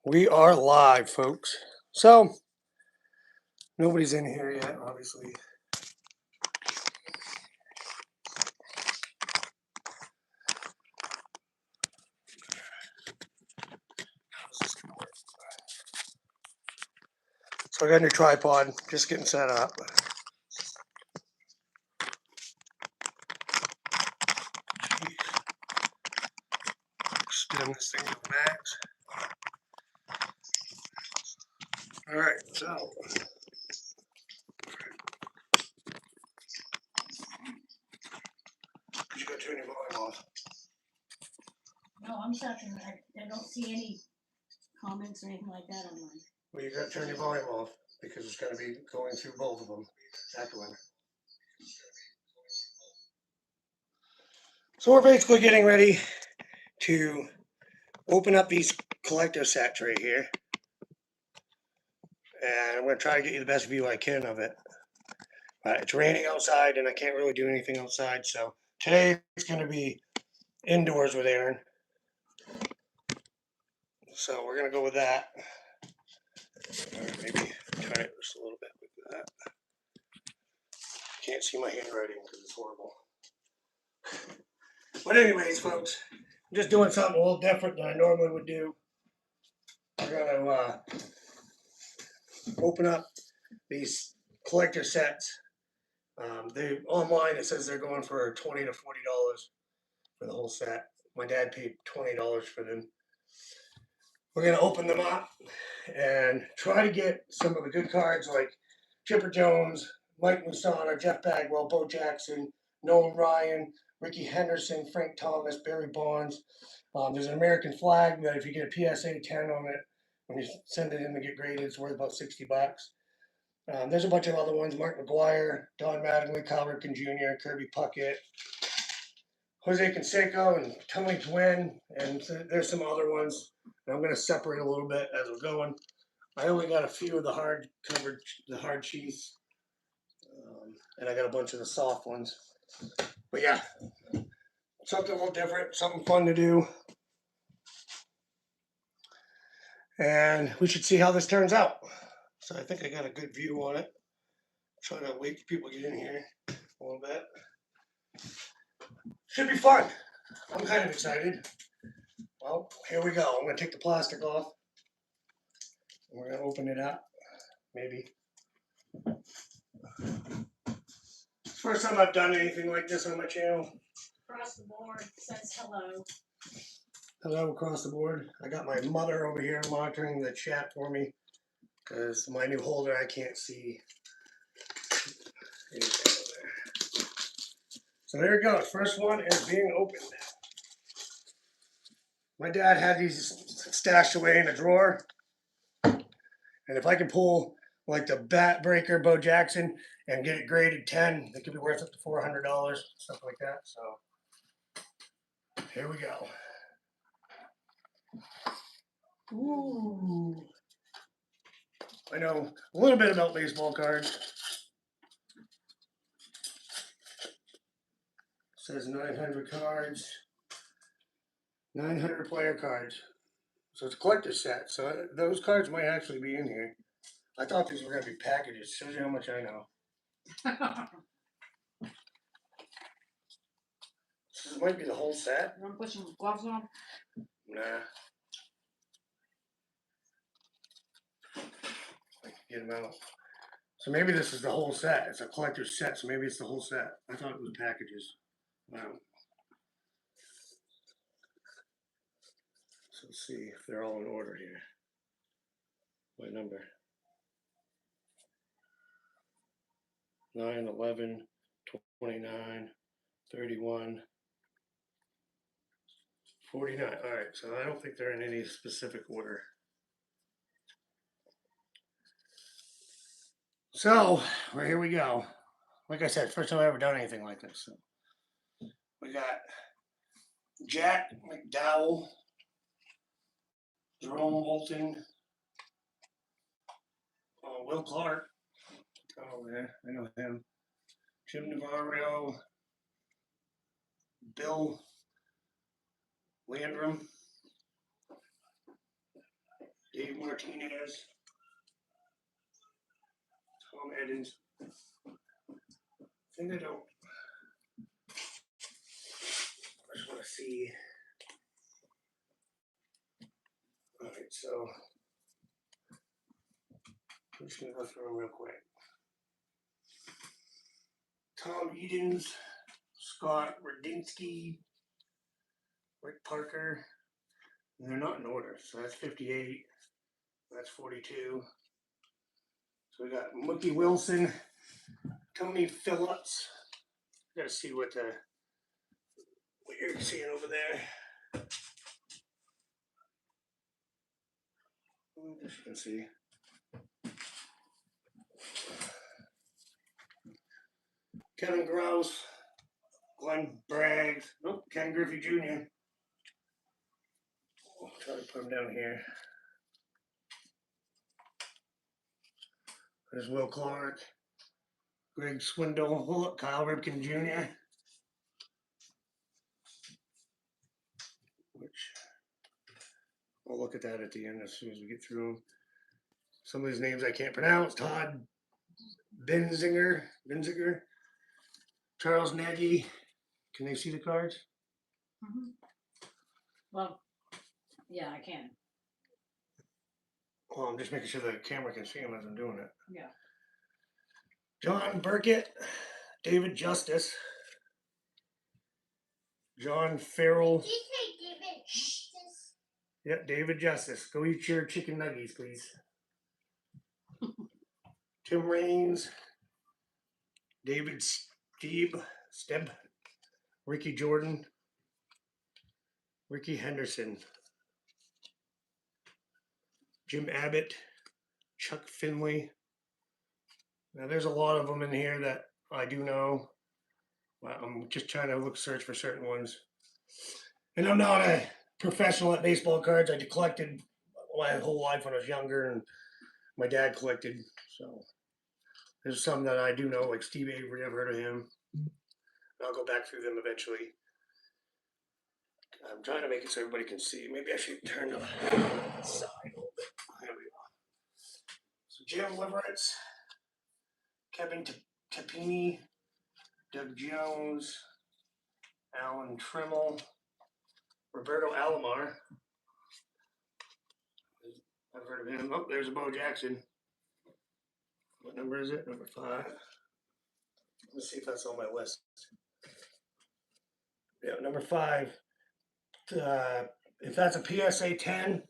We are live, folks. So, nobody's in here yet, obviously. How's this gonna work? So, I got a new tripod, just getting set up. Extend this thing to the max. Alright, so. You gotta turn your volume off. No, I'm talking, I don't see any comments or anything like that online. Well, you gotta turn your volume off because it's gonna be going through both of them. Echoing. So, we're basically getting ready to open up these collector sets right here. And I'm gonna try to get you the best view I can of it. It's raining outside and I can't really do anything outside, so today it's going to be indoors with Aaron. So we're going to go with that. Maybe turn it just a little bit like that. Can't see my handwriting because it's horrible. But anyways, folks, I'm just doing something a little different than I normally would do. We're going to open up these collector sets. They online, it says they're going for $20 to $40 for the whole set. My dad paid $20 for them. We're going to open them up and try to get some of the good cards like Chipper Jones, Mike Musana, Jeff Bagwell, Bo Jackson, Nolan Ryan, Ricky Henderson, Frank Thomas, Barry Bonds. There's an American flag that if you get a PSA 10 on it, when you send it in to get graded, it's worth about $60. There's a bunch of other ones: Mark McGuire, Don Mattingly, Cal Ripken Jr., Kirby Puckett, Jose Canseco, and Tony Gwynn, and there's some other ones. And I'm going to separate a little bit as we're going. I only got a few of the hard covered, the hard cheese, and I got a bunch of the soft ones. But yeah, something a little different, something fun to do. And we should see how this turns out. So I think I got a good view on it. Try to wait for people to get in here a little bit. Should be fun. I'm kind of excited. Well, here we go. I'm going to take the plastic off. We're going to open it up. Maybe. First time I've done anything like this on my channel. Across the board says hello. Hello across the board. I got my mother over here monitoring the chat for me because my new holder I can't see anything over there. So there it goes. First one is being opened. My dad had these stashed away in a drawer, and if I can pull like the Bat Breaker Bo Jackson and get it graded 10, it could be worth up to $400, stuff like that. So here we go. Ooh. I know a little bit about baseball cards. It says 900 cards, 900 player cards. So it's a collector's set. So those cards might actually be in here. I thought these were going to be packages. Shows you how much I know. This might be the whole set. You want to put some gloves on? Nah. I can get them out. So maybe this is the whole set. It's a collector's set, so maybe it's the whole set. I thought it was packages. Wow. So let's see if they're all in order here. What number? 9, 11, 29, 31, 49. All right, so I don't think they're in any specific order. So, right, here we go. Like I said, first time I've ever done anything like this. So we got Jack McDowell, Jerome Walton, Will Clark. Oh, yeah, I know him. Jim Navarro, Bill Landrum, Dave Martinez, Tom Edens. I think I don't. I just want to see. All right, so I'm just gonna go through them real quick. Tom Edens, Scott Radinsky, Rick Parker. And they're not in order, so that's 58. That's 42. So we got Mookie Wilson, Tony Phillips. Got to see what you're seeing over there. As you can see. Kevin Grouse, Glenn Braggs, oh, Ken Griffey Jr. I'll try to put him down here. There's Will Clark, Greg Swindle, Kyle Ripken Jr. Which I'll look at that at the end as soon as we get through them. Some of these names I can't pronounce. Todd Benzinger, Charles Nagy. Can they see the cards? Mhm. Well, yeah, I can. Well, I'm just making sure the camera can see them as I'm doing it. Yeah. John Burkett, David Justice, John Farrell. Did you say David Justice? Yep, David Justice. Go eat your chicken nuggets, please. Tim Raines, David Steb, Ricky Jordan, Ricky Henderson, Jim Abbott, Chuck Finley. Now there's a lot of them in here that I do know. I'm just trying to search for certain ones. And I'm not a professional at baseball cards. I collected my whole life when I was younger, and my dad collected. So there's some that I do know, like Steve Avery. I've heard of him. I'll go back through them eventually. I'm trying to make it so everybody can see. Maybe I should turn the side a little bit. There we go. So Jim Liverets, Kevin Tapini, Doug Jones, Alan Trimmel, Roberto Alomar. I've heard of him. Oh, there's a Bo Jackson. What number is it? Number 5. Let's see if that's on my list. Yeah, number 5. If that's a PSA 10,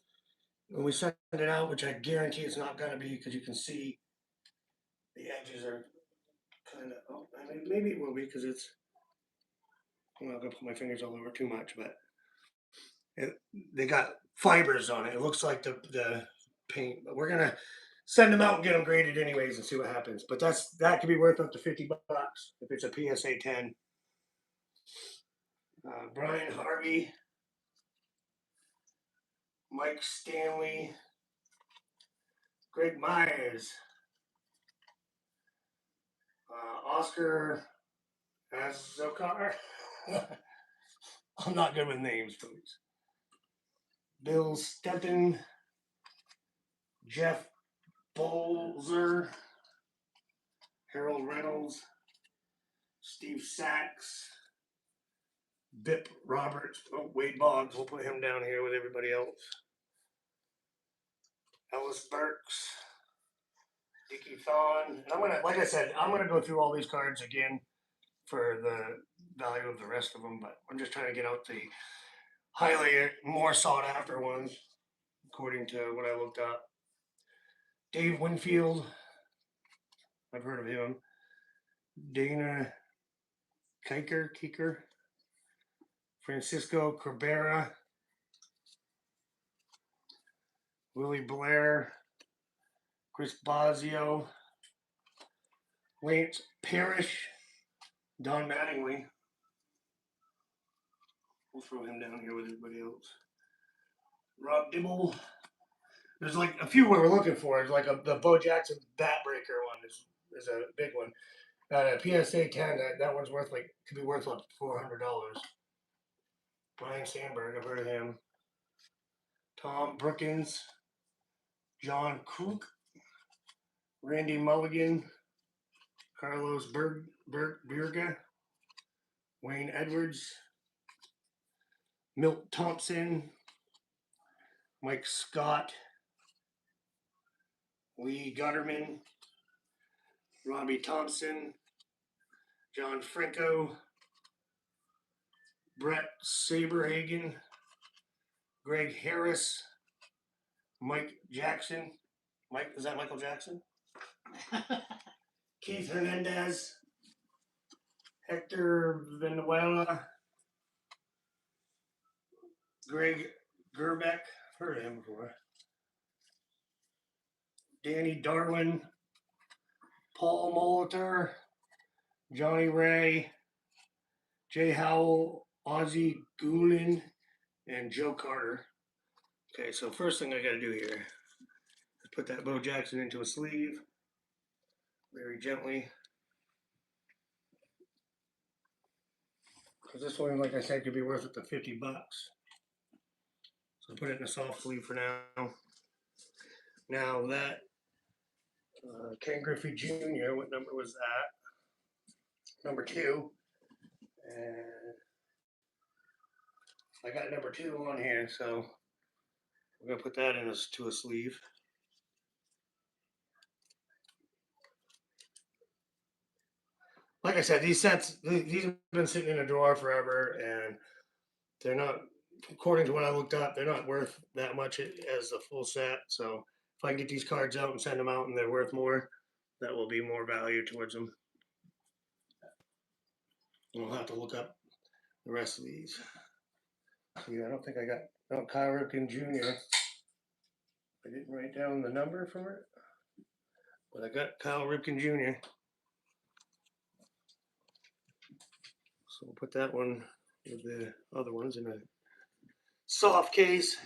when we send it out, which I guarantee it's not going to be because you can see the edges are kind of, oh, I mean, maybe it will be because it's, I'm not going to put my fingers all over too much, but they got fibers on it. It looks like the paint, but we're going to send them out and get them graded anyways and see what happens. But that could be worth up to $50 if it's a PSA 10. Brian Harvey, Mike Stanley, Greg Myers, Oscar Azokar. I'm not good with names, please. Bill Stetton, Jeff Bolzer, Harold Reynolds, Steve Sachs, Bip Roberts, oh, Wade Boggs, we'll put him down here with everybody else. Ellis Burks, Dickie Thon. And I'm gonna, like I said, I'm gonna go through all these cards again for the value of the rest of them, but I'm just trying to get out the highly more sought after ones, according to what I looked up. Dave Winfield, I've heard of him. Dana Kiker, Francisco Cabrera, Willie Blair, Chris Bosio, Lance Parrish, Don Mattingly. We'll throw him down here with everybody else. Rob Dibble. There's like a few we're looking for. It's like the Bo Jackson Bat Breaker one is a big one. A PSA 10, that one's worth could be worth up to $400. Brian Sandberg, I've heard of him. Tom Brookins, John Cook, Randy Mulligan, Carlos Berga, Wayne Edwards, Milt Thompson, Mike Scott, Lee Gutterman, Robbie Thompson, John Franco, Brett Saberhagen, Greg Harris, Mike Jackson. Mike, is that Michael Jackson? Keith Hernandez, Hector Venuela, Greg Gerbeck, heard of him before. Danny Darwin, Paul Molitor, Johnny Ray, Jay Howell, Ozzie Goulin, and Joe Carter. Okay, so first thing I gotta do here is put that Bo Jackson into a sleeve very gently. Because this one, like I said, could be worth up to $50. So I put it in a soft sleeve for now. Now that Ken Griffey Jr., what number was that? Number 2. And I got number 2 on here, so we're gonna put that to a sleeve. Like I said, these sets, these have been sitting in a drawer forever, and they're not, according to what I looked up, they're not worth that much as a full set. So if I can get these cards out and send them out and they're worth more, that will be more value towards them. And we'll have to look up the rest of these. Yeah, I don't think I got Kyle Ripken Jr. I didn't write down the number for it, but I got Kyle Ripken Jr. So we'll put that one with the other ones in a soft case.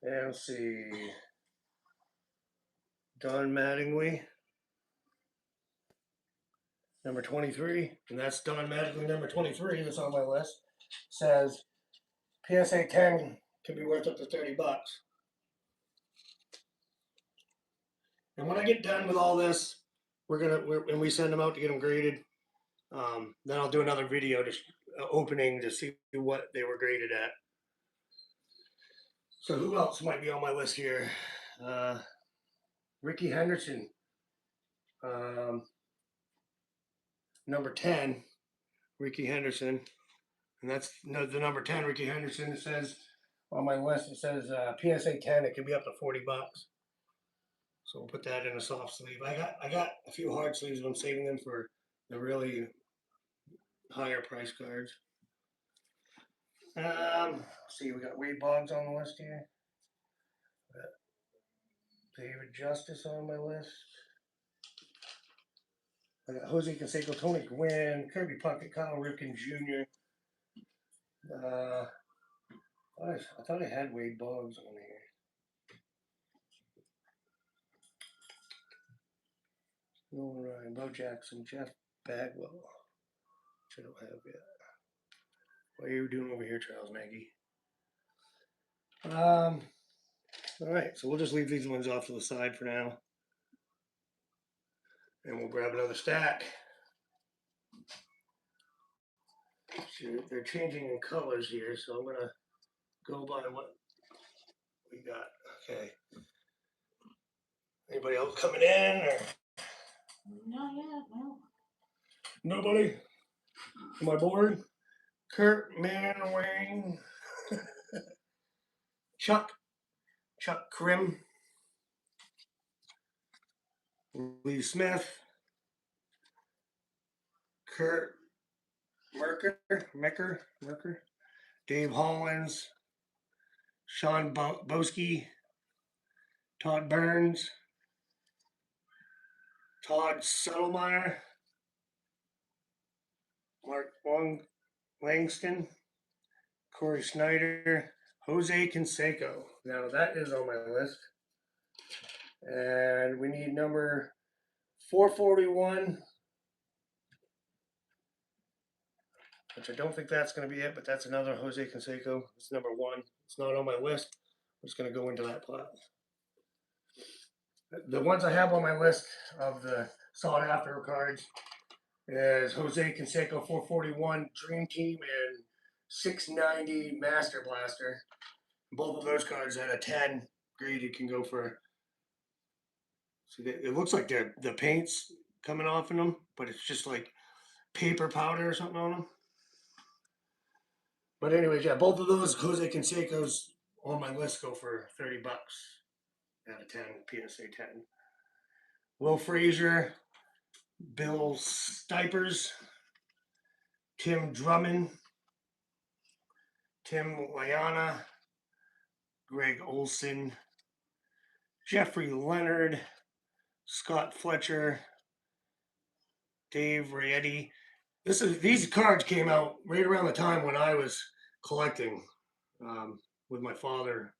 And let's see. Don Mattingly, number 23, and that's Don Mattingly, number 23. That's on my list. Says PSA 10 can be worth up to $30. And when I get done with all this, when we send them out to get them graded, then I'll do another video opening to see what they were graded at. So who else might be on my list here? Ricky Henderson, number 10, Ricky Henderson, and that's the number 10, Ricky Henderson. It says on my list, it says PSA 10. It can be up to $40. So we'll put that in a soft sleeve. I got a few hard sleeves, but I'm saving them for the really higher price cards. Let's see, we got Wade Boggs on the list here. David Justice on my list. I got Jose Canseco, Tony Gwynn, Kirby Puckett, Kyle Ripken Jr. I thought I had Wade Boggs on here. Nolan Ryan, Bo Jackson, Jeff Bagwell. Which I don't have yet. What are you doing over here, Charles Nagy? All right, so we'll just leave these ones off to the side for now. And we'll grab another stack. So they're changing in colors here, so I'm gonna go by what we got. Okay. Anybody else coming in or Not yet, no. nobody? Am I bored? Kurt Manwang, Chuck Krim, Lee Smith, Kurt Merker, Dave Hollins, Sean Boski, Todd Burns, Todd Settlemeyer, Mark Langston, Corey Snyder, Jose Canseco. Now that is on my list. And we need number 441. which I don't think that's going to be it, but that's another Jose Canseco. It's number 1. It's not on my list. I'm just going to go into that pile. The ones I have on my list of the sought after cards is Jose Canseco 441 Dream Team and 690 Master Blaster. Both of those cards at a 10 grade, you can go for. So it looks like the paint's coming off in them, but it's just like paper powder or something on them. But anyways, yeah, both of those Jose Cansecos on my list go for $30 out of 10 PSA 10. Will Frazier, Bill Stipers, Tim Drummond, Tim Liana, Greg Olson, Jeffrey Leonard, Scott Fletcher, Dave Rietti. These cards came out right around the time when I was collecting with my father,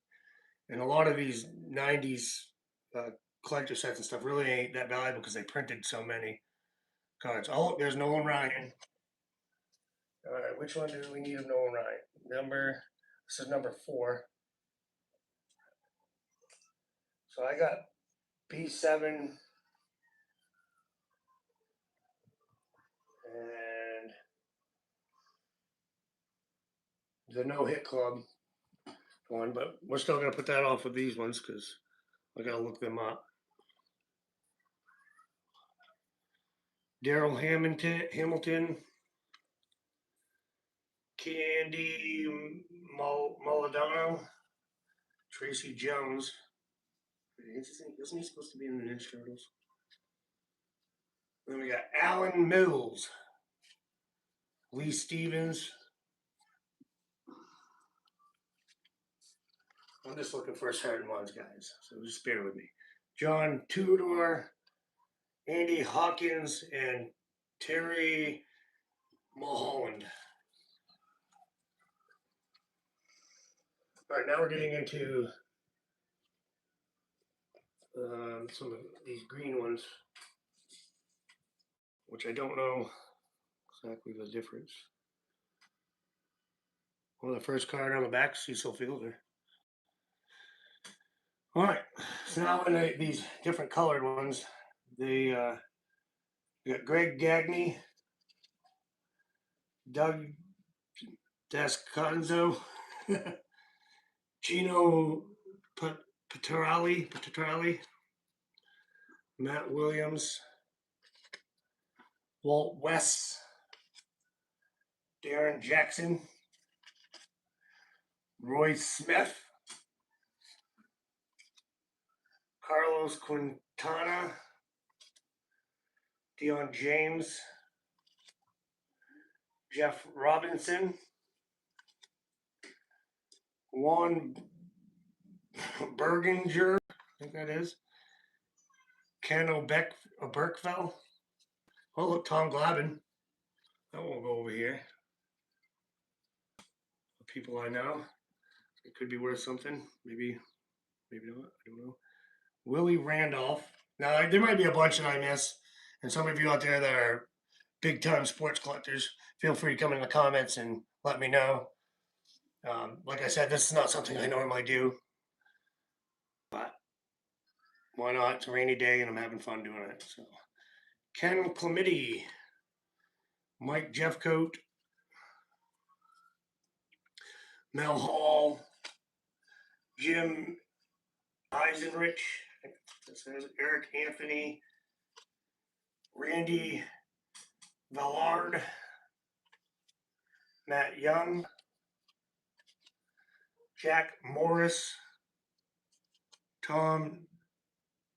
and a lot of these '90s collector sets and stuff really ain't that valuable because they printed so many cards. Oh, there's Nolan Ryan. All right, which one do we need of Nolan Ryan? This is number 4. So I got B7 and the No Hit Club one, but we're still gonna put that off with these ones because I gotta look them up. Daryl Hamilton, Candy Moladano, Tracy Jones. Isn't he supposed to be in the Ninja Turtles? Then we got Alan Mills, Lee Stevens. I'm just looking for certain ones, guys, so just bear with me. John Tudor, Andy Hawkins, and Terry Mulholland. All right, now we're getting into some of these green ones, which I don't know exactly the difference. Well, the first card on the back, Cecil Fielder. All right, so now in these different colored ones, they got Greg Gagne, Doug Descanso, Gino Petrali, Matt Williams, Walt West, Darren Jackson, Roy Smith, Carlos Quintana, Dion James, Jeff Robinson, Juan Berginger, I think that is, Ken Oberkfell. Oh, look, Tom Glavine. That won't go over here. People I know. It could be worth something. Maybe not. I don't know. Willie Randolph. Now, there might be a bunch that I miss. And some of you out there that are big time sports collectors, feel free to come in the comments and let me know. Like I said, this is not something I normally do. But why not? It's a rainy day and I'm having fun doing it. So, Ken Clemity, Mike Jeffcoat, Mel Hall, Jim Eisenrich, Eric Anthony, Randy Vallard, Matt Young, Jack Morris, Tom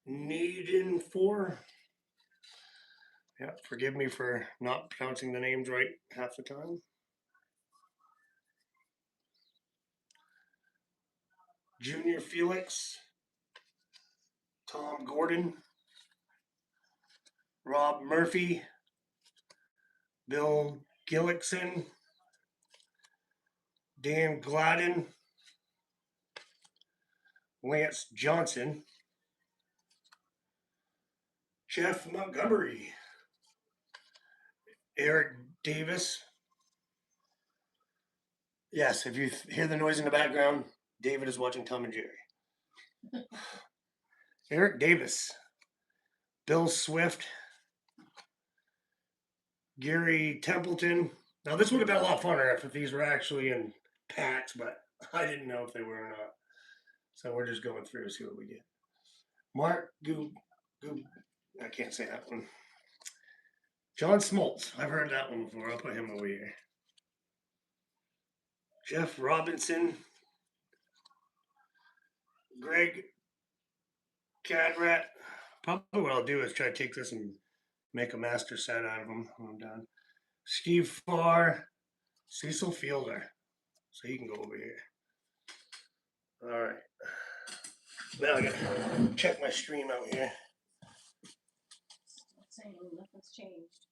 Needenfor. Yeah, forgive me for not pronouncing the names right half the time. Junior Felix, Tom Gordon, Rob Murphy, Bill Gillickson, Dan Gladden, Lance Johnson, Jeff Montgomery, Eric Davis, Yes, if you hear the noise in the background, David is watching Tom and Jerry. Eric Davis, Bill Swift, Gary Templeton. Now this would have been a lot funner if these were actually in packs, but I didn't know if they were or not. So we're just going through to see what we get. Mark I can't say that one. John Smoltz. I've heard that one before. I'll put him over here. Jeff Robinson. Greg Cadrat. Probably what I'll do is try to take this and make a master set out of them when I'm done. Steve Farr. Cecil Fielder. So he can go over here. All right. Now I gotta check my stream out here. Nothing's changed.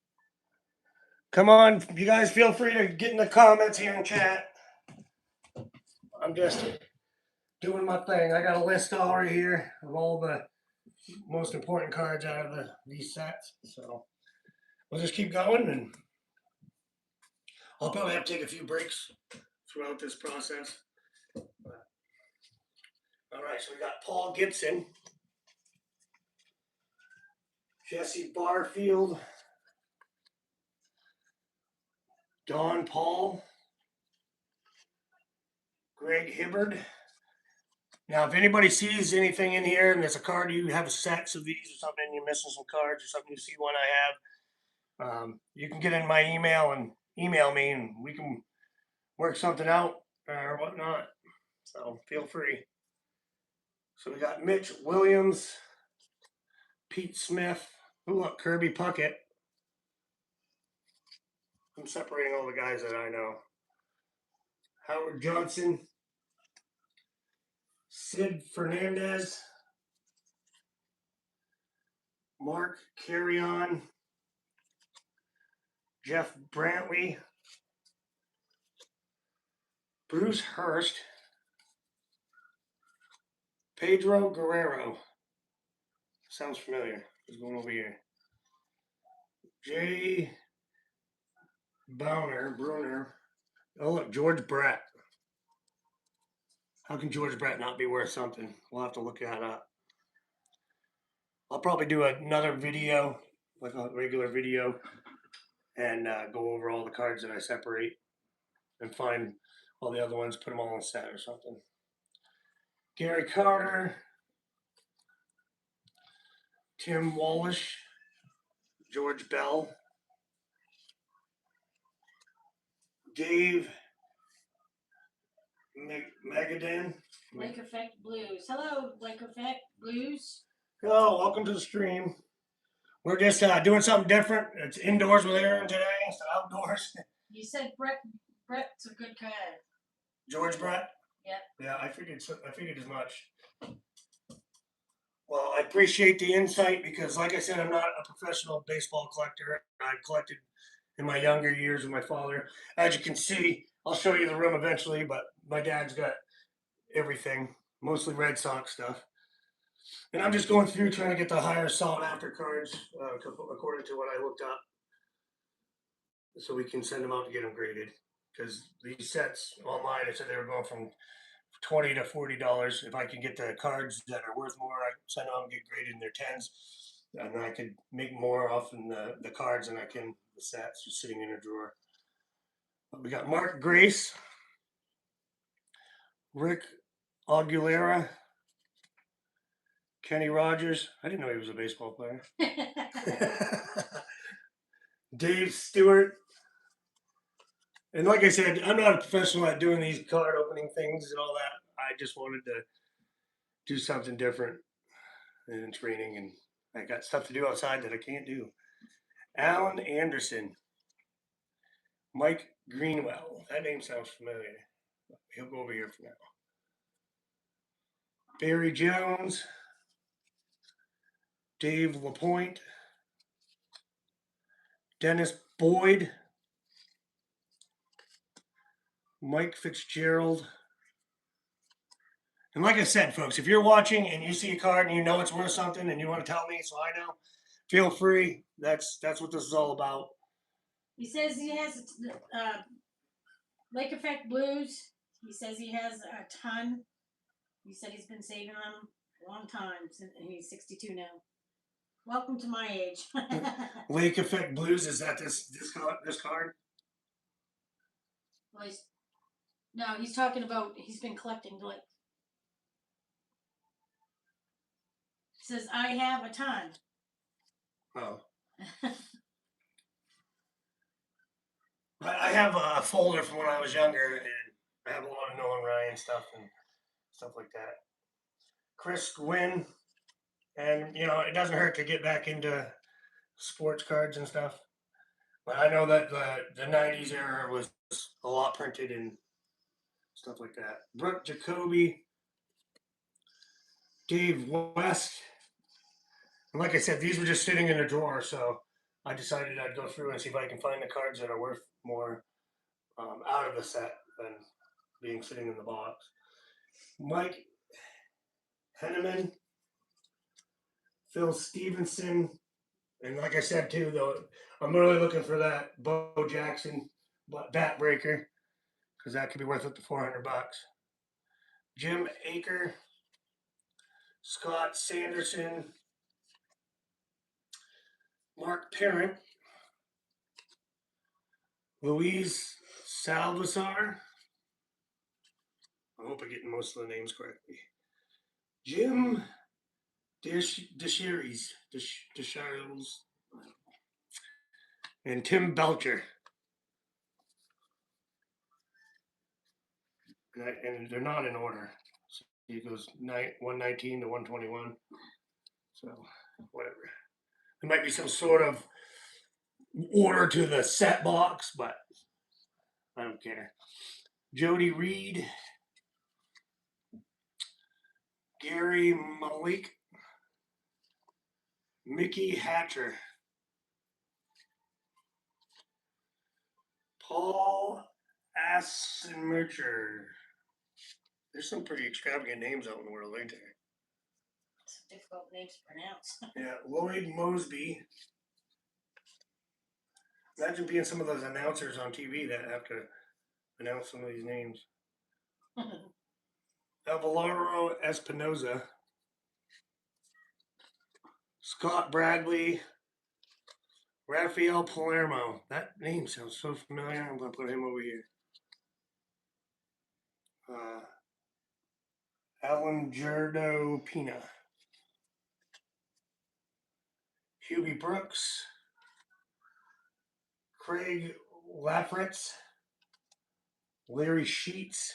Come on, you guys feel free to get in the comments here in chat. I'm just doing my thing. I got a list already here of all the most important cards out of these sets. So we'll just keep going, and I'll probably have to take a few breaks throughout this process. All right, so we got Paul Gibson, Jesse Barfield, Don Paul, Greg Hibbard. Now, if anybody sees anything in here and there's a card, you have sets of these or something, and you're missing some cards or something, you see one I have, you can get in my email and email me, and we can work something out or whatnot. So feel free. So we got Mitch Williams, Pete Smith. Oh, look, Kirby Puckett. I'm separating all the guys that I know. Howard Johnson, Sid Fernandez, Mark Carrion, Jeff Brantley, Bruce Hurst, Pedro Guerrero. Sounds familiar. He's going over here. Jay Brunner. Oh, look, George Brett. How can George Brett not be worth something? We'll have to look that up. I'll probably do another video, like a regular video, and go over all the cards that I separate and find all the other ones, put them all in a set or something. Gary Carter, Tim Wallish, George Bell, Dave Magadan. Lake Effect Blues. Hello, Lake Effect Blues. Hello, welcome to the stream. We're just doing something different. It's indoors with Aaron today instead of outdoors. You said Brett's a good card. George Brett? Yep. Yeah, I figured as much. Well, I appreciate the insight because, like I said, I'm not a professional baseball collector. I've collected in my younger years with my father. As you can see, I'll show you the room eventually, but my dad's got everything, mostly Red Sox stuff. And I'm just going through trying to get the higher sought after cards according to what I looked up, so we can send them out to get them graded. Because these sets online, I said they were going from $20 to $40. If I can get the cards that are worth more, I can send them out and get graded in their 10s, and I could make more off in the cards than I can the sets just sitting in a drawer. But we got Mark Grace, Rick Aguilera, Kenny Rogers. I didn't know he was a baseball player. Dave Stewart. And like I said, I'm not a professional at doing these card opening things and all that. I just wanted to do something different in training, and I got stuff to do outside that I can't do. Alan Anderson. Mike Greenwell. That name sounds familiar. He'll go over here for now. Barry Jones. Dave LaPointe. Dennis Boyd. Mike Fitzgerald. And like I said, folks, if you're watching and you see a card and you know it's worth something and you want to tell me so I know, feel free. That's what this is all about. He says he has Lake Effect Blues. He says he has a ton. He said he's been saving them a long time, and he's 62 now. Welcome to my age. Lake Effect Blues, is that this card? Well, no, he's talking about he's been collecting like. He says I have a ton. Oh. I have a folder from when I was younger, and I have a lot of Nolan Ryan stuff and stuff like that. Chris Gwynn, and it doesn't hurt to get back into sports cards and stuff. But I know that the '90s era was a lot printed and stuff like that. Brooke Jacoby, Dave West, and like I said, these were just sitting in a drawer, so I decided I'd go through and see if I can find the cards that are worth more out of the set than being sitting in the box. Mike Henneman, Phil Stevenson, and like I said too, though, I'm really looking for that Bo Jackson bat breaker because that could be worth up to $400. Jim Aker, Scott Sanderson, Mark Parent, Louise Salvazar. I hope I'm getting most of the names correctly. Jim Deshiris, and Tim Belcher. And they're not in order. So it goes 119 to 121. So whatever. There might be some sort of order to the set box, but I don't care. Jody Reed, Gary Malik, Mickey Hatcher, Paul Assenmercher. There's some pretty extravagant names out in the world, ain't there? It's a difficult name to pronounce. Yeah, Lloyd Mosby. Imagine being some of those announcers on TV that have to announce some of these names. Alvaro Espinoza, Scott Bradley, Rafael Palermo. That name sounds so familiar. I'm going to put him over here. Alan Gerdo Pina. Hubie Brooks. Craig Lafritz. Larry Sheets.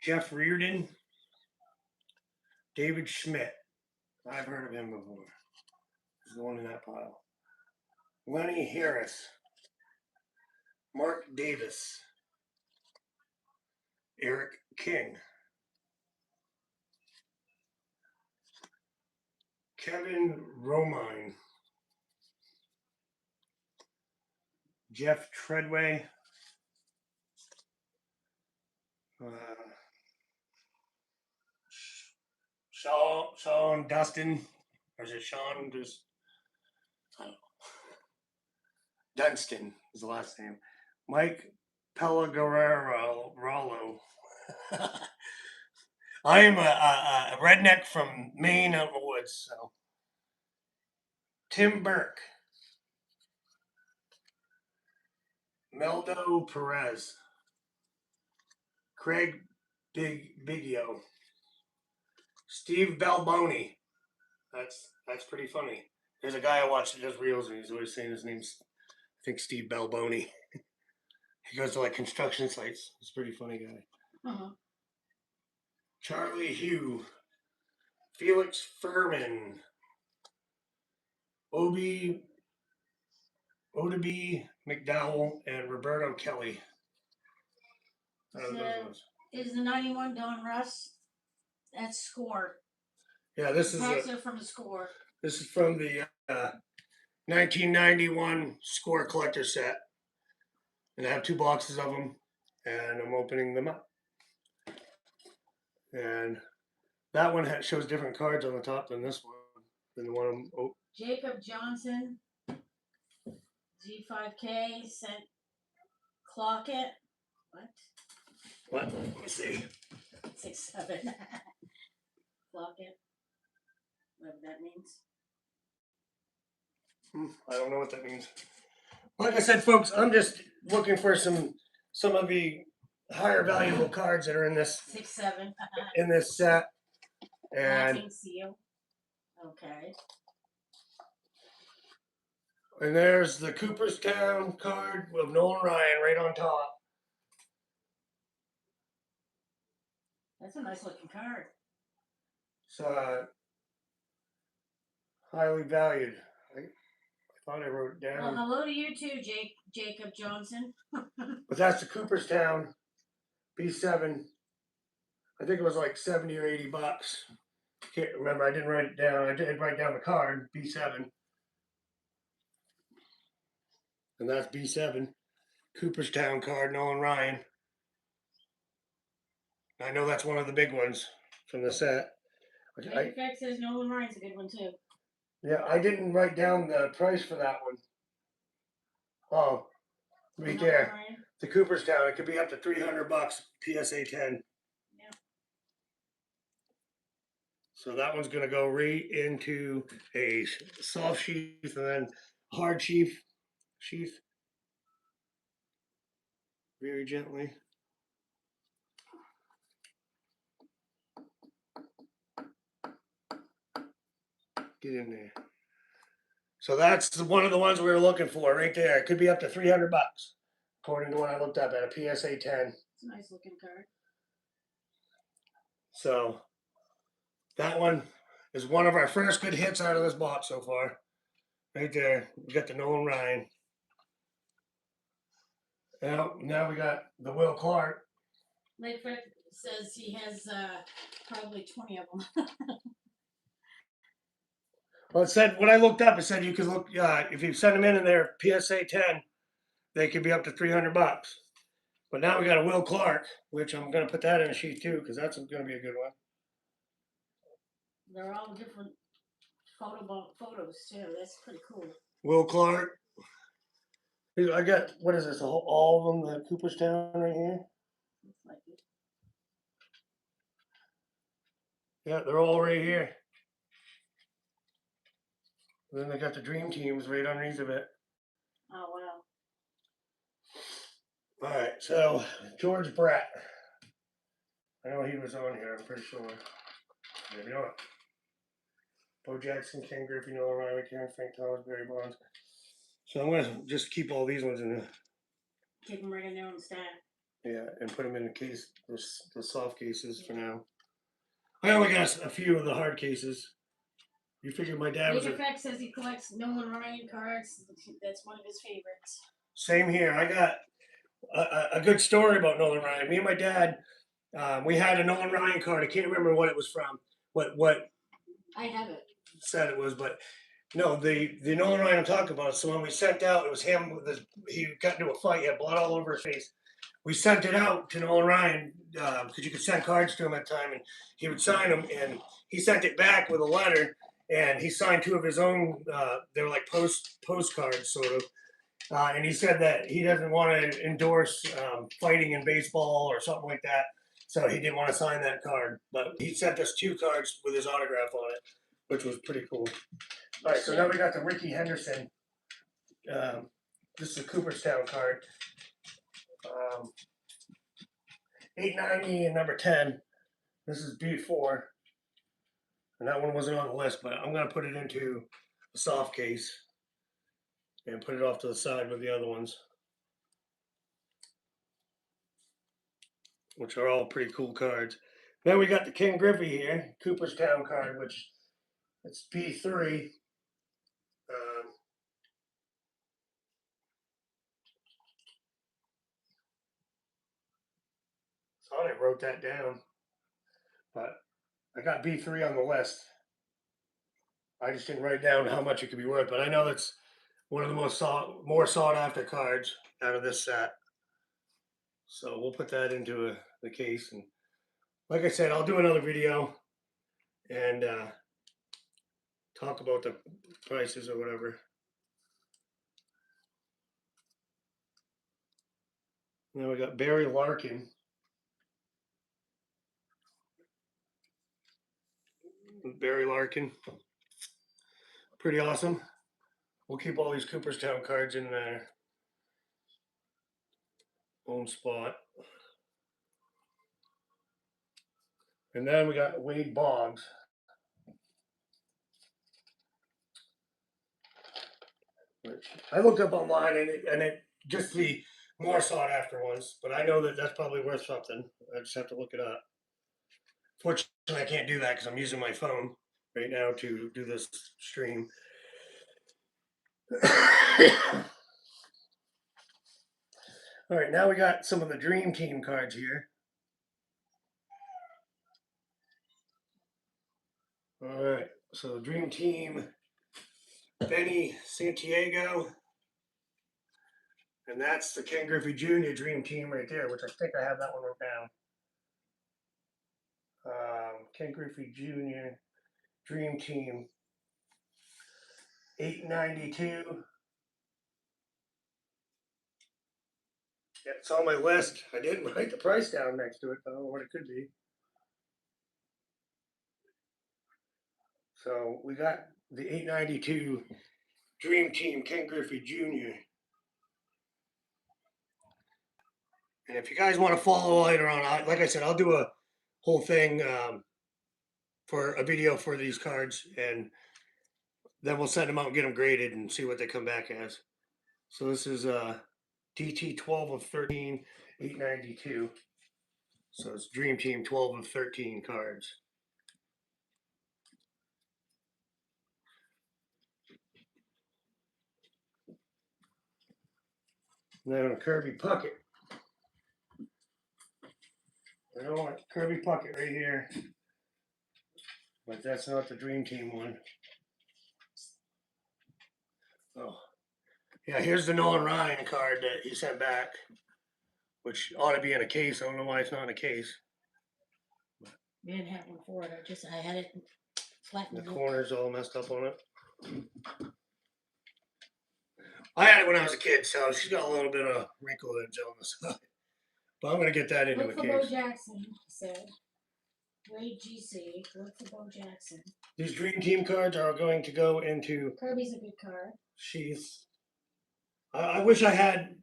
Jeff Reardon. David Schmidt. I've heard of him before. He's the one in that pile. Lenny Harris. Mark Davis. Eric King. Kevin Romine. Jeff Treadway. Sean Dustin. Or is it Sean? Just Dunstan is the last name. Mike Pellegrero Rollo. I am a redneck from Maine out in the woods, so. Tim Burke. Meldo Perez. Craig Biggio. Steve Balboni. That's pretty funny. There's a guy I watch that does reels, and he's always saying his name's, I think, Steve Balboni. He goes to like construction sites. He's a pretty funny guy. Uh-huh. Charlie Hugh. Felix Furman. Odeby McDowell and Roberto Kelly. Is the 91 Don Russ? That's Score. Yeah, this is from the Score. This is from the 1991 Score collector set, and I have 2 boxes of them, and I'm opening them up. And that one shows different cards on the top than this one, than the one. Jacob Johnson, G5K sent clock it. What? What? Let me see. 6-7. Clock it. Whatever that means. I don't know what that means. Like I said, folks, I'm just looking for some of the higher valuable cards that are in this 6-7. set. And Laughing seal. Okay. there's the Cooperstown card of Nolan Ryan right on top. That's a nice looking card. It's highly valued. I thought I wrote it Well, down. hello to you too, Jacob Johnson. But that's the Cooperstown B7. I think it was like 70 or 80 bucks. Can't remember. I didn't write it down. I did write down the card, B7. And that's B7. Cooperstown card, Nolan Ryan. I know that's one of the big ones from the set. Matter of fact, says Nolan Ryan's a good one too. Yeah, I didn't write down the price for that one. Oh, right Nolan there. Ryan. The Cooperstown. It could be up to 300 bucks, PSA 10. Yeah. So that one's going to go right into a soft sheath and then hard sheath. Very gently. Get in there. So that's one of the ones we were looking for right there. It could be up to 300 bucks, according to what I looked up at a PSA 10. It's a nice looking card. So that one is one of our first good hits out of this box so far. Right there. We got the Nolan Ryan. Now we got the Will Clark. Lightfoot says he has probably 20 of them. Well, it said, when I looked up, it said you could look, if you send them in their PSA 10, they could be up to 300 bucks. But now we got a Will Clark, which I'm going to put that in a sheet too, because that's going to be a good one. They're all different photos too. That's pretty cool. Will Clark. I got, what is this, all of them, the Cooperstown right here? Looks like it. Yeah, they're all right here. And then they got the Dream Teams right underneath of it. Oh, wow. All right, so George Brett. I know he was on here, I'm pretty sure. Maybe not. Bo Jackson, Ken Griffey, Nolan Ryan, Karen, Frank Thomas, Barry Bonds. So I'm gonna just keep all these ones in the, Keep them right in their own stack. yeah, and put them in the case, the soft cases for now. I only got a few of the hard cases. You figure my dad was Big Effect says he collects Nolan Ryan cards. That's one of his favorites. same here. I got a good story about Nolan Ryan. Me and my dad, we had a Nolan Ryan card. I can't remember what it was from, what I have it. set it was, but no, the Nolan Ryan I'm talking about. So when we sent out, it was him with he got into a fight. He had blood all over his face. We sent it out to Nolan Ryan because you could send cards to him at the time, and he would sign them. And he sent it back with a letter, and he signed two of his own. They were like postcards, sort of. And he said that he doesn't want to endorse fighting in baseball or something like that. So he didn't want to sign that card. But he sent us two cards with his autograph on it, which was pretty cool. All right, so now we got the Ricky Henderson. This is a Cooperstown card. 890 and number 10. This is B4. And that one wasn't on the list, but I'm going to put it into a soft case and put it off to the side with the other ones, which are all pretty cool cards. Then we got the Ken Griffey here, Cooperstown card, which it's B3. Thought I wrote that down, but I got B3 on the list. I just didn't write down how much it could be worth, but I know that's one of the more sought after cards out of this set. So we'll put that into the case, and like I said, I'll do another video and talk about the prices or whatever. And then we got Barry Larkin. Barry Larkin. Pretty awesome. We'll keep all these Cooperstown cards in their own spot. And then we got Wade Boggs. Which I looked up online and it just the more sought after ones, but I know that that's probably worth something. I just have to look it up. Fortunately, I can't do that because I'm using my phone right now to do this stream. All right, now we got some of the Dream Team cards here. All right, so Dream Team, Benny Santiago, and that's the Ken Griffey Jr. Dream Team right there, which I think I have that one wrote down. Ken Griffey Jr. Dream Team, 892. Yeah, it's on my list. I didn't write the price down next to it. I don't know what it could be. So we got the 892 Dream Team Ken Griffey Jr. And if you guys want to follow later on, like I said, I'll do a whole thing for a video for these cards, and then we'll send them out and get them graded and see what they come back as. So this is DT 12 of 13, 892. So it's Dream Team 12 of 13 cards. And then on Kirby Puckett. I don't want Kirby Puckett right here. But that's not the Dream Team one. Oh. Yeah, here's the Nolan Ryan card that he sent back, which ought to be in a case. I don't know why it's not in a case. We didn't have one for it. I had it flattened. The corner's all messed up on it. I had it when I was a kid, so she's got a little bit of wrinkle edge on the side. But I'm going to get that into a Look for Bo case. Jackson, he said. Wade GC, look for Bo Jackson. These Dream Team cards are going to go into Kirby's a good card. sheaths. I wish I had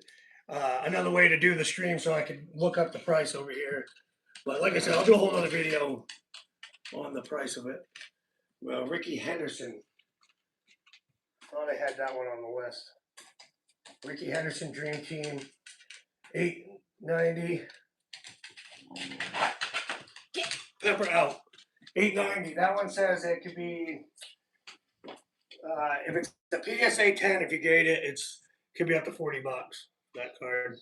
another way to do the stream so I could look up the price over here. But like I said, I'll do a whole other video on the price of it. Well, Ricky Henderson. Thought I had that one on the list. Ricky Henderson Dream Team, 890. Pepper out. 890. That one says it could be, if it's the PSA 10, if you grade it, could be up to 40 bucks. That card.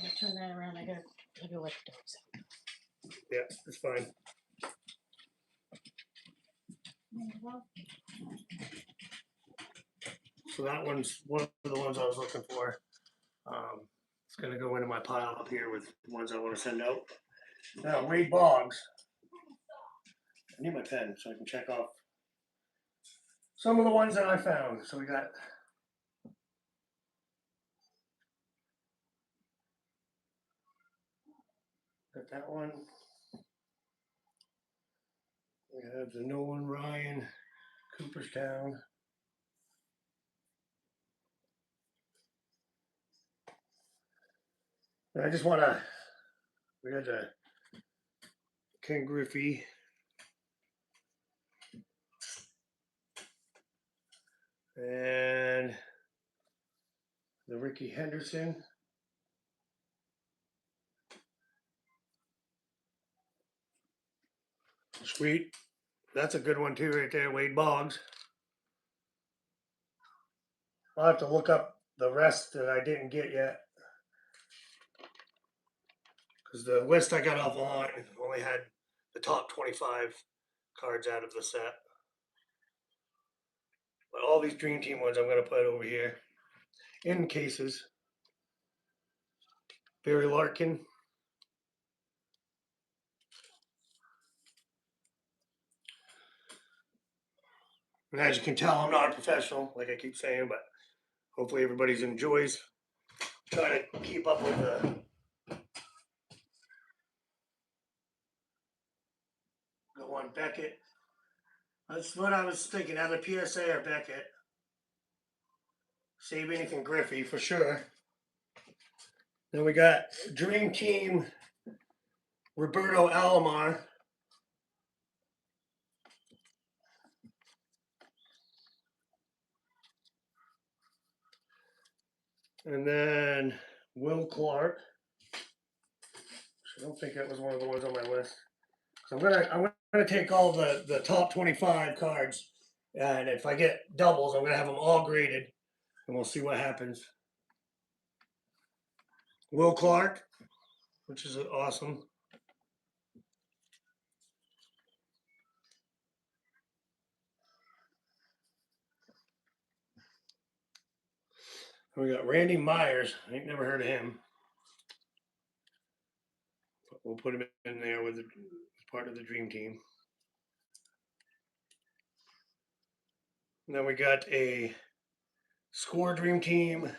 I'll turn that around. I gotta let the dogs out. Yeah, it's fine. So that one's one of the ones I was looking for. It's gonna go into my pile up here with the ones I want to send out. Now, Wade Boggs. I need my pen so I can check off some of the ones that I found. So we got that one. We have the Nolan Ryan, Cooperstown. And I just want to, we got the Ken Griffey. And the Ricky Henderson. Sweet. That's a good one too right there, Wade Boggs. I'll have to look up the rest that I didn't get yet. Because the list I got offline only had the top 25 cards out of the set. But all these Dream Team ones I'm going to put over here in cases. Barry Larkin. And as you can tell, I'm not a professional, like I keep saying, but hopefully everybody enjoys trying to keep up with the That's what I was thinking. Either PSA or Beckett. Sabian and Griffey for sure. Then we got Dream Team Roberto Alomar. And then Will Clark. I don't think that was one of the ones on my list. So I'm gonna take all the top 25 cards, and if I get doubles, I'm gonna have them all graded, and we'll see what happens. Will Clark, which is awesome. And we got Randy Myers. I ain't never heard of him. But we'll put him in there with part of the Dream Team. And then we got a Score Dream Team,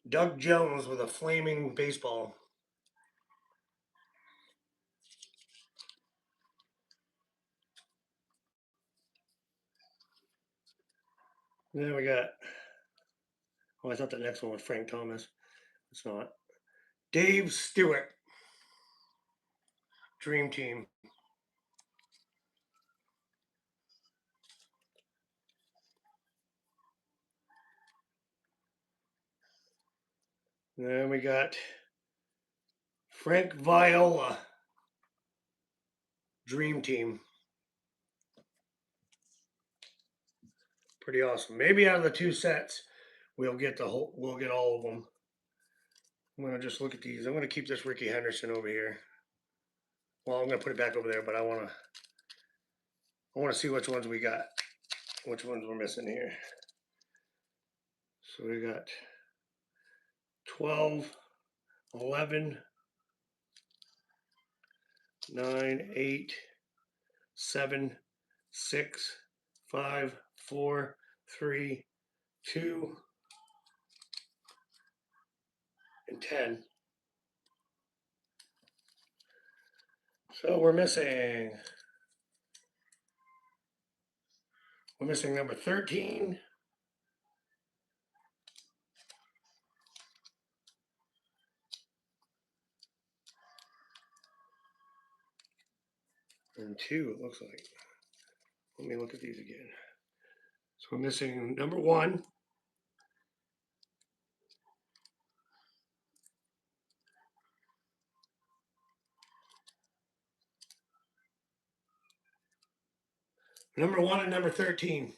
Doug Jones with a flaming baseball. And then we got, oh, I thought the next one was Frank Thomas. It's not. Dave Stewart, Dream Team. And then we got Frank Viola, Dream Team. Pretty awesome. Maybe out of the two sets, we'll get all of them. I'm gonna just look at these. I'm gonna keep this Ricky Henderson over here. Well, I'm gonna put it back over there, but I wanna see which ones we got, which ones we're missing here. So we got 12, 11, 9, 8, 7, 6, 5, 4, 3, 2, and 10. So we're missing number 13. And 2, it looks like. Let me look at these again. So we're missing number 1. Number 1 and number 13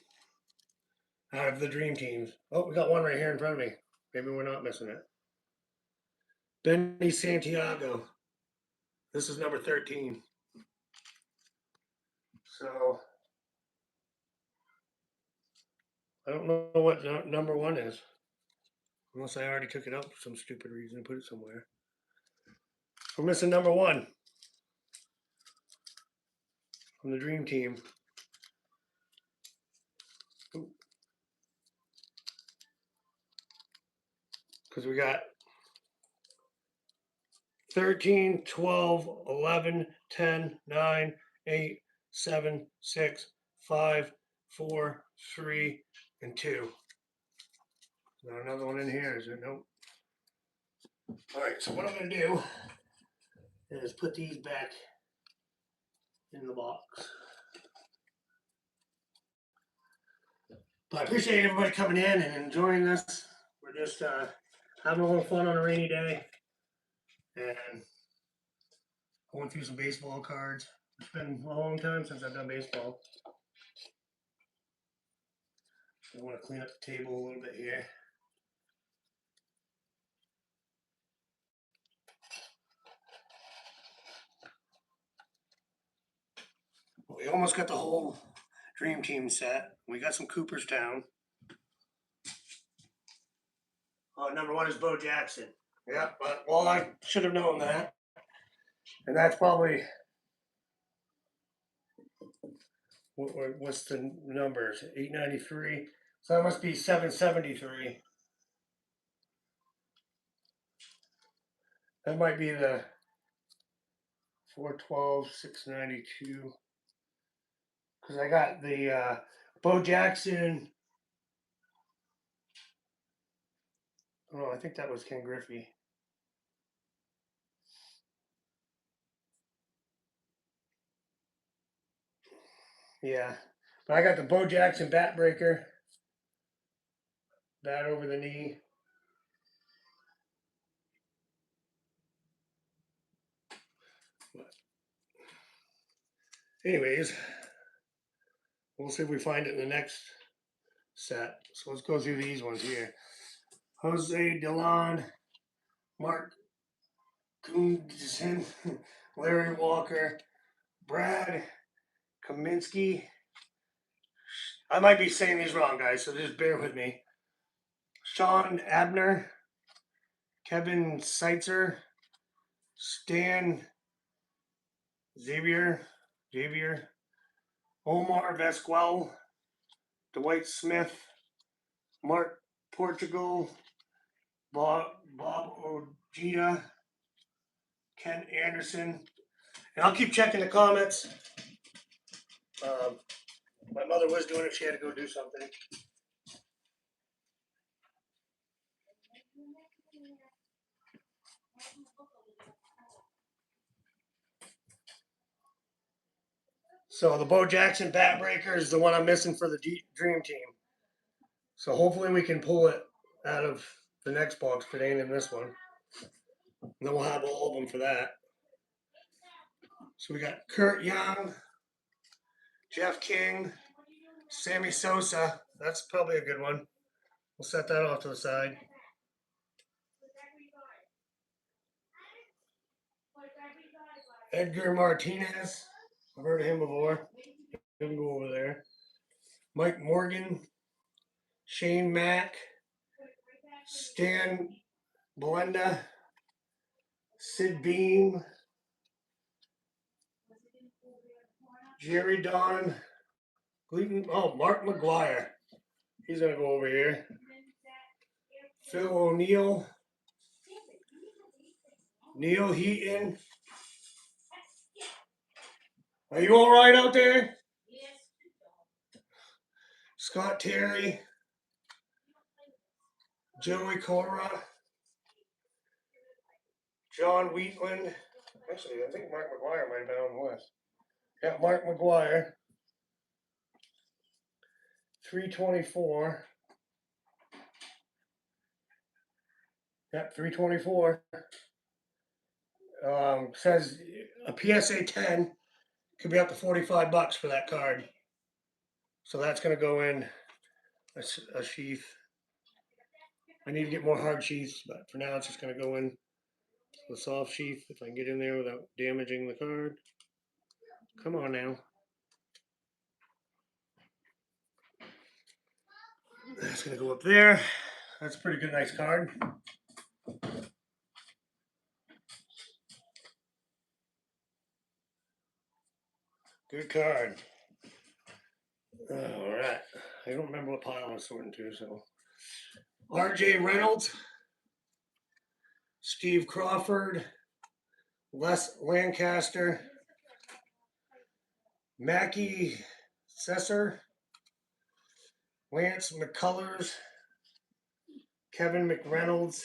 out of the Dream Teams. Oh, we got one right here in front of me. Maybe we're not missing it. Benny Santiago. This is number 13. So I don't know what number 1 is. Unless I already took it out for some stupid reason and put it somewhere. We're missing number 1 from the Dream Team. Because we got 13, 12, 11, 10, 9, 8, 7, 6, 5, 4, 3, and 2. Not another one in here, is there? Nope. Alright, so what I'm going to do is put these back in the box. But I appreciate everybody coming in and enjoying this. We're just having a little fun on a rainy day and going through some baseball cards. It's been a long time since I've done baseball. I want to clean up the table a little bit here. We almost got the whole Dream Team set. We got some Cooperstown. Oh, number 1 is Bo Jackson. Yeah, but well, I should have known that. And that's probably what's the numbers? 893. So that must be 773. That might be the 412, 692. because I got the Bo Jackson. Oh, I think that was Ken Griffey. Yeah, but I got the Bo Jackson bat breaker. Bat over the knee. Anyways, we'll see if we find it in the next set. So let's go through these ones here. Jose Delon, Mark Kundson, Larry Walker, Brad Kaminsky. I might be saying these wrong, guys, so just bear with me. Sean Abner, Kevin Seitzer, Stan Xavier, Omar Vesquel, Dwight Smith, Mark Portugal, Bob Ojeda, Ken Anderson. And I'll keep checking the comments. My mother was doing it. She had to go do something. So the Bo Jackson bat breaker is the one I'm missing for the Dream Team. So hopefully we can pull it out of the next box if it ain't in this one. And then we'll have all of them for that. So we got Kurt Young, Jeff King, Sammy Sosa. That's probably a good one. We'll set that off to the side. Edgar Martinez. I've heard of him before. He can go over there. Mike Morgan, Shane Mack, Stan Belenda, Sid Beam, Jerry Don, Gleaton. Oh, Mark McGuire. He's going to go over here. Phil O'Neill, Neil Heaton. Are you all right out there? Scott Terry, Joey Cora, John Wheatland. Actually, I think Mark McGuire might have been on the list. Yeah, Mark McGuire. 324. Yep, 324. Says a PSA 10 could be up to $45 for that card. So that's going to go in a sheath. I need to get more hard sheaths, but for now it's just going to go in the soft sheath if I can get in there without damaging the card. Come on now. That's going to go up there. That's a pretty good, nice card. Good card. All right. I don't remember what pile I was sorting to, so. RJ Reynolds, Steve Crawford, Les Lancaster, Mackie Sesser, Lance McCullers, Kevin McReynolds,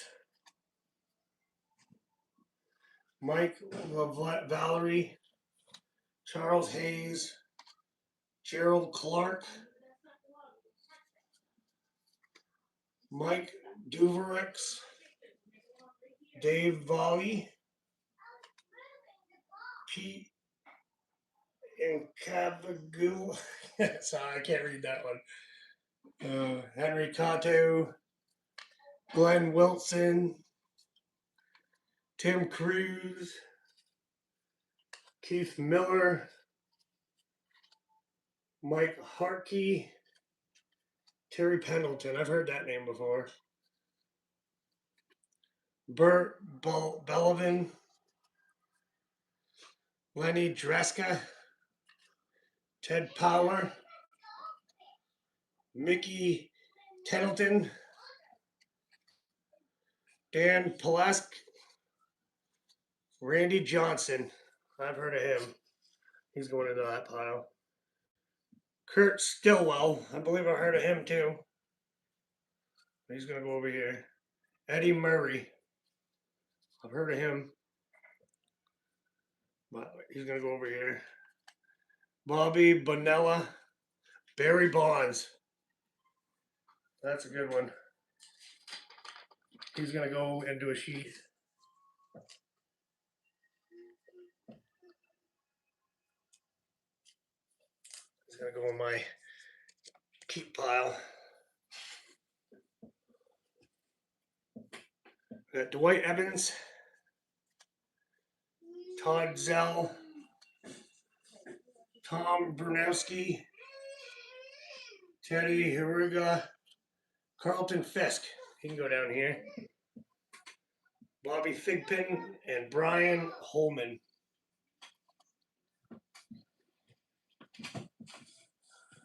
Mike Valerie, Charles Hayes, Gerald Clark, Mike Duverix, Dave Volley, Pete Incavagul. Sorry, I can't read that one. Henry Cato, Glenn Wilson, Tim Cruz, Keith Miller, Mike Harkey, Terry Pendleton. I've heard that name before. Bert Belvin, Lenny Dreska, Ted Power, Mickey Tettleton, Dan Pulask, Randy Johnson. I've heard of him. He's going into that pile. Kurt Stillwell, I believe I heard of him too. He's gonna go over here. Eddie Murray, I've heard of him, but he's gonna go over here. Bobby Bonella, Barry Bonds. That's a good one. He's gonna go into a sheet. He's gonna go in my keep pile. Got Dwight Evans, Todd Zell, Tom Brunowski, Teddy Hiriga, Carlton Fisk. He can go down here. Bobby Thigpen and Brian Holman.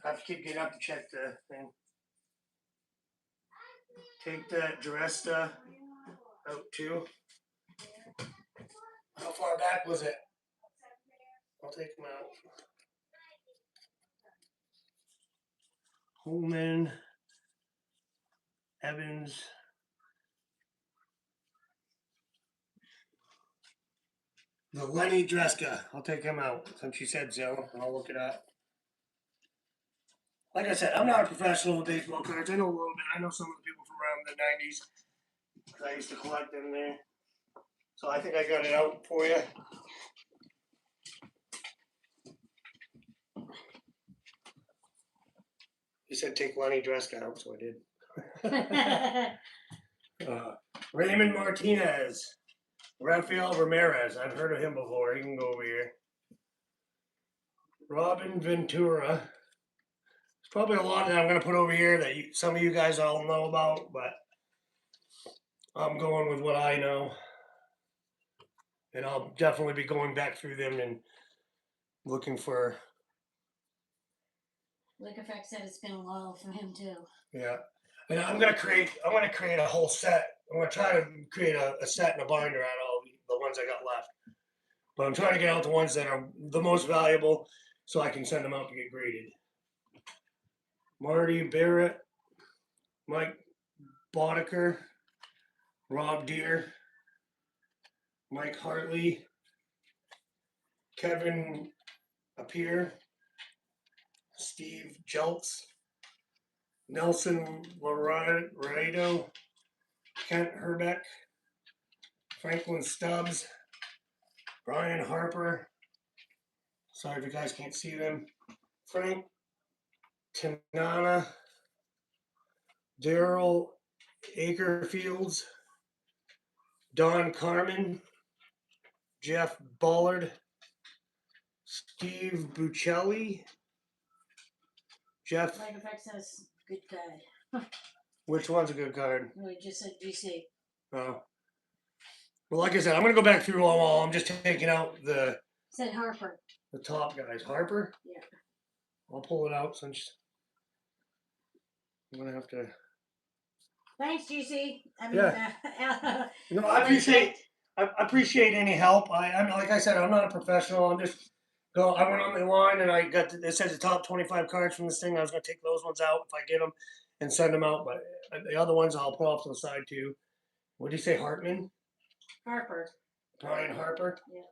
I have to keep getting up to check the thing. Take that Dresta out too. How far back was it? I'll take them out. Holman, Evans. The Lenny Dreska. I'll take him out since you said so. I'll look it up. Like I said, I'm not a professional with baseball cards. I know a little bit. I know some of the people from around the 90s because I used to collect them there. So I think I got it out for you. You said take Lenny Dreska out, so I did. Raymond Martinez. Rafael Ramirez. I've heard of him before. He can go over here. Robin Ventura. There's probably a lot that I'm going to put over here that some of you guys all know about, but I'm going with what I know. And I'll definitely be going back through them and looking for. Lick Effect said it's been a while for him too. Yeah. And I'm going to create a whole set. I'm going to try to create a set and a binder out of all the ones I got left. But I'm trying to get out the ones that are the most valuable so I can send them out to get graded. Marty Barrett, Mike Boddicker, Rob Deere, Mike Hartley, Kevin Appier, Steve Jeltz, Nelson Laredo, Kent Herbeck, Franklin Stubbs, Brian Harper. Sorry if you guys can't see them. Frank Tanana, Daryl Akerfields, Don Carmen, Jeff Ballard, Steve Buccelli, Jeff. Lick Effect says good guy. Which one's a good card? No, he just said GC. Oh. Well, like I said, I'm going to go back through them all. I'm just taking out the Said Harper. top guys. Harper? Yeah. I'll pull it out since I'm going to have to. Thanks, GC. I mean, Yeah. No, I appreciate any help. I mean, like I said, I'm not a professional. I went on the line and I got it says the top 25 cards from this thing. I was going to take those ones out if I get them and send them out, but the other ones I'll put off to the side too. What did you say, Hartman? Harper. Brian Harper? Yeah.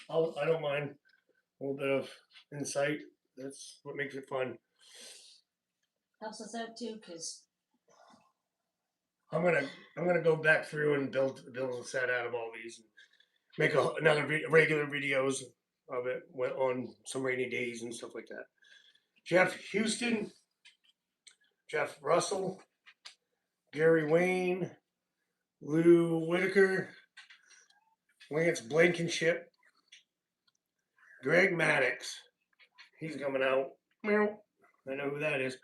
I don't mind a little bit of insight. That's what makes it fun. Helps us out too, because I'm gonna go back through and build a set out of all these and make another regular videos of it on some rainy days and stuff like that. Jeff Houston, Jeff Russell, Gary Wayne, Lou Whitaker, Lance Blankenship, Greg Maddox. He's coming out. Meow. I know who that is.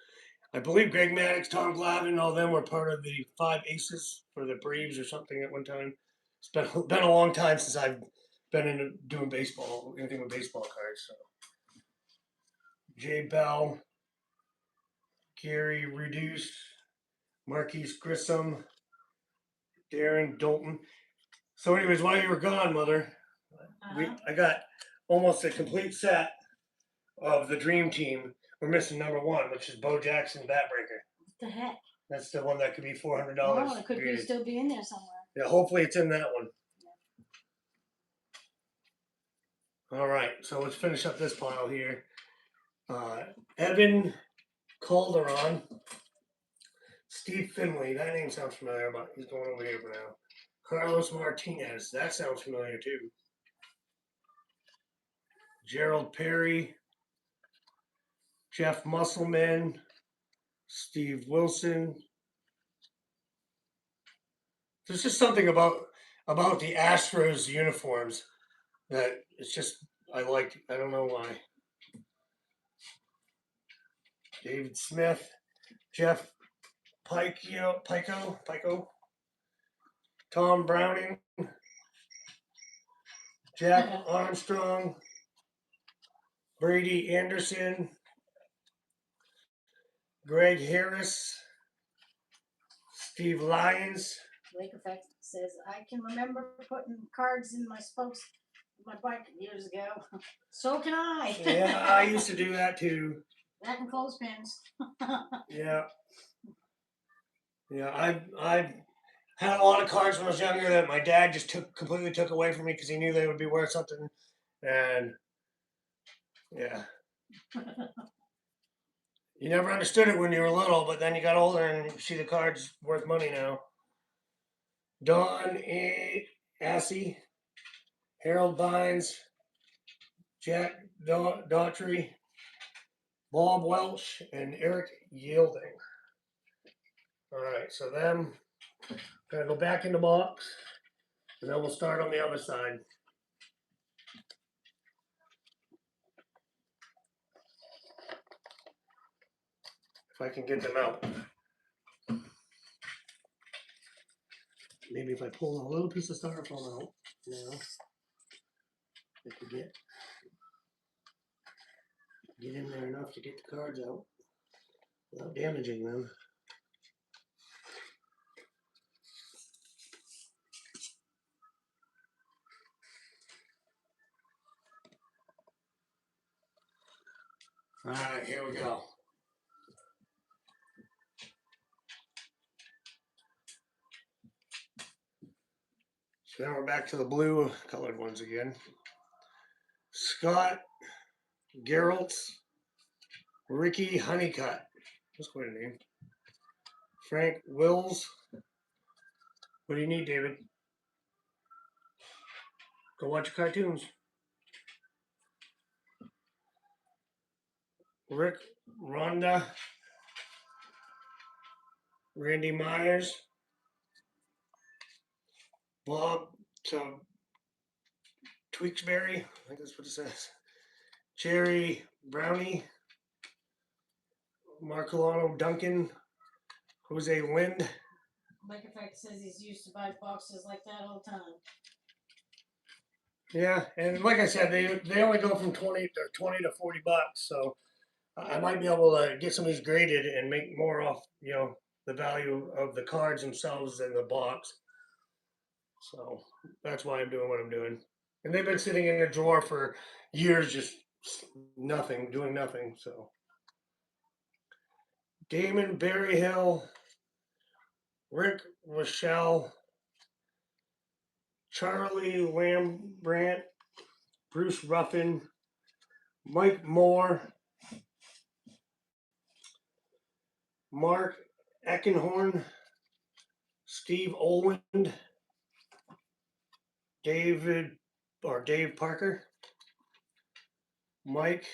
I believe Greg Maddox, Tom Glavine, all them were part of the 5 Aces for the Braves or something at one time. It's been a long time since I've been into doing baseball, anything with baseball cards. So. Jay Bell, Gary Reduce, Marquise Grissom, Darren Dalton. So, anyways, while you were gone, Mother, I got almost a complete set of the Dream Team. We're missing number 1, which is Bo Jackson Batbreaker. What the heck? That's the one that could be $400. Oh, it could be graded. still be in there somewhere. Yeah, hopefully it's in that one. All right, so let's finish up this pile here. Evan Calderon, Steve Finley, that name sounds familiar, but he's going over here for now. Carlos Martinez, that sounds familiar too. Gerald Perry, Jeff Musselman, Steve Wilson. There's just something about the Astros uniforms that it's just I like. I don't know why. David Smith, Jeff Pico, Tom Browning, Jack Armstrong, Brady Anderson, Greg Harris, Steve Lyons. Lake Effect says, I can remember putting cards in my spokes of my bike years ago. So can I. Yeah, I used to do that too. That and clothespins. Yeah. Yeah, I had a lot of cards when I was younger that my dad just completely took away from me because he knew they would be worth something. And yeah. You never understood it when you were little, but then you got older and you see the cards worth money now. Don A. Assey, Harold Vines, Jack Daughtry, Bob Welch, and Eric Yielding. All right, so them, gonna go back in the box, and then we'll start on the other side. If I can get them out. Maybe if I pull a little piece of styrofoam out now, I could get in there enough to get the cards out without damaging them. All right, here we go. So now we're back to the blue colored ones again. Scott Geraltz, Ricky Honeycutt. That's quite a name. Frank Wills. What do you need, David? Go watch your cartoons. Rick Rhonda. Randy Myers. Bob Tewksbury. I think that's what it says. Jerry Brownie. Marcolano Duncan. Jose Lind. Lake Effect says he's used to buy boxes like that all the time. Yeah, and like I said, they only go from 20 to $40, so I might be able to get some of these graded and make more off, the value of the cards themselves than the box. So that's why I'm doing what I'm doing. And they've been sitting in a drawer for years, just nothing, doing nothing. So Damon Berryhill, Rick Rochelle, Charlie Lambrandt, Bruce Ruffin, Mike Moore, Mark Eckenhorn, Steve Oland, Dave Parker, Mike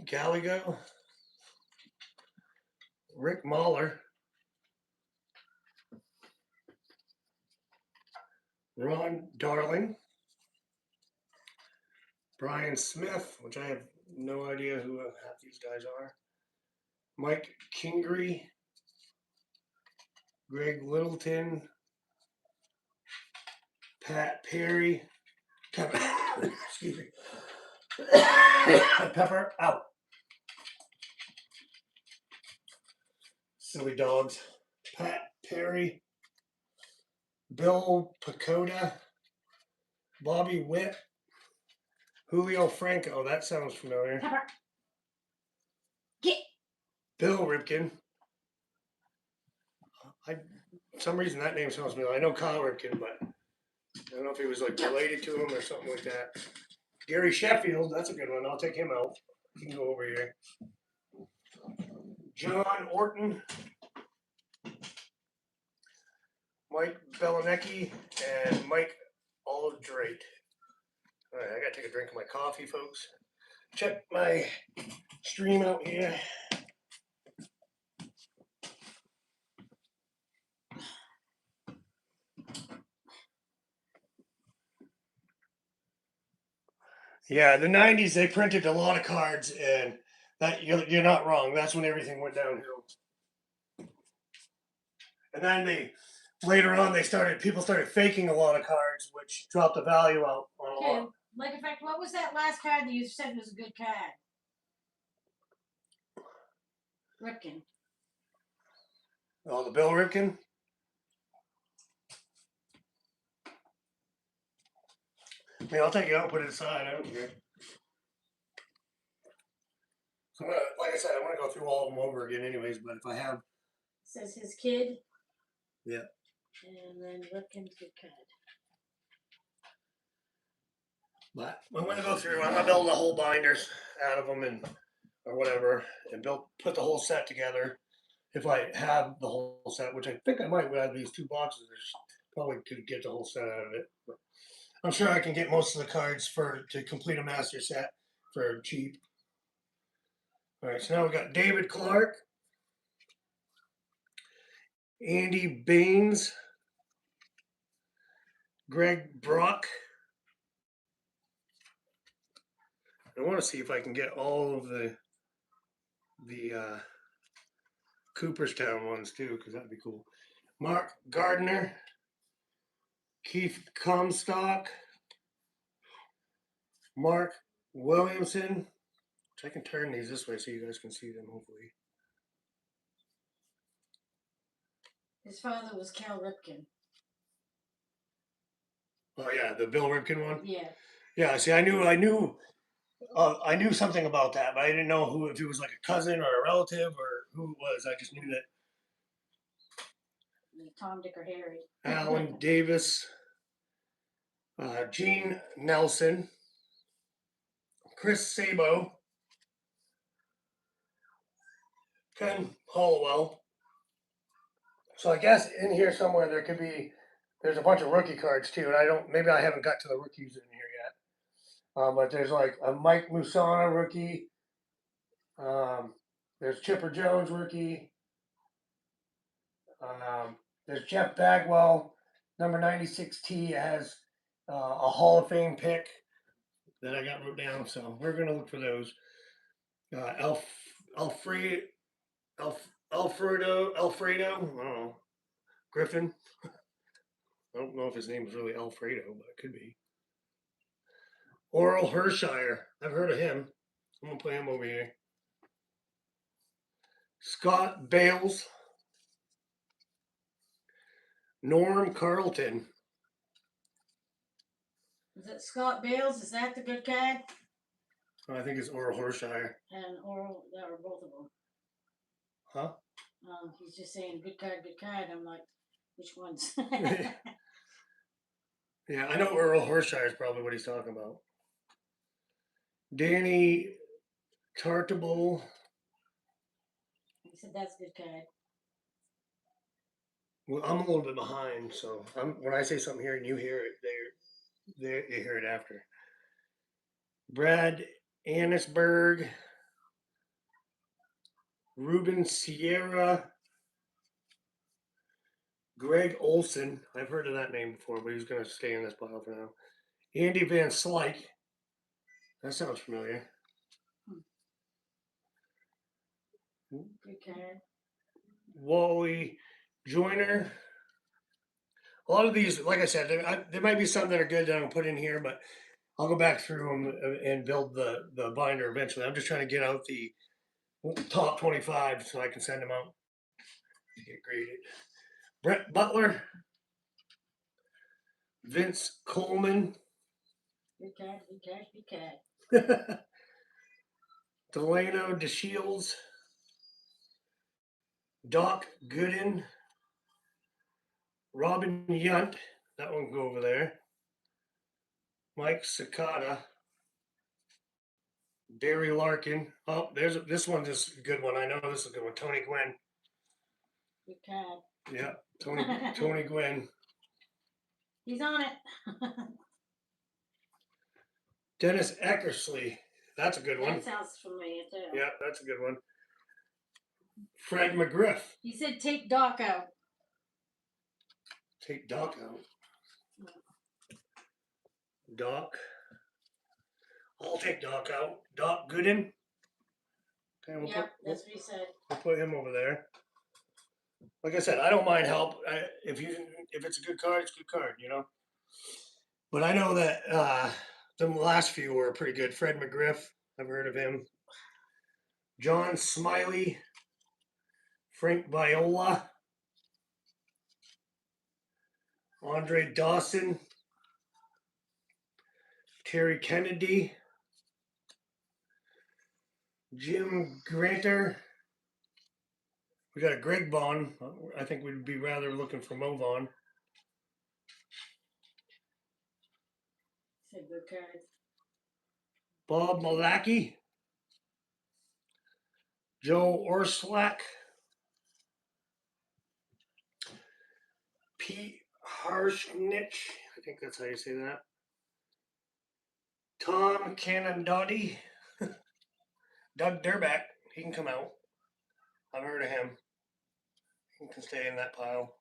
Gallego, Rick Mahler, Ron Darling, Brian Smith, which I have no idea who half these guys are, Mike Kingery, Greg Littleton, Pat Perry, excuse me, Pepper out. Silly dogs. Pat Perry, Bill Pacoda, Bobby Witt, Julio Franco, that sounds familiar. Pepper. Get. Bill Ripken. For some reason that name sounds familiar. I know Kyle Ripken, but I don't know if he was like related to him or something like that. Gary Sheffield, that's a good one. I'll take him out. He can go over here. John Orton. Mike Belenecki and Mike Aldrate. All right, I gotta take a drink of my coffee, folks. Check my stream out here. Yeah, the '90s they printed a lot of cards, and that you're not wrong. That's when everything went downhill. And then later on people started faking a lot of cards, which dropped the value out on a Okay, lot. like in fact, what was that last card that you said was a good card? Ripken. Oh, the Bill Ripken. I mean, I'll take it out, put it aside. I don't care. So, like I said, I want to go through all of them over again, anyways. But if I have, Says his kid. yeah. And then Ripken's good card. But I'm gonna go through. I'm gonna build the whole binders out of them or whatever, and put the whole set together. If I have the whole set, which I think I might with these 2 boxes, probably could get the whole set out of it. But I'm sure I can get most of the cards to complete a master set for cheap. All right, so now we got David Clark, Andy Baines, Greg Brock. I want to see if I can get all of the Cooperstown ones too, because that'd be cool. Mark Gardner, Keith Comstock, Mark Williamson. Which I can turn these this way so you guys can see them, hopefully. His father was Cal Ripken. Oh yeah, the Bill Ripken one. Yeah. Yeah. See, I knew something about that, but I didn't know if he was like a cousin or a relative or who it was. I just knew that. Tom, Dick, or Harry. Alan Davis, Gene Nelson, Chris Sabo, Ken Hollowell. So I guess in here somewhere there's a bunch of rookie cards too, and maybe I haven't got to the rookies in here yet. But there's like a Mike Musana rookie. There's Chipper Jones rookie. There's Jeff Bagwell, number 96T, has a Hall of Fame pick that I got wrote down. So we're gonna look for those. Alfredo, I don't know, Griffin. I don't know if his name is really Alfredo, but it could be. Oral Hershire, I've heard of him. I'm gonna put him over here. Scott Bales, Norm Carlton. Is it Scott Bales? Is that the good card? I think it's Oral Hershire. And Oral, that were both of them. Huh? He's just saying good card, good card. I'm like, which ones? Yeah, I know Earl Hershire is probably what he's talking about. Danny Tartable. He said that's a good card. Well, I'm a little bit behind, so when I say something here and you hear it, you hear it after. Brad Annisberg, Ruben Sierra, Greg Olson. I've heard of that name before, but he's going to stay in this pile for now. Andy Van Slyke. That sounds familiar. Good card. Wally Joyner. A lot of these, like I said, there might be some that are good that I'll put in here, but I'll go back through them and build the binder eventually. I'm just trying to get out the top 25 so I can send them out to get graded. Brett Butler, Vince Coleman, Good catch, good catch, good catch. Delano DeShields, Doc Gooden, Robin Yunt, that one can go over there. Mike Sakata, Barry Larkin. Oh, this one's just a good one. I know this is a good one. Tony Gwynn. Good catch. Yeah, Tony Gwynn. He's on it. Dennis Eckersley. That's a good one. That sounds familiar too. Yeah, that's a good one. Fred McGriff. He said take Doc out. Take Doc out. Doc. I'll take Doc out. Doc Gooden. Okay, Yep, that's what he said. we'll put him over there. Like I said, I don't mind help. If it's a good card, it's a good card, you know. But I know that the last few were pretty good. Fred McGriff, I've heard of him. John Smiley, Frank Viola, Andre Dawson, Terry Kennedy, Jim Granter. We got a Greg Vaughn. I think we'd be rather looking for Mo Vaughn. Said good card. Bob Malachy, Joe Orslack, Pete Harshnich, I think that's how you say that. Tom Canandotti, Doug Durback, he can come out. I've heard of him. He can stay in that pile.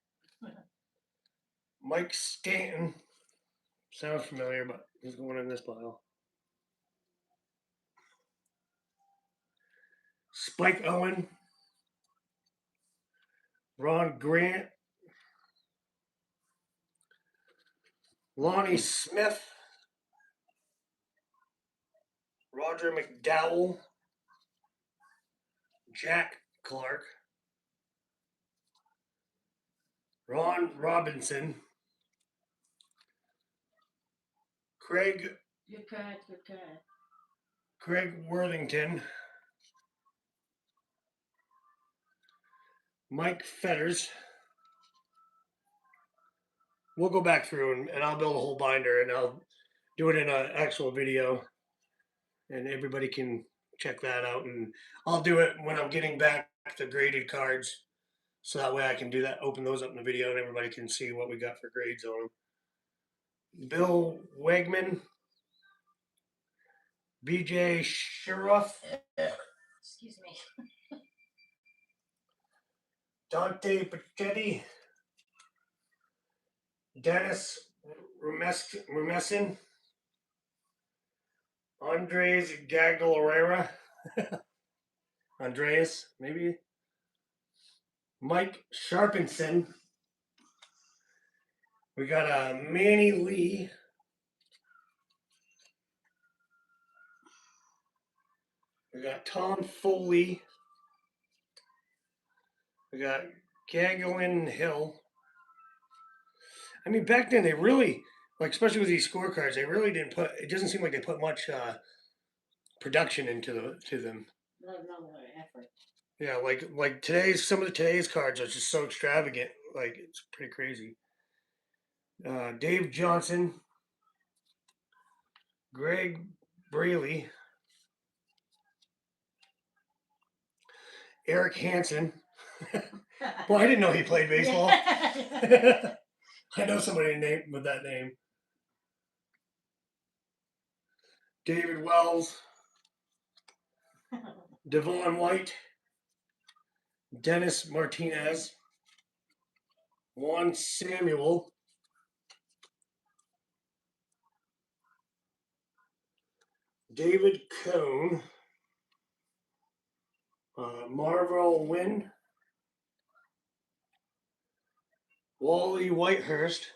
Mike Stanton, sounds familiar, but he's going in this pile. Spike Owen, Ron Grant, Lonnie Smith, Roger McDowell, Jack Clark, Ron Robinson, Craig Good card, good card. Craig Worthington, Mike Fetters. We'll go back through and I'll build a whole binder and I'll do it in an actual video and everybody can check that out. And I'll do it when I'm getting back the graded cards. So that way I can do that, open those up in the video and everybody can see what we got for grades on them. Bill Wegman, BJ Sheriff, Excuse me. Dante Pachetti, Dennis Rumesin, Andres Gagliarera, Andreas, maybe, Mike Sharpenson. We got a Manny Lee. We got Tom Foley. We got Gaglin Hill. I mean, back then they really, like, especially with these scorecards, they really didn't put. It doesn't seem like they put much production into them. No effort. Yeah, like some of today's cards are just so extravagant. Like it's pretty crazy. Dave Johnson, Greg Braley, Eric Hansen. Well, I didn't know he played baseball. I know somebody named with that name. David Wells, Devon White, Dennis Martinez, Juan Samuel, David Cohn, Marvel Wynn, Wally Whitehurst,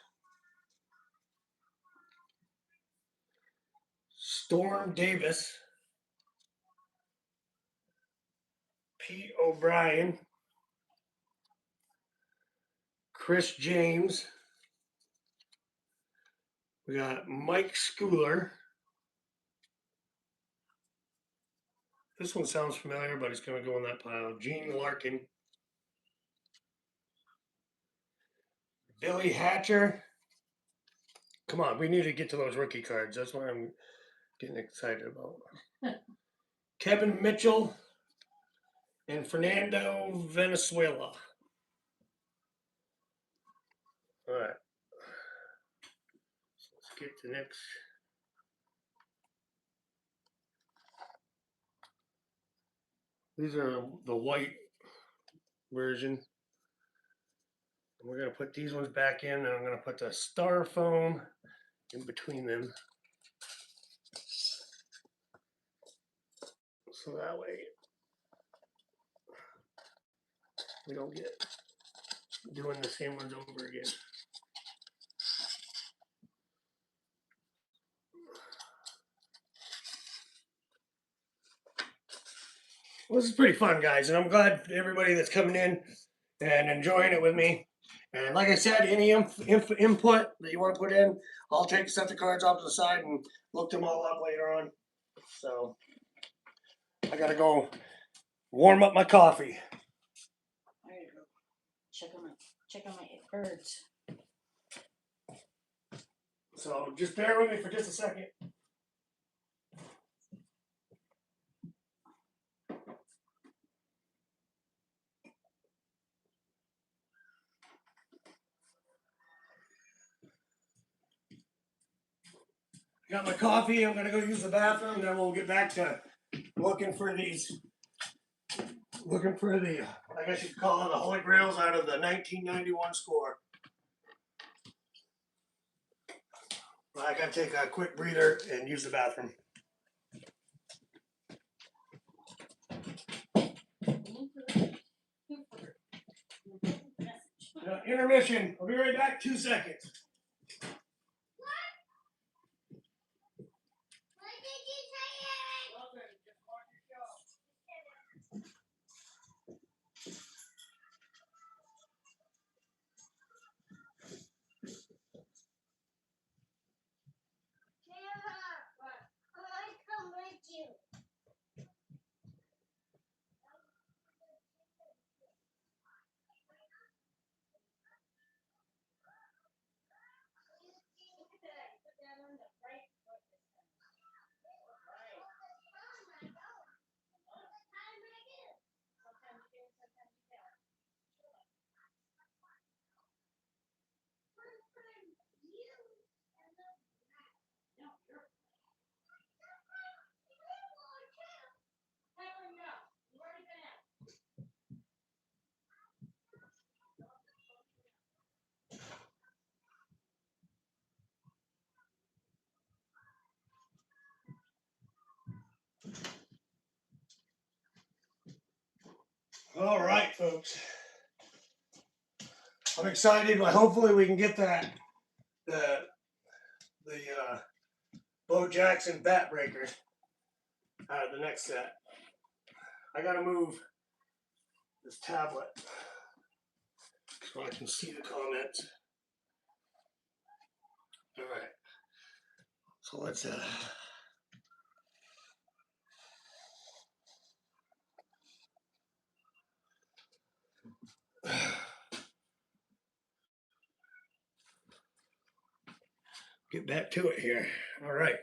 Storm Davis, Pete O'Brien, Chris James. We got Mike Schooler, This one sounds familiar, but it's going to go in that pile. Gene Larkin. Billy Hatcher. Come on, we need to get to those rookie cards. That's what I'm getting excited about. Kevin Mitchell and Fernando Venezuela. All right. So let's get to next. These are the white version. We're going to put these ones back in, and I'm going to put the styrofoam in between them. So that way we don't get doing the same ones over again. Well, this is pretty fun, guys, and I'm glad everybody that's coming in and enjoying it with me. And like I said, any input that you want to put in, I'll set the cards off to the side and look them all up later on. So I gotta go warm up my coffee. I gotta go check on my birds. So just bear with me for just a second. Got my coffee. I'm gonna go use the bathroom. Then we'll get back to looking for these. Looking for the, I guess you could call it the Holy Grails out of the 1991 score. I gotta take a quick breather and use the bathroom. Intermission. I'll be right back. 2 seconds. What did you say, Eric? I want to come with you. All right, folks. I'm excited. Hopefully, we can get that the Bo Jackson bat breaker out of the next set. I gotta move this tablet so I can see the comments. All right. So let's get back to it here. All right.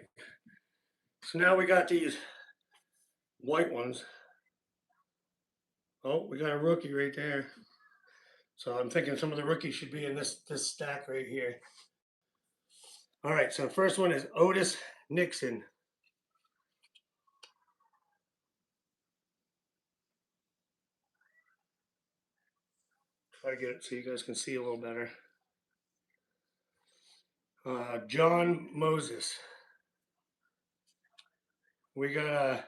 So now we got these white ones. Oh, we got a rookie right there. So I'm thinking some of the rookies should be in this stack right here. All right. So the first one is Otis Nixon. Try to get it so you guys can see a little better. John Moses. We got a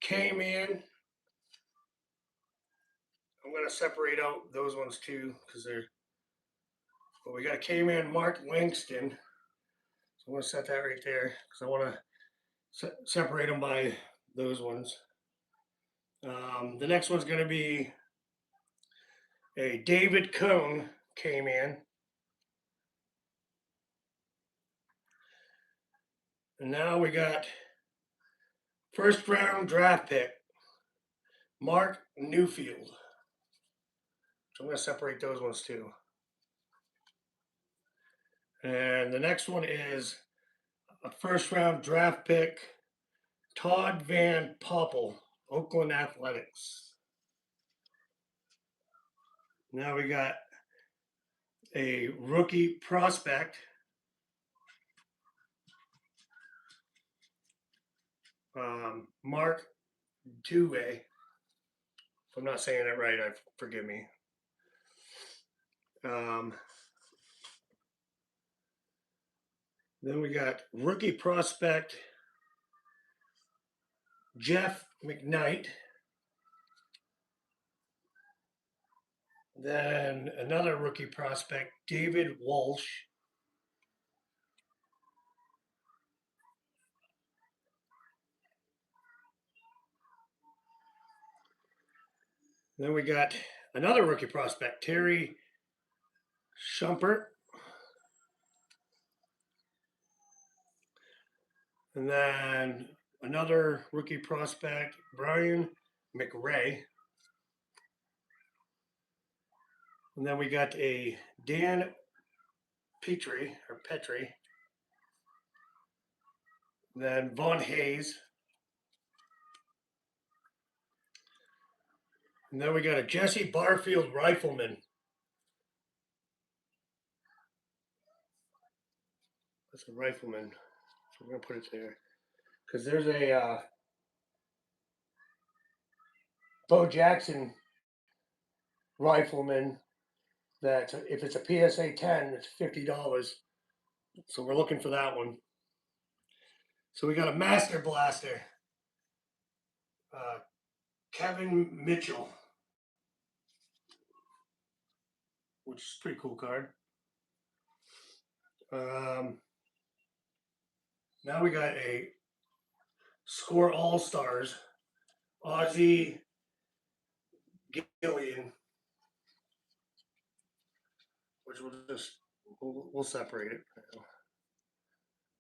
K-Man. I'm going to separate out those ones too because they're. But we got a K-Man Mark Langston. So I'm going to set that right there because I want to separate them by those ones. The next one's going to be a David Cone K-Man. And now we got first round draft pick Mark Newfield. So I'm going to separate those ones too. And the next one is a first round draft pick, Todd Van Poppel, Oakland Athletics. Now we got a rookie prospect, Mark Dewey. If I'm not saying it right, forgive me. Then we got rookie prospect, Jeff McKnight. Then another rookie prospect, David Walsh. Then we got another rookie prospect, Terry Shumpert. And then another rookie prospect, Brian McRae. And then we got a Dan Petry. Then Von Hayes. And then we got a Jesse Barfield Rifleman. That's a rifleman. So we're going to put it there. Because there's a Bo Jackson rifleman that if it's a PSA 10, it's $50. So we're looking for that one. So we got a Master Blaster, Kevin Mitchell, which is a pretty cool card. Now we got a Score All-Stars, Ozzie Gillian, which we'll separate it.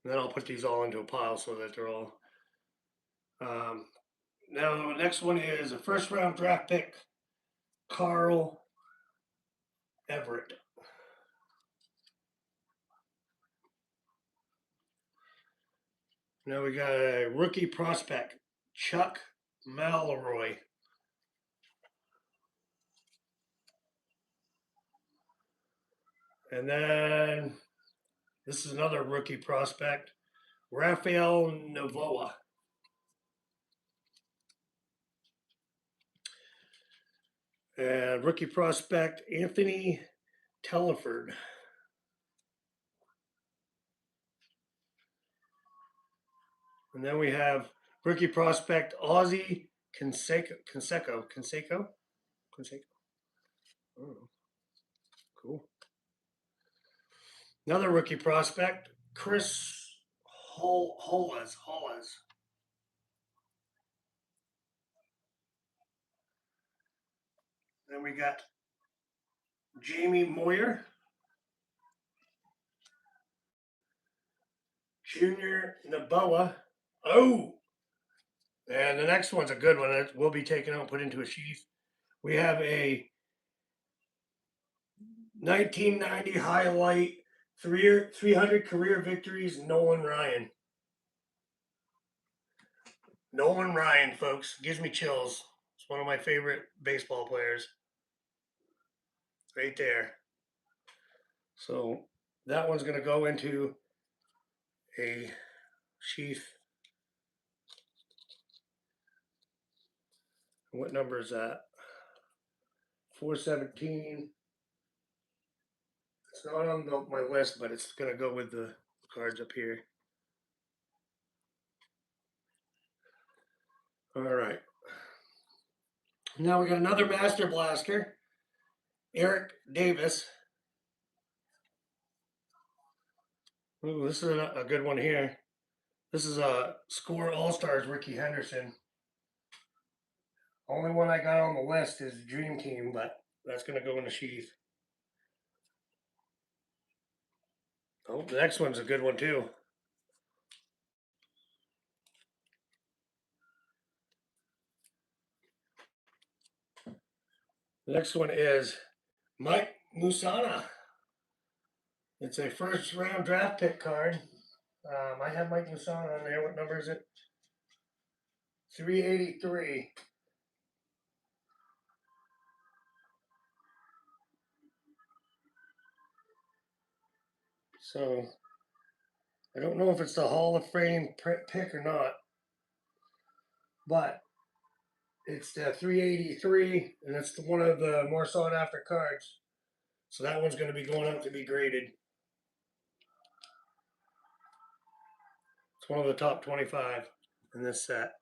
And then I'll put these all into a pile so that they're all. Now the next one is a first round draft pick, Carl Everett. Now we got a rookie prospect, Chuck Malroy. And then this is another rookie prospect, Rafael Novoa. And rookie prospect, Anthony Telford. And then we have rookie prospect, Ozzie Canseco. Oh, cool. Another rookie prospect, Chris Hollis. Then we got Jamie Moyer, Junior Naboa. Oh, and the next one's a good one that will be taken out and put into a sheath. We have a 1990 highlight, 300 career victories, Nolan Ryan. Nolan Ryan, folks, gives me chills. It's one of my favorite baseball players. Right there. So that one's going to go into a sheath. What number is that? 417. It's not on my list, but it's going to go with the cards up here. All right. Now we got another Master Blaster, Eric Davis. Ooh, this is a good one here. This is a Score All-Stars, Ricky Henderson. Only one I got on the list is Dream Team, but that's going to go in the sheath. Oh, the next one's a good one too. The next one is Mike Musana. It's a first round draft pick card. I have Mike Musana on there. What number is it? 383. So I don't know if it's the Hall of Fame pick or not, but it's the 383, and it's one of the more sought after cards. So that one's going to be going out to be graded. It's one of the top 25 in this set.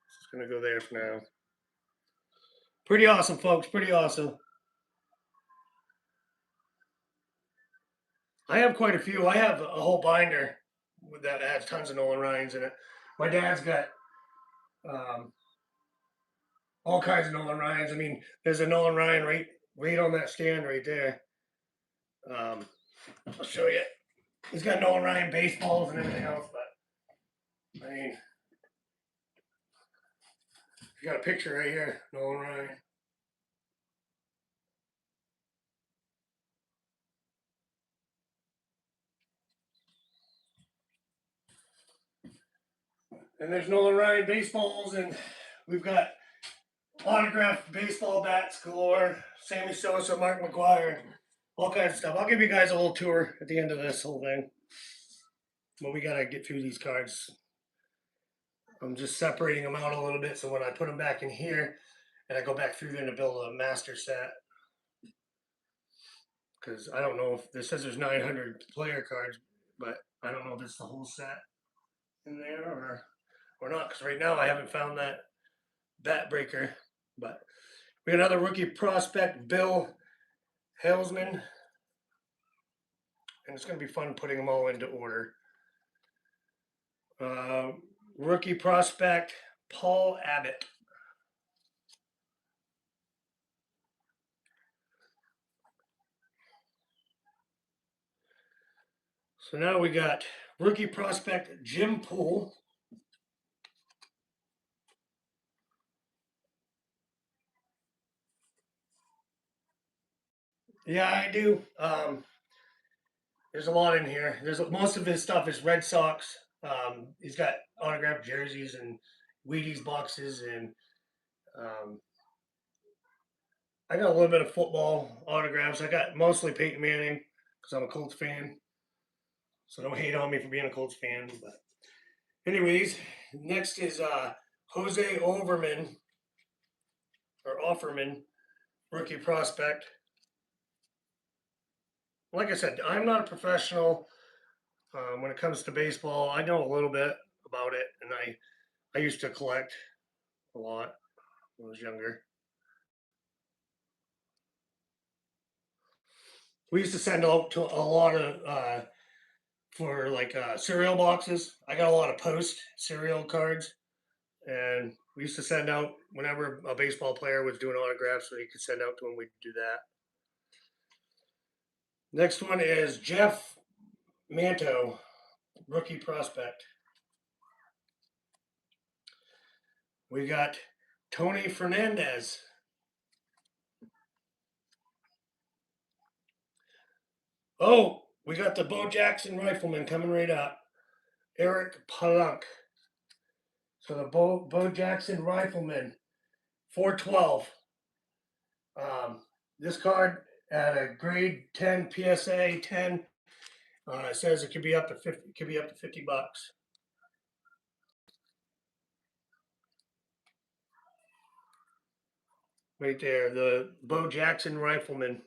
It's going to go there for now. Pretty awesome, folks. Pretty awesome. I have quite a few. I have a whole binder that has tons of Nolan Ryans in it. My dad's got all kinds of Nolan Ryans. I mean, there's a Nolan Ryan right on that stand right there. I'll show you. He's got Nolan Ryan baseballs and everything else, but I mean, you got a picture right here, Nolan Ryan. And there's Nolan Ryan baseballs, and we've got autographed baseball bats galore. Sammy Sosa, Mark McGwire, all kinds of stuff. I'll give you guys a little tour at the end of this whole thing. But we gotta get through these cards. I'm just separating them out a little bit, so when I put them back in here, and I go back through there to build a master set, because I don't know if this says there's 900 player cards, but I don't know if it's the whole set in there or not, because right now I haven't found that bat breaker. But we got another rookie prospect, Bill Helsman, and it's going to be fun putting them all into order. Rookie prospect, Paul Abbott. So now we got rookie prospect, Jim Poole. Yeah, I do. There's a lot in here. Most of his stuff is Red Sox. He's got autographed jerseys and Wheaties boxes, and I got a little bit of football autographs. I got mostly Peyton Manning because I'm a Colts fan. So don't hate on me for being a Colts fan. But anyways, next is Jose Offerman, rookie prospect. Like I said, I'm not a professional when it comes to baseball. I know a little bit about it, and I used to collect a lot when I was younger. We used to send out to a lot of for like cereal boxes. I got a lot of post cereal cards, and we used to send out whenever a baseball player was doing autographs, so you could send out to him. We'd do that. Next one is Jeff Manto, rookie prospect. We got Tony Fernandez. Oh, we got the Bo Jackson rifleman coming right up. Eric Palunk. So the Bo Jackson rifleman, 412. This card at a grade 10 PSA 10 it says it could be up to 50. It could be up to $50. Right there, the Bo Jackson rifleman.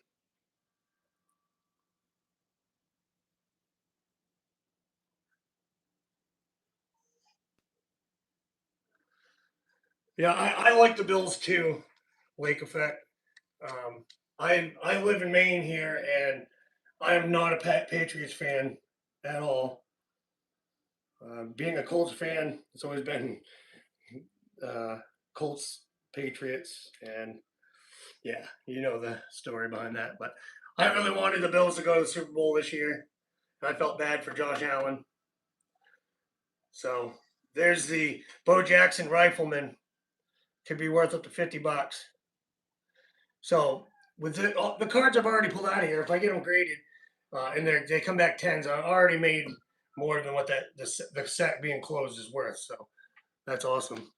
Yeah, I like the Bills too. Lake Effect. I live in Maine here, and I am not a Patriots fan at all. Being a Colts fan, it's always been Colts, Patriots, and yeah, you know the story behind that. But I really wanted the Bills to go to the Super Bowl this year. I felt bad for Josh Allen. So there's the Bo Jackson rifleman could be worth up to $50. So with the cards I've already pulled out of here, if I get them graded and they come back 10s, I already made more than what the set being closed is worth. So that's awesome.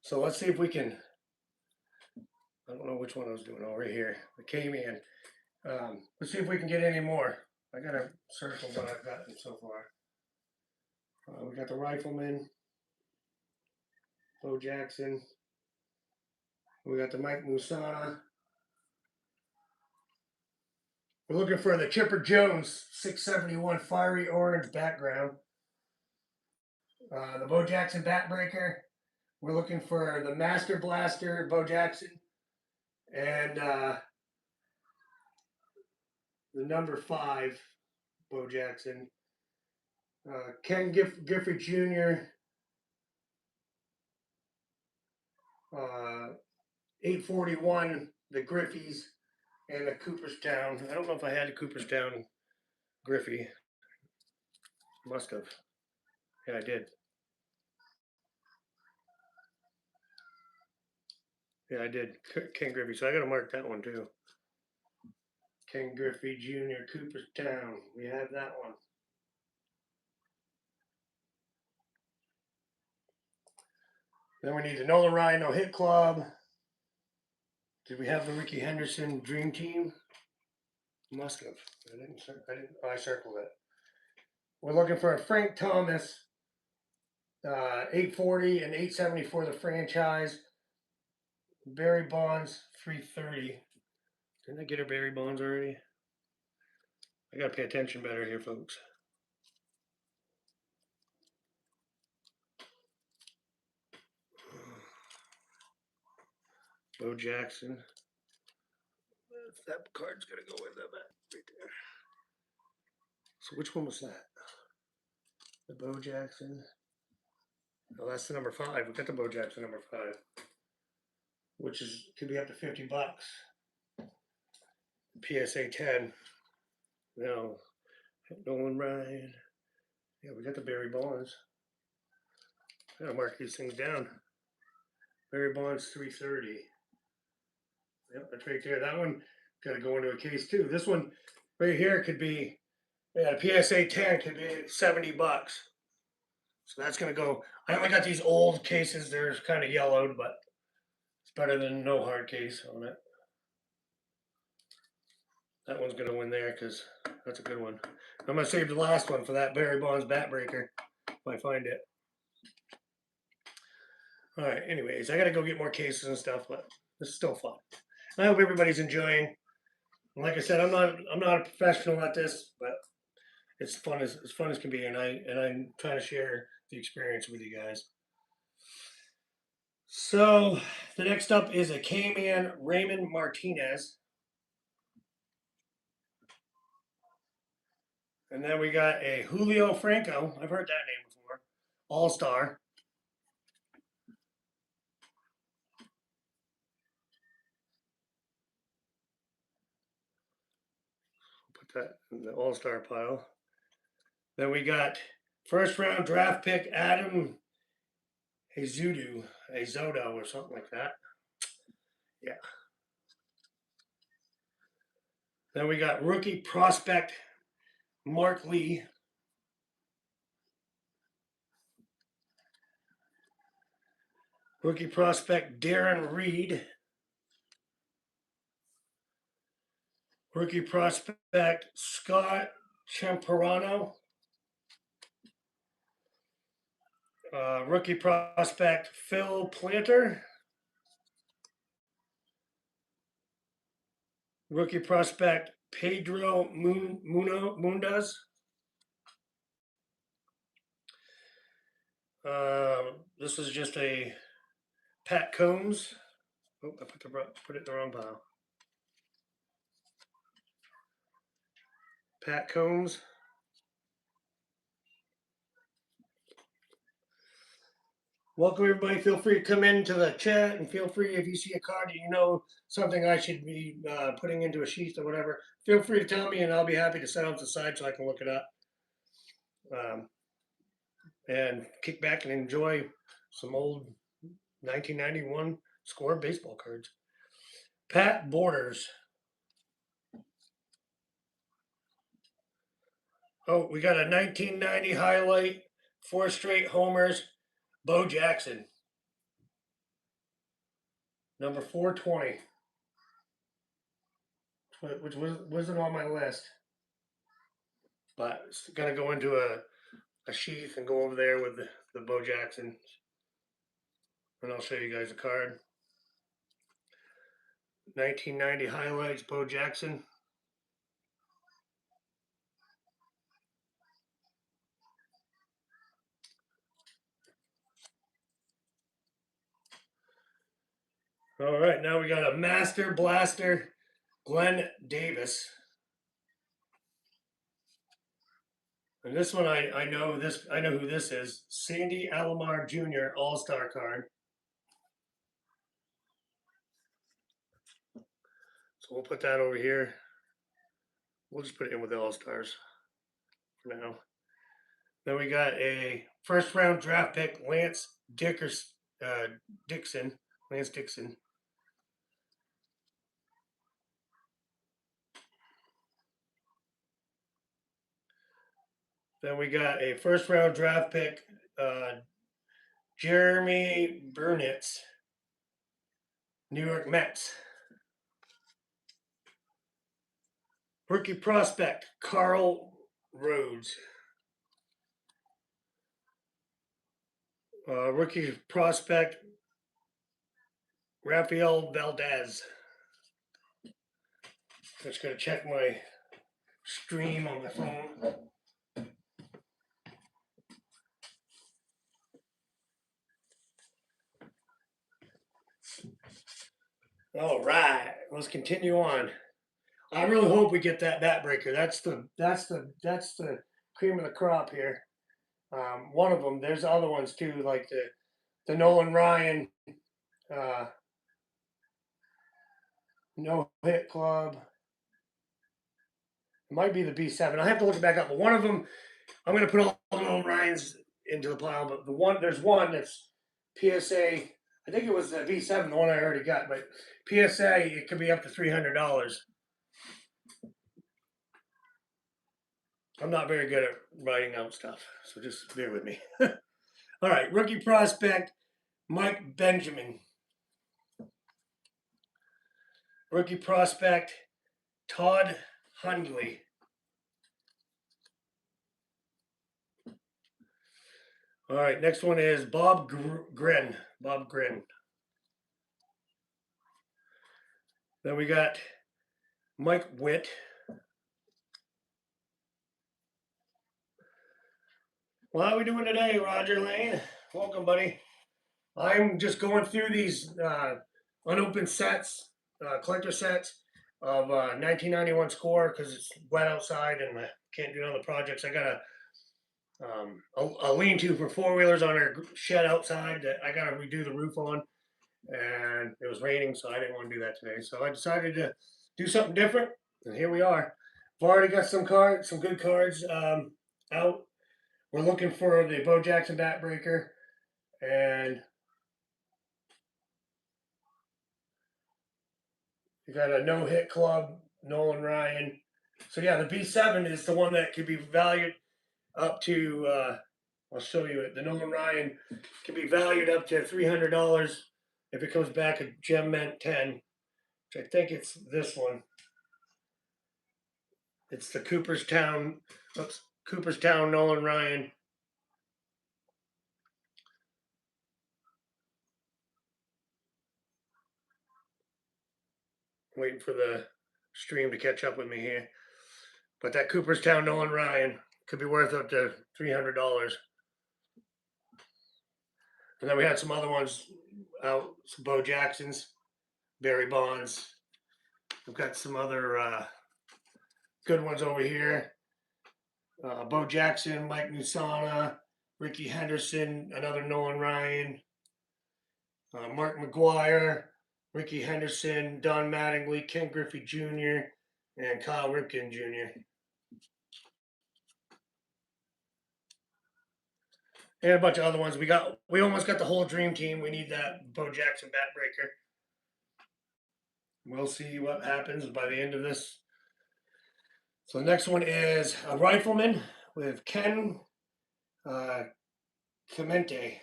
So let's see if we can. I don't know which one I was doing. Oh, right here, the K-Man. Let's see if we can get any more. I got to circle what I've gotten so far. We got the Rifleman, Bo Jackson. We got the Mike Musana. We're looking for the Chipper Jones 671 fiery orange background. The Bo Jackson Batbreaker. We're looking for the Master Blaster Bo Jackson. And the number 5 Bo Jackson. Ken Gifford Jr. 841, the Griffies, and the Cooperstown. I don't know if I had a Cooperstown Griffey. Must have. Yeah, I did. Yeah, I did. Ken Griffey. So I got to mark that one too. Ken Griffey Jr. Cooperstown. We have that one. Then we need the Nolan Rhino Hit Club. Did we have the Ricky Henderson Dream Team? Must have. I didn't. I circled it. We're looking for a Frank Thomas 840 and 870 for the franchise. Barry Bonds 330. Didn't I get a Barry Bonds already? I gotta pay attention better here, folks. Bo Jackson. That card's gonna go in that right there. So which one was that? The Bo Jackson. Oh, that's the number 5. We got the Bo Jackson number 5, which could be up to $50. PSA 10. No, Nolan Ryan. Yeah, we got the Barry Bonds. I gotta mark these things down. Barry Bonds 330. Yep, that's right there. That one gotta go into a case too. This one right here could be, yeah, PSA 10 could be $70. So that's gonna go. I only got these old cases. They're kind of yellowed, but it's better than no hard case on it. That one's gonna win there because that's a good one. I'm gonna save the last one for that Barry Bonds Batbreaker if I find it. All right. Anyways, I gotta go get more cases and stuff, but this is still fun. I hope everybody's enjoying. And like I said, I'm not a professional at this, but it's fun as can be, and I'm trying to share the experience with you guys. So the next up is a K-Man Raymond Martinez. And then we got a Julio Franco. I've heard that name before. All-Star. Put that in the All-Star pile. Then we got first round draft pick Adam Azodo or something like that. Yeah. Then we got rookie prospect Mark Lee. Rookie prospect Darren Reed. Rookie prospect Scott Champerano. Rookie prospect Phil Planter. Rookie prospect Pedro Mundas. This is just a Pat Combs. Oh, I put it in the wrong pile. Pat Combs. Welcome everybody. Feel free to come into the chat, and feel free if you see a card that you know something I should be putting into a sheath or whatever. Feel free to tell me, and I'll be happy to set off the side so I can look it up. And kick back and enjoy some old 1991 score baseball cards. Pat Borders. Oh, we got a 1990 highlight, 4 straight homers, Bo Jackson. Number 420. Which wasn't on my list. But it's gonna go into a sheath and go over there with the Bo Jackson. And I'll show you guys a card. 1990 highlights, Bo Jackson. All right, now we got a Master Blaster, Glenn Davis. And this one I know who this is. Sandy Alomar Jr. All-Star card. So we'll put that over here. We'll just put it in with the All-Stars for now. Then we got a first round draft pick, Lance Dixon. Lance Dixon. Then we got a first round draft pick, Jeremy Burnitz, New York Mets. Rookie prospect, Carl Rhodes. Rookie prospect, Rafael Valdez. Just gonna check my stream on my phone. All right, let's continue on. I really hope we get that bat breaker. That's the cream of the crop here. One of them. There's other ones too, like the Nolan Ryan no hit club. It might be the B7. I have to look it back up. But one of them, I'm going to put all the Nolan Ryans into the pile. But there's one that's PSA. I think it was the B7, the one I already got. But PSA, it could be up to $300. I'm not very good at writing out stuff, so just bear with me. All right, rookie prospect, Mike Benjamin. Rookie prospect, Todd Hundley. All right, next one is Bob Grin. Bob Grin. Then we got Mike Witt. Well, how are we doing today, Roger Lane? Welcome, buddy. I'm just going through these unopened sets, collector sets of 1991 score because it's wet outside and I can't do other projects. I got a lean-to for four-wheelers on our shed outside that I got to redo the roof on, and it was raining, so I didn't want to do that today. So I decided to do something different, and here we are. I've already got some good cards out. We're looking for the Bo Jackson bat breaker, and we got a no-hit club, Nolan Ryan. So yeah, the B7 is the one that could be valued up to, I'll show you it. The Nolan Ryan can be valued up to $300 if it comes back a Gem Mint 10, which I think it's this one. It's the Cooperstown Nolan Ryan. Waiting for the stream to catch up with me here. But that Cooperstown Nolan Ryan could be worth up to $300. And then we had some other ones out, some Bo Jacksons, Barry Bonds. We've got some other good ones over here. Bo Jackson, Mike Musana, Ricky Henderson, another Nolan Ryan, Mark McGuire, Ricky Henderson, Don Mattingly, Ken Griffey Jr., and Kyle Ripken Jr. and a bunch of other ones. We almost got the whole dream team. We need that Bo Jackson bat breaker. We'll see what happens by the end of this. So the next one is a rifleman with Ken Clemente.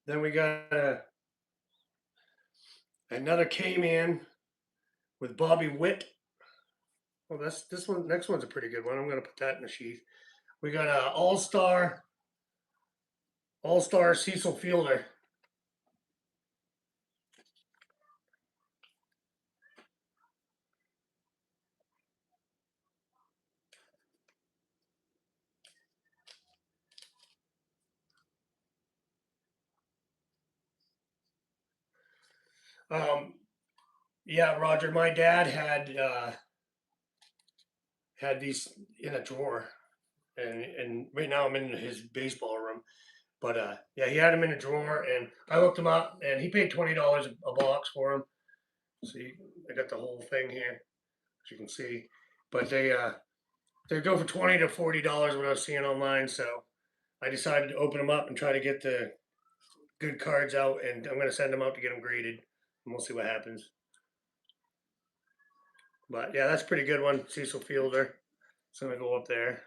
Then we got another K-Man with Bobby Witt. Oh, that's this one. Next one's a pretty good one. I'm gonna put that in the sheath. We got a All-Star Cecil Fielder. Yeah, Roger. My dad had these in a drawer, and right now I'm in his baseball room. But yeah, he had them in a drawer, and I looked him up, and he paid $20 a box for them. See, I got the whole thing here, as you can see. But they go for $20 to $40 when I was seeing online. So I decided to open them up and try to get the good cards out, and I'm going to send them out to get them graded, and we'll see what happens. But yeah, that's a pretty good one, Cecil Fielder. So I'm gonna go up there.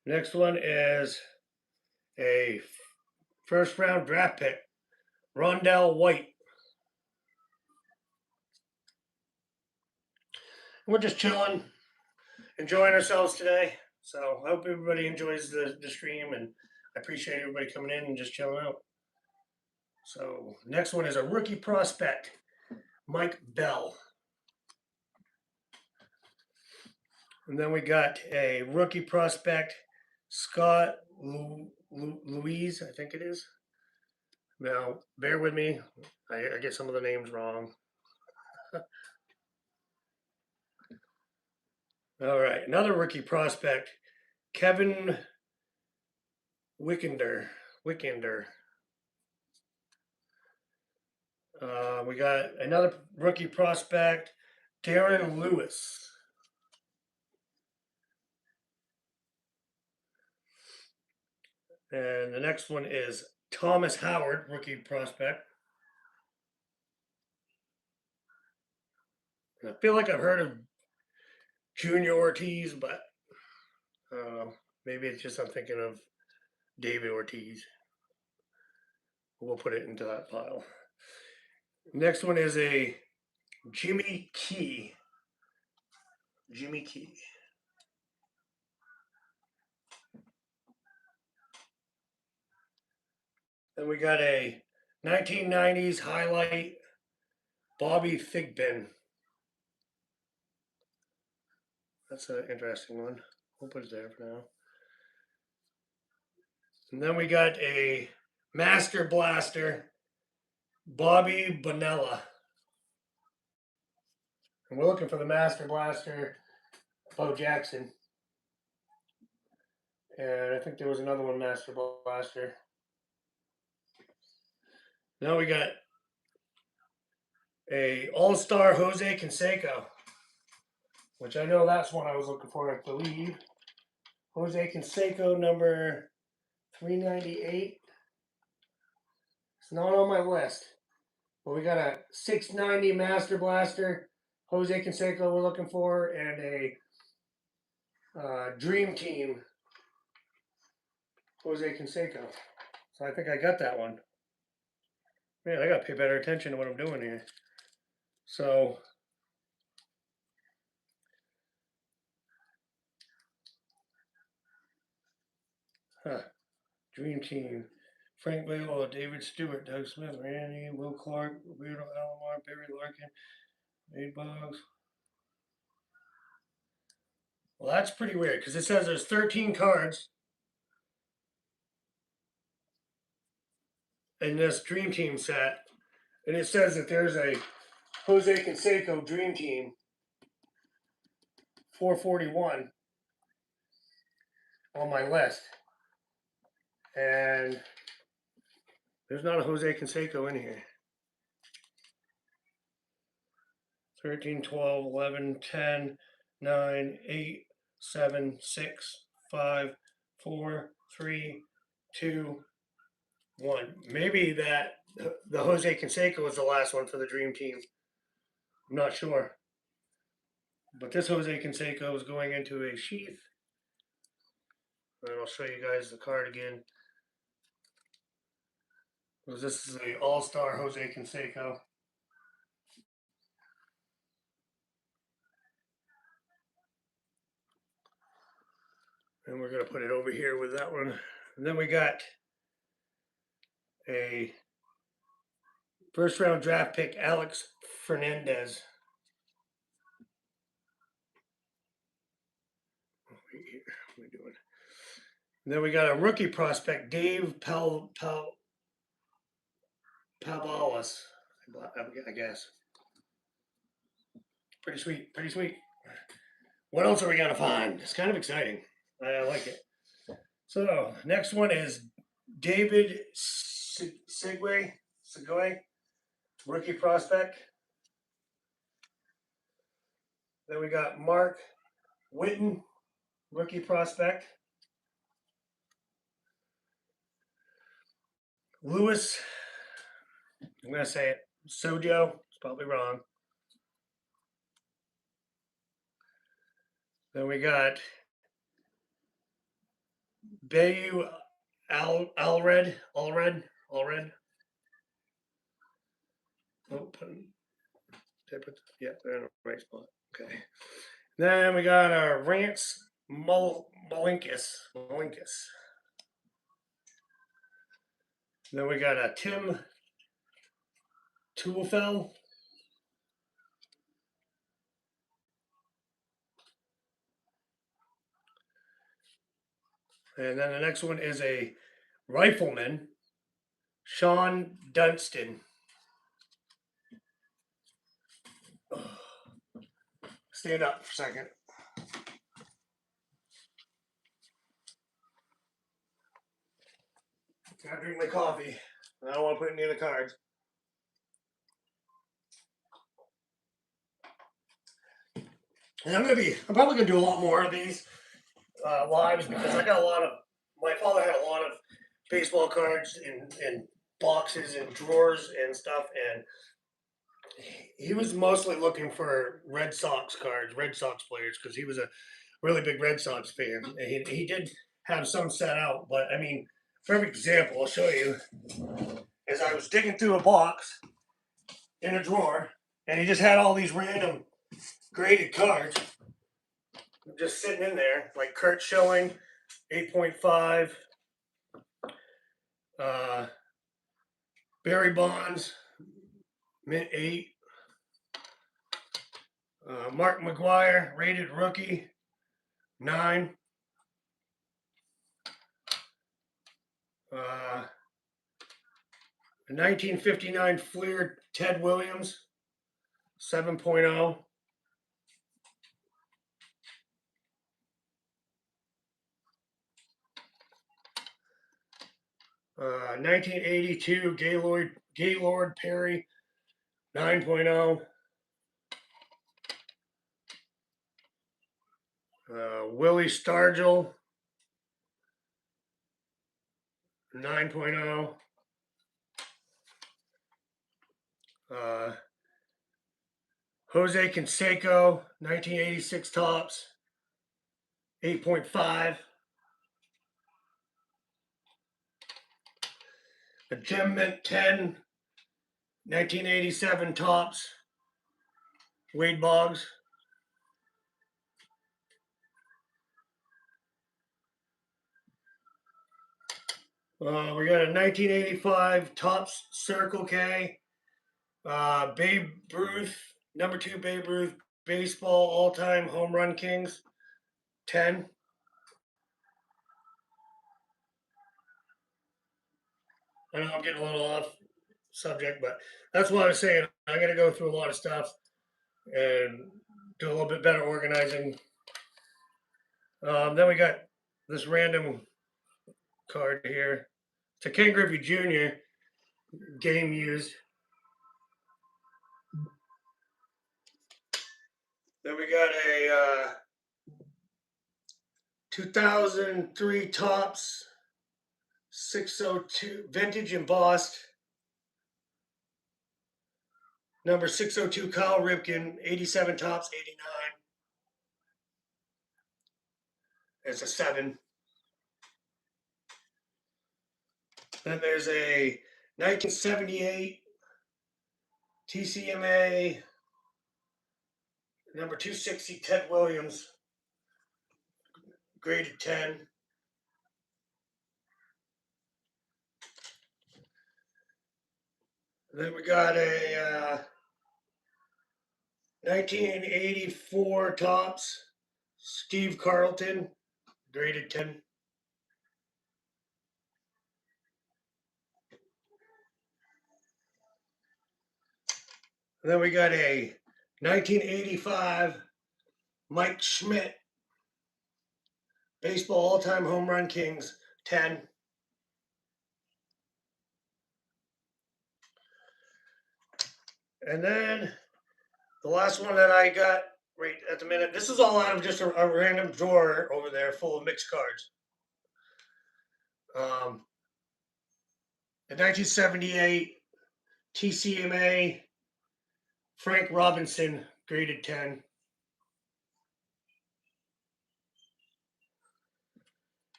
Next one is a first round draft pick, Rondell White. We're just chilling, enjoying ourselves today. So I hope everybody enjoys the stream, and I appreciate everybody coming in and just chilling out. So next one is a rookie prospect, Mike Bell. And then we got a rookie prospect, Scott Louise, I think it is. Now, bear with me. I get some of the names wrong. All right, another rookie prospect, Kevin Wickender. We got another rookie prospect, Darren Lewis. And the next one is Thomas Howard, rookie prospect. And I feel like I've heard of Junior Ortiz, but I don't know. Maybe it's just I'm thinking of David Ortiz. We'll put it into that pile. Next one is a Jimmy Key. Then we got a 1990s highlight, Bobby Thigpen. That's an interesting one. We'll put it there for now. And then we got a Master Blaster, Bobby Bonilla. And we're looking for the Master Blaster, Bo Jackson. And I think there was another one, Master Blaster. Now we got a All-Star Jose Canseco, which I know that's one I was looking for, I believe. Jose Canseco, number 398. It's not on my list. But we got a 690 Master Blaster, Jose Canseco we're looking for, and a Dream Team, Jose Canseco. So I think I got that one. Man, I gotta pay better attention to what I'm doing here. So Dream Team. Frank Viola, David Stewart, Doug Smith, Randy, Will Clark, Roberto Alomar, Barry Larkin, Wade Boggs. Well, that's pretty weird because it says there's 13 cards in this Dream Team set, and it says that there's a Jose Canseco Dream Team 441 on my list, and there's not a Jose Canseco in here. 13, 12, 11, 10, 9, 8, 7, 6, 5, 4, 3, 2, 1. Maybe that the Jose Canseco was the last one for the Dream Team. I'm not sure. But this Jose Canseco is going into a sheath. And I'll show you guys the card again. Because this is the All-Star Jose Canseco. And we're going to put it over here with that one. And then we got a first round draft pick, Alex Fernandez. What are we doing? And then we got a rookie prospect, Dave Pavalis, I guess. Pretty sweet, pretty sweet. What else are we gonna find? It's kind of exciting. I like it. So next one is David Segway, rookie prospect. Then we got Mark Witten, rookie prospect. Lewis, I'm gonna say it, Sojo, it's probably wrong. Then we got Bayu Alred. Oh, yeah, they're in the right spot. Okay. Then we got Rance Malinkis. Then we got Tim Tuifel. And then the next one is a rifleman, Sean Dunston. Stand up for a second. Gotta drink my coffee. I don't want to put it near the cards. And I'm probably gonna do a lot more of these lives because I got my father had a lot of baseball cards in boxes and drawers and stuff, and he was mostly looking for Red Sox cards, Red Sox players, because he was a really big Red Sox fan. And he did have some set out, but I mean, perfect example, I'll show you, is I was digging through a box in a drawer, and he just had all these random graded cards just sitting in there, like Kurt Schilling, 8.5, Barry Bonds, mint 8, Mark McGwire, rated rookie, 9. 1959 Fleer Ted Williams, 7.0. Uh, 1982 Gaylord Perry, 9.0. Willie Stargell, 9.0. Jose Canseco, 1986 tops, 8.5. A Gem Mint 10, 1987 tops, Wade Boggs. We got a 1985 tops Circle K, Babe Ruth, number 2 Babe Ruth baseball all-time home run kings, 10. I know I'm getting a little off subject, but that's what I was saying. I got to go through a lot of stuff and do a little bit better organizing. Then we got this random card here. It's a Ken Griffey Jr. game used. Then we got a 2003 Tops 602 vintage embossed. Number 602 Kyle Ripken, 87 Tops 89. It's a 7. Then there's a 1978 TCMA number 260 Ted Williams, graded 10. Then we got a 1984 Tops Steve Carlton, graded 10. And then we got a 1985 Mike Schmidt Baseball All-Time Home Run Kings 10. And then the last one that I got right at the minute, this is all out of just a random drawer over there full of mixed cards. The 1978 TCMA Frank Robinson, graded 10.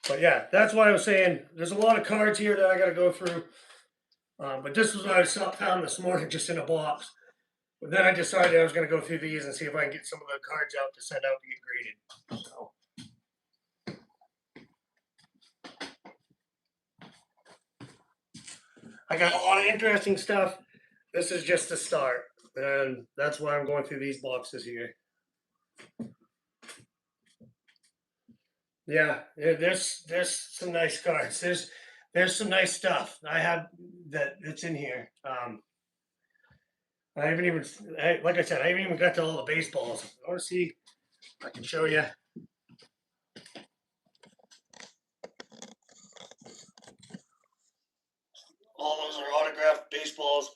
But yeah, that's why I was saying there's a lot of cards here that I got to go through. But this was what I found this morning just in a box. But then I decided I was going to go through these and see if I can get some of the cards out to send out to get graded. So. I got a lot of interesting stuff. This is just the start. And that's why I'm going through these boxes here. Yeah, there's some nice cards. There's some nice stuff I have that's in here. I haven't even, like I said, I haven't even got to all the baseballs. I want to see if I can show you. All those are autographed baseballs,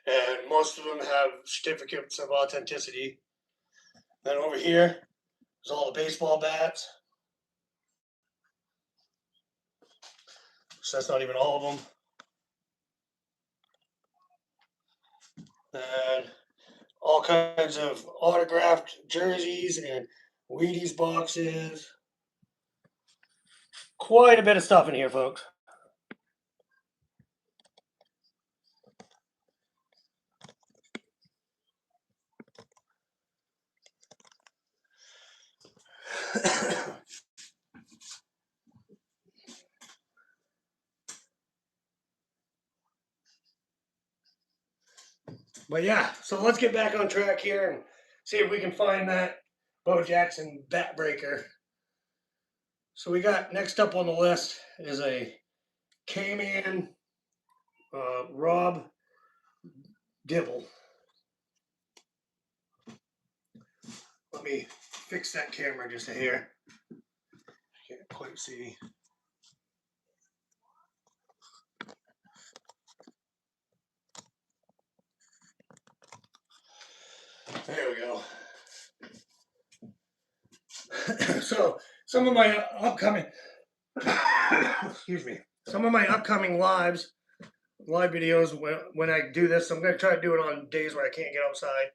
and most of them have certificates of authenticity. Then over here is all the baseball bats. So that's not even all of them. And all kinds of autographed jerseys and Wheaties boxes. Quite a bit of stuff in here, folks. But yeah, so let's get back on track here and see if we can find that Bo Jackson bat breaker. So we got next up on the list is a K-Man Rob Dibble. Let me fix that camera just a hair. Can't quite see. There we go. So some of my upcoming, excuse me, some of my upcoming live videos when I do this, I'm going to try to do it on days where I can't get outside.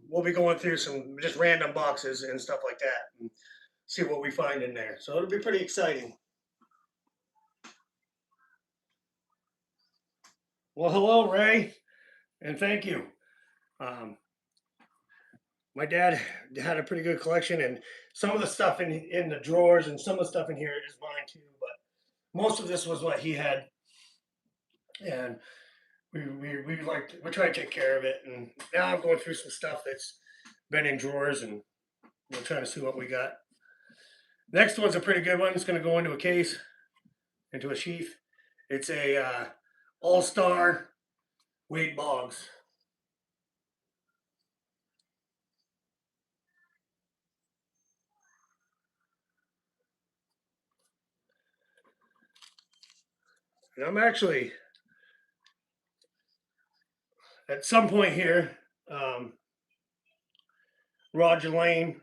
We'll be going through some just random boxes and stuff like that and see what we find in there. So it'll be pretty exciting. Well, hello, Ray, and thank you. My dad had a pretty good collection, and some of the stuff in the drawers and some of the stuff in here is mine too. But most of this was what he had, and we try to take care of it. And now I'm going through some stuff that's been in drawers, and we're trying to see what we got. Next one's a pretty good one. It's going to go into a case, into a sheath. It's a All-Star Wade Boggs. And I'm actually, at some point here, Roger Lane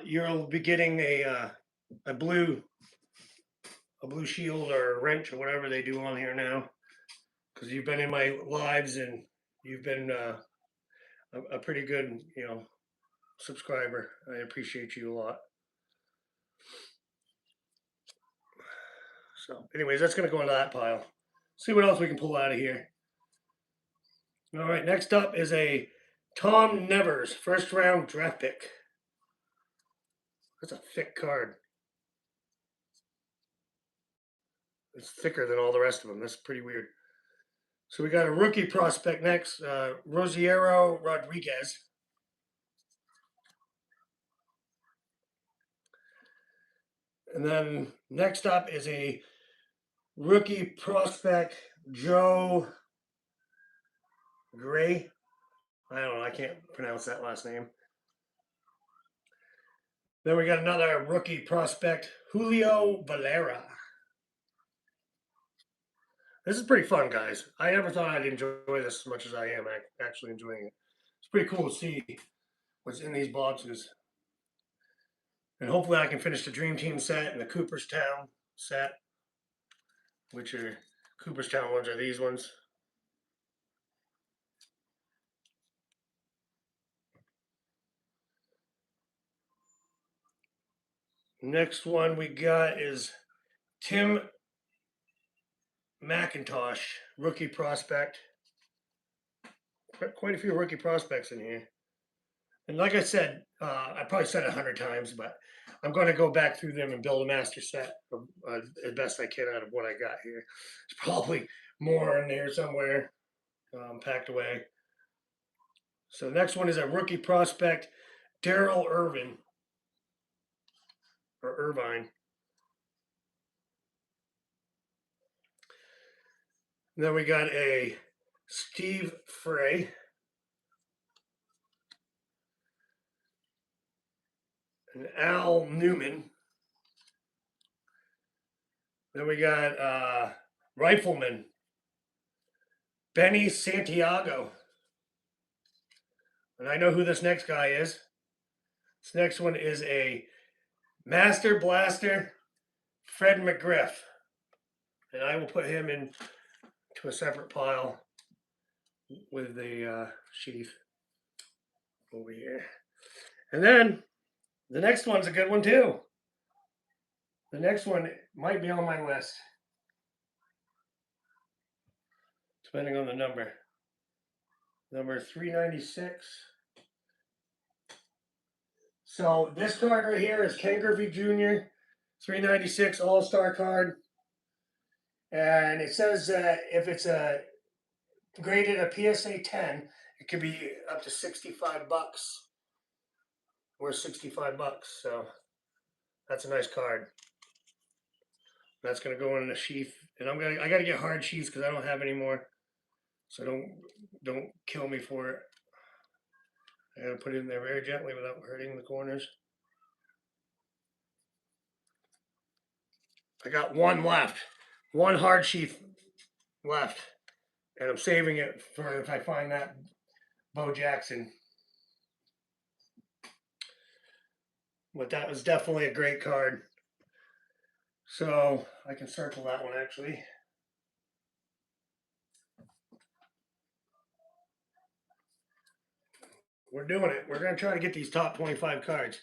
You'll be getting a blue shield or wrench or whatever they do on here now, because you've been in my lives and you've been a pretty good, subscriber. I appreciate you a lot. So, anyways, that's gonna go into that pile. See what else we can pull out of here. All right, next up is a Tom Nevers first round draft pick. That's a thick card. It's thicker than all the rest of them. That's pretty weird. So we got a rookie prospect next, Rosiero Rodriguez. And then next up is a rookie prospect, Joe Gray. I don't know. I can't pronounce that last name. Then we got another rookie prospect, Julio Valera. This is pretty fun, guys. I never thought I'd enjoy this as much as I am actually enjoying it. It's pretty cool to see what's in these boxes. And hopefully I can finish the Dream Team set and the Cooperstown set, which are Cooperstown ones are these ones. Next one we got is Tim McIntosh, rookie prospect. Quite a few rookie prospects in here. And like I said, I probably said 100 times, but I'm going to go back through them and build a master set as best I can out of what I got here. There's probably more in there somewhere packed away. So the next one is a rookie prospect, Daryl Irvine. Or Irvine. And then we got a Steve Frey. And Al Newman. Then we got Rifleman, Benny Santiago. And I know who this next guy is. This next one is a Master Blaster, Fred McGriff. And I will put him in to a separate pile with the sheath over here. And then the next one's a good one too. The next one might be on my list, depending on the number. Number 396. So this card right here is Ken Griffey Jr., 396 All-Star card. And it says if it's graded a PSA 10, it could be up to $65. Worth $65. So that's a nice card. That's gonna go in a sheath, and I gotta get hard sheaths because I don't have any more. So don't kill me for it. I gotta put it in there very gently without hurting the corners. I got one left, one hard sheath left, and I'm saving it for if I find that Bo Jackson. But that was definitely a great card. So I can circle that one actually. We're doing it. We're going to try to get these top 25 cards.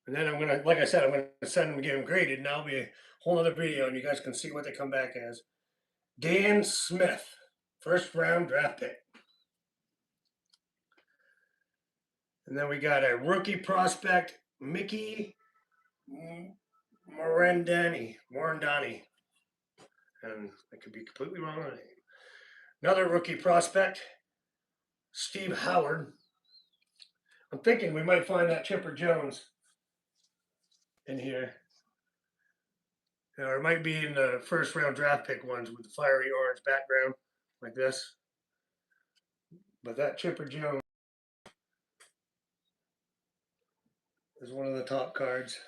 And then I'm going to, like I said, I'm going to send them and get them graded. And that'll be a whole other video and you guys can see what they come back as. Dan Smith, first round draft pick. And then we got a rookie prospect, Mickey Morandani. And I could be completely wrong on the name. Another rookie prospect, Steve Howard. I'm thinking we might find that Chipper Jones in here. Or it might be in the first round draft pick ones with the fiery orange background like this. But that Chipper Jones is one of the top cards.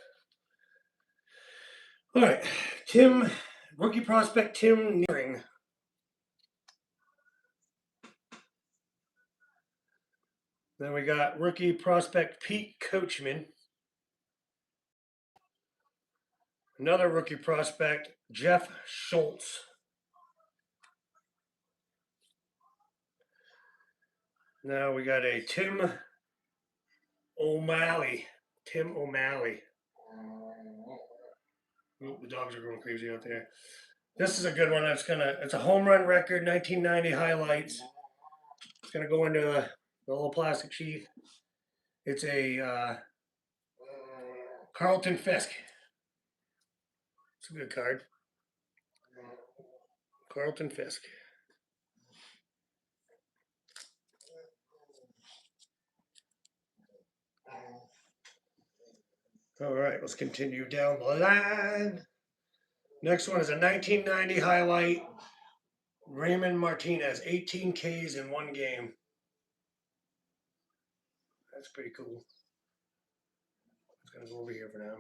All right, rookie prospect Tim Nearing. Then we got rookie prospect Pete Coachman. Another rookie prospect, Jeff Schultz. Now we got a Tim O'Malley. Ooh, the dogs are going crazy out there. This is a good one. It's a home run record, 1990 highlights. It's gonna go into the little plastic sheath. It's a Carlton Fisk. It's a good card. Carlton Fisk. All right, let's continue down the line. Next one is a 1990 highlight. Raymond Martinez, 18 Ks in one game. That's pretty cool. It's gonna go over here for now.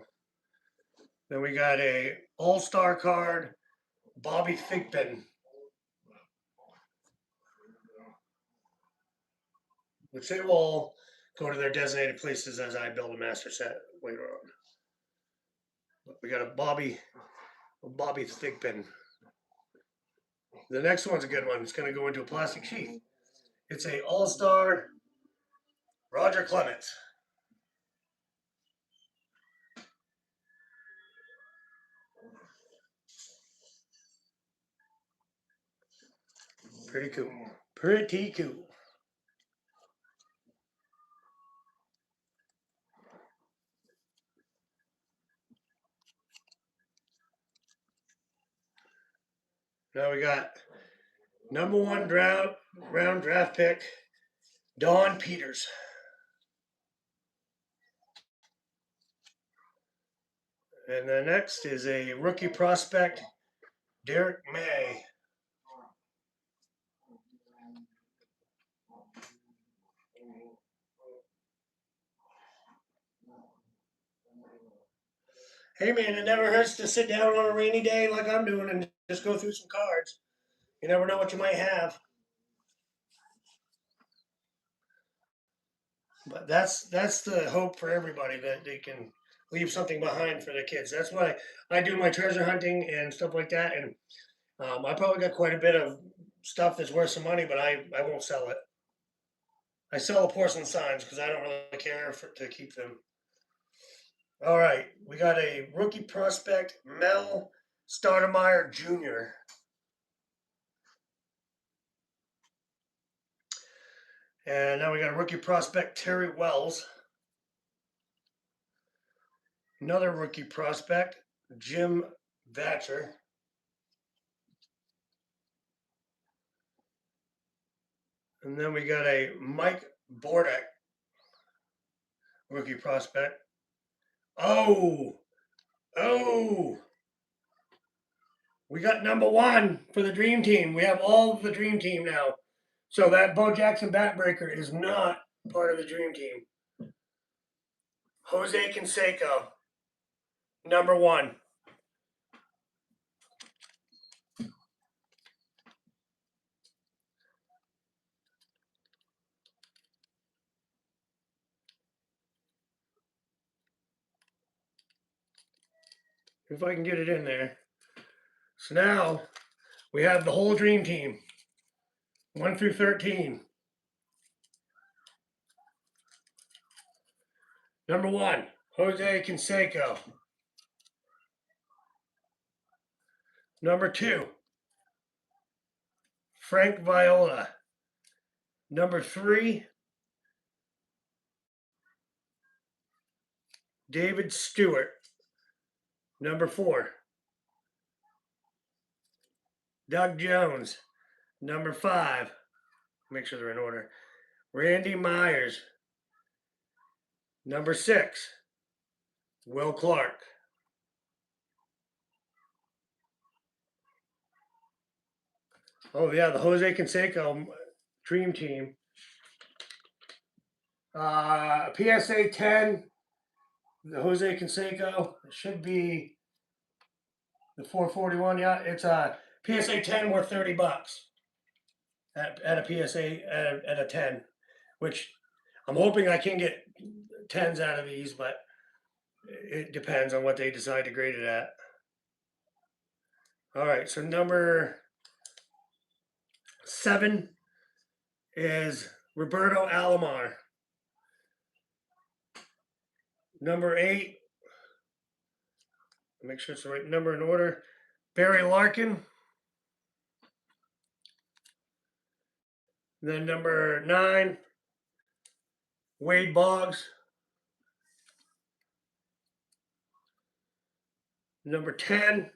Then we got a All-Star card, Bobby Thigpen, which they will all go to their designated places as I build a master set later on. But we got a Bobby Thigpen. The next one's a good one. It's going to go into a plastic sheath. It's a All-Star Roger Clemens. Pretty cool. Pretty cool. Now we got number one round draft pick, Don Peters. And the next is a rookie prospect, Derek May. Hey man, it never hurts to sit down on a rainy day like I'm doing and just go through some cards. You never know what you might have. But that's the hope for everybody, that they can leave something behind for their kids. That's why I do my treasure hunting and stuff like that. And I probably got quite a bit of stuff that's worth some money, but I won't sell it. I sell the porcelain signs because I don't really care to keep them. All right, we got a rookie prospect, Mel Stoudemire Jr. And now we got a rookie prospect, Terry Wells. Another rookie prospect, Jim Vatcher. And then we got a Mike Bordak, rookie prospect. Oh, we got number one for the Dream Team. We have all of the Dream Team now. So that Bo Jackson Backbreaker is not part of the Dream Team. Jose Canseco, number one. If I can get it in there. So now we have the whole Dream Team, 1 through 13. Number one, Jose Canseco. Number two, Frank Viola. Number three, David Stewart. Number four, Doug Jones. Number five, make sure they're in order, Randy Myers. Number six, Will Clark. Oh yeah, the Jose Canseco Dream Team. PSA 10, the Jose Canseco. It should be the 441. Yeah, it's a PSA 10 worth $30 at a PSA at a 10, which I'm hoping I can get 10s out of these, but it depends on what they decide to grade it at. All right, so number 7 is Roberto Alomar. Number 8, make sure it's the right number in order, Barry Larkin. Then number 9, Wade Boggs. Number 10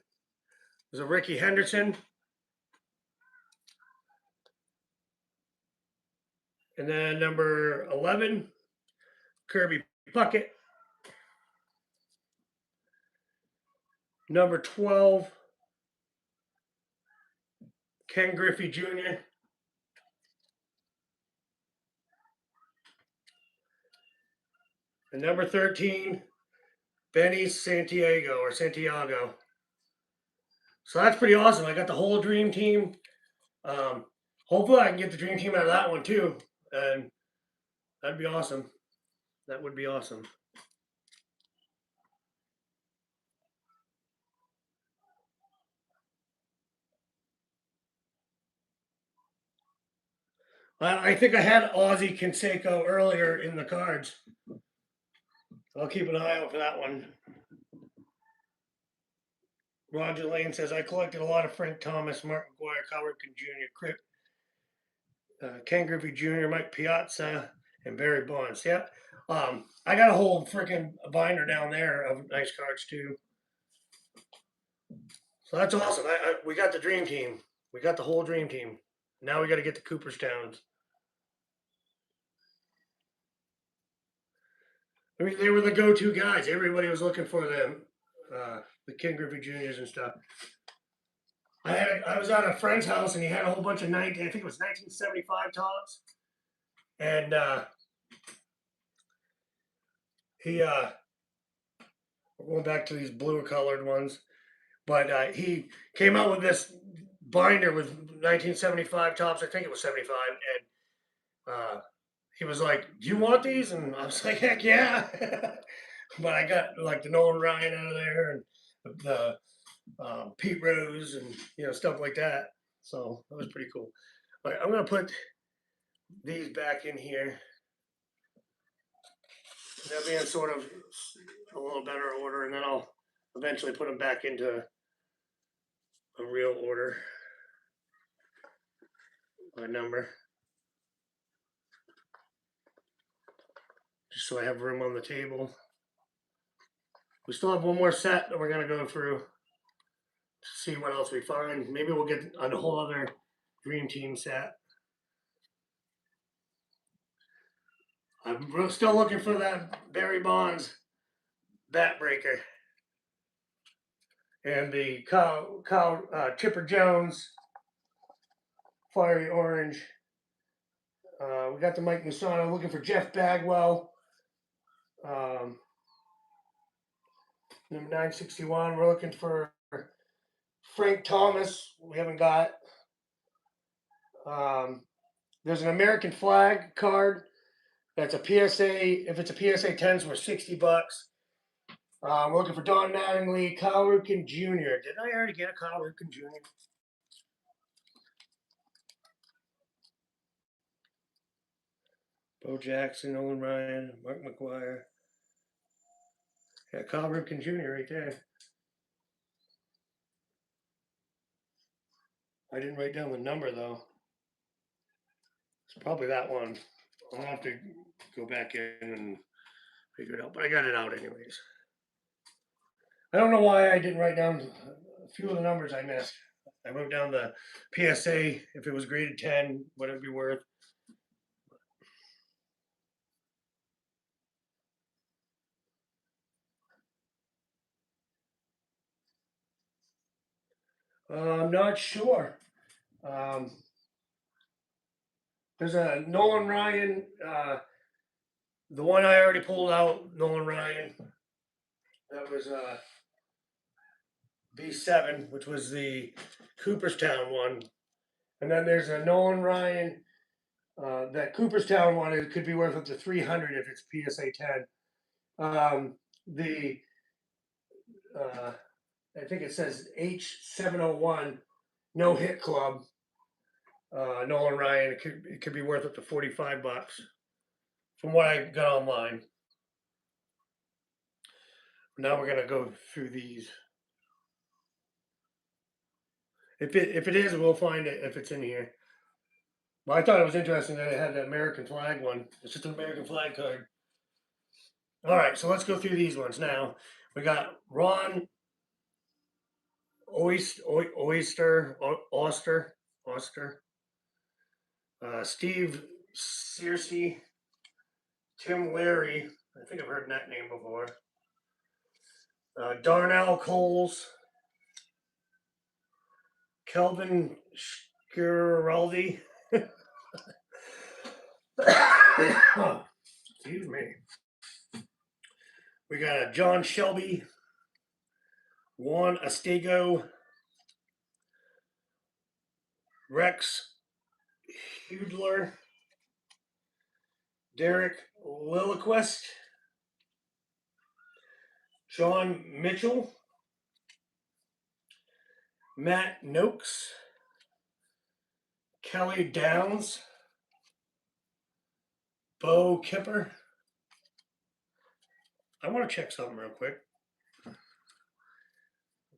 is a Ricky Henderson. And then number 11, Kirby Puckett. Number 12, Ken Griffey Jr. And number 13, Benny Santiago. So that's pretty awesome. I got the whole dream team. Hopefully I can get the dream team out of that one too. And that'd be awesome. That would be awesome. I think I had Ozzie Canseco earlier in the cards. I'll keep an eye out for that one. Roger Lane says, I collected a lot of Frank Thomas, Mark McGuire, Cal Ripken Jr., Ken Griffey Jr., Mike Piazza, and Barry Bonds. Yeah. I got a whole freaking binder down there of nice cards too. So that's awesome. We got the dream team. We got the whole dream team. Now we got to get the Cooperstowns. I mean, they were the go-to guys. Everybody was looking for them, the Ken Griffey Juniors and stuff. I was at a friend's house and he had a whole bunch of I think it was 1975 Topps, and we're going back to these blue colored ones, but he came out with this binder with 1975 Topps. I think it was 75, and he was like, "Do you want these?" And I was like, "Heck yeah!" But I got like the Nolan Ryan out of there and the Pete Rose and stuff like that. So that was pretty cool. But I'm gonna put these back in here. They'll be in sort of a little better order, and then I'll eventually put them back into a real order by number, just so I have room on the table. We still have one more set that we're gonna go through to see what else we find. Maybe we'll get a whole other dream team set. I'm still looking for that Barry Bonds bat breaker and the Chipper Jones fiery orange. We got the Mike Musano. Looking for Jeff Bagwell. Number 961. We're looking for Frank Thomas. We haven't got. There's an American flag card. That's a PSA. If it's a PSA 10s, we're $60. We're looking for Don Mattingly, Cal Ripken Jr. Did I already get a Cal Ripken Jr.? Bo Jackson, Nolan Ryan, Mark McGuire. Yeah, Cal Ripken Jr. right there. I didn't write down the number though. It's probably that one. I'll have to go back in and figure it out, but I got it out anyways. I don't know why I didn't write down a few of the numbers I missed. I wrote down the PSA, if it was graded 10, what it'd be worth. I'm not sure. There's a Nolan Ryan, the one I already pulled out, Nolan Ryan. That was B7, which was the Cooperstown one. And then there's a Nolan Ryan That Cooperstown one, it could be worth up to 300 if it's PSA 10. The I think it says H701 No Hit Club. Nolan Ryan. It could be worth up to $45 from what I got online. Now we're gonna go through these. If it is, we'll find it if it's in here. Well, I thought it was interesting that it had the American flag one. It's just an American flag card. All right, so let's go through these ones now. We got Ron Oster, Steve Searcy, Tim Larry. I think I've heard that name before. Darnell Coles, Kelvin Schiraldi. Excuse me. We got John Shelby, Juan Estego, Rex Hudler, Derek Lilliquist, John Mitchell, Matt Noakes, Kelly Downs, Bo Kipper. I want to check something real quick.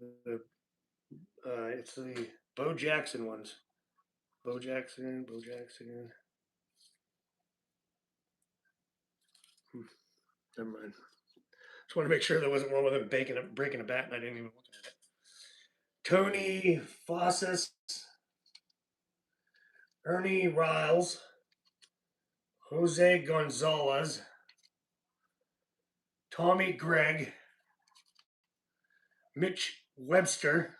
It's the Bo Jackson ones. Bo Jackson. Never mind. Just want to make sure there wasn't one with him breaking a bat and I didn't even look at it. Tony Fossis, Ernie Riles, Jose Gonzalez, Tommy Gregg, Mitch Webster,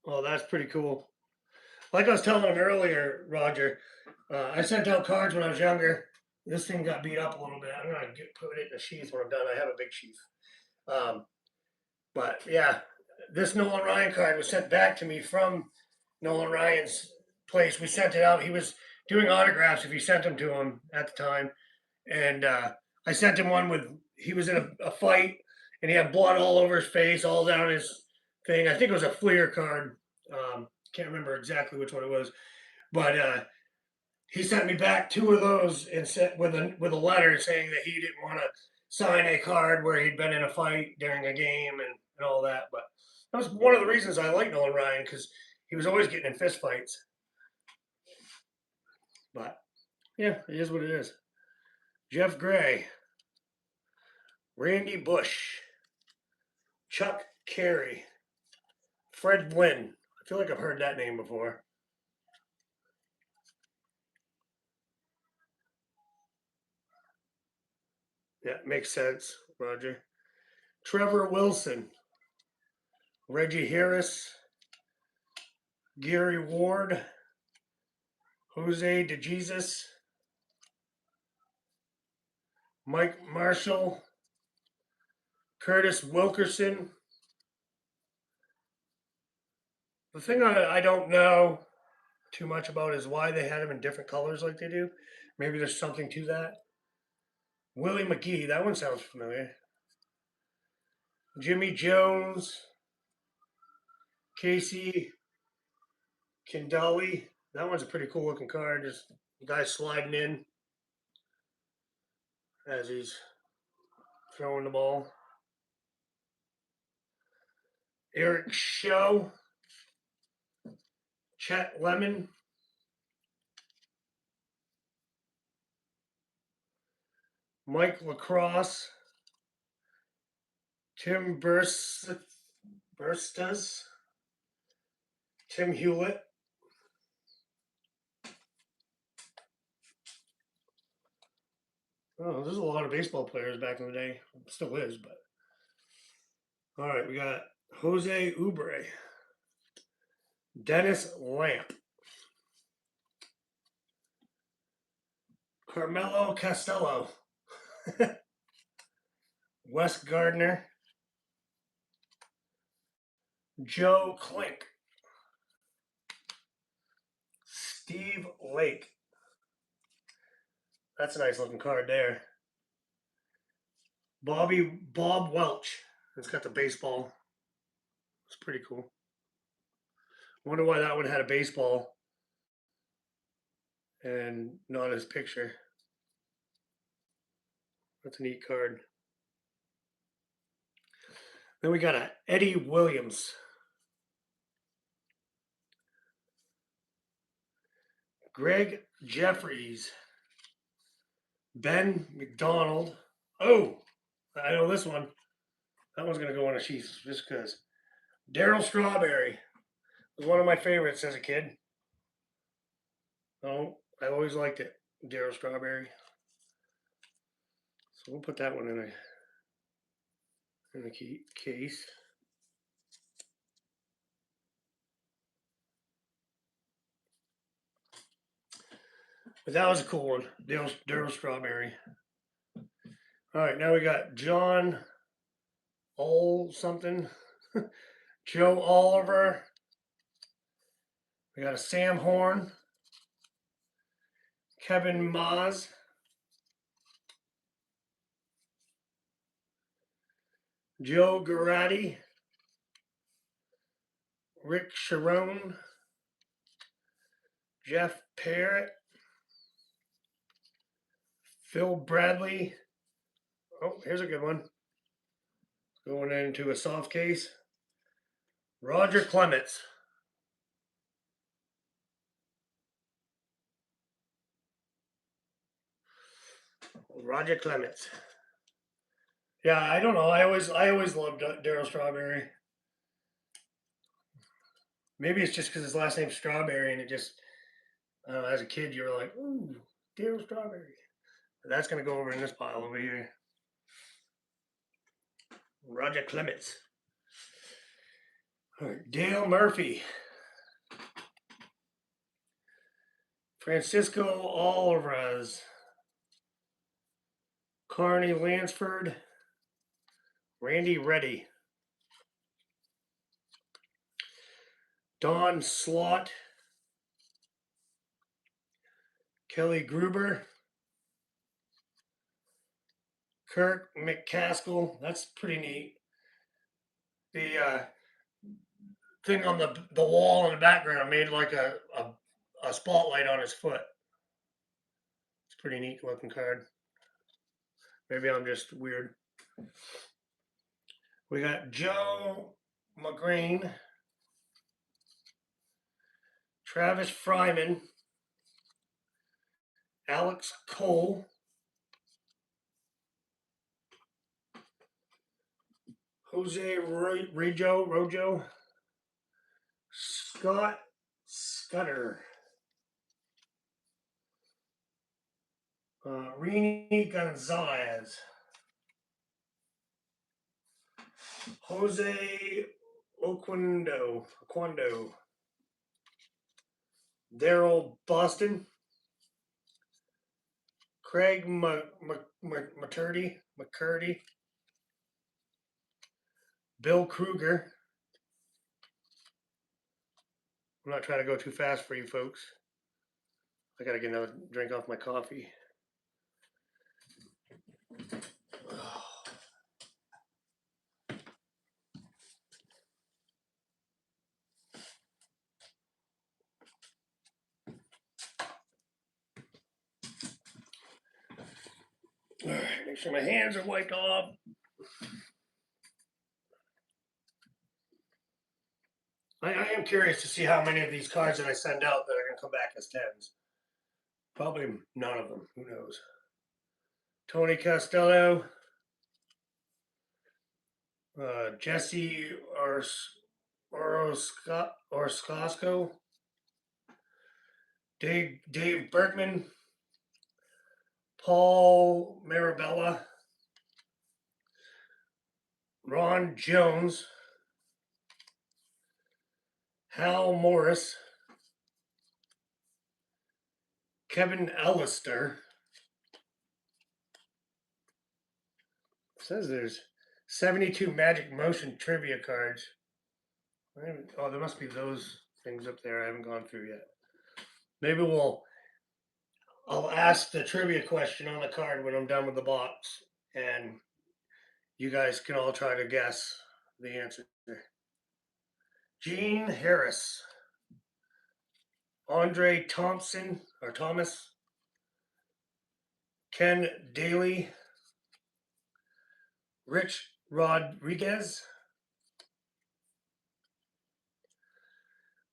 well, that's pretty cool. Like I was telling him earlier, Roger, I sent out cards when I was younger. This thing got beat up a little bit. I'm gonna put it in a sheath when I'm done. I have a big sheath. But yeah, this Nolan Ryan card was sent back to me from Nolan Ryan's place. We sent it out. He was doing autographs if you sent them to him at the time. And I sent him one with, he was in a fight and he had blood all over his face, all down his thing. I think it was a Fleer card. Can't remember exactly which one it was. But he sent me back 2 of those and sent with a letter saying that he didn't want to sign a card where he'd been in a fight during a game and all that. But that was one of the reasons I like Nolan Ryan, because he was always getting in fist fights. But yeah, it is what it is. Jeff Gray, Randy Bush, Chuck Carey, Fred Gwynn. I feel like I've heard that name before. Yeah, makes sense, Roger. Trevor Wilson, Reggie Harris, Gary Ward, Jose DeJesus, Mike Marshall, Curtis Wilkerson. The thing I don't know too much about is why they had them in different colors like they do. Maybe there's something to that. Willie McGee, that one sounds familiar. Jimmy Jones, Casey Kindali. That one's a pretty cool looking card. Just the guy sliding in as he's throwing the ball. Eric Show, Chet Lemon, Mike Lacrosse, Tim Burstas, Tim Hewlett. Oh, there's a lot of baseball players back in the day. Still is, but. All right, we got Jose Ubre, Dennis Lamp, Carmelo Castello, Wes Gardner, Joe Klink. Steve Lake. That's a nice looking card there. Bob Welch. It's got the baseball. It's pretty cool. Wonder why that one had a baseball and not his picture. That's a neat card. Then we got a Eddie Williams. Greg Jeffries. Ben McDonald. Oh, I know this one. That one's going to go on a sheet just because. Daryl Strawberry was one of my favorites as a kid. Oh, I always liked it. Daryl Strawberry. So we'll put that one in the case. But that was a cool one. Daryl Strawberry. All right, now we got John something. Joe Oliver. We got a Sam Horn. Kevin Maz. Joe Garatti. Rick Sharon. Jeff Parrott. Phil Bradley. Oh, here's a good one. Going into a soft case. Roger Clemens. Roger Clemens. Yeah, I don't know. I always loved Daryl Strawberry. Maybe it's just because his last name's Strawberry, and it just, I don't know, as a kid, you were like, ooh, Daryl Strawberry. But that's going to go over in this pile over here. Roger Clemens. All right, Dale Murphy. Francisco Alvarez. Carney Lansford. Randy Reddy. Don Slott. Kelly Gruber. Kirk McCaskill. That's pretty neat. The thing on the wall in the background made like a spotlight on his foot. It's a pretty neat looking card. Maybe I'm just weird. We got Joe McGreen, Travis Fryman, Alex Cole, Jose Rojo, Scott Scudder, Rini Gonzalez, Jose Oquendo, Daryl Boston, Craig McCurdy, Bill Kruger. I'm not trying to go too fast for you folks. I gotta get another drink off my coffee. All right, make sure my hands are wiped off. I am curious to see how many of these cards that I send out that are going to come back as 10s. Probably none of them. Who knows? Tony Costello. Jesse Orskosco. Dave Bergman. Paul Marabella. Ron Jones. Hal Morris. Kevin Allister. It says there's 72 Magic Motion trivia cards. Oh, there must be those things up there I haven't gone through yet. Maybe I'll ask the trivia question on the card when I'm done with the box, and you guys can all try to guess the answer. Gene Harris, Andre Thompson or Thomas, Ken Daly, Rich Rodriguez,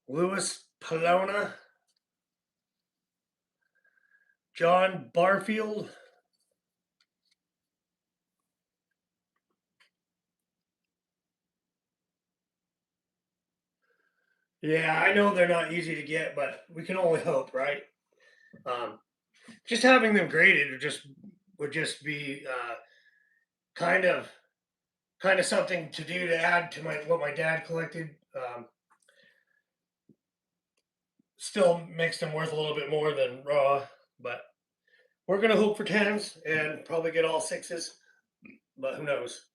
Louis Palona, John Barfield, yeah, I know they're not easy to get, but we can only hope, right? Um, just having them graded would just be kind of something to do to add to what my dad collected. Still makes them worth a little bit more than raw, but we're gonna hope for tens and probably get all sixes, but who knows?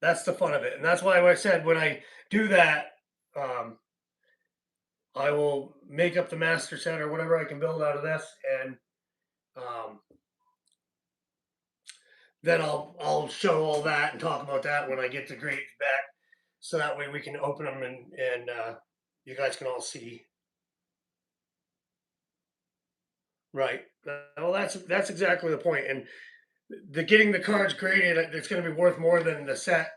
That's the fun of it, and that's why I said when I do that, um, I will make up the master set or whatever I can build out of this, and um, then I'll show all that and talk about that when I get the grades back, so that way we can open them and you guys can all see. Right. Well, that's exactly the point, and the getting the cards graded, it's going to be worth more than the set,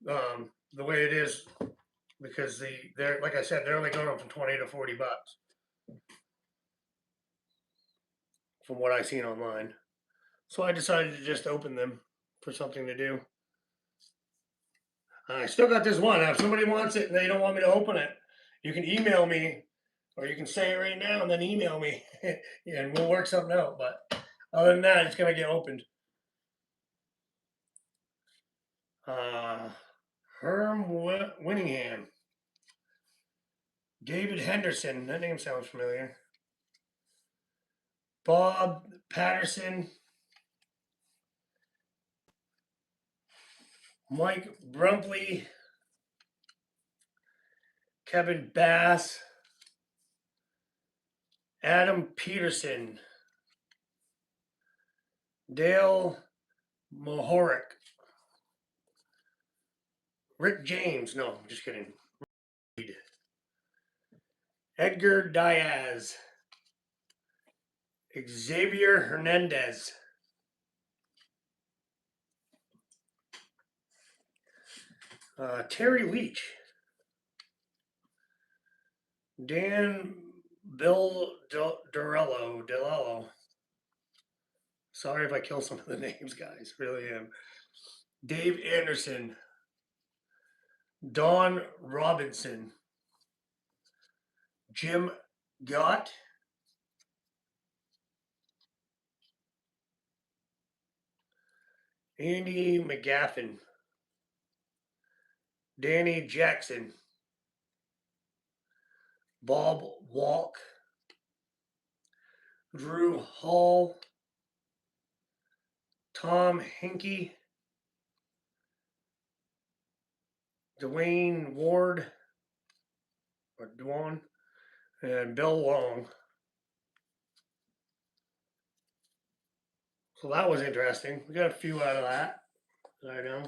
the way it is, because they're like I said, they're only going from $20 to $40 from what I've seen online. So I decided to just open them for something to do. I still got this one. If somebody wants it and they don't want me to open it, you can email me, or you can say it right now and then email me, and we'll work something out. But other than that, it's gonna get opened. Herm Winningham, David Henderson. That name sounds familiar. Bob Patterson, Mike Brumpley, Kevin Bass, Adam Peterson, Dale Mohoric, Rick James. No, I'm just kidding. Edgar Diaz, Xavier Hernandez, Terry Leach, Dan Bill Delello. Sorry if I kill some of the names, guys. Really am. Dave Anderson, Don Robinson, Jim Gott, Andy McGaffin, Danny Jackson, Bob Walk, Drew Hall, Tom Hinkie, Dwayne Ward, or Dwan, and Bill Long. So that was interesting. We got a few out of that. I know.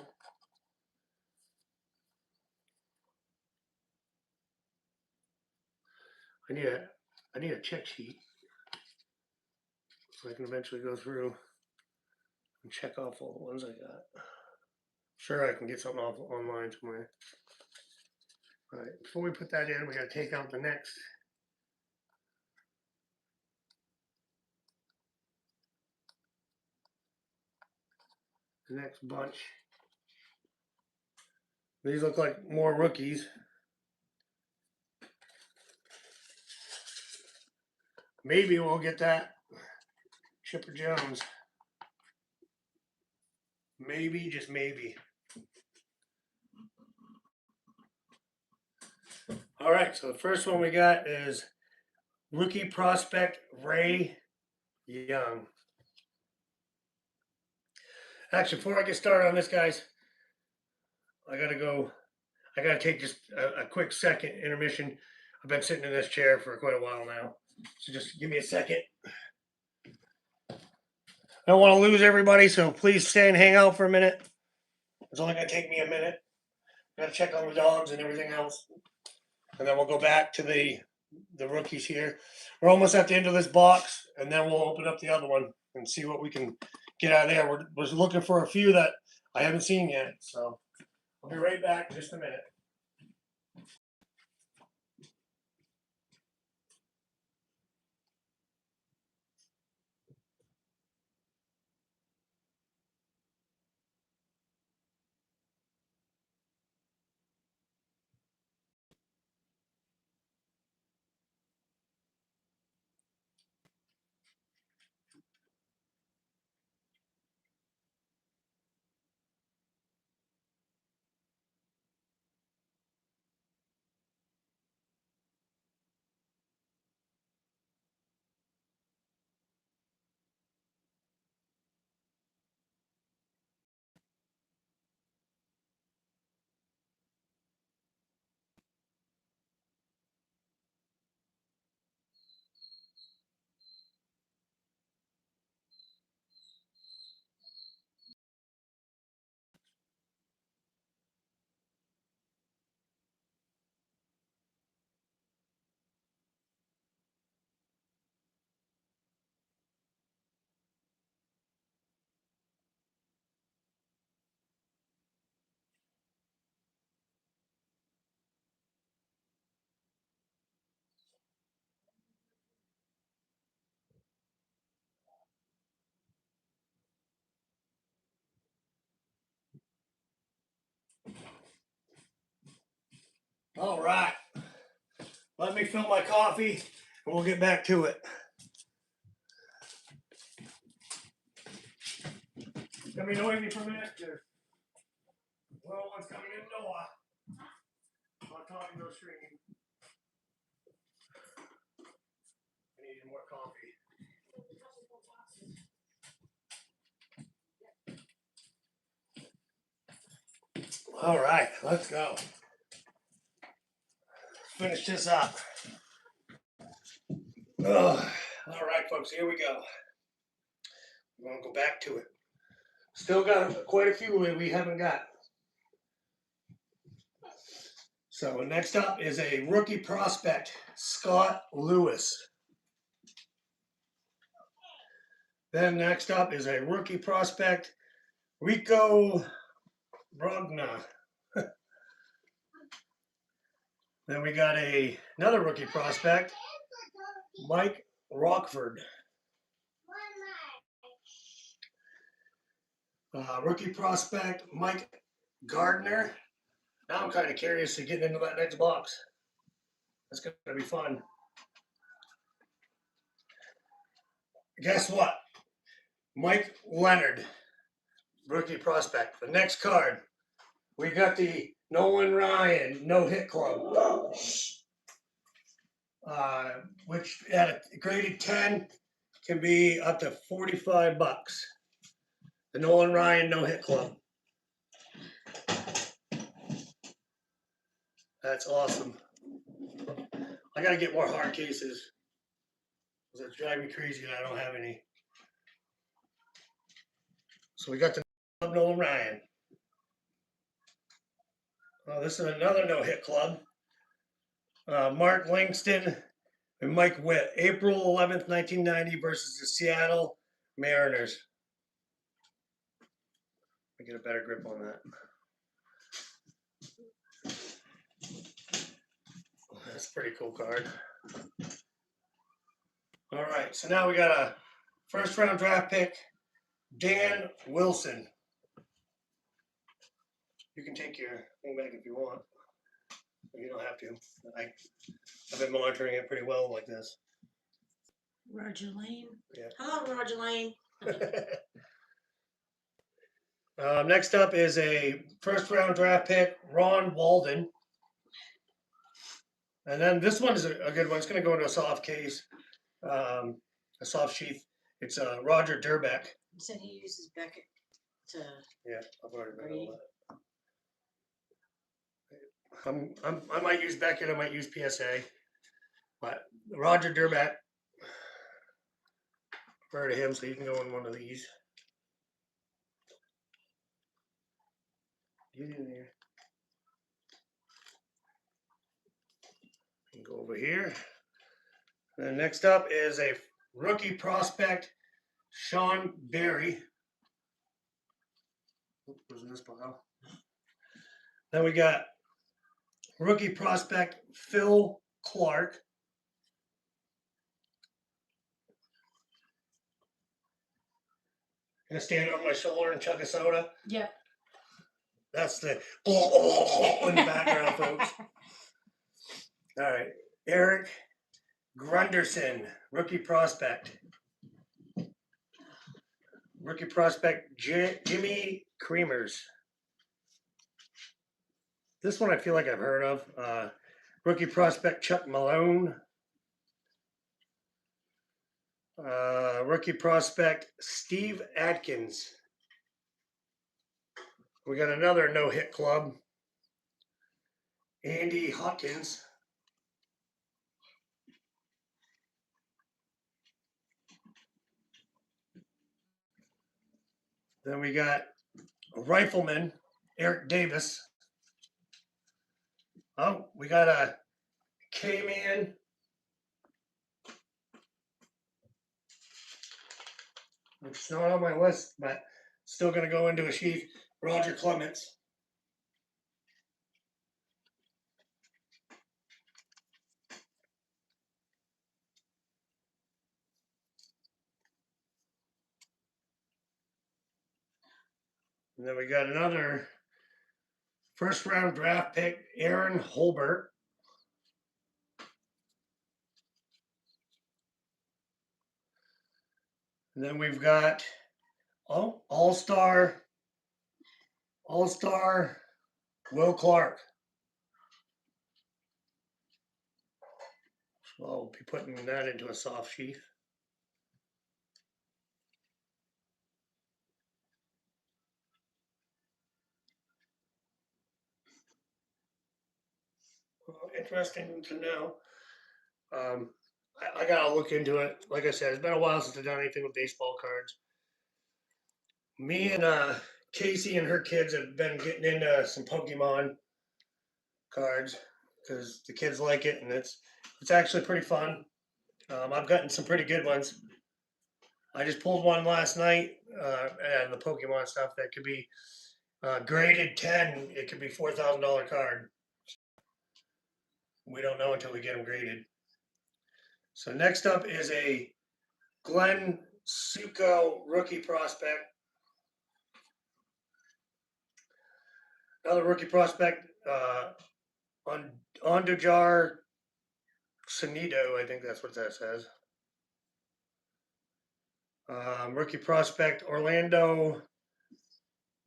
I need a check sheet so I can eventually go through and check off all the ones I got. Sure, I can get something off online somewhere. All right, before we put that in, we got to take out the next. The next bunch. These look like more rookies. Maybe we'll get that Chipper Jones. Maybe, just maybe. All right, so the first one we got is rookie prospect Ray Young. Actually, before I get started on this, guys, I gotta go. I gotta take just a quick second intermission. I've been sitting in this chair for quite a while now, so just give me a second. I don't want to lose everybody, so please stay and hang out for a minute. It's only gonna take me a minute. Gotta check on the dogs and everything else, and then we'll go back to the rookies here. We're almost at the end of this box, and then we'll open up the other one and see what we can get out of there. We're looking for a few that I haven't seen yet, so I'll be right back in just a minute. All right. Let me fill my coffee and we'll get back to it. Gonna be noisy for a minute. There's little one's coming in the door. I'm talking to a screen. I need more coffee. All right, let's go. Finish this up. All right, folks, here we go. We're gonna go back to it. Still got quite a few we haven't got. So next up is a rookie prospect, Scott Lewis. Then next up is a rookie prospect, Rico Brogna. Then we got another rookie prospect, Mike Rockford. Rookie prospect, Mike Gardner. Now I'm kind of curious to get into that next box. That's going to be fun. Guess what? Mike Leonard, rookie prospect. The next card, we got the Nolan Ryan no hit club, which at a graded 10 can be up to $45. The Nolan Ryan no hit club. That's awesome. I gotta get more hard cases. It's driving me crazy that I don't have any. So we got the Nolan Ryan. Oh, this is another no hit club. Mark Langston and Mike Witt, April 11th, 1990 versus the Seattle Mariners. Let me get a better grip on that. That's a pretty cool card. All right, so now we got a first round draft pick, Dan Wilson. You can take your thing back if you want. You don't have to. I've been monitoring it pretty well like this. Roger Lane. Yeah. Hello, Roger Lane. Next up is a first round draft pick, Ron Walden. And then this one is a good one. It's going to go into a soft case, a soft sheath. It's Roger Durbeck. He said he uses Beckett to. Yeah, I've already read all that. I might use Beckett, I might use PSA, but Roger Durbat, heard of him, so you can go in one of these. Get in there. You can go over here. And next up is a rookie prospect, Sean Berry. Oop, was in this pile. Then we got rookie prospect, Phil Clark. Gonna stand on my shoulder and chug a soda. Yeah. That's the in the background, folks. All right, Eric Grunderson, rookie prospect. Rookie prospect, Jimmy Creamers. This one I feel like I've heard of. Rookie prospect, Chuck Malone. Rookie prospect, Steve Atkins. We got another no-hit club, Andy Hawkins. Then we got a rifleman, Eric Davis. Oh, we got a K-Man. It's not on my list, but still going to go into a sheaf. Roger Clements. And then we got another first round draft pick, Aaron Holbert. And then we've got All-Star Will Clark. So I'll be putting that into a soft sheath. Well, interesting to know. I gotta look into it. Like I said, it's been a while since I've done anything with baseball cards. Me and Casey and her kids have been getting into some Pokemon cards because the kids like it, and it's actually pretty fun. I've gotten some pretty good ones. I just pulled one last night, and the Pokemon stuff that could be graded 10. It could be $4,000 card. We don't know until we get them graded. So next up is a Glenn Suko rookie prospect. Another rookie prospect, Andujar Sonido, I think that's what that says. Rookie prospect, Orlando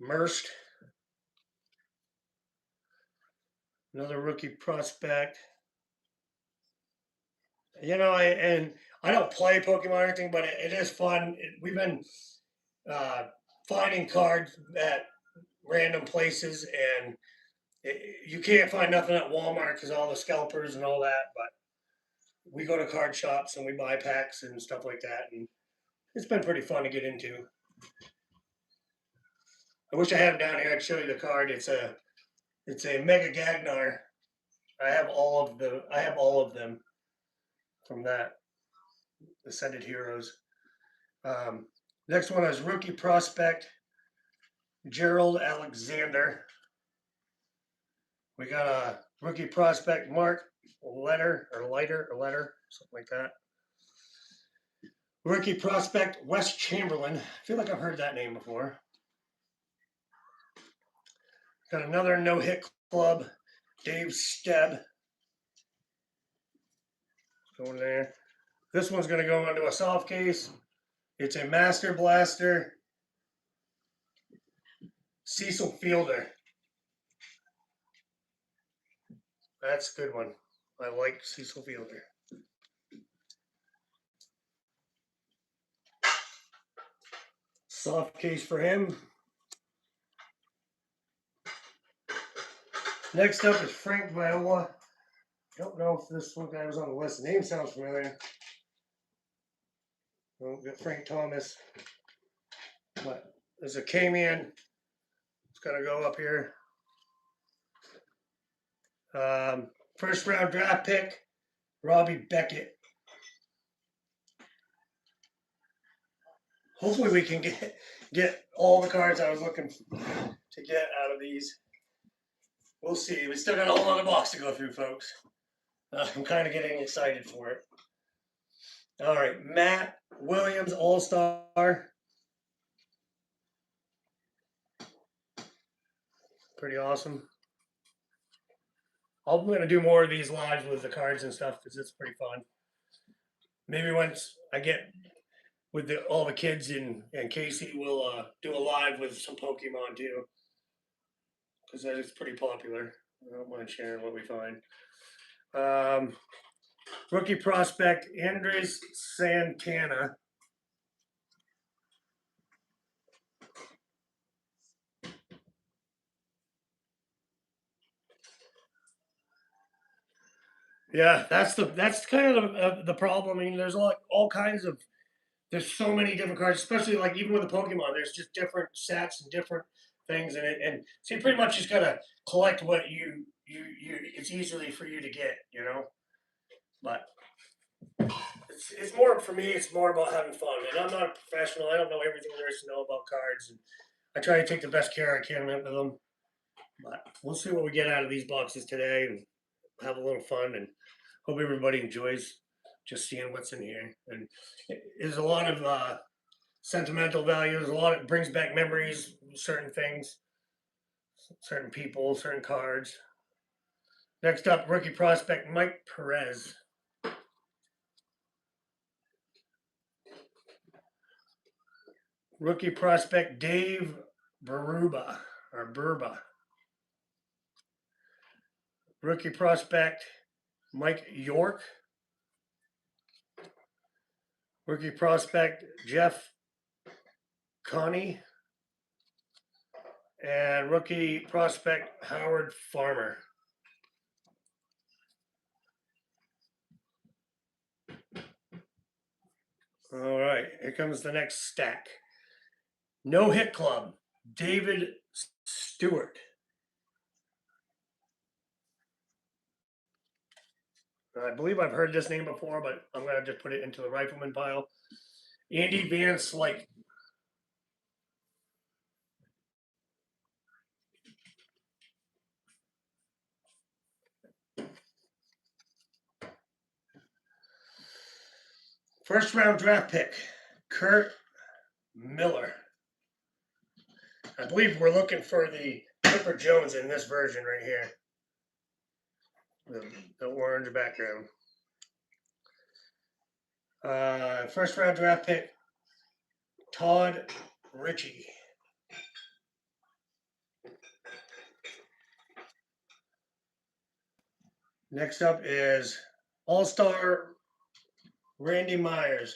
Merst. Another rookie prospect. You know, I don't play Pokemon or anything, but it is fun. We've been finding cards at random places, and you can't find nothing at Walmart because all the scalpers and all that. But we go to card shops and we buy packs and stuff like that, and it's been pretty fun to get into. I wish I had them down here. I'd show you the card. It's a Mega Gagnar. I have all of them from that Ascended Heroes. Next one is rookie prospect Gerald Alexander. We got a rookie prospect Mark Letter, something like that. Rookie prospect Wes Chamberlain. I feel like I've heard that name before. Got another no-hit club, Dave Stebb. Going there. This one's going to go into a soft case. It's a Master Blaster Cecil Fielder. That's a good one. I like Cecil Fielder. Soft case for him. Next up is Frank Viola. I don't know if this one guy was on the list. The name sounds familiar. Well, we got Frank Thomas. But there's a K-Man. It's gonna go up here. First round draft pick, Robbie Beckett. Hopefully we can get all the cards I was looking to get out of these. We'll see. We still got a whole other box to go through, folks. I'm kind of getting excited for it. All right, Matt Williams, All-Star. Pretty awesome. I'm going to do more of these lives with the cards and stuff because it's pretty fun. Maybe once I get with all the kids and Casey, we'll do a live with some Pokemon too because that is pretty popular. I don't mind sharing what we find. Rookie prospect, Andres Santana. Yeah, that's kind of the problem. I mean, there's all kinds of there's so many different cards, especially like even with the Pokemon. There's just different sets and different things, and so you pretty much just gotta collect what you. It's easily for you to get, you know. But it's more for me. It's more about having fun, and I'm not a professional. I don't know everything there is to know about cards, and I try to take the best care I can of them. But we'll see what we get out of these boxes today, and have a little fun, and hope everybody enjoys just seeing what's in here. And there's a lot of sentimental value. There's a lot. It brings back memories, certain things, certain people, certain cards. Next up, rookie prospect Mike Perez. Rookie prospect Dave Burba. Rookie prospect Mike York. Rookie prospect Jeff Connie. And rookie prospect Howard Farmer. All right, here comes the next stack. No Hit Club, David Stewart. I believe I've heard this name before, but I'm going to just put it into the rifleman pile. Andy Van Slyke. First round draft pick, Kurt Miller. I believe we're looking for the Clipper Jones in this version right here. The orange background. First round draft pick, Todd Ritchie. Next up is All-Star Randy Myers.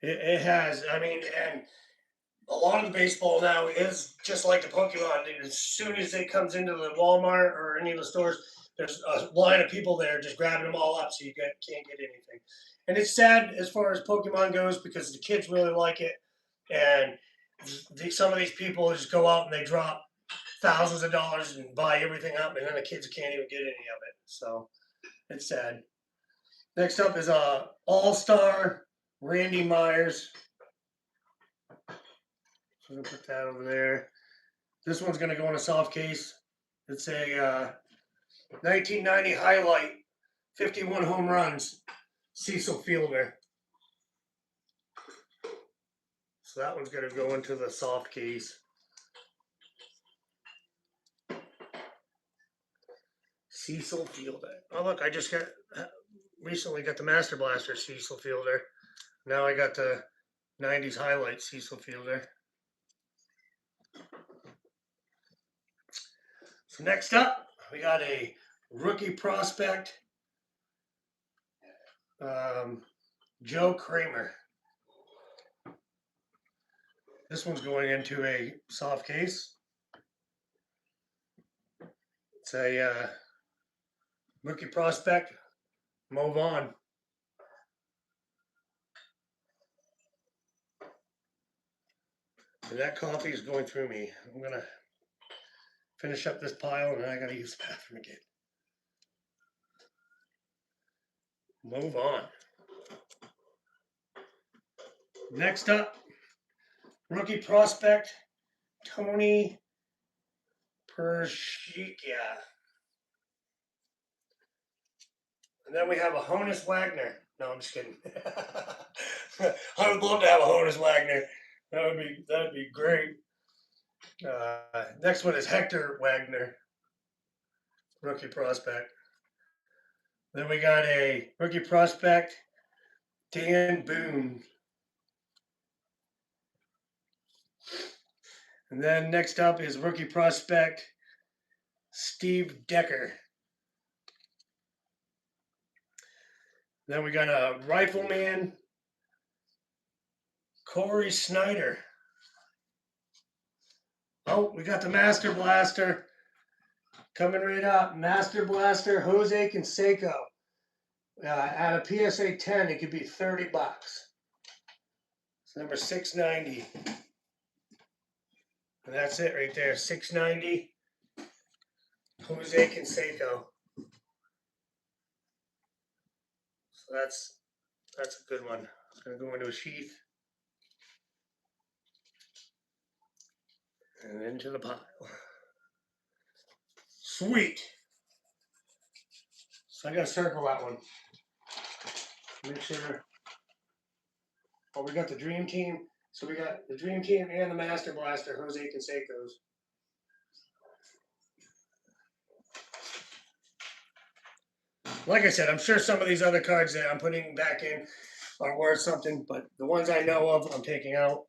It has, I mean, and a lot of the baseball now is just like the Pokemon. As soon as it comes into the Walmart or any of the stores, there's a line of people there just grabbing them all up so you can't get anything. And it's sad as far as Pokemon goes because the kids really like it. And some of these people just go out and they drop thousands of dollars and buy everything up, and then the kids can't even get any of it. So it's sad. Next up is All-Star Randy Myers. So I'm gonna put that over there. This one's gonna go in a soft case. It's a 1990 highlight, 51 home runs, Cecil Fielder. So that one's gonna go into the soft case. Cecil Fielder. Oh look, I just recently got the Master Blaster Cecil Fielder. Now I got the 90s highlight Cecil Fielder. So next up, we got a rookie prospect, Joe Kramer. This one's going into a soft case. It's a rookie prospect, Mo Vaughn. And that coffee is going through me. I'm gonna finish up this pile and then I gotta use the bathroom again. Move on. Next up, rookie prospect, Tony Pershicka. And then we have a Honus Wagner. No, I'm just kidding. I would love to have a Honus Wagner. That'd be great. Next one is Hector Wagner, rookie prospect. Then we got a rookie prospect, Dan Boone. And then next up is rookie prospect, Steve Decker. Then we got a rifleman, Corey Snyder. Oh, we got the Master Blaster coming right up. Master Blaster, Jose Canseco. At a PSA 10, it could be $30. It's number 690. And that's it right there, 690. Jose Canseco. So that's a good one. It's gonna go into a sheath. And into the pile. Sweet. So I gotta circle that one. Make sure. Oh, we got the Dream Team. So we got the Dream Team and the Master Blaster, Jose Canseco's. Like I said, I'm sure some of these other cards that I'm putting back in are worth something, but the ones I know of, I'm taking out,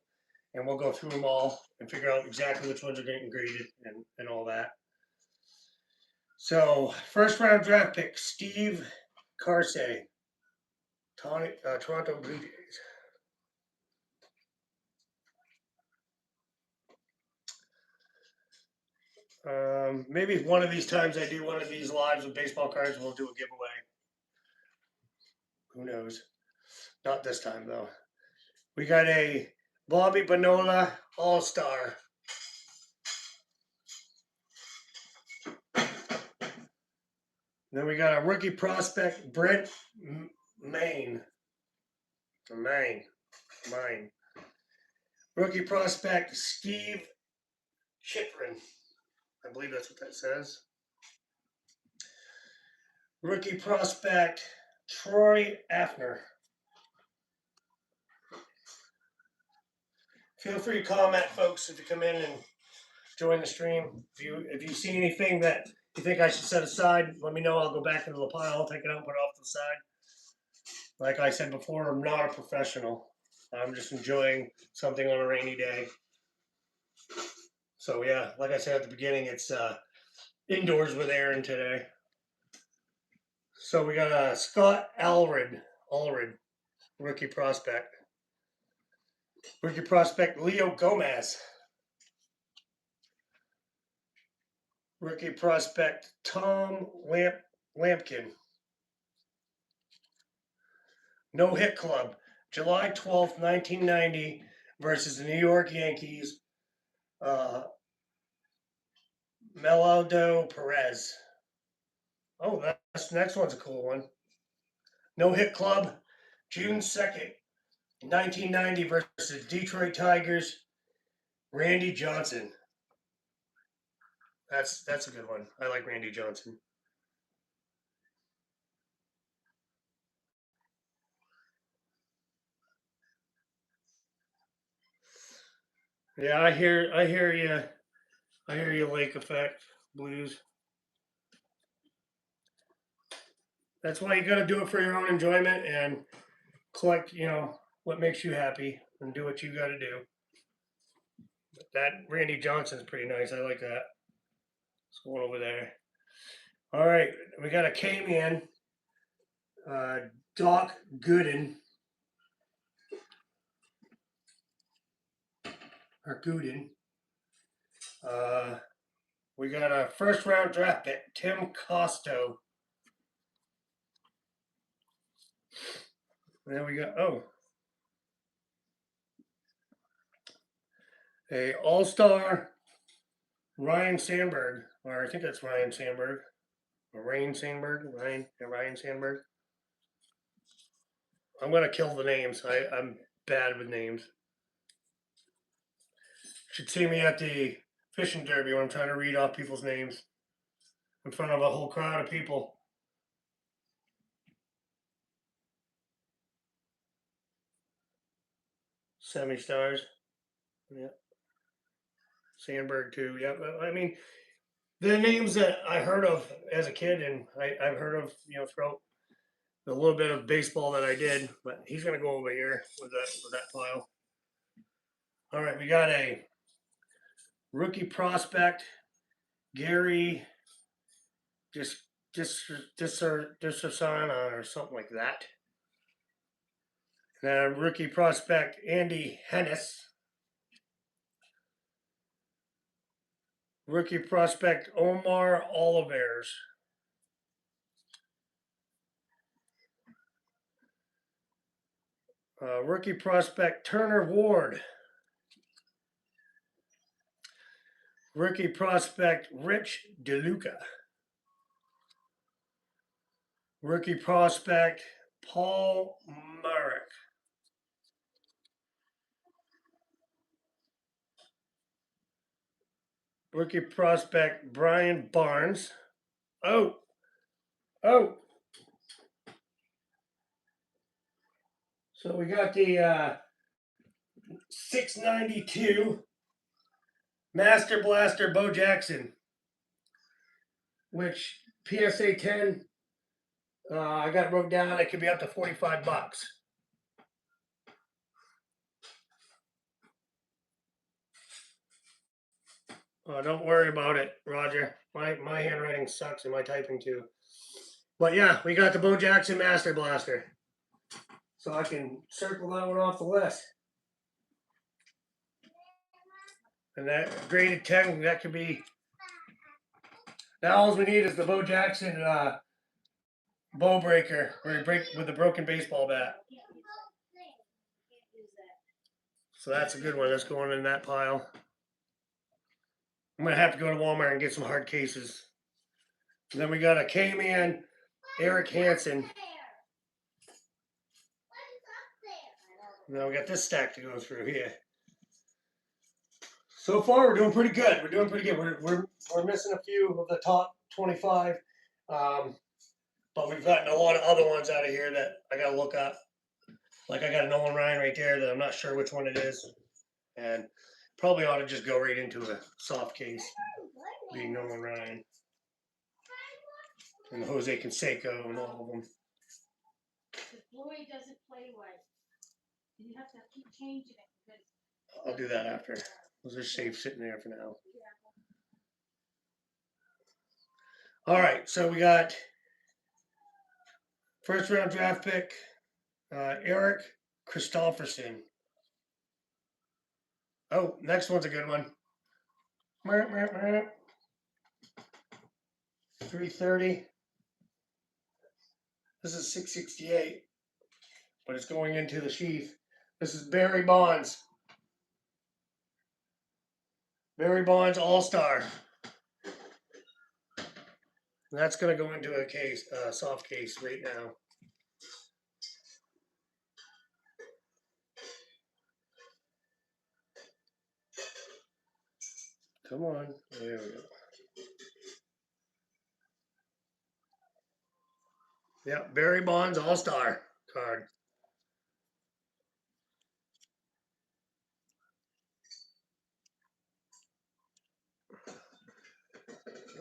and we'll go through them all and figure out exactly which ones are getting graded and all that. So, first round draft pick, Steve Karsay, Toronto Blue Jays. Maybe one of these times I do one of these lives with baseball cards, we'll do a giveaway. Who knows? Not this time, though. We got a Bobby Bonilla All-Star. Then we got a rookie prospect, Brent Maine. Mine. Rookie prospect, Steve Chychrun. I believe that's what that says. Rookie prospect, Troy Afner. Feel free to comment, folks, if you come in and join the stream. If you see anything that you think I should set aside, let me know. I'll go back into the pile, I'll take it out and put it off to the side. Like I said before, I'm not a professional. I'm just enjoying something on a rainy day. So yeah, like I said at the beginning, it's indoors with Aaron today. So we got Scott Allred, rookie prospect. Rookie prospect, Leo Gomez. Rookie prospect, Tom Lampkin. No Hit Club, July 12th, 1990 versus the New York Yankees. Melado Perez. Oh, the next one's a cool one. No Hit Club, June 2nd, 1990 versus Detroit Tigers. Randy Johnson. That's a good one. I like Randy Johnson. Yeah, I hear you. I hear you, Lake Effect Blues. That's why you got to do it for your own enjoyment and collect, what makes you happy and do what you got to do. That Randy Johnson's pretty nice. I like that. It's going over there. All right, we got a K-Man, Doc Gooden. or Gooden. We got a first round draft pick, Tim Costo. And then we got a all-star Ryan Sandberg, or I think that's Ryan Sandberg, or Ryan Sandberg, Ryan Sandberg. I'm gonna kill the names. I'm bad with names. Should see me at the fishing derby when I'm trying to read off people's names in front of a whole crowd of people. Semi-stars. Yeah. Sandberg too. Yeah. I mean, the names that I heard of as a kid, and I've heard of, throughout the little bit of baseball that I did, but he's gonna go over here with that pile. All right, we got a rookie prospect, Gary Disasana or something like that. And rookie prospect, Andy Hennis. Rookie prospect, Omar Oliveros. Rookie prospect, Turner Ward. Rookie prospect, Rich DeLuca. Rookie prospect, Paul Marek. Rookie prospect, Brian Barnes. Oh. So we got the 692 Master Blaster Bo Jackson, which PSA 10, I got wrote down, it could be up to $45. Don't worry about it, Roger. My handwriting sucks and my typing too. But yeah, we got the Bo Jackson Master Blaster. So I can circle that one off the list. And that graded 10, that could be. Now all we need is the Bo Jackson bow breaker, where you break with the broken baseball bat. So that's a good one. That's going in that pile. I'm gonna have to go to Walmart and get some hard cases. And then we got a K-Man, Eric Hansen. Now we got this stack to go through here. So far, we're doing pretty good. We're missing a few of the top 25, but we've gotten a lot of other ones out of here that I gotta look up. Like I got a Nolan Ryan right there that I'm not sure which one it is, and probably ought to just go right into a soft case, being Nolan Ryan, and Jose Canseco and all of them. Floyd doesn't play right. You have to keep changing it. I'll do that after. Those are safe sitting there for now. All right, so we got first round draft pick, Eric Christopherson. Oh, next one's a good one. 330. This is 668, but it's going into the sheath. This is Barry Bonds. Barry Bonds All-Star. That's going to go into a case, soft case right now. Come on. There we go. Yeah, Barry Bonds All-Star card.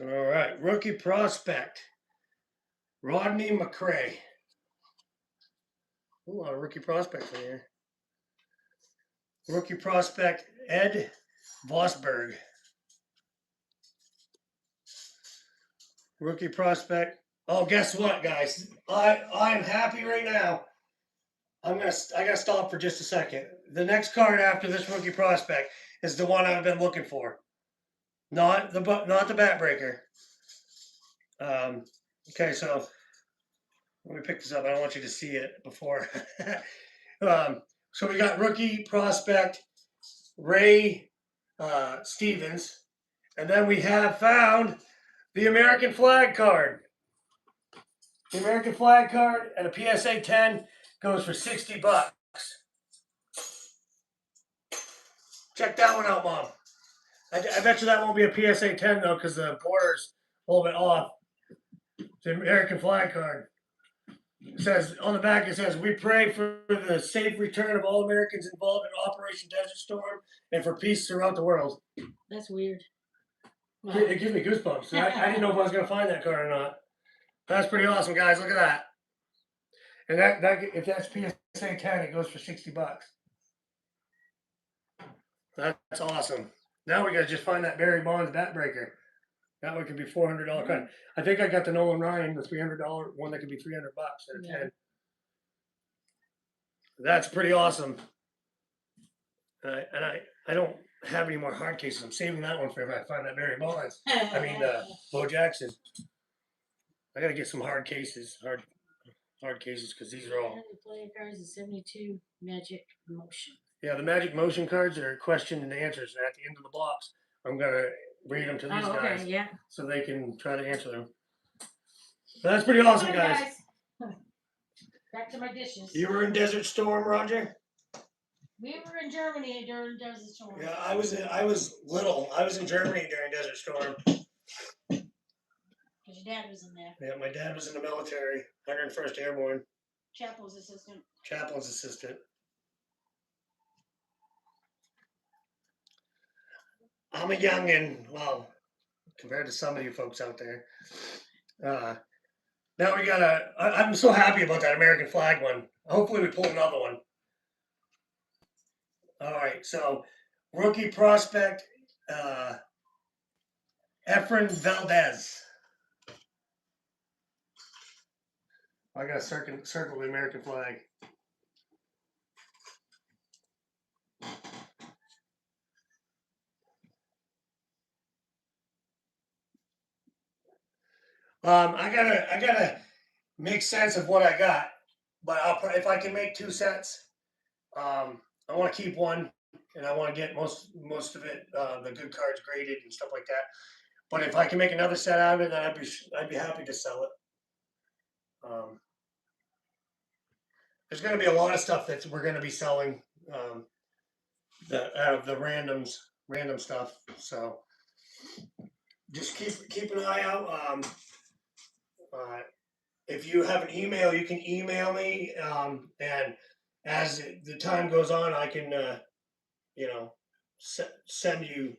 All right, rookie prospect, Rodney McRae. Ooh, a lot of rookie prospects in here. Rookie prospect, Ed Vosberg. Rookie prospect. Oh, guess what, guys? I'm happy right now. I gotta stop for just a second. The next card after this rookie prospect is the one I've been looking for. Not the bat breaker. Okay, so let me pick this up. I don't want you to see it before. So we got rookie prospect Ray Stevens, and then we have found the American flag card. The American flag card and a PSA 10 goes for $60. Check that one out, Mom. I bet you that won't be a PSA 10 though, because the border's a little bit off. The American flag card. It says on the back, it says, "We pray for the safe return of all Americans involved in Operation Desert Storm and for peace throughout the world." That's weird. It gives me goosebumps. I didn't know if I was going to find that card or not. That's pretty awesome, guys. Look at that. And that if that's PSA 10, it goes for $60. That's awesome. Now we got to just find that Barry Bonds bat breaker. That one could be $400 card. I think I got the Nolan Ryan, the $300 one that could be $300 at a 10. That's pretty awesome. And I don't have any more hard cases. I'm saving that one for if I find that Barry Bonds. I mean, Bo Jackson. I got to get some hard cases, hard cases, because these are all. Player cards is 72 Magic Motion. Yeah, the Magic Motion cards are question and answers. And at the end of the box, I'm gonna read them to these guys, Yeah. so they can try to answer them. But that's pretty awesome, guys. Back to my dishes. You were in Desert Storm, Roger? We were in Germany during Desert Storm. Yeah, I was little. I was in Germany during Desert Storm. Because your dad was in there. Yeah, my dad was in the military, 101st Airborne. Chaplain's assistant. Chaplain's assistant. I'm a youngin', well, compared to some of you folks out there. Now we got I'm so happy about that American flag one. Hopefully we pull another one. All right, so rookie prospect, Efren Valdez. I got to circle the American flag. I gotta make sense of what I got, but if I can make 2 sets, I want to keep one, and I want to get most of it, the good cards graded and stuff like that. But if I can make another set out of it, then I'd be happy to sell it. There's going to be a lot of stuff that we're going to be selling, out of the random stuff. So just keep an eye out. If you have an email, you can email me, and as the time goes on, I can, send you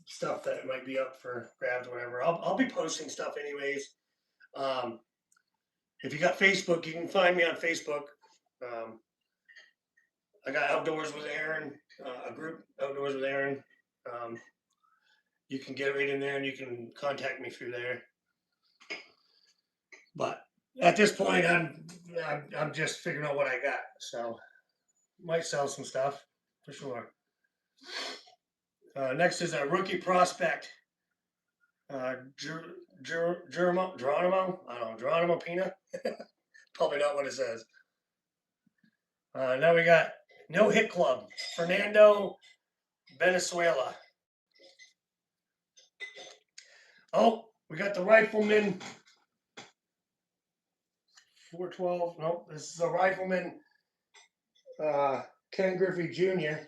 stuff that might be up for grabs or whatever. I'll be posting stuff anyways. If you got Facebook, you can find me on Facebook. I got Outdoors with Aaron, a group, Outdoors with Aaron. You can get right in there and you can contact me through there. But at this point, I'm just figuring out what I got. So might sell some stuff for sure. Next is a rookie prospect, Geronimo. I don't know, Geronimo Pina. Probably not what it says. Now we got No Hit Club, Fernando Venezuela. Oh, we got the Rifleman 412. No, this is a Rifleman Ken Griffey Jr.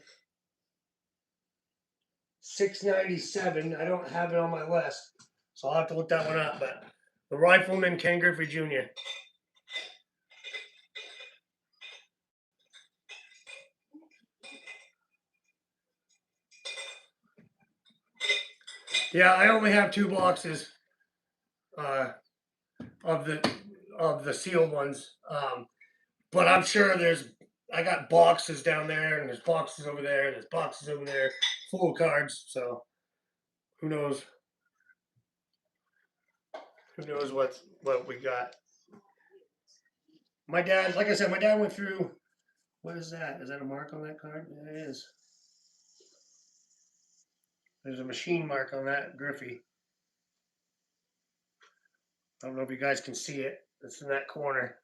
697. I don't have it on my list, so I'll have to look that one up. But the Rifleman Ken Griffey Jr. Yeah, I only have 2 boxes of the sealed ones, but I'm sure I got boxes down there, and there's boxes over there, and there's boxes over there full of cards. So who knows? Who knows what we got? My dad, like I said, my dad went through. What is that? Is that a mark on that card? Yeah, it is. There's a machine mark on that Griffey. I don't know if you guys can see it. It's in that corner.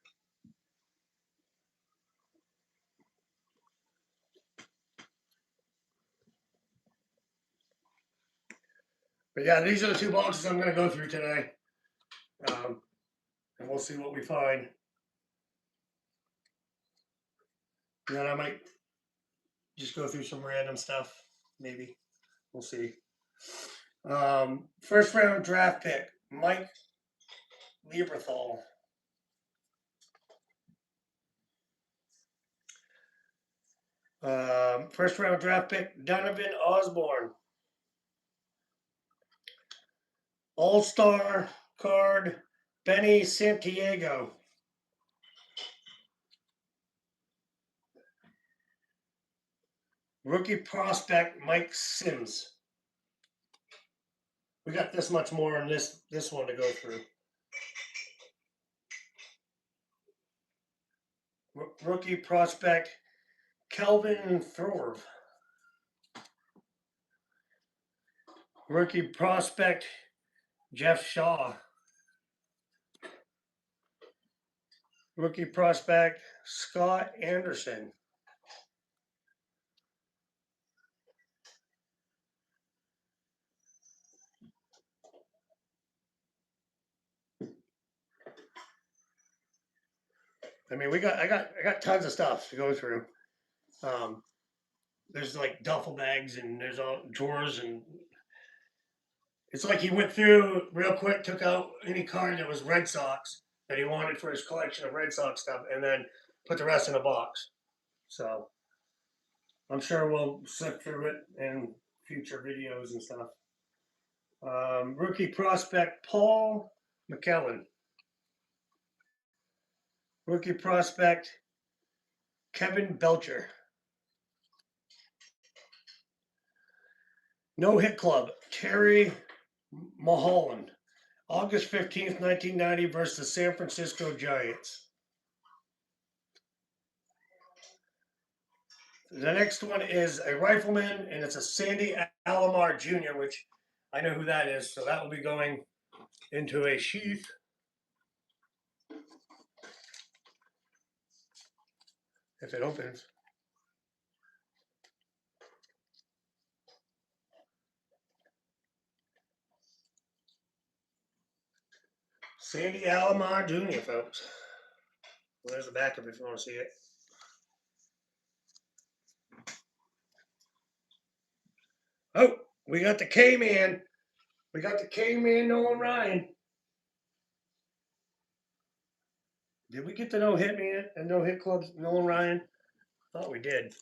But yeah, these are the two boxes I'm going to go through today. And we'll see what we find. And then I might just go through some random stuff, maybe. We'll see. First round draft pick, Mike Lieberthal. First round draft pick, Donovan Osborne. All-star card, Benny Santiago. Rookie prospect, Mike Sims. We got this much more on this one to go through. Rookie prospect, Kelvin Thorve. Rookie prospect, Jeff Shaw. Rookie prospect, Scott Anderson. I mean, I got tons of stuff to go through. There's like duffel bags and there's all drawers, and it's like he went through real quick, took out any card that was Red Sox that he wanted for his collection of Red Sox stuff, and then put the rest in a box. So I'm sure we'll sift through it in future videos and stuff. Rookie prospect, Paul McKellen. Rookie prospect, Kevin Belcher. No Hit Club, Terry Mulholland. August 15th, 1990 versus the San Francisco Giants. The next one is a rifleman, and it's a Sandy Alomar Jr., which I know who that is, so that will be going into a sheath. If it opens. Sandy Alomar Jr., folks. Well, there's the back of it if you want to see it. Oh, we got the K-Man. We got the K-Man Nolan Ryan. Did we get the no-hit man and no-hit clubs Nolan Ryan? Thought we did.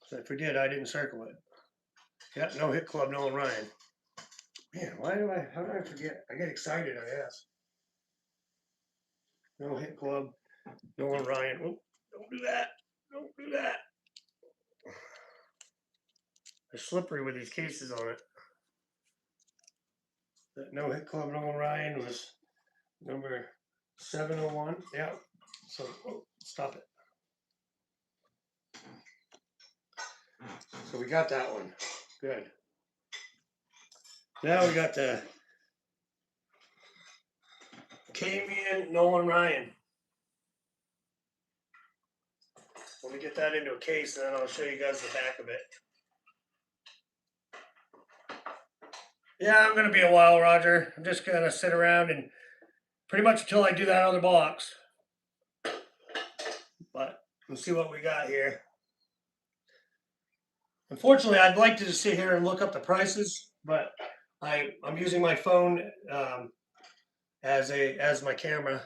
So if we did, I didn't circle it. Yeah, no-hit club Nolan Ryan. Man, how did I forget? I get excited, I guess. No-hit club Nolan Ryan. Oh, don't do that. Don't do that. They're slippery with these cases on it. That no-hit club Nolan Ryan was number 701. Yeah. So, stop it. So we got that one. Good. Now we got the K-Man Nolan Ryan. Let me get that into a case, and then I'll show you guys the back of it. Yeah, I'm going to be a while, Roger. I'm just going to sit around and pretty much until I do that other box. But we'll see what we got here. Unfortunately, I'd like to just sit here and look up the prices, but I'm using my phone as my camera.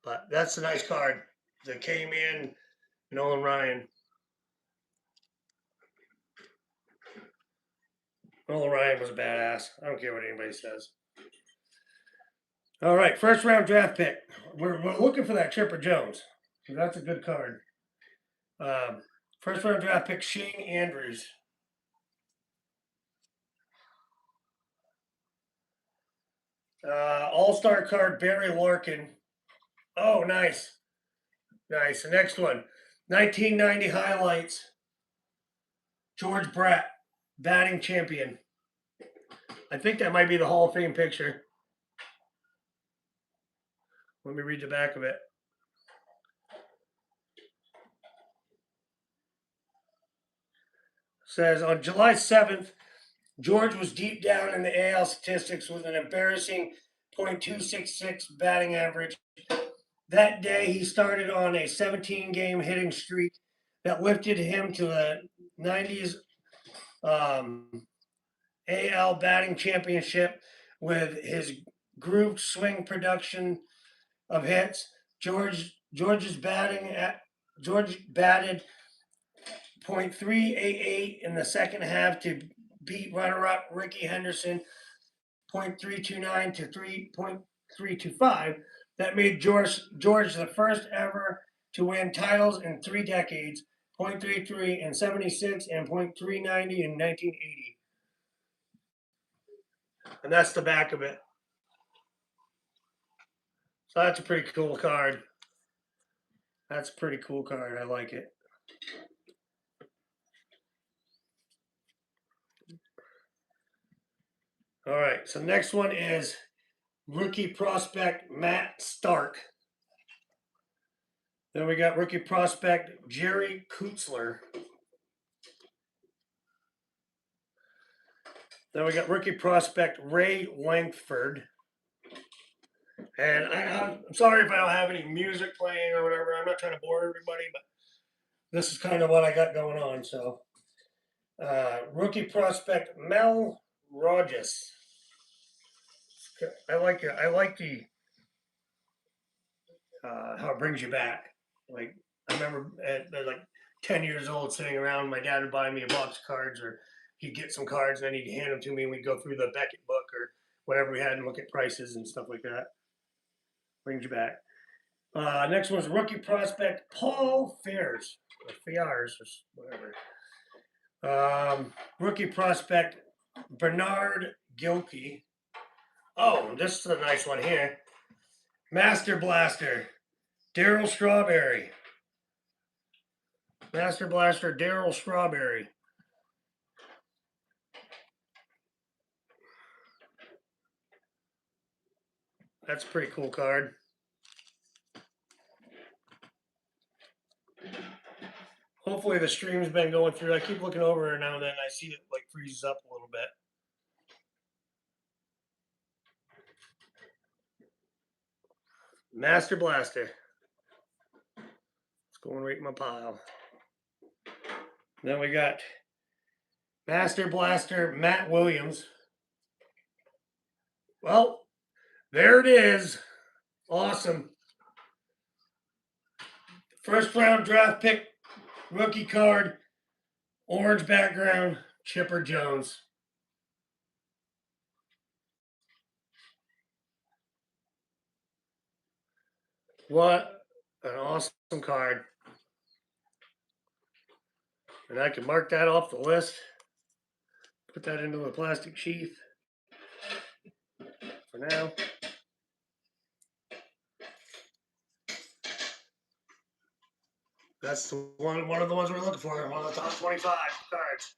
But that's a nice card. The K-Man Nolan Ryan. Nolan Ryan was a badass. I don't care what anybody says. All right, first round draft pick. We're looking for that Chipper Jones. So that's a good card. First round draft pick, Shane Andrews. All-star card, Barry Larkin. Oh, nice. Nice. The next one, 1990 highlights. George Brett, batting champion. I think that might be the Hall of Fame picture. Let me read the back of it. Says on July 7th, George was deep down in the AL statistics with an embarrassing .266 batting average. That day, he started on a 17-game hitting streak that lifted him to the 90s AL batting championship with his grooved swing production of hits. George batted .388 in the second half to beat runner-up Ricky Henderson .329 to 3.325. That made George the first ever to win titles in 3 decades, .33 in 76 and .390 in 1980. And that's the back of it. So that's a pretty cool card. That's a pretty cool card. I like it. All right, so next one is rookie prospect Matt Stark. Then we got rookie prospect Jerry Kutzler. Then we got rookie prospect Ray Langford. And I'm sorry if I don't have any music playing or whatever. I'm not trying to bore everybody, but this is kind of what I got going on. So, rookie prospect Mel Rogers. I like it. I like the how it brings you back. Like I remember at like 10 years old, sitting around, my dad would buy me a box of cards, or he'd get some cards and then he'd hand them to me, and we'd go through the Beckett book or whatever we had and look at prices and stuff like that. Brings you back. Next one's rookie prospect Paul Fiers, or whatever. Rookie prospect Bernard Gilkey. Oh, this is a nice one here. Master Blaster Darryl Strawberry. Master Blaster Darryl Strawberry. That's a pretty cool card. Hopefully the stream's been going through. I keep looking over it now and then. I see it like freezes up a little bit. Master Blaster. It's going right in my pile. Then we got Master Blaster Matt Williams. Well, there it is. Awesome. First round draft pick, rookie card, orange background, Chipper Jones. What an awesome card. And I can mark that off the list. Put that into a plastic sheath for now. That's the one of the ones we're looking for. One of the top 25 cards.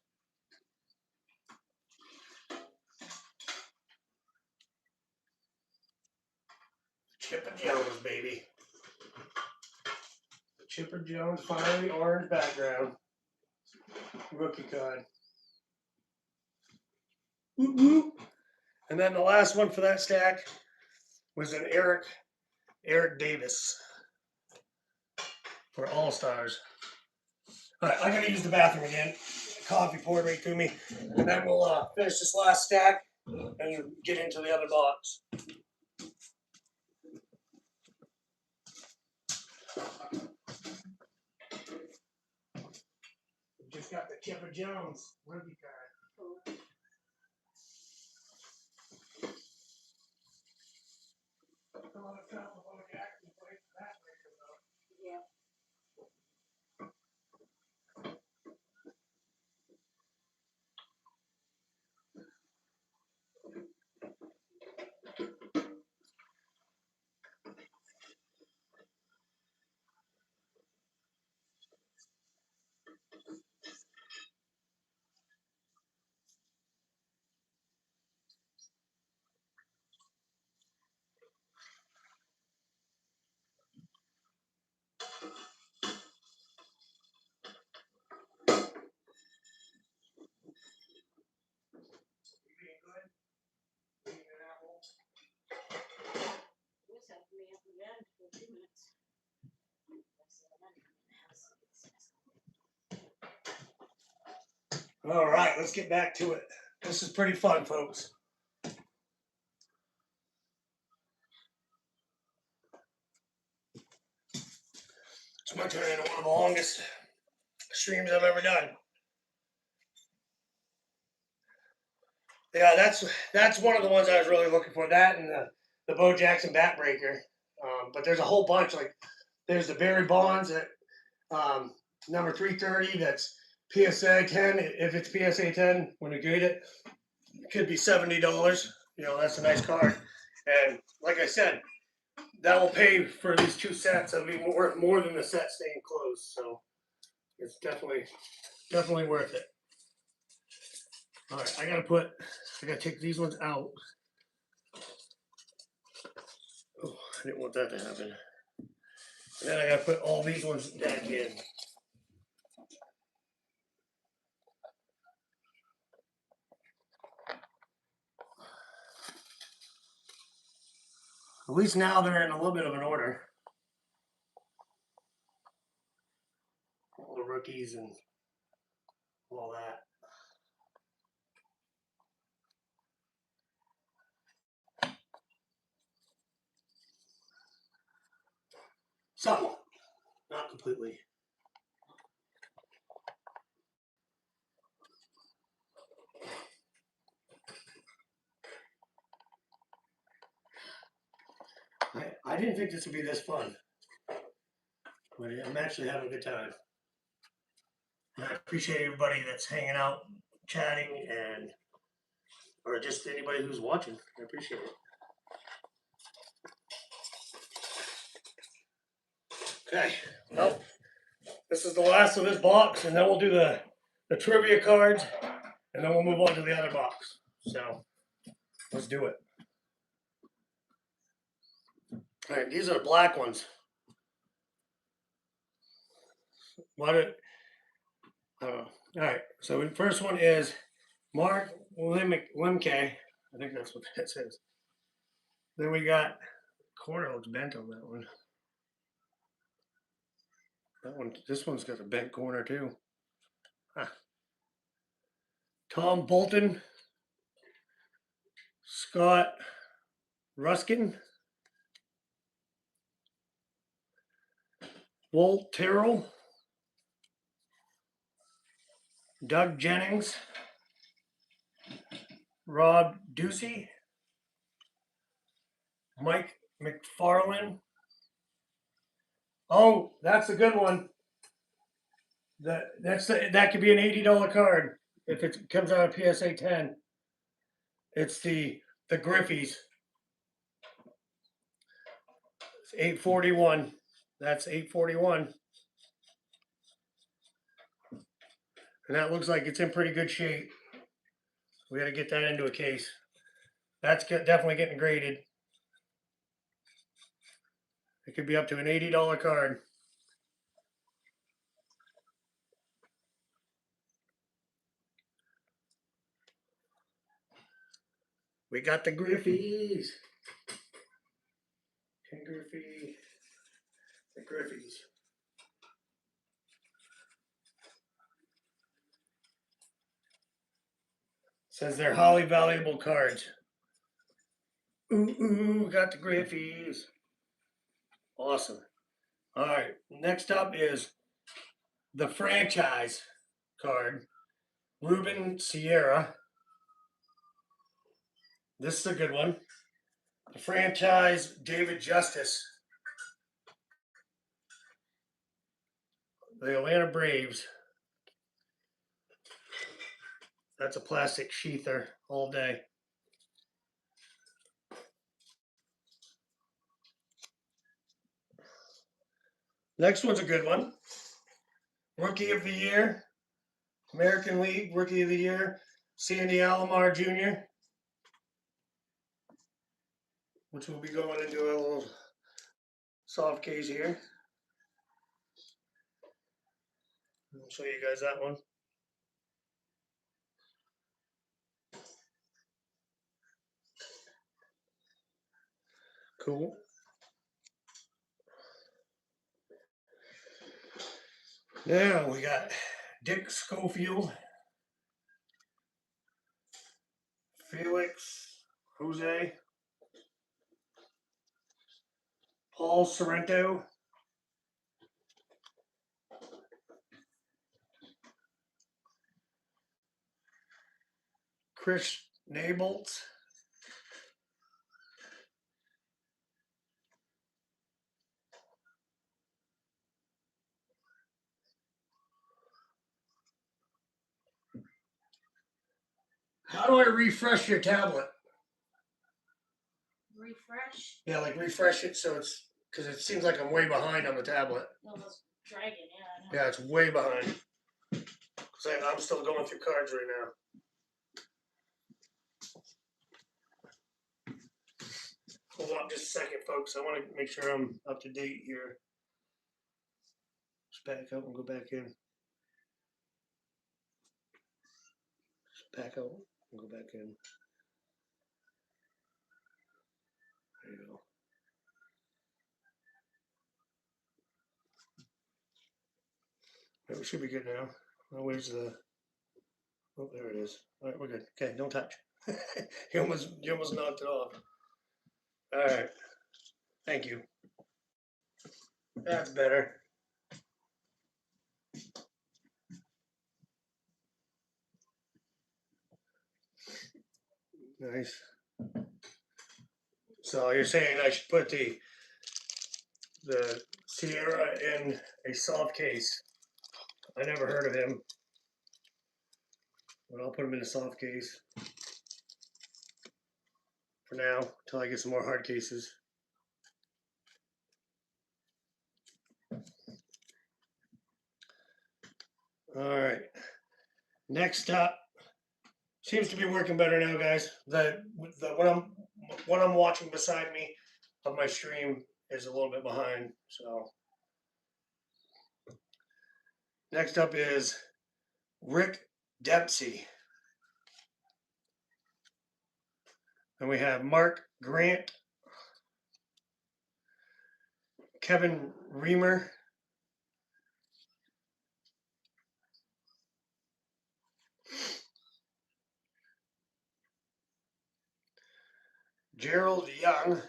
Chipper Jones, baby. Chipper Jones, fiery orange background. Rookie card. Woo-woo. And then the last one for that stack was an Eric Davis for All Stars. All right, I gotta use the bathroom again. Coffee poured right through me, and then we'll finish this last stack and get into the other box. We just got the Chipper Jones rookie card. Yeah. All right, let's get back to it. This is pretty fun, folks. This might turn into one of the longest streams I've ever done. Yeah, that's one of the ones I was really looking for. That and the Bo Jackson Bat Breaker. But there's a whole bunch. Like there's the Barry Bonds at number 330. That's PSA 10. If it's PSA 10, when you grade it, it could be $70. You know, that's a nice card. And like I said, that will pay for these two sets. It'll be worth more than the set staying closed. So it's definitely worth it. All right, I gotta take these ones out. Oh, I didn't want that to happen. And then I gotta put all these ones back in. At least now they're in a little bit of an order. All the rookies and all that. Some, not completely. I didn't think this would be this fun. But I'm actually having a good time. And I appreciate everybody that's hanging out, chatting, and or just anybody who's watching. I appreciate it. Okay, well, this is the last of this box, and then we'll do the trivia cards, and then we'll move on to the other box. So let's do it. All right, these are the black ones. All right, so the first one is Mark Limke. I think that's what that says. Then we got corner looks bent on that one. This one's got a bent corner too. Huh. Tom Bolton, Scott Ruskin, Walt Terrell, Doug Jennings, Rob Ducey, Mike McFarland. Oh, that's a good one. That could be an $80 card if it comes out of PSA 10. It's the Griffies. It's 841. That's 841. And that looks like it's in pretty good shape. We got to get that into a case. That's definitely getting graded. It could be up to an $80 card. We got the Griffies. Ken Griffey. The Griffies. Says they're highly valuable cards. Ooh, got the Griffies. Awesome. All right, next up is the franchise card. Ruben Sierra. This is a good one. The franchise, David Justice. The Atlanta Braves. That's a plastic sheather all day. Next one's a good one. Rookie of the Year, American League Rookie of the Year, Sandy Alomar Jr., which will be going into a little soft case here. I'll show you guys that one. Cool. Now we got Dick Schofield, Felix, Jose, Paul Sorrento, Chris Nabolt, how do I refresh your tablet? Refresh. Yeah, like refresh it so it's, because it seems like I'm way behind on the tablet. No, let's drag it. Yeah, I know. Yeah, it's way behind. Because I'm still going through cards right now. Hold on just a second, folks. I want to make sure I'm up to date here. Just back out and go back in. Just back out and go back in. There you go. Right, we should be good now. Oh, where's the? Oh, there it is. All right, we're good. Okay, don't touch. you almost knocked it off. All right. Thank you. That's better. Nice. So you're saying I should put the Sierra in a soft case? I never heard of him, but I'll put him in a soft case for now until I get some more hard cases. All right. Next up, seems to be working better now, guys. What I'm watching beside me of my stream is a little bit behind. So next up is Rick Dempsey, and we have Mark Grant, Kevin Reamer, Gerald Young.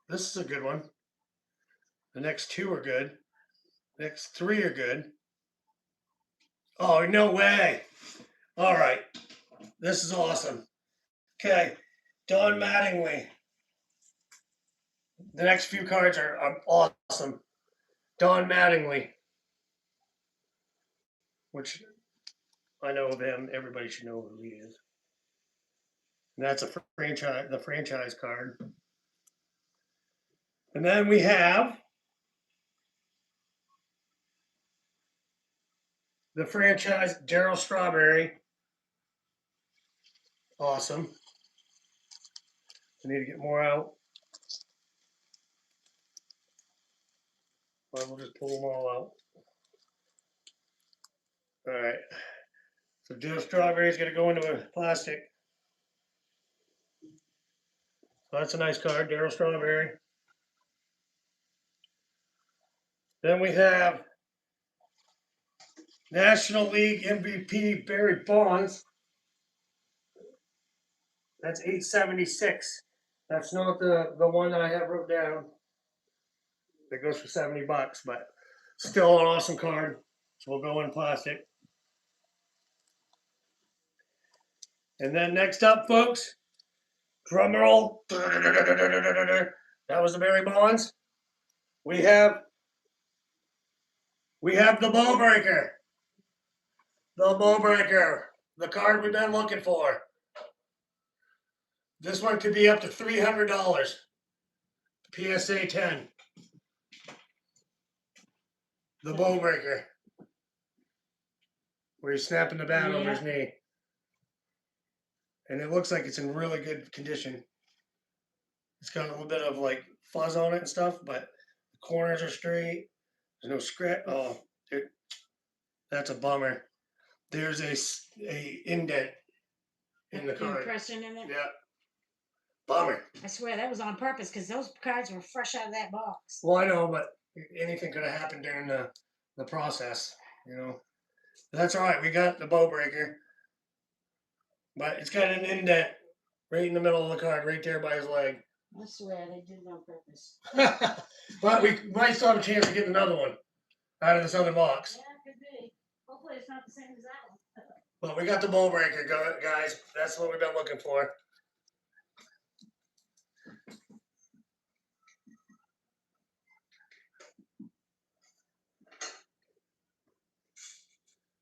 This is a good one. The next two are good. Next three are good. Oh, no way. All right. This is awesome. Okay. Don Mattingly. The next few cards are awesome. Don Mattingly, which I know of him. Everybody should know who he is. And that's the franchise card. And then we have the franchise Darryl Strawberry. Awesome. I need to get more out. Well, we'll just pull them all out. All right. So Darryl Strawberry is going to go into a plastic. So that's a nice card, Darryl Strawberry. Then we have National League MVP Barry Bonds. That's 876. That's not the one that I have wrote down. That goes for $70, but still an awesome card. So we'll go in plastic. And then next up, folks, drum roll. That was the Barry Bonds. We have the Ball Breaker. The Ball Breaker. The card we've been looking for. This one could be up to $300. PSA 10. The Ball Breaker. Where he's snapping the bat over his knee. And it looks like it's in really good condition. It's got a little bit of like fuzz on it and stuff, but the corners are straight. There's no scratch. Oh, dude, that's a bummer. There's a indent in the card. Impression in it. Yeah. Bummer. I swear that was on purpose because those cards were fresh out of that box. Well, I know, but anything could have happened during the process, you know. That's all right. We got the bow breaker, but it's got an indent right in the middle of the card, right there by his leg. I swear they did it on purpose. But we might still have a chance to get another one out of this other box. Yeah, it could be. Hopefully it's not the same as that one. But we got the bow breaker, guys. That's what we've been looking for.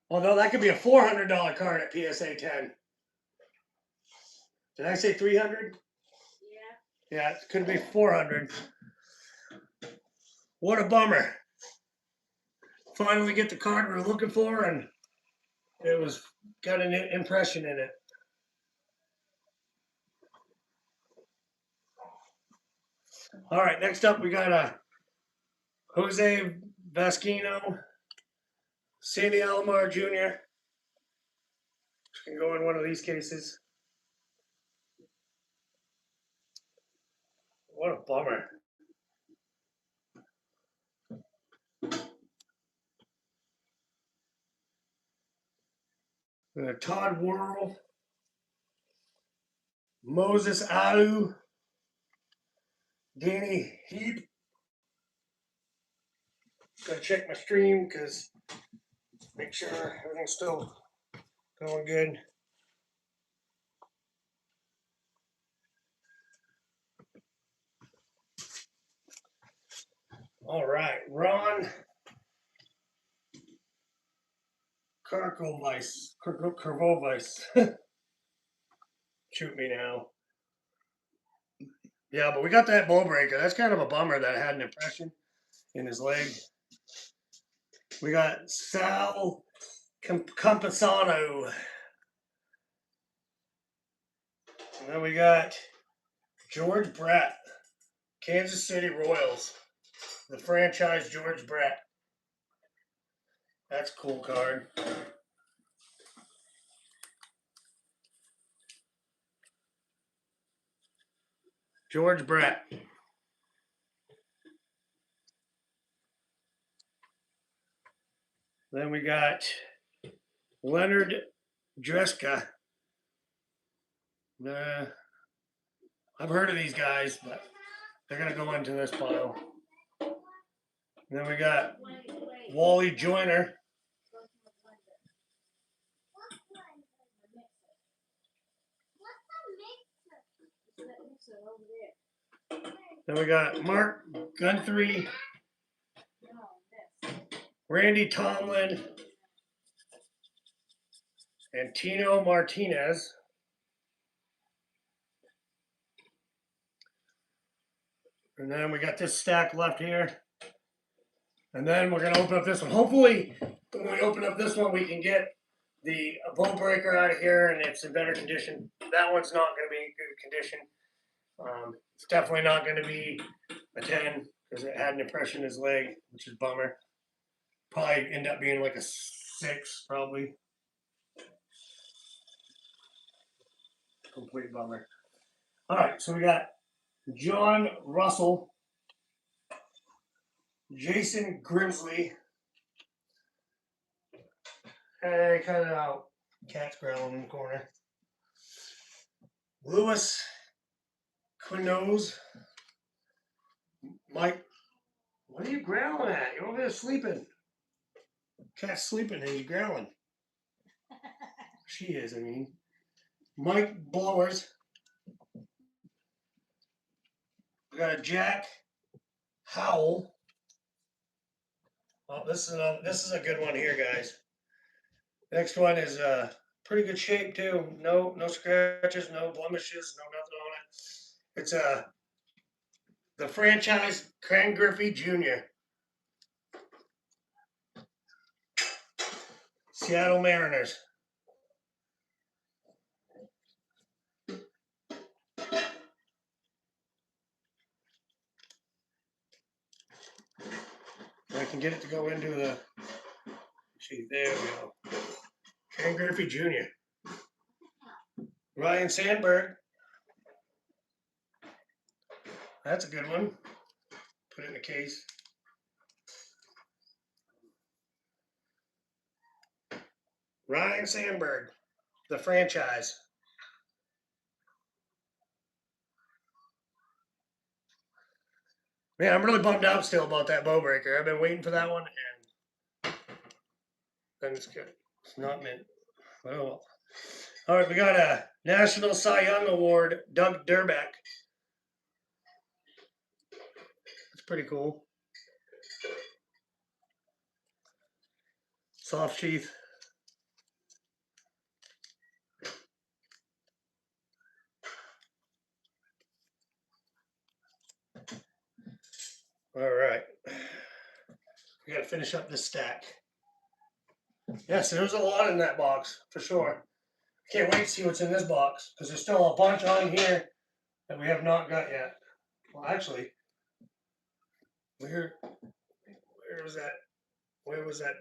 Although that could be a $400 card at PSA 10. Did I say 300? Yeah. Yeah, it could be 400. What a bummer. Finally get the card we were looking for, and it was got an impression in it. All right, next up we got a Jose Vasquino, Sandy Alomar Jr. Can go in one of these cases. What a bummer. Todd Worrell, Moses Alu, Danny Heap. Gotta check my stream because make sure everything's still going good. All right, Ron Karkovice. Shoot me now. Yeah, but we got that bow breaker. That's kind of a bummer that had an impression in his leg. We got Sal Campesano. And then we got George Brett, Kansas City Royals, the franchise George Brett. That's a cool card. George Brett. Then we got Leonard Dreska. I've heard of these guys, but they're going to go into this pile. And then we got Wally Joyner. Then we got Mark Guthrie, Randy Tomlin, and Tino Martinez. And then we got this stack left here. And then we're going to open up this one. Hopefully, when we open up this one, we can get the bow breaker out of here and it's in better condition. That one's not going to be in good condition. It's definitely not going to be a 10 because it had an impression in his leg, which is a bummer. Probably end up being like a 6, probably. Complete bummer. All right, so we got John Russell, Jason Grimsley. Hey, cut it out. Cat's growling in the corner. Lewis Quinoz. Mike, what are you growling at? You're over there sleeping. Cat's sleeping and he's growling. She is, I mean. Mike Blowers. We got a Jack Howell. Oh, this is a good one here, guys. Next one is pretty good shape too. No scratches, no blemishes, no nothing on it. It's the franchise Ken Griffey Jr. Seattle Mariners. I can get it to go into the. See, there we go. Ken Griffey Jr. Ryan Sandberg. That's a good one. Put it in the case. Ryan Sandberg, the franchise. Man, I'm really bummed out still about that bow breaker. I've been waiting for that one, and it's good. It's not mint. Oh, all right, we got a National Cy Young Award, Doug Durbeck. That's pretty cool. Soft sheath. All right. We got to finish up this stack. Yes, there's a lot in that box, for sure. Can't wait to see what's in this box, because there's still a bunch on here that we have not got yet. Well, actually, where was that? Where was that?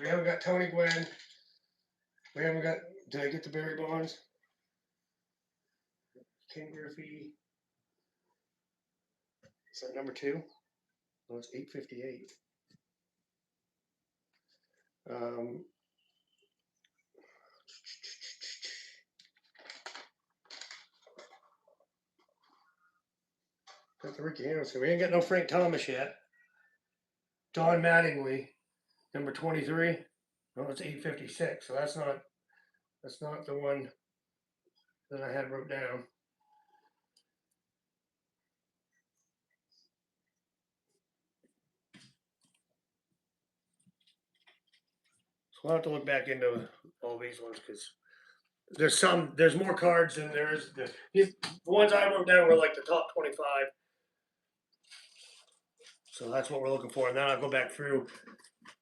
We haven't got Tony Gwynn. We haven't got, did I get the Barry Bonds? Ken Griffey. Is that number 2? No, it's 858. Got the Ricky Harrison. We ain't got no Frank Thomas yet. Don Mattingly, number 23. No, it's 856. So that's not the one that I had wrote down. So we'll have to look back into all these ones because there's more cards than there is. The ones I wrote down were like the top 25. So that's what we're looking for. And then I'll go back through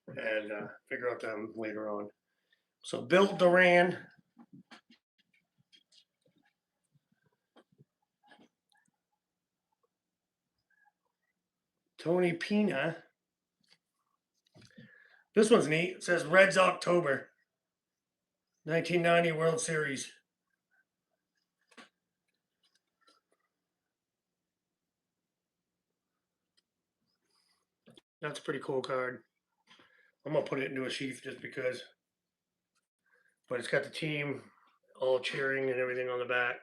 and figure out them later on. So Bill Duran. Tony Pina. This one's neat. It says Reds October 1990 World Series. That's a pretty cool card. I'm gonna put it into a sheath just because. But it's got the team all cheering and everything on the back.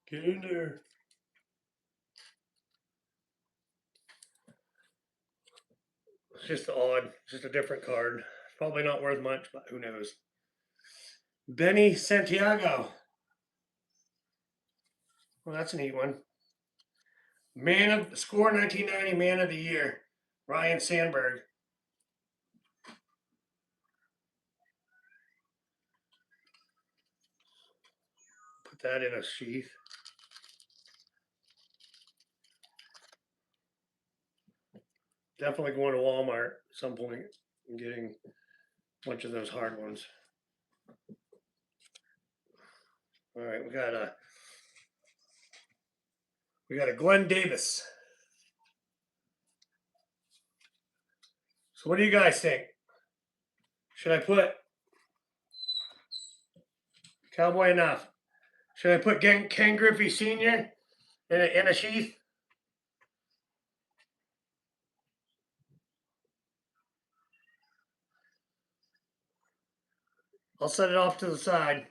Get in there. It's just odd. It's just a different card. Probably not worth much, but who knows. Benny Santiago. Well, that's a neat one. Score 1990 Man of the Year, Ryan Sandberg. Put that in a sheath. Definitely going to Walmart at some point and getting a bunch of those hard ones. All right, we got a Glenn Davis. So what do you guys think? Should I put Cowboy enough? Should I put Ken Griffey Sr. in a sheath? I'll set it off to the side.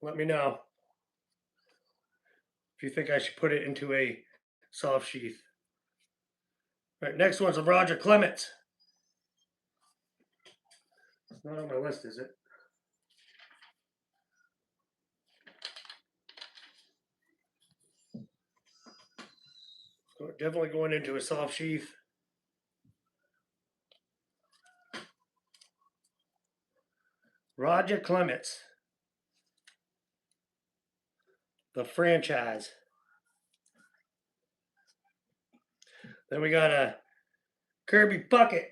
Let me know if you think I should put it into a soft sheath. All right, next one's a Roger Clemens. It's not on my list, is it? So definitely going into a soft sheath. Roger Clemens, the franchise. Then we got a Kirby Puckett.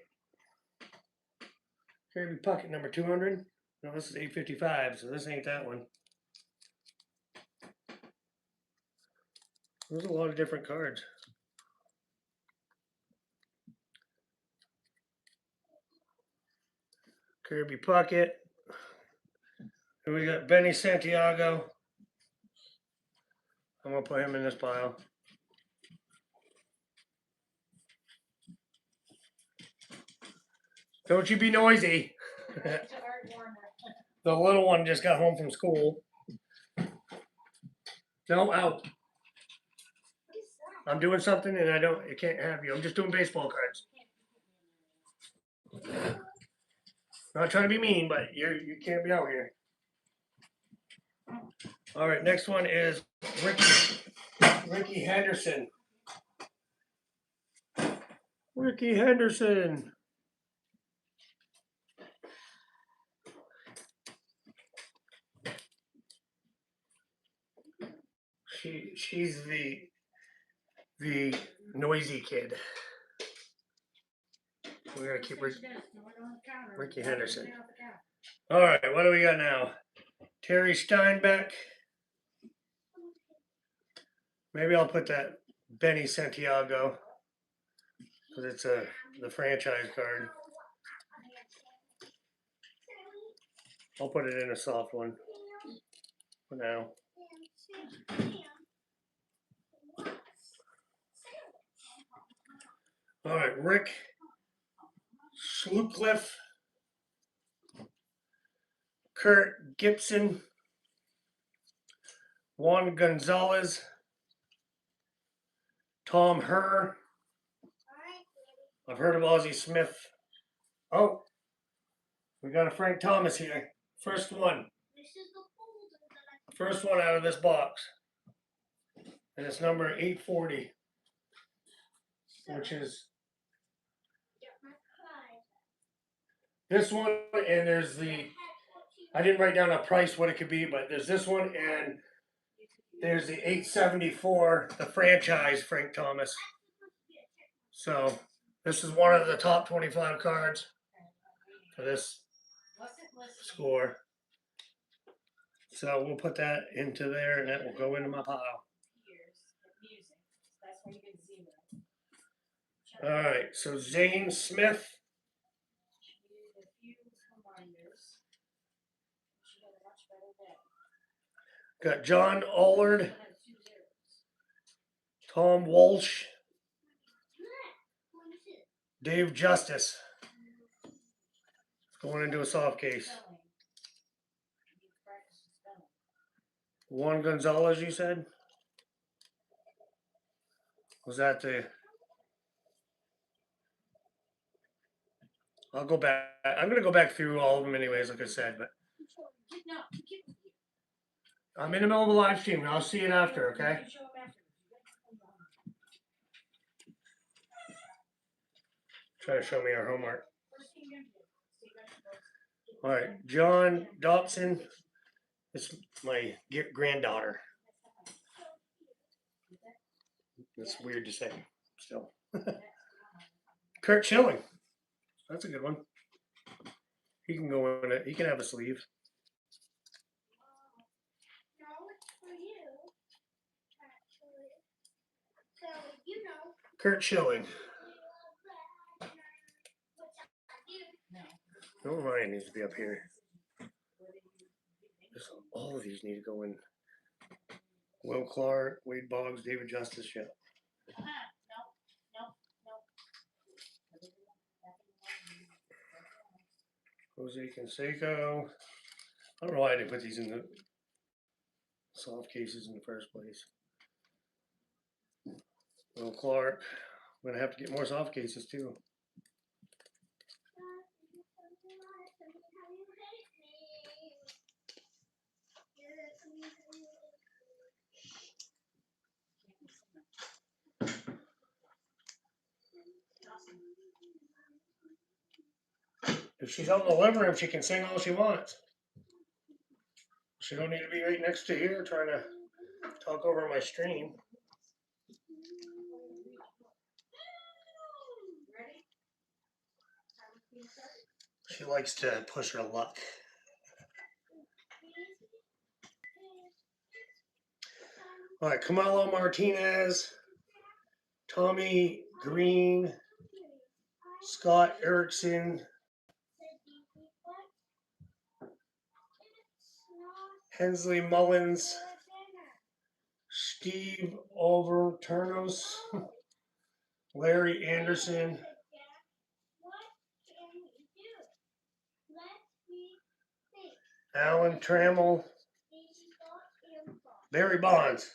Kirby Puckett, number 200. No, this is 855, so this ain't that one. There's a lot of different cards. Kirby Puckett. Here we got Benny Santiago. I'm gonna put him in this pile. Don't you be noisy. The little one just got home from school. No, out. I'm doing something and I can't have you. I'm just doing baseball cards. Not trying to be mean, but you can't be out here. All right, next one is Ricky Henderson. Ricky Henderson. She's the noisy kid. We're gonna keep Ricky Henderson. All right, what do we got now? Terry Steinbeck. Maybe I'll put that Benny Santiago because it's the franchise card. I'll put it in a soft one for now. All right, Rick Slutcliffe, Kurt Gibson, Juan Gonzalez, Tom Herr. I've heard of Ozzie Smith. Oh, we got a Frank Thomas here. First one. First one out of this box. And it's number 840. Which is this one, and there's I didn't write down a price what it could be, but there's this one and there's the 874, the franchise Frank Thomas. So this is one of the top 25 cards for this score. So we'll put that into there and that will go into my pile. All right, so Zane Smith. Got John Allard, Tom Walsh, Dave Justice. Going into a soft case. Juan Gonzalez, you said? Was that the... I'll go back. I'm going to go back through all of them anyways, like I said, but... I'm in the middle of a live stream. I'll see it after, okay? Try to show me our homework. All right, John Dobson. It's my granddaughter. That's weird to say, still. Kurt Schilling. That's a good one. He can go in it. He can have a sleeve. Kurt Schilling. No, Ryan needs to be up here. All of these need to go in. Will Clark, Wade Boggs, David Justice, yeah. Jose Canseco. I don't know why I didn't put these in the soft cases in the first place. Will Clark. I'm gonna have to get more soft cases too. If she's out in the living room, she can sing all she wants. She don't need to be right next to here trying to talk over my stream. She likes to push her luck. All right, Camilo Martinez, Tommy Green, Scott Erickson, Hensley Mullins, Steve Overturnos, Larry Anderson, What can you do? Let me think. Alan Trammell, Baby got info. Barry Bonds.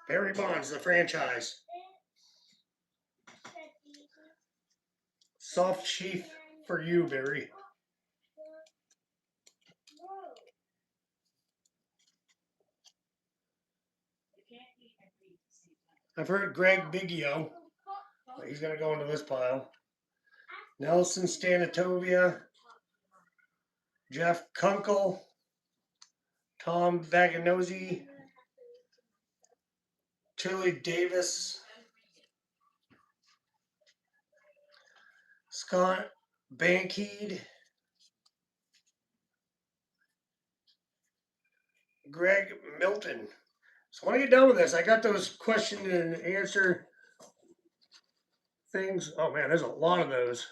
Barry Bonds, the franchise. Soft sheath for you, Barry. I've heard Greg Biggio. He's going to go into this pile. Nelson Stanitovia. Jeff Kunkel. Tom Vaganozzi. Tilly Davis. Scott Bankhead. Greg Milton. So when I get done with this, I got those question and answer things. Oh man, there's a lot of those.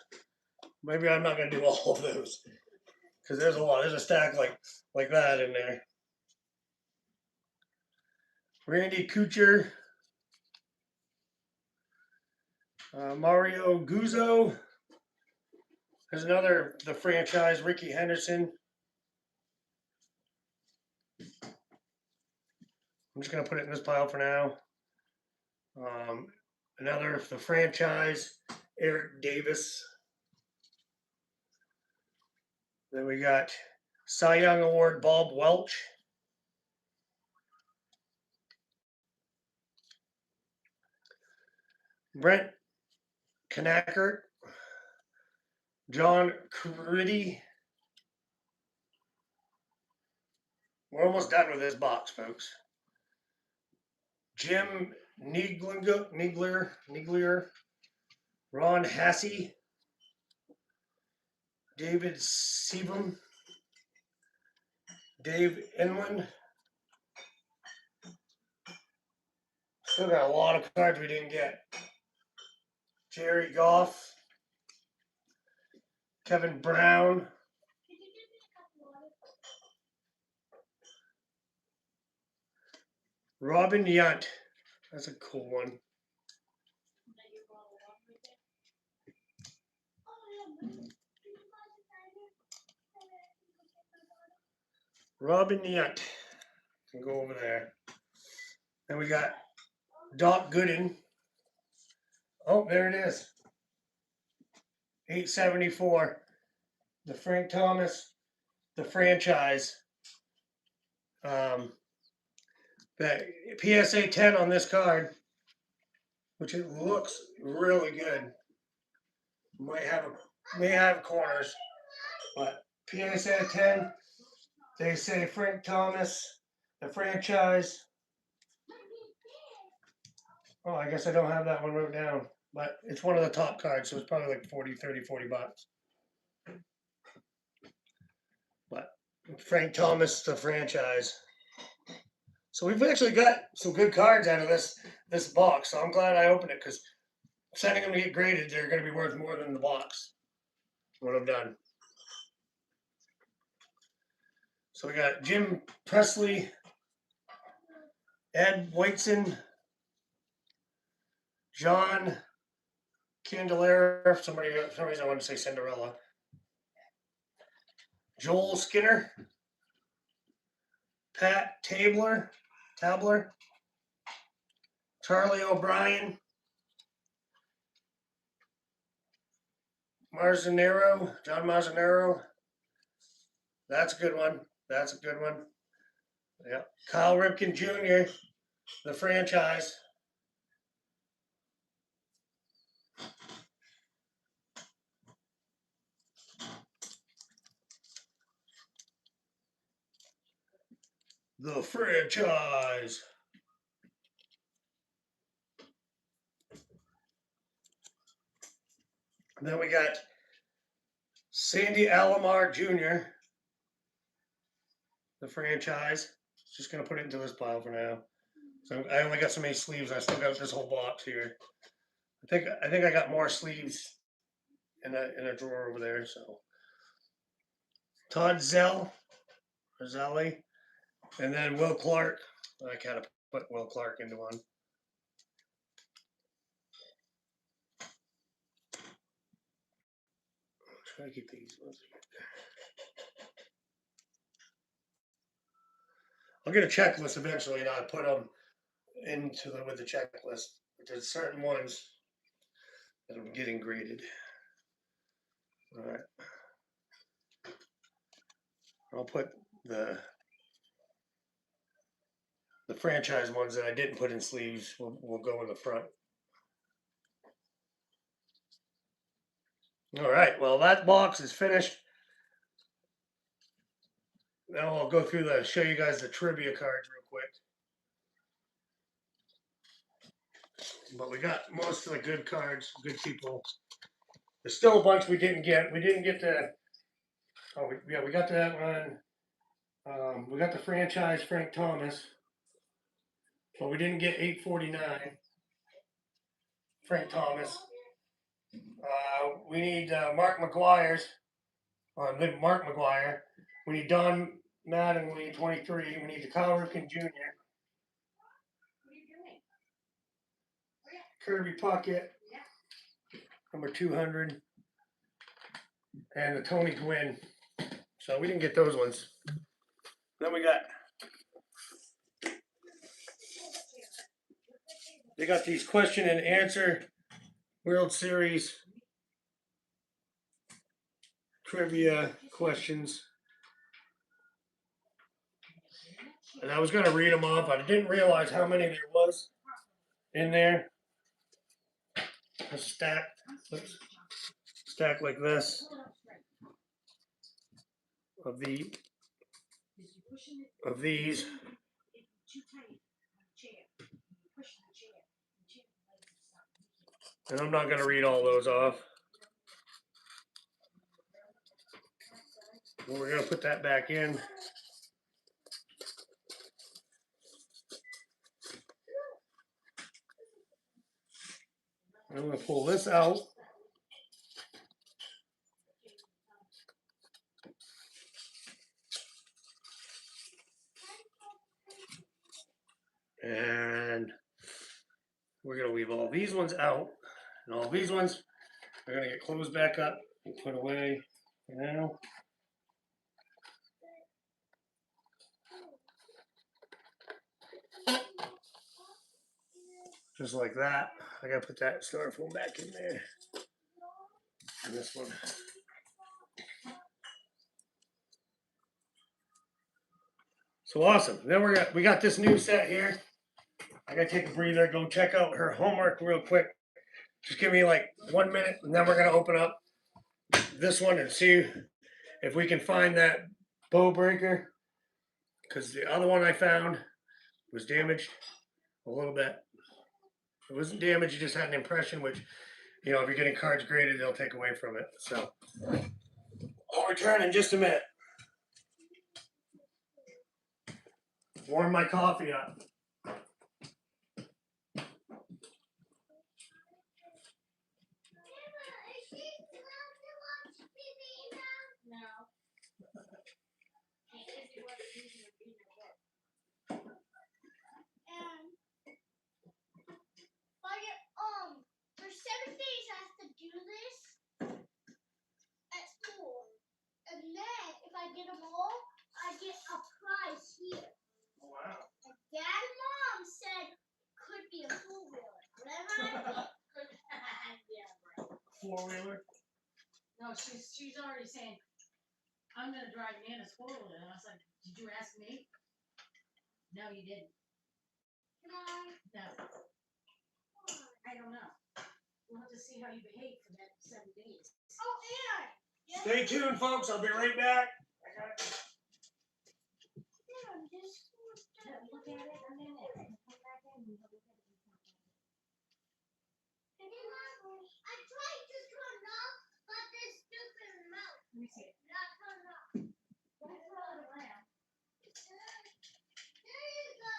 Maybe I'm not gonna do all of those because there's a lot. There's a stack like that in there. Randy Kuchar, Mario Guzzo. There's another the franchise. Ricky Henderson. I'm just gonna put it in this pile for now. Another the franchise. Eric Davis. Then we got Cy Young Award Bob Welch. Brent Knackert. John Critty. We're almost done with this box, folks. Jim Niegler. Ron Hassey. David Siebem. Dave Inland. Still got a lot of cards we didn't get. Jerry Goff. Kevin Brown. Robin Yount. That's a cool one. Robin Yount. Can go over there. Then we got Doc Gooden. Oh, there it is. 874. The Frank Thomas, the franchise. The PSA 10 on this card, which it looks really good. May have corners, but PSA 10. They say Frank Thomas, the franchise. Oh, I guess I don't have that one wrote down, but it's one of the top cards, so it's probably like 40 bucks. But Frank Thomas, the franchise. So we've actually got some good cards out of this box. So I'm glad I opened it because sending them to get graded, they're going to be worth more than the box when I'm done. So we got Jim Presley, Ed Whiteson, John Candelera. For some reason I want to say Cinderella. Joel Skinner, Pat Tabler, Charlie O'Brien, John Marzanero. That's a good one. Yeah. Kyle Ripken Jr., the franchise. The franchise. And then we got Sandy Alomar Jr., the franchise. Just gonna put it into this pile for now. So I only got so many sleeves. I still got this whole box here. I think I got more sleeves in a drawer over there. So Todd Zell, or Zelly, and then Will Clark. I kind of put Will Clark into one. Try to keep these ones. I'll get a checklist eventually, and I'll put them into with the checklist. There's certain ones that I'm getting graded. All right. I'll put the franchise ones that I didn't put in sleeves will go in the front. All right. Well, that box is finished. Now I'll go through show you guys the trivia cards real quick. But we got most of the good cards, good people. There's still a bunch we didn't get. We didn't get the. Oh, yeah, we got that one. We got the franchise Frank Thomas, but we didn't get 849 Frank Thomas. We need Mark McGuire's. Mark McGuire. We need Don Mattingly, 23. We need the Kyle Ripken Jr. What are you doing? Kirby Puckett, Yeah. number 200. And the Tony Gwynn. So we didn't get those ones. Then we got. They got these question and answer World Series trivia questions. And I was going to read them off. I didn't realize how many there was in there. A stack like this of these. And I'm not going to read all those off. We're going to put that back in. I'm going to pull this out. And we're going to leave all these ones out. And all these ones are going to get closed back up and put away for now. Just like that. I got to put that styrofoam back in there. And this one. So awesome. Then we got this new set here. I got to take a breather, go check out her homework real quick. Just give me like 1 minute, and then we're going to open up this one and see if we can find that bow breaker. Because the other one I found was damaged a little bit. It wasn't damaged, it just had an impression, which, you know, if you're getting cards graded, they'll take away from it. So I'll return in just a minute. Warm my coffee up. For 7 days I have to do this at school. And then if I get them all, I get a prize here. Oh, wow. And Dad and Mom said could be a four-wheeler. Whatever I think. Yeah, right. Four-wheeler? No, she's already saying, I'm gonna drive Nana's forward, and I was like, did you ask me? No, you didn't. Come on. No. I don't know. We'll have to see how you behave for that 7 days. Oh, and Stay tuned, folks. I'll be right back. Dad, just Look at it a minute. Come back in and look at it. I tried to turn off, but this stupid mouth Let me see it. not turn off. Don't throw it around. There you go.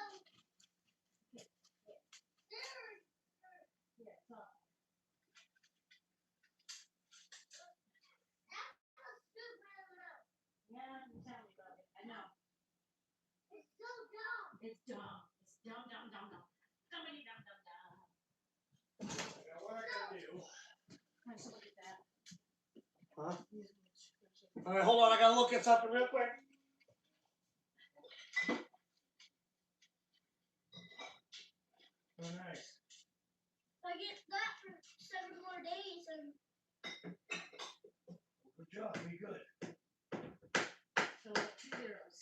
There. Yeah, it's off. That's a stupid mouth. All right, hold on. I gotta look at something real quick. Oh, nice. If I get that for 7 more days, and Good job. Be good. So we have 2 zeros.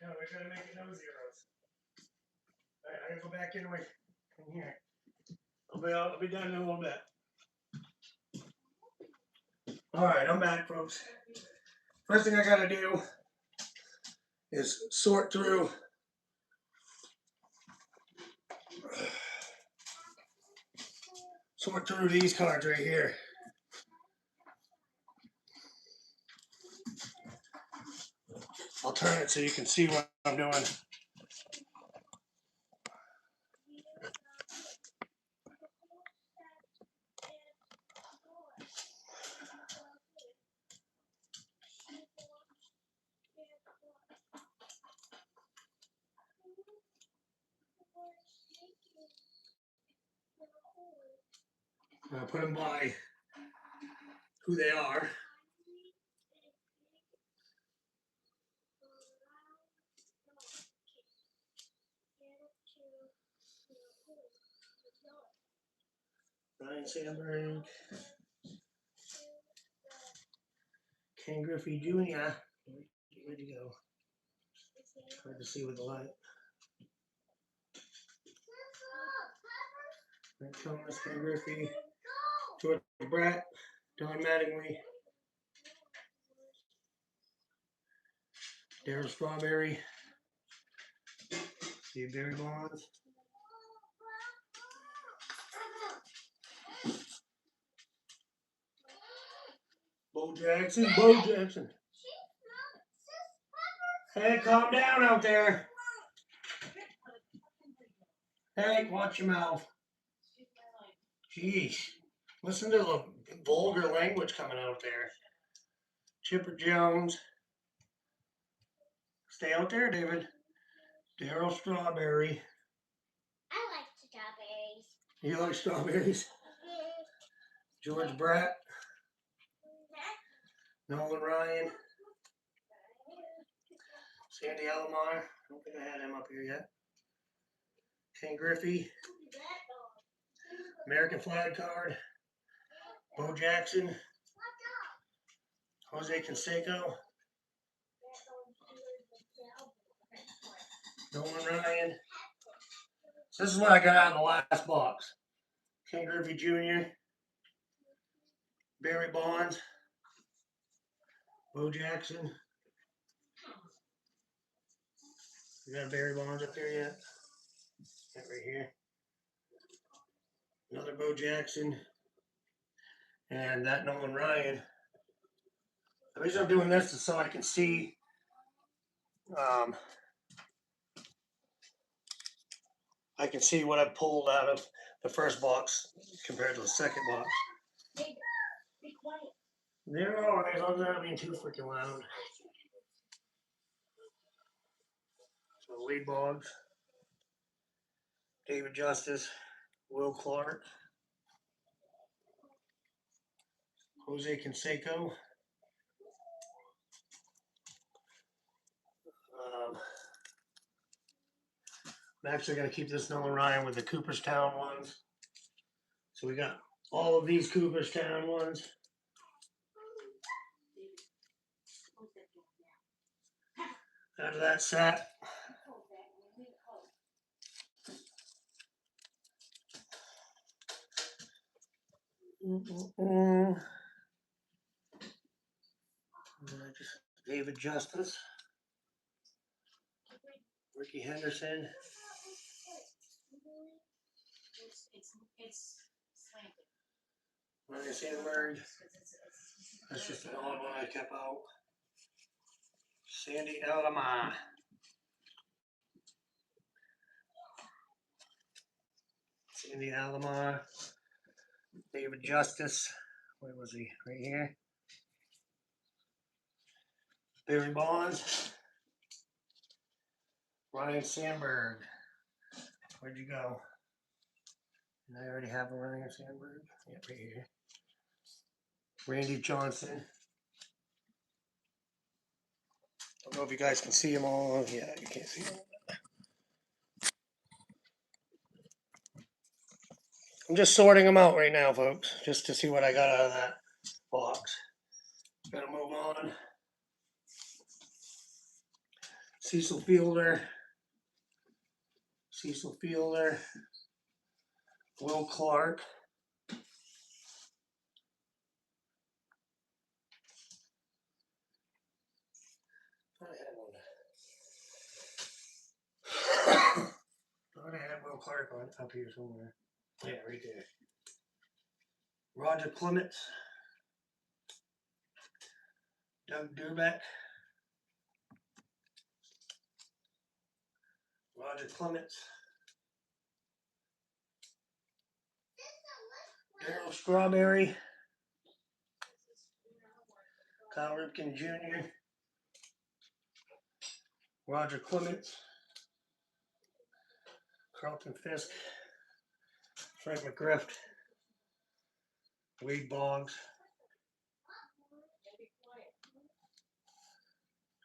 No, we gotta make it no zeros. All right, I gotta go back in here. I'll be done in a little bit. All right, I'm back, folks. First thing I gotta do is sort through these cards right here. I'll turn it so you can see what I'm doing. I put them by who they are. Ryan Sandberg, Ken Griffey Jr. Where'd you go? Hard to see with the light. Frank Thomas, Ken Griffey, George Brett, Don Mattingly, Darryl Strawberry, Steve Barry Bonds, Bo Jackson, Hey, calm down out there. Hey, watch your mouth. Jeez. Listen to the vulgar language coming out there. Chipper Jones. Stay out there, David. Darryl Strawberry. I like strawberries. You like strawberries? George Brett. Nolan Ryan. Sandy Alomar. I don't think I had him up here yet. Ken Griffey. American flag card. Bo Jackson. Jose Canseco. Nolan Ryan. So this is what I got out of the last box. Ken Griffey Jr. Barry Bonds. Bo Jackson. You got Barry Bonds up there yet? That right here. Another Bo Jackson. And that Nolan Ryan. The reason I'm doing this is so I can see I can see what I pulled out of the first box compared to the second box. Be quiet. They're alright, as long as they're not being too freaking loud. So Wade Boggs, David Justice, Will Clark, Jose Canseco, I'm actually going to keep this Nolan Ryan with the Cooperstown ones. So we got all of these Cooperstown ones. Out of that set. David Justice, Ricky Henderson. It's slanted. Ryan Sandberg. That's just an odd one I kept out. Sandy Alomar. Sandy Alomar. David Justice. Where was he? Right here. Barry Bonds. Ryan Sandberg. Where'd you go? Did I already have a Ryan Sandberg? Yep, right here. Randy Johnson. don't know if you guys can see them all. Yeah, you can't see them. I'm just sorting them out right now, folks, just to see what I got out of that box. Gotta move on. Cecil Fielder. Will Clark. Thought I had Will Clark on up here somewhere. Yeah, right there. Roger Clements. Doug Durbeck. Roger Clements. Darryl Strawberry. Kyle Ripken Jr. Roger Clements. Carlton Fisk. Frank McGriff. Wade Boggs.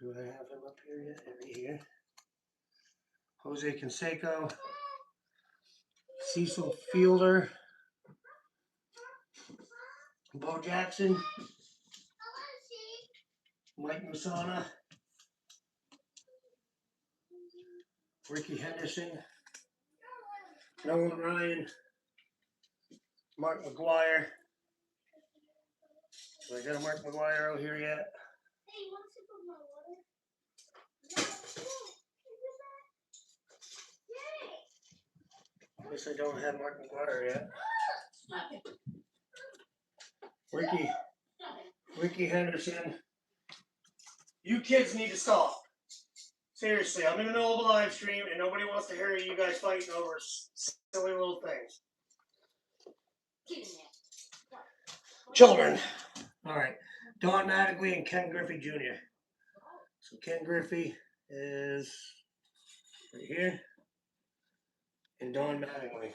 Do I have him up here yet? Right here. Jose Canseco. Cecil Fielder. Bo Jackson. Mike Musana. Ricky Henderson. Nolan Ryan. Mark McGuire. Do I got a Mark McGuire out here yet? Hey, you want a sip of my water? Yay! Guess I don't have Mark McGuire yet. Stop it. Ricky Henderson. You kids need to stop. Seriously, I'm in the middle of a live stream and nobody wants to hear you guys fighting over silly little things. Get in there. Children. All right. Don Mattingly and Ken Griffey Jr. So Ken Griffey is right here. And Don Mattingly.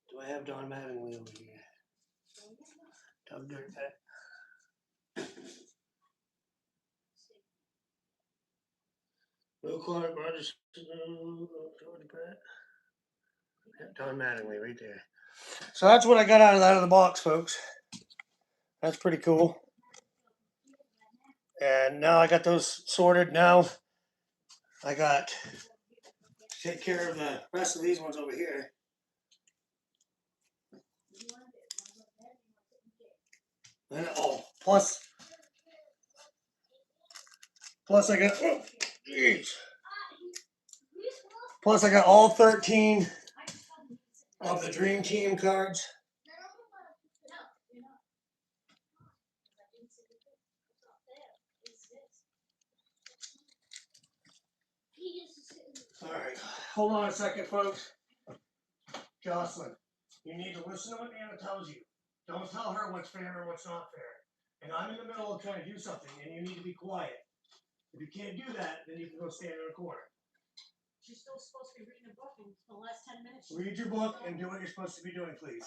Do I have Don Mattingly over here? Doug Durbeck. Will Clark, Roger, Don Mattingly right there. So that's what I got out of the box, folks. That's pretty cool. And now I got those sorted. Now I got to take care of the rest of these ones over here. And, plus I got, plus I got all 13 of the Dream Team cards. All right, hold on a second, folks. Jocelyn, you need to listen to what Anna tells you. Don't tell her what's fair and what's not fair. And I'm in the middle of trying to do something, and you need to be quiet. If you can't do that, then you can go stand in a corner. She's still supposed to be reading a book in the last 10 minutes. Read your book and do what you're supposed to be doing, please.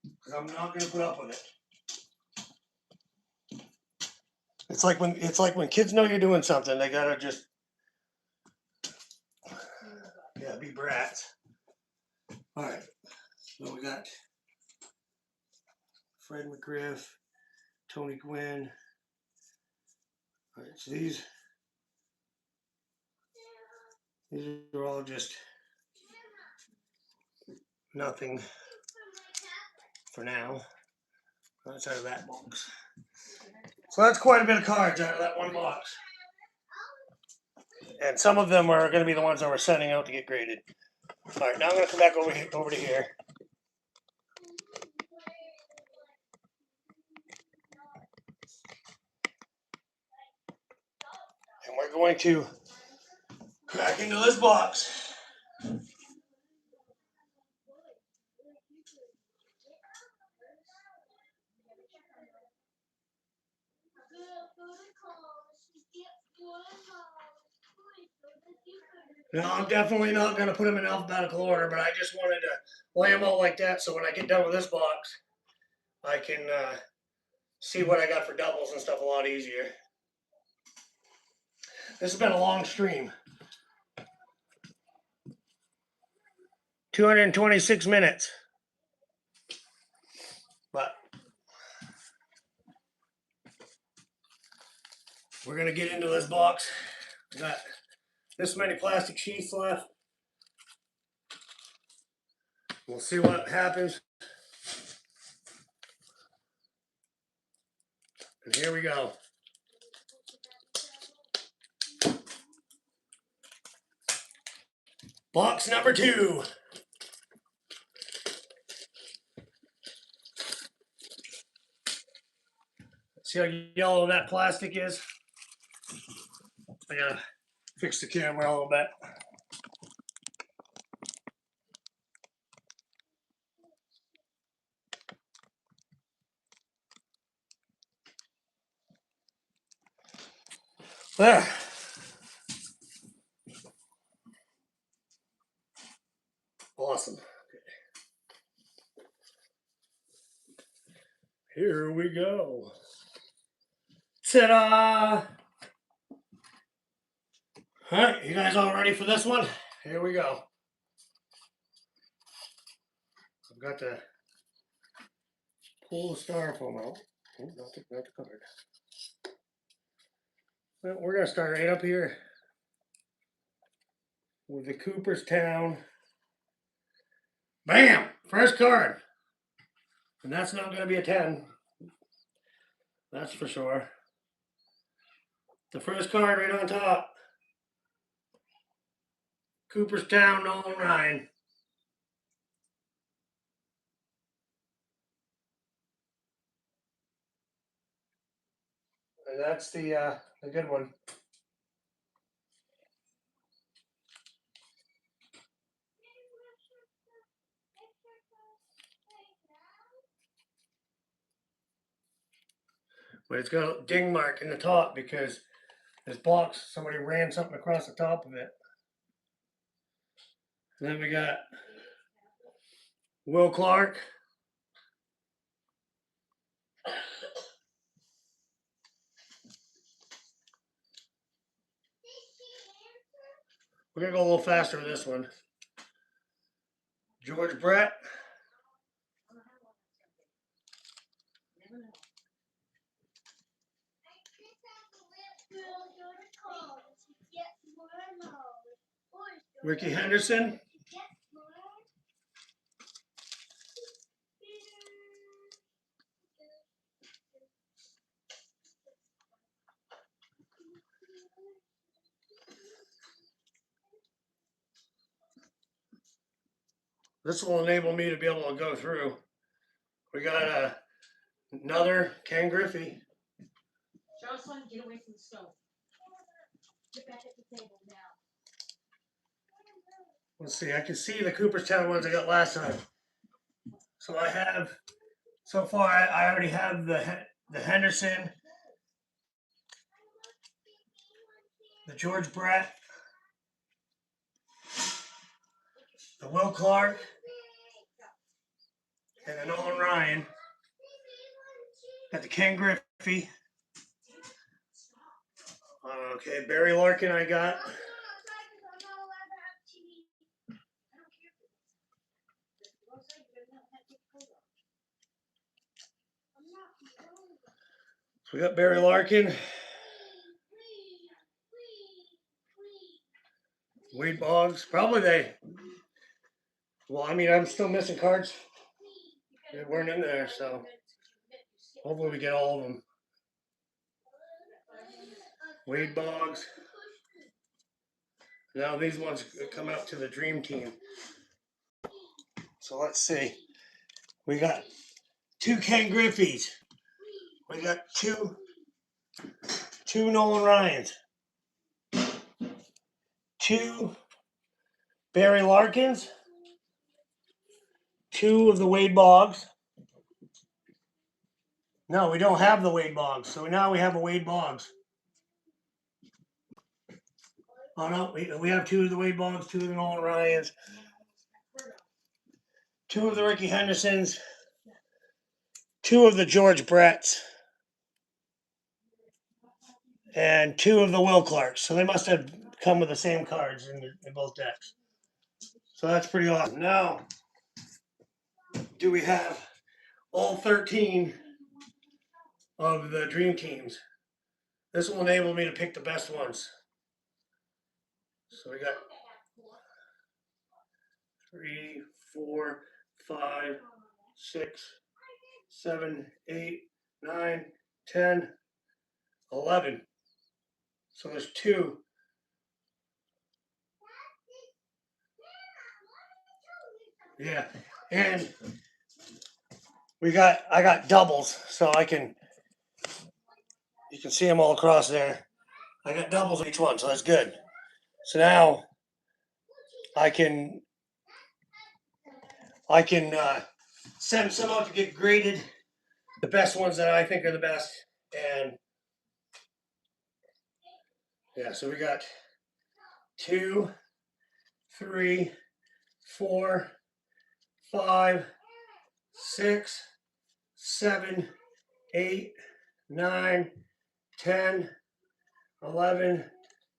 Because I'm not going to put up with it. It's like when kids know you're doing something, they gotta just be brats. All right, so we got Fred McGriff, Tony Gwynn. All right, so these are all just nothing for now. That's out of that box. So that's quite a bit of cards out of that one box. And some of them are going to be the ones that we're sending out to get graded. All right, now I'm going to come back over to here. And we're going to crack into this box. No, I'm definitely not going to put them in alphabetical order, but I just wanted to lay them out like that so when I get done with this box, I can see what I got for doubles and stuff a lot easier. This has been a long stream. 226 minutes. But we're going to get into this box. We got this many plastic sheets left. We'll see what happens. And here we go. Box number 2. See how yellow that plastic is? I gotta fix the camera a little bit. There. Awesome. Here we go. Ta-da! All right, you guys all ready for this one? Here we go. I've got to pull the styrofoam out. Oh, not the card. Well, we're gonna start right up here with the Cooperstown. Bam! First card. And that's not gonna be a 10. That's for sure. The first card right on top. Cooperstown, Nolan Ryan. And that's the good one. But it's got a ding mark in the top because this box, somebody ran something across the top of it. And then we got Will Clark. We're gonna go a little faster with this one. George Brett. Ricky Henderson. This will enable me to be able to go through. We got another Ken Griffey. Jocelyn, get away from the stove. Get back at the table now. Let's see, I can see the Cooperstown ones I got last time. So I have, so far, I already have the Henderson, the George Brett, the Will Clark, and the Nolan Ryan. Got the Ken Griffey. Okay, Barry Larkin I got. So we got Barry Larkin. Wade Boggs. Probably they. Well, I mean, I'm still missing cards. They weren't in there, so hopefully we get all of them. Wade Boggs. Now these ones come out to the Dream Team. So let's see. We got 2 Ken Griffeys. We got two Nolan Ryans. 2 Barry Larkins. 2 of the Wade Boggs. No, we don't have the Wade Boggs. So now we have a Wade Boggs. Oh no, we have 2 of the Wade Boggs, 2 of the Nolan Ryans, 2 of the Ricky Hendersons, 2 of the George Bretts. and 2 of the Will Clarks. So they must have come with the same cards in both decks. So that's pretty awesome. Now, do we have all 13 of the Dream Teams? This will enable me to pick the best ones. So we got 3, 4, 5, 6, 7, 8, 9, 10, 11. So there's 2. Yeah, and I got doubles, so you can see them all across there. I got doubles of each one, so that's good. So now I can send some out to get graded, the best ones that I think are the best, and yeah, so we got 2, 3, 4, 5, 6, 7, 8, 9, 10, 11,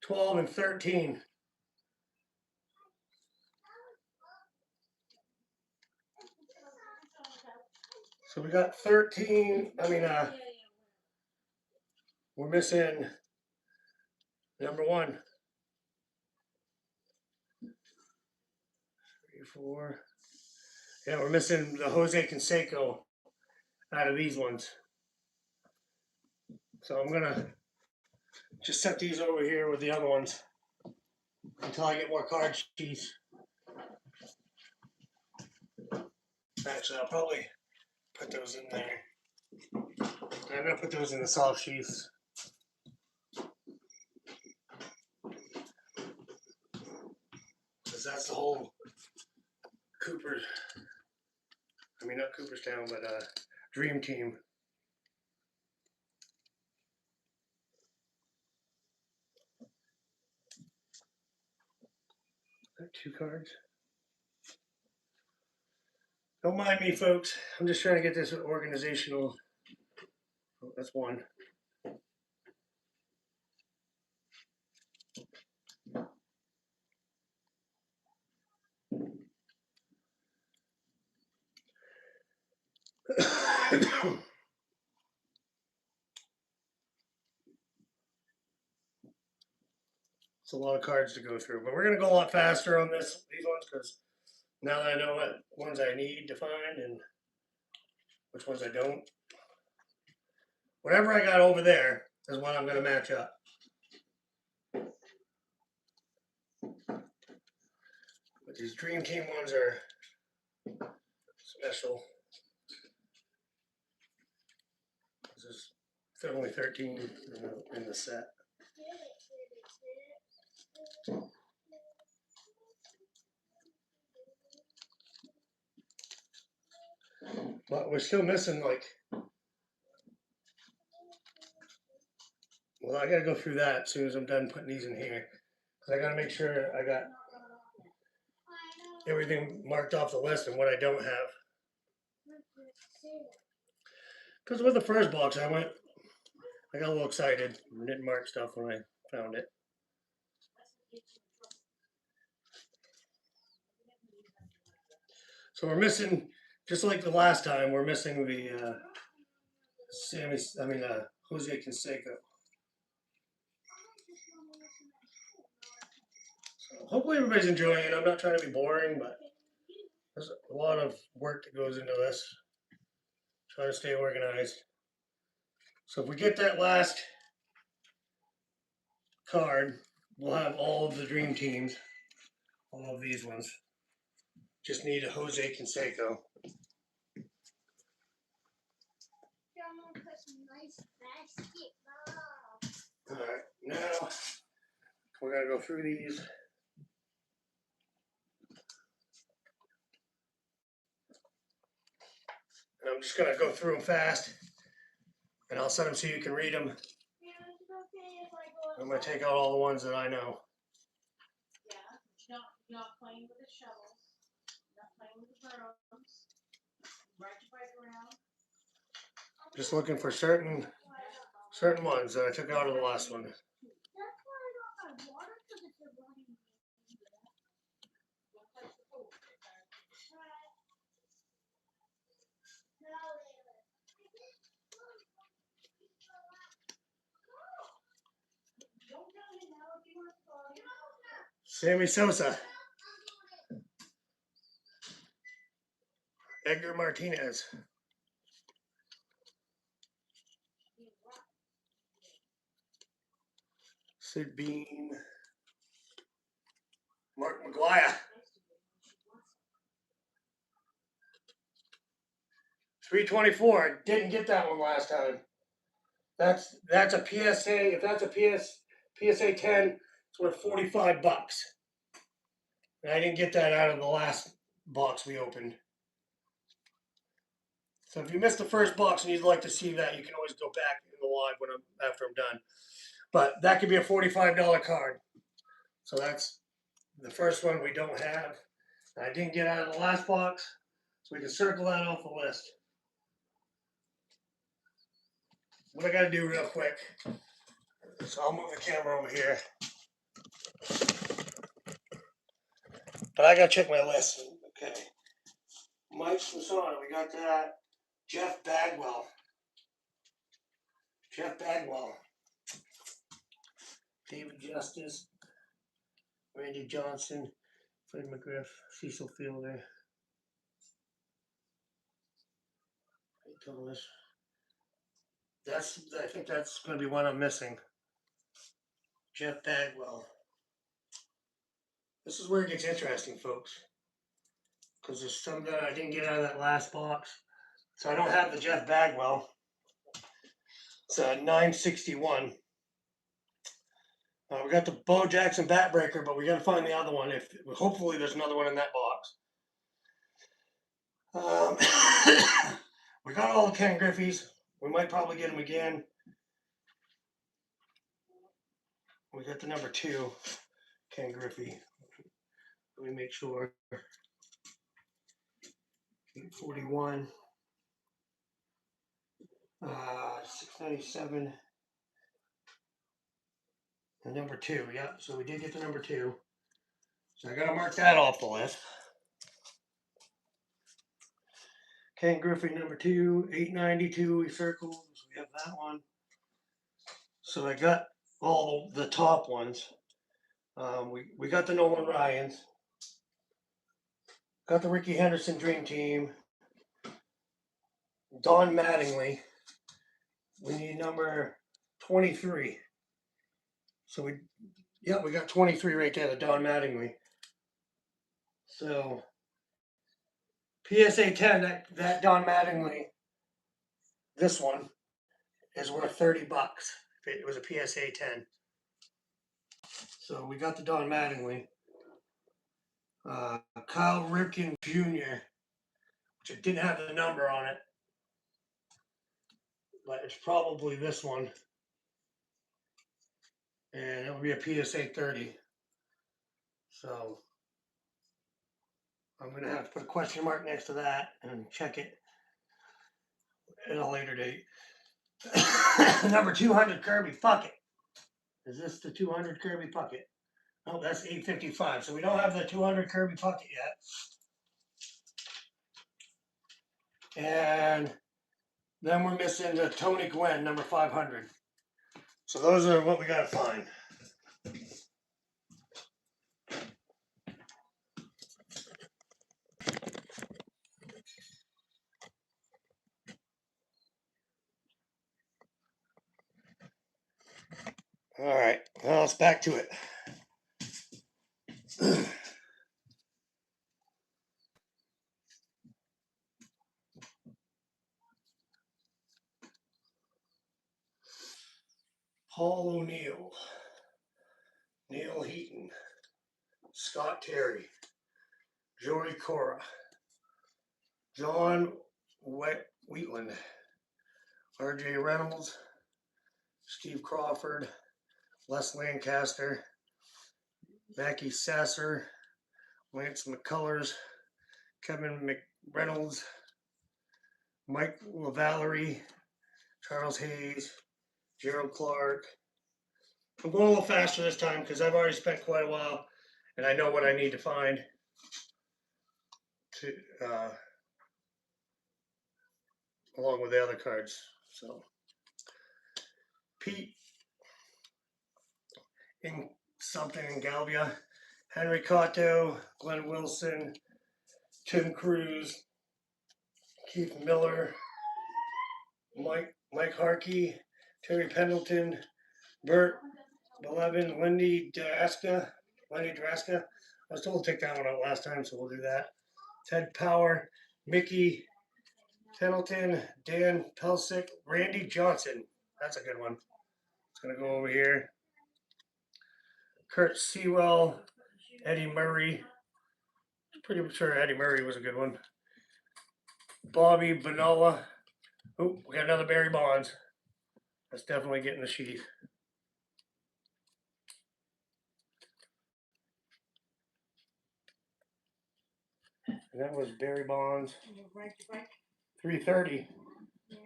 12, and 13. So we got 13. We're missing number 1, 3, 4. Yeah, we're missing the Jose Canseco out of these ones. So I'm gonna just set these over here with the other ones until I get more card sheets. Actually, I'll probably put those in there. I'm gonna put those in the soft sheaths. Because that's the whole not Cooperstown, but Dream Team. 2 cards. Don't mind me, folks. I'm just trying to get this organizational. Oh, that's 1. It's a lot of cards to go through, but we're gonna go a lot faster on these ones because now that I know what ones I need to find and which ones I don't. Whatever I got over there is what I'm gonna match up. But these Dream Team ones are special. There's only 13 in the set. But we're still missing well, I gotta go through that as soon as I'm done putting these in here. Because I gotta make sure I got everything marked off the list and what I don't have. Because with the first box, I got a little excited and didn't mark stuff when I found it. So we're missing, just like the last time, we're missing the Jose Canseco. So hopefully everybody's enjoying it. I'm not trying to be boring, but there's a lot of work that goes into this. Trying to stay organized. So if we get that last card, we'll have all of the Dream Teams, all of these ones. Just need a Jose Canseco. Alright, now we're gonna go through these. And I'm just gonna go through them fast, and I'll send them so you can read them. I'm gonna take out all the ones that I know. Yeah, you're not playing with the shovels, not playing with the brooms. Ride your bike around. Just looking for certain certain ones that I took out of the last one. That's why I got my water because it's a running. Sammy Sosa. Edgar Martinez. Sid Bean. Mark McGuire. 324. Didn't get that one last time. That's a PSA. If that's a PSA 10, it's worth $45. And I didn't get that out of the last box we opened. So if you missed the first box and you'd like to see that, you can always go back in the live after I'm done. But that could be a $45 card. So that's the first one we don't have. I didn't get out of the last box, so we can circle that off the list. What I gotta do real quick, so I'll move the camera over here. But I gotta check my list. Okay. Mike Fasano, we got that. Jeff Bagwell. David Justice. Randy Johnson. Fred McGriff. Cecil Fielder. Thomas. I think that's going to be one I'm missing. Jeff Bagwell. This is where it gets interesting, folks. Because there's some that I didn't get out of that last box. So I don't have the Jeff Bagwell. It's a 961. We got the Bo Jackson Bat Breaker, but we got to find the other one. Hopefully there's another one in that box. We got all the Ken Griffey's. We might probably get them again. We got the number 2, Ken Griffey. Let me make sure. 841. 697. The number 2, yeah. So we did get the number 2. So I gotta mark that off the list. Ken Griffey number 2, 892. We circled. So we have that one. So I got all the top ones. We got the Nolan Ryans. Got the Ricky Henderson Dream Team. Don Mattingly. We need number 23. So we got 23 right there, the Don Mattingly. So PSA 10, that Don Mattingly, this one, is worth $30 if it was a PSA 10. So we got the Don Mattingly. Kyle Ripken Jr., which it didn't have the number on it, but it's probably this one. And it would be a PSA 30. So I'm going to have to put a question mark next to that and check it at a later date. Number 200 Kirby Puckett. Is this the 200 Kirby Puckett? Oh, that's 855. So we don't have the 200 Kirby Puckett yet. And then we're missing the Tony Gwynn, number 500. So those are what we got to find. All right, well, let's back to it. Paul O'Neill, Neil Heaton, Scott Terry, Joey Cora, John Wheatland, R.J. Reynolds, Steve Crawford, Les Lancaster, Mackie Sasser, Lance McCullers, Kevin McReynolds, Mike LaVallery, Charles Hayes, Gerald Clark. I'm going a little faster this time because I've already spent quite a while and I know what I need to find to along with the other cards. So Pete in something in Galvia, Henry Cotto, Glenn Wilson, Tim Cruz, Keith Miller, Mike Harkey, Terry Pendleton, Bert Belevin, Wendy Draska. I was told to take that one out last time, so we'll do that. Ted Power, Mickey Pendleton, Dan Pelsick, Randy Johnson. That's a good one. It's gonna go over here. Kurt Sewell, Eddie Murray. Pretty sure Eddie Murray was a good one. Bobby Banola. Oh, we got another Barry Bonds. That's definitely getting the sheath. And that was Barry Bonds. 330. Yeah.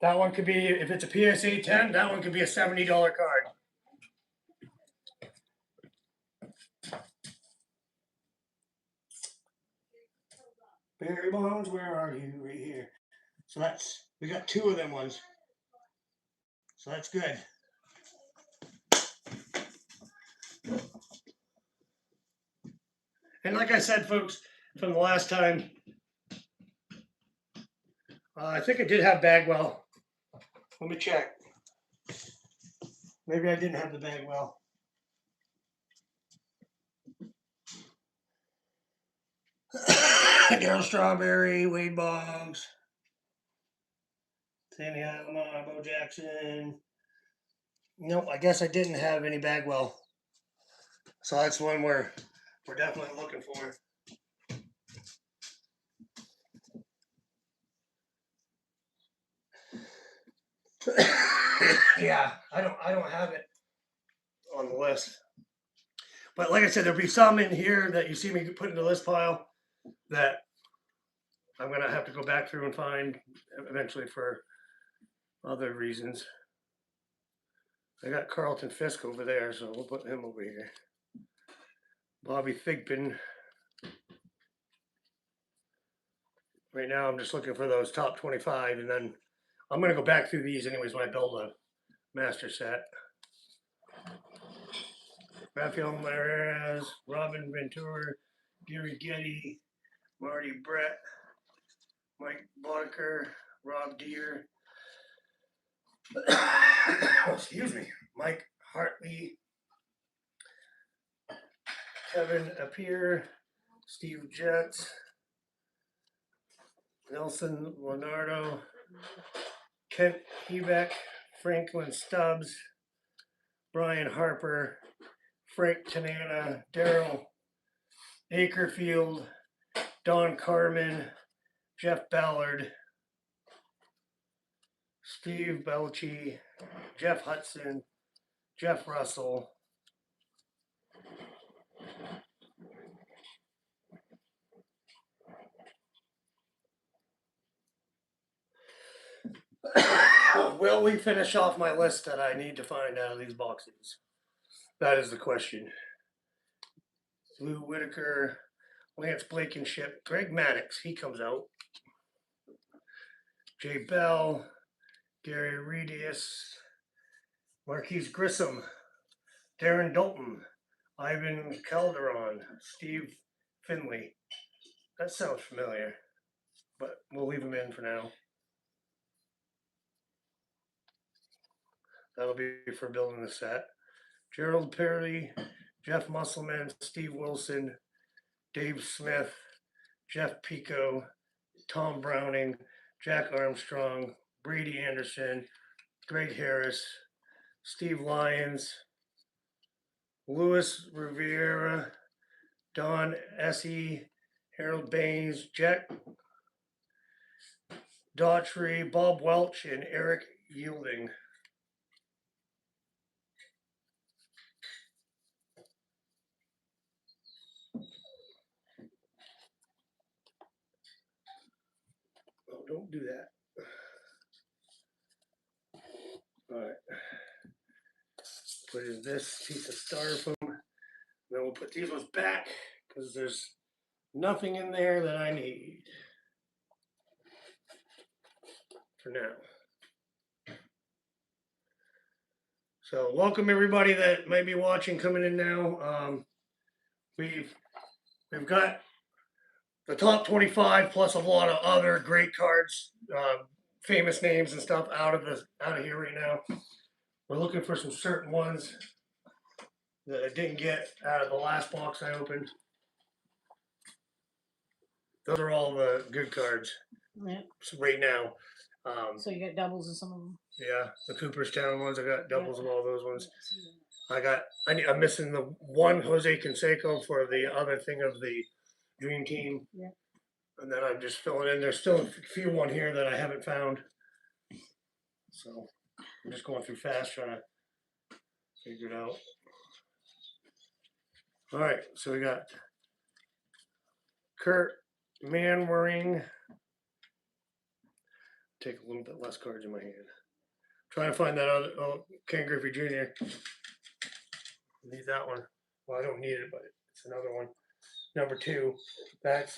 That one could be, if it's a PSA 10, that one could be a $70 card. Barry Bonds, where are you? Right here. So we got two of them ones. So that's good. And like I said, folks, from the last time, I think I did have Bagwell. Let me check. Maybe I didn't have the Bagwell. Darryl Strawberry, Wade Boggs, Sammy Alma, Bo Jackson. Nope, I guess I didn't have any Bagwell. So that's one we're definitely looking for. Yeah, I don't have it on the list. But like I said, there'll be some in here that you see me put in the list pile that I'm gonna have to go back through and find eventually for other reasons. I got Carlton Fisk over there, so we'll put him over here. Bobby Thigpen. Right now, I'm just looking for those top 25, and then I'm gonna go back through these anyways when I build a master set. Rafael Mares, Robin Ventura, Gary Getty, Marty Brett, Mike Bodker, Rob Deere, excuse me, Mike Hartley, Kevin Appier, Steve Jets, Nelson Leonardo, Kent Hebeck, Franklin Stubbs, Brian Harper, Frank Tanana, Daryl Akerfield, Don Carmen, Jeff Ballard, Steve Belchie, Jeff Hudson, Jeff Russell, will we finish off my list that I need to find out of these boxes? That is the question. Lou Whitaker, Lance Blankenship, Greg Maddox, he comes out. Jay Bell, Gary Redius, Marquise Grissom, Darren Dalton, Ivan Calderon, Steve Finley. That sounds familiar, but we'll leave him in for now. That'll be for building the set. Gerald Perry, Jeff Musselman, Steve Wilson, Dave Smith, Jeff Pico, Tom Browning, Jack Armstrong, Brady Anderson, Greg Harris, Steve Lyons, Louis Rivera, Don Essie, Harold Baines, Jack Daughtry, Bob Welch, and Eric Yielding. Oh, don't do that. All right. which is this piece of styrofoam. Then we'll put these ones back because there's nothing in there that I need for now. So welcome everybody that may be watching coming in now. We've got the top 25 plus a lot of other great cards, famous names and stuff out of here right now. We're looking for some certain ones that I didn't get out of the last box I opened. Those are all the good cards Yeah. right now. So you got doubles in some of them. Yeah, the Cooperstown ones, I got doubles of all those ones. I'm missing the one Jose Canseco for the other thing of the Dream Team. Yeah. And then I'm just filling in. There's still a few on here that I haven't found. So I'm just going through fast trying to figure it out. All right, so we got Kurt Manwaring. Take a little bit less cards in my hand. Trying to find that other Ken Griffey Jr. Need that one. Well, I don't need it, but it's another one. Number 2. That's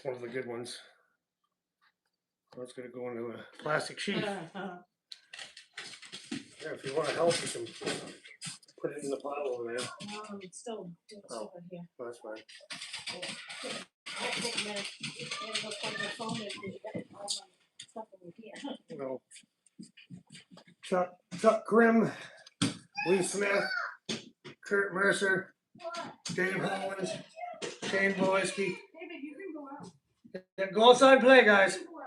one of the good ones. That's gonna go into a plastic sheath. Yeah, if you want to help, you can put it in the pile over there. It's still doing stuff in here. That's fine. I'll take a minute. I'm gonna go plug my phone in because you got all my stuff over here. Chuck Grimm, Lee Smith, Kurt Mercer, Dave Hollins, Shane Boyski. David, you can go out. Yeah, go outside and play, guys. You can go out.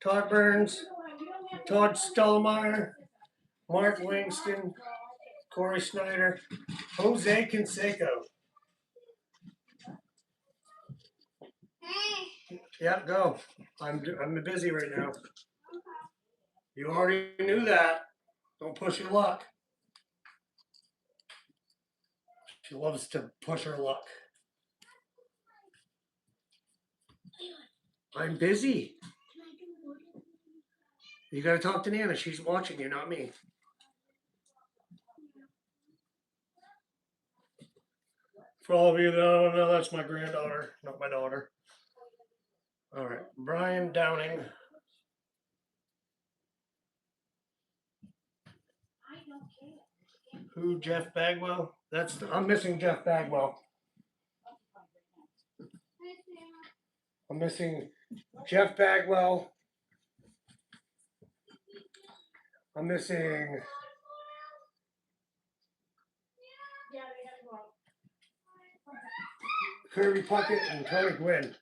Todd Burns, You don't have to Todd Stollmeyer, Mark Winston, Corey Snyder, Jose Canseco. Yeah, go. I'm busy right now. You already knew that. Don't push your luck. She loves to push her luck. I'm busy. You gotta talk to Nana. She's watching you, not me. For all of you that don't know, that's my granddaughter, not my daughter. All right, Brian Downing. Who? Jeff Bagwell? I'm missing Jeff Bagwell. I'm missing Jeff Bagwell. I'm missing. Kirby Puckett and Tony Gwynn.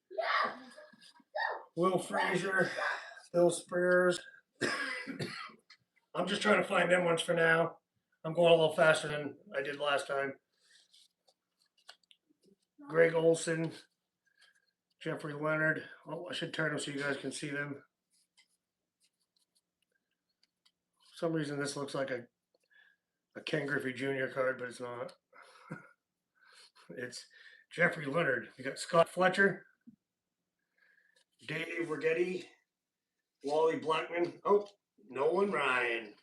Will Frazier, Bill Spears. I'm just trying to find them ones for now. I'm going a little faster than I did last time. Greg Olson, Jeffrey Leonard. Oh, I should turn them so you guys can see them. For some reason this looks like a Ken Griffey Jr. card, but it's not. It's Jeffrey Leonard. You got Scott Fletcher, Dave Rigetti, Wally Blackman. Oh, Nolan Ryan.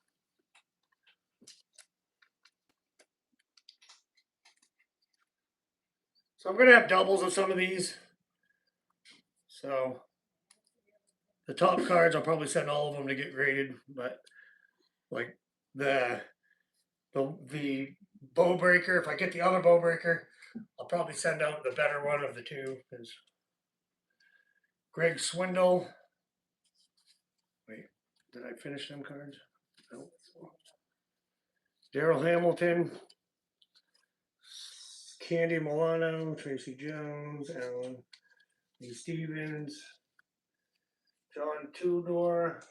So I'm going to have doubles of some of these. So the top cards, I'll probably send all of them to get graded, but like the bow breaker, if I get the other bow breaker, I'll probably send out the better one of the two. Because Greg Swindle. Wait, did I finish them cards? No. Daryl Hamilton, Candy Milano, Tracy Jones, Alan Lee Stevens, John Tudor.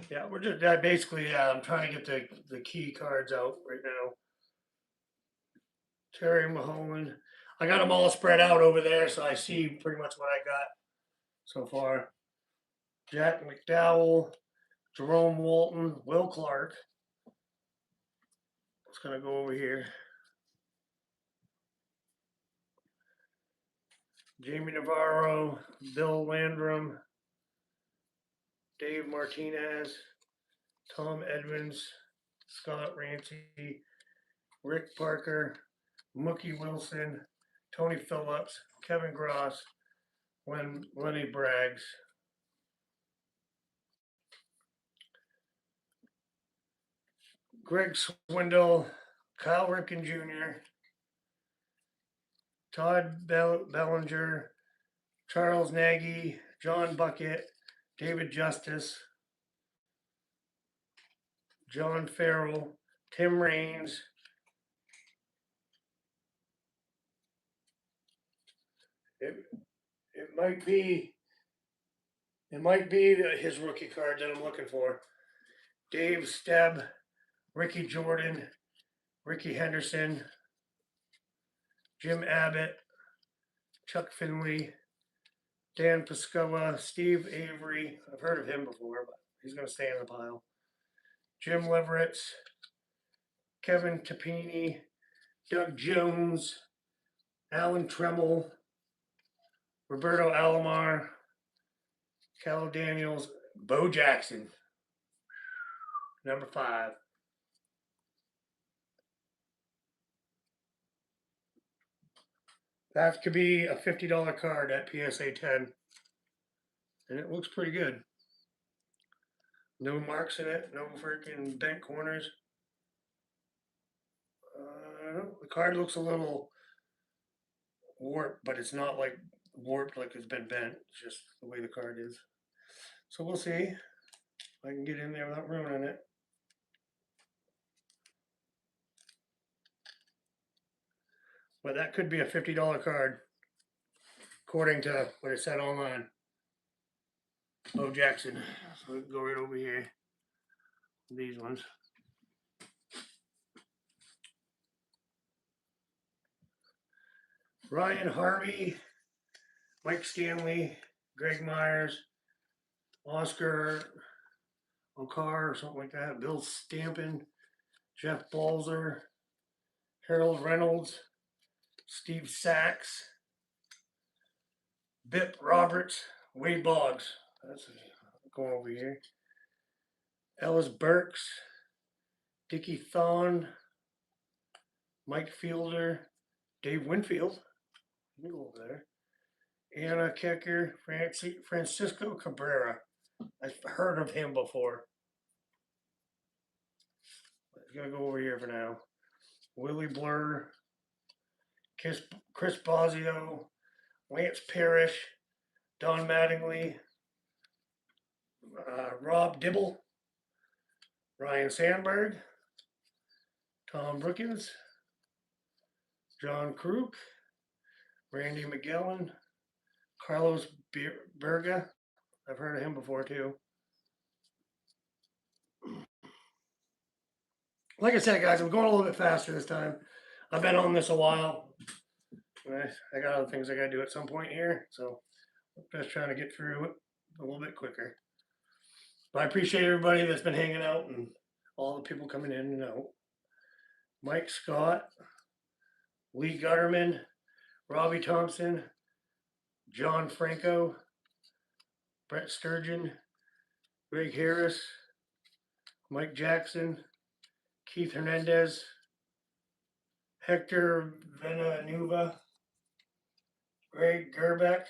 Yeah, we're just basically I'm trying to get the key cards out right now. Terry Mahoman. I got them all spread out over there, so I see pretty much what I got so far. Jack McDowell, Jerome Walton, Will Clark. It's gonna go over here. Jamie Navarro, Bill Landrum, Dave Martinez, Tom Edmonds, Scott Rancy, Rick Parker, Mookie Wilson, Tony Phillips, Kevin Gross, Lenny Braggs. Greg Swindle, Kyle Ripken Jr., Todd Bellinger, Charles Nagy, John Bucket, David Justice, John Farrell, Tim Raines, it might be his rookie card that I'm looking for. Dave Stebb, Ricky Jordan, Ricky Henderson, Jim Abbott, Chuck Finley, Dan Piscoa, Steve Avery. I've heard of him before, but he's going to stay in the pile. Jim Leveretts, Kevin Tapini, Doug Jones, Alan Tremmel, Roberto Alomar, Cal Daniels, Bo Jackson, number 5. That could be a $50 card at PSA 10. And it looks pretty good. No marks in it, no freaking bent corners. The card looks a little warped, but it's not like warped like it's been bent. It's just the way the card is. So we'll see if I can get in there without ruining it. But that could be a $50 card, according to what it said online. Bo Jackson. So we can go right over here. These ones. Ryan Harvey, Mike Stanley, Greg Myers, Oscar Okar or something like that, Bill Stampin, Jeff Balzer, Harold Reynolds, Steve Sachs, Bip Roberts, Wade Boggs. That's going over here. Ellis Burks, Dickie Thon, Mike Fielder, Dave Winfield. Let me go over there. Anna Kecker, Francisco Cabrera. I've heard of him before. Let's gonna go over here for now. Willie Blur, Chris Bosio, Lance Parrish, Don Mattingly, Rob Dibble, Ryan Sandberg, Tom Brookins, John Kruk, Randy McGillen, Carlos Berga. I've heard of him before too. Like I said, guys, I'm going a little bit faster this time. I've been on this a while. I got other things I got to do at some point here, so I'm just trying to get through it a little bit quicker. But I appreciate everybody that's been hanging out and all the people coming in and out. Mike Scott, Lee Gutterman, Robbie Thompson, John Franco, Brett Sturgeon, Greg Harris, Mike Jackson, Keith Hernandez, Hector Venanuva, Greg Gerbeck,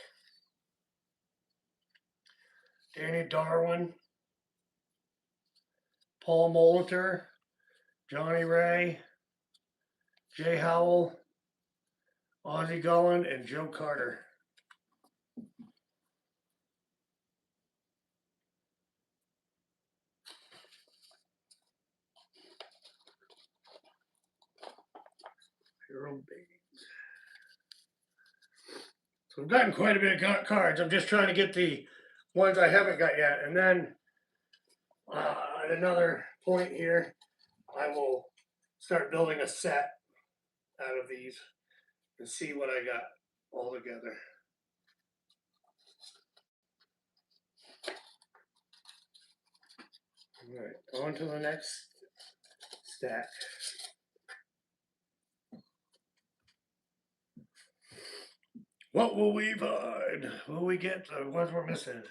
Danny Darwin, Paul Molitor, Johnny Ray, Jay Howell, Ozzie Gullen, and Joe Carter. So I've gotten quite a bit of cards. I'm just trying to get the ones I haven't got yet. And then at another point here, I will start building a set out of these and see what I got all together. All right, on to the next stack. What will we find? Will we get the ones we're missing?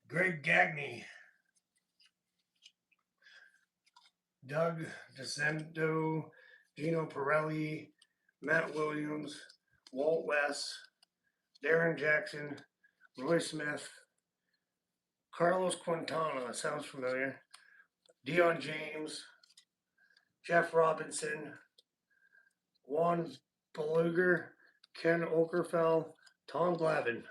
Greg Gagne, Doug DeCendo, Gino Pirelli, Matt Williams, Walt West, Darren Jackson, Roy Smith, Carlos Quintana, sounds familiar, Dion James, Jeff Robinson, Juan Beluger, Ken Okerfell, Tom Glavine,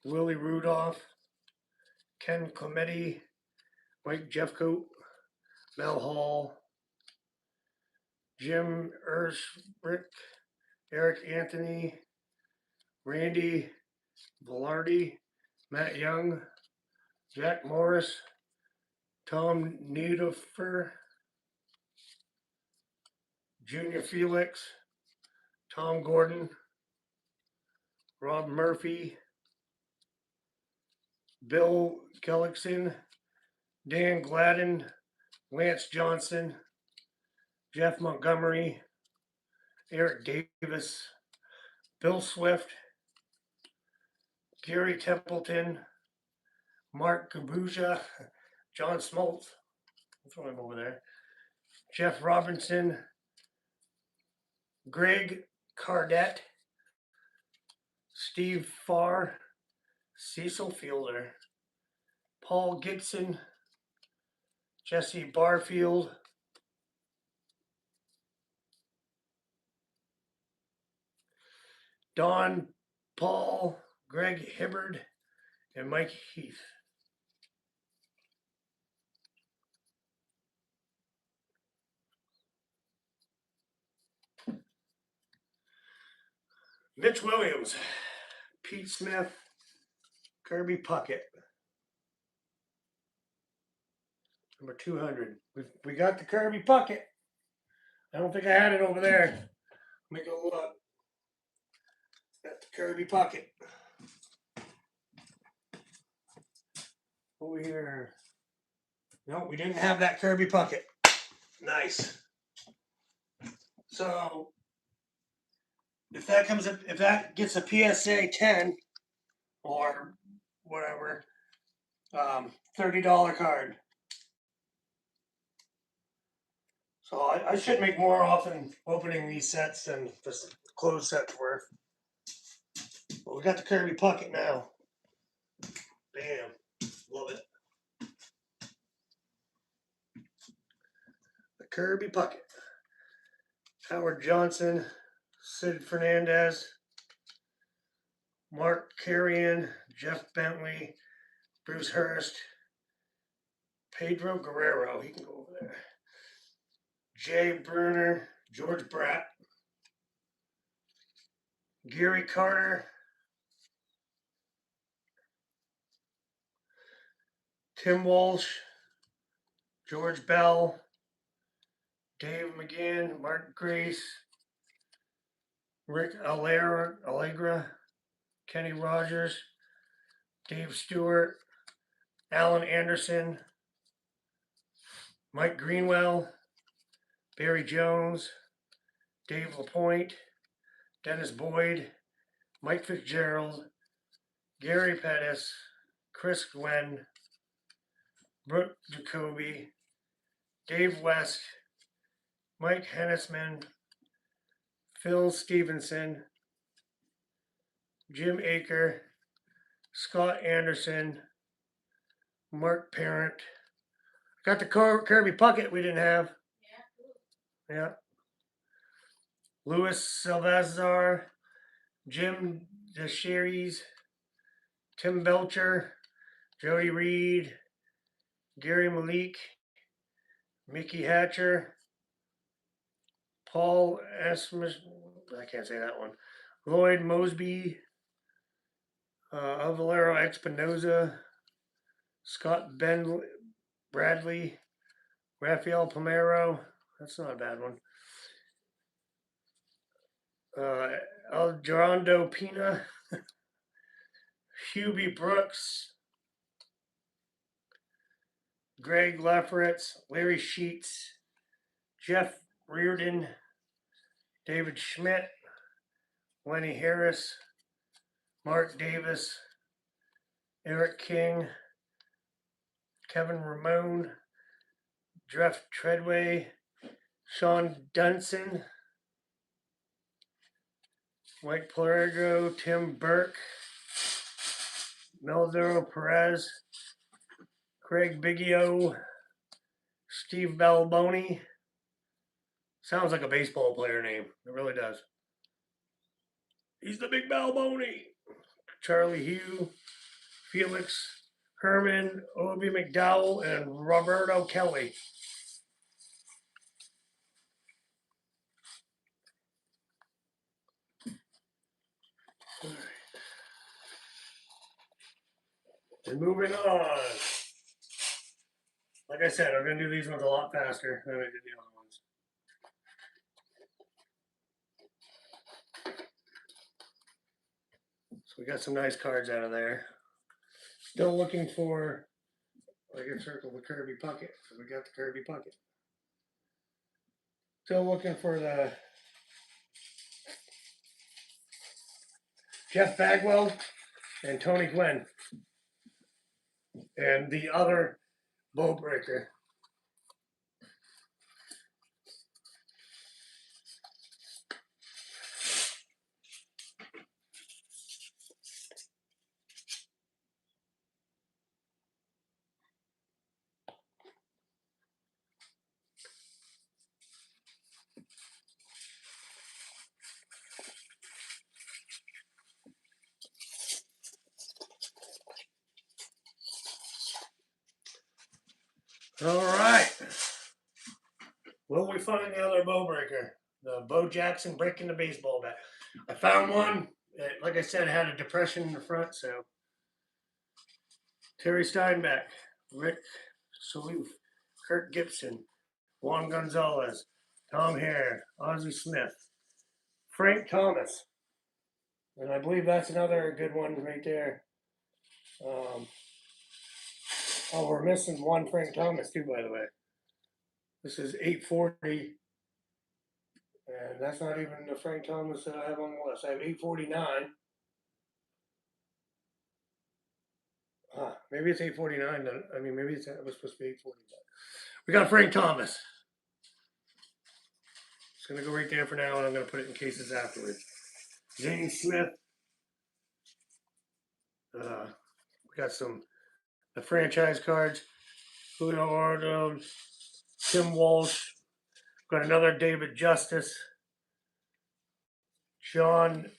Willie Rudolph, Ken Clemente, Mike Jeffcoat, Mel Hall, Jim Ersbrick, Eric Anthony, Randy Velarde, Matt Young, Jack Morris, Tom Niederfer, Junior Felix, Tom Gordon, Rob Murphy, Bill Kellickson, Dan Gladden, Lance Johnson, Jeff Montgomery, Eric Davis, Bill Swift, Gary Templeton, Mark Kabuja, John Smoltz, I'll throw him over there, Jeff Robinson, Greg Cardette, Steve Farr, Cecil Fielder, Paul Gibson, Jesse Barfield, Don Paul, Greg Hibbard, and Mike Heath. Mitch Williams, Pete Smith, Kirby Puckett. Number 200. We got the Kirby Puckett. I don't think I had it over there. Let me go look. Got the Kirby Puckett. Over here. No, we didn't have that Kirby Puckett. Nice. So if that gets a PSA 10 or whatever, $30 card. So I should make more often opening these sets than just closed sets worth. But we got the Kirby Puckett now. Bam. Love it. The Kirby Puckett. Howard Johnson, Sid Fernandez, Mark Carrion, Jeff Bentley, Bruce Hurst, Pedro Guerrero, he can go over there. Jay Bruner, George Bratt, Gary Carter, Tim Walsh, George Bell, Dave McGinn, Mark Grace, Rick Allegra, Kenny Rogers, Dave Stewart, Alan Anderson, Mike Greenwell, Barry Jones, Dave LaPointe, Dennis Boyd, Mike Fitzgerald, Gary Pettis, Chris Gwen, Brooke Jacoby, Dave West, Mike Hennisman, Phil Stevenson, Jim Aker, Scott Anderson, Mark Parent. Got the Kirby Puckett we didn't have. Yeah. Louis Salvazar, Jim DeSheries, Tim Belcher, Joey Reed, Gary Malik, Mickey Hatcher, Paul Esmus, I can't say that one, Lloyd Mosby, Alvalero Espinoza, Scott Bradley, Rafael Pomero, that's not a bad one, Algerando Pina, Hubie Brooks, Greg Lafferetz, Larry Sheets, Jeff Reardon, David Schmidt, Lenny Harris, Mark Davis, Eric King, Kevin Ramone, Jeff Treadway, Sean Dunson, Mike Plurigo, Tim Burke, Meldero Perez, Craig Biggio, Steve Balboni. Sounds like a baseball player name. It really does. He's the big Balboni. Charlie Hugh, Felix Herman, Obi McDowell, and Roberto Kelly. And moving on. Like I said, I'm going to do these ones a lot faster than I did the other ones. So we got some nice cards out of there. Still looking for, I can circle the Kirby Puckett. So we got the Kirby Puckett. Still looking for the Jeff Bagwell and Tony Gwynn. And the other bow breaker. All right. Will we find the other bow breaker? The Bo Jackson breaking the baseball bat. I found one. Like I said, it had a depression in the front, so. Terry Steinbeck, Rick Saloof, Kurt Gibson, Juan Gonzalez, Tom Hare, Ozzie Smith, Frank Thomas. And I believe that's another good one right there. Oh, we're missing one Frank Thomas too, by the way. This is 840. And that's not even the Frank Thomas that I have on the list. I have 849. Maybe it's 849. I mean, maybe it was supposed to be 840. We got Frank Thomas. It's going to go right there for now, and I'm going to put it in cases afterwards. James Smith. We got the franchise cards. Julio Ardo, Tim Walsh. Got another David Justice. John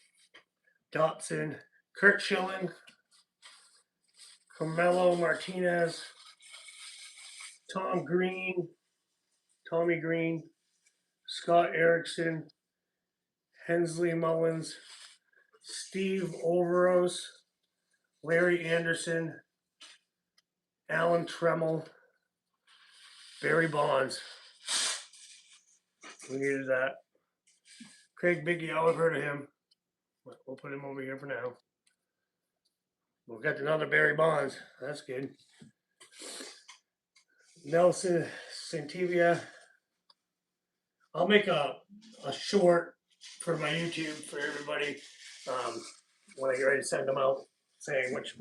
Dotson. Kurt Schilling. Carmelo Martinez. Tommy Green. Scott Erickson. Hensley Mullins. Steve Overos. Larry Anderson. Alan Tremmel. Barry Bonds. We needed that. Craig Biggio, I've heard of him. We'll put him over here for now. We've got another Barry Bonds. That's good. Nelson Santivia. I'll make a short for my YouTube for everybody when I get ready to send them out, saying which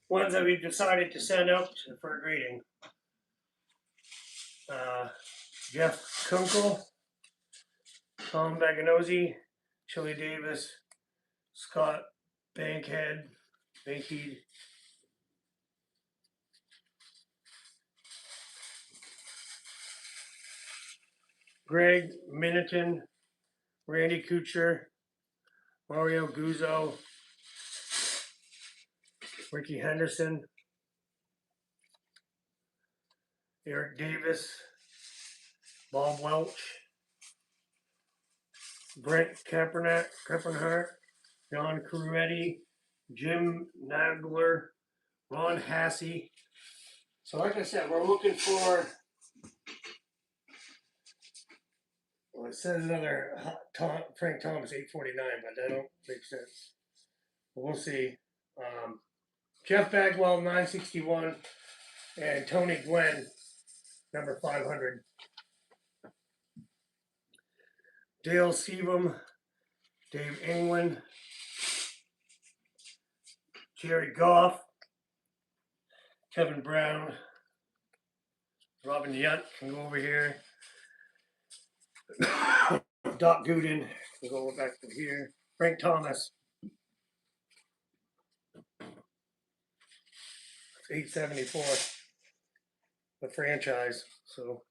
ones have you decided to send out for a greeting. Jeff Kunkel, Tom Baganozzi, Chili Davis, Scott Bankhead, Greg Miniton, Randy Kuchar, Mario Guzzo, Ricky Henderson, Eric Davis, Bob Welch, Brent Keppenhart, John Caruetti, Jim Nagler, Ron Hassey. So like I said, we're looking for, well, it says another Frank Thomas 849, but that don't make sense. We'll see. Jeff Bagwell 961 and Tony Gwynn number 500. Dale Seavam, Dave England, Jerry Goff, Kevin Brown, Robin Yunt can go over here. Doc Gooden can go back to here. Frank Thomas. 874. The franchise. So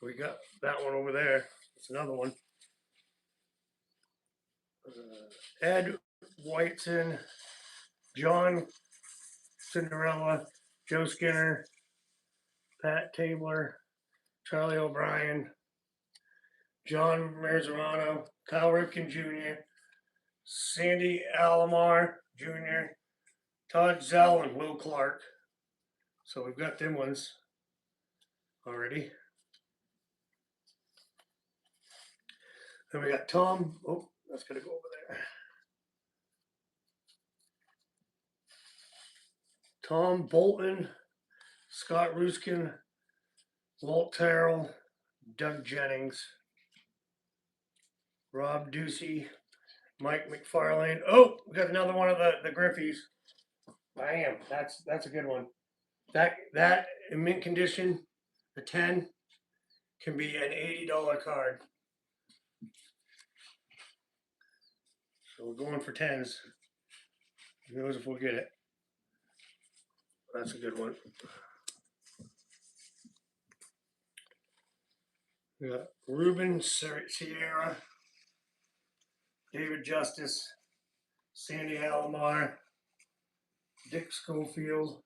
we got that one over there. That's another one. Ed Whiteson, John Cinderella, Joe Skinner, Pat Tabler, Charlie O'Brien, John Marzarano, Kyle Ripken Jr., Sandy Alomar Jr., Todd Zell, and Will Clark. So we've got them ones already. Then we got Tom. Oh, that's gonna go over there. Tom Bolton, Scott Ruskin, Walt Terrell, Doug Jennings, Rob Ducey, Mike McFarlane. Oh, we got another one of the Griffies. Bam, that's a good one. That in mint condition, a 10 can be an $80 card. So we're going for 10s. Who knows if we'll get it? That's a good one. We got Ruben Sierra, David Justice, Sandy Alomar, Dick Schofield.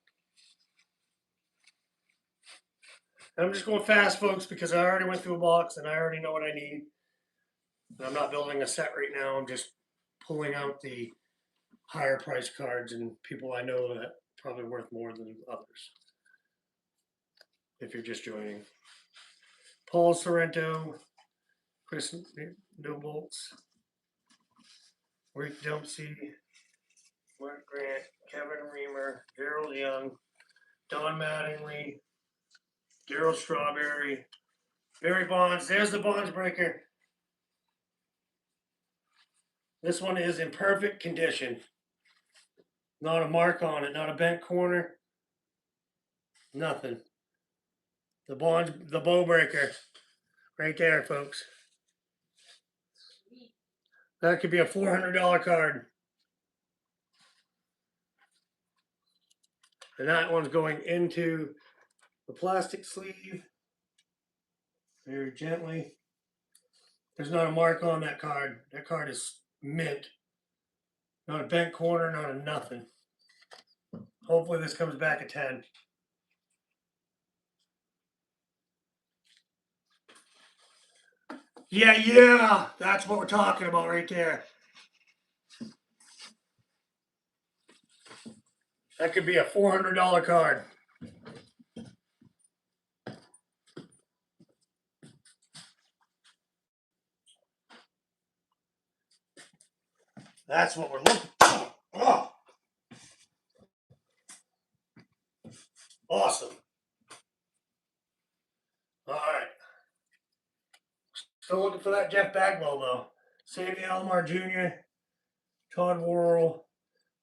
And I'm just going fast, folks, because I already went through a box and I already know what I need. And I'm not building a set right now. I'm just pulling out the higher price cards and people I know that probably worth more than others. If you're just joining. Paul Sorrento, Chris Nobolts, Rick Dempsey, Mark Grant, Kevin Reamer, Gerald Young, Don Mattingly, Daryl Strawberry, Barry Bonds. There's the Bonds breaker. This one is in perfect condition. Not a mark on it, not a bent corner, nothing. The Bonds, the bow breaker, right there, folks. That could be a $400 card. And that one's going into the plastic sleeve very gently. There's not a mark on that card. That card is mint. Not a bent corner, not a nothing. Hopefully this comes back a 10. Yeah, that's what we're talking about right there. That could be a $400 card. That's what we're looking for. Oh. Awesome. All right. Still looking for that Jeff Bagwell, though. Sandy Alomar Jr., Todd Worrell,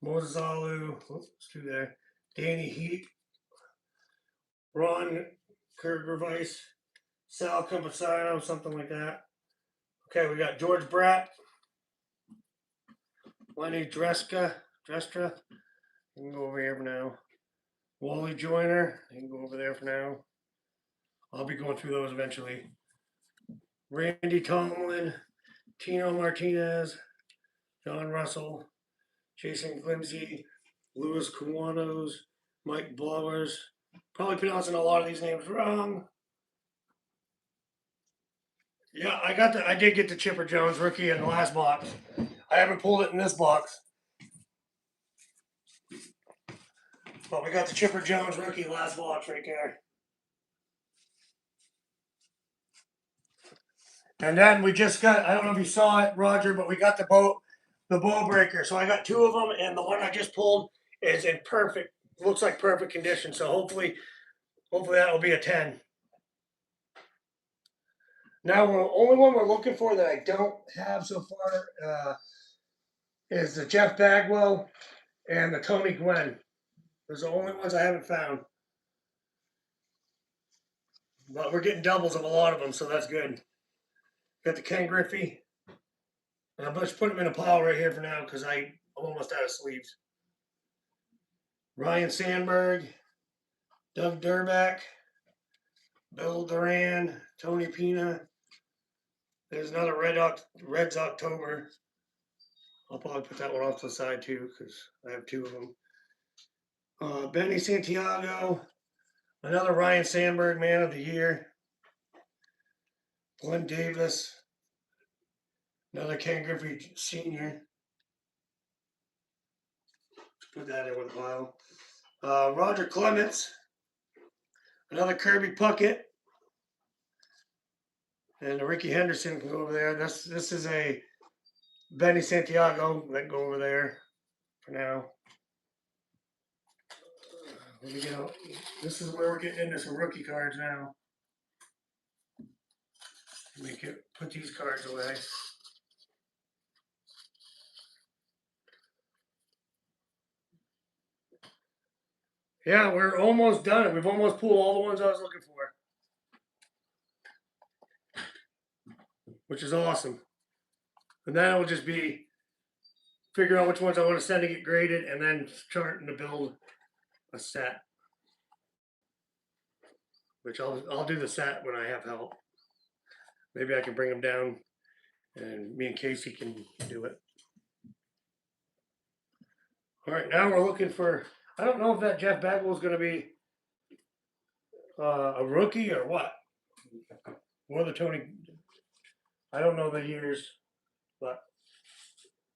Moses Alou, let's do there. Danny Heat, Ron Kergerveiss, Sal Campesino, something like that. Okay, we got George Bratt, Lenny Drestra. You can go over here for now. Wally Joyner, you can go over there for now. I'll be going through those eventually. Randy Tomlin, Tino Martinez, John Russell, Jason Glimsey, Louis Cuanos, Mike Blowers. Probably pronouncing a lot of these names wrong. Yeah, I did get the Chipper Jones rookie in the last box. I haven't pulled it in this box. But we got the Chipper Jones rookie last box right there. And then we just got, I don't know if you saw it, Roger, but we got the bow breaker. So I got two of them, and the one I just pulled is in perfect, looks like perfect condition. So hopefully that will be a 10. Now, the only one we're looking for that I don't have so far is the Jeff Bagwell and the Tony Gwynn. Those are the only ones I haven't found. But we're getting doubles of a lot of them, so that's good. Got the Ken Griffey. And I'm just putting them in a pile right here for now because I'm almost out of sleeves. Ryan Sandberg, Doug Durback, Bill Duran, Tony Pina. There's another Reds October. I'll probably put that one off to the side too because I have two of them. Benny Santiago, another Ryan Sandberg Man of the Year. Glenn Davis, another Ken Griffey Sr. Put that in with a pile. Roger Clements, another Kirby Puckett, and Ricky Henderson can go over there. This is a Benny Santiago that can go over there for now. This is where we're getting into some rookie cards now. Put these cards away. Yeah, we're almost done. We've almost pulled all the ones I was looking for, which is awesome. And then it will just be figuring out which ones I want to send to get graded and then starting to build a set. Which I'll do the set when I have help. Maybe I can bring them down and me and Casey can do it. All right, now we're looking for, I don't know if that Jeff Bagwell is going to be a rookie or what. Or the Tony, I don't know the years, but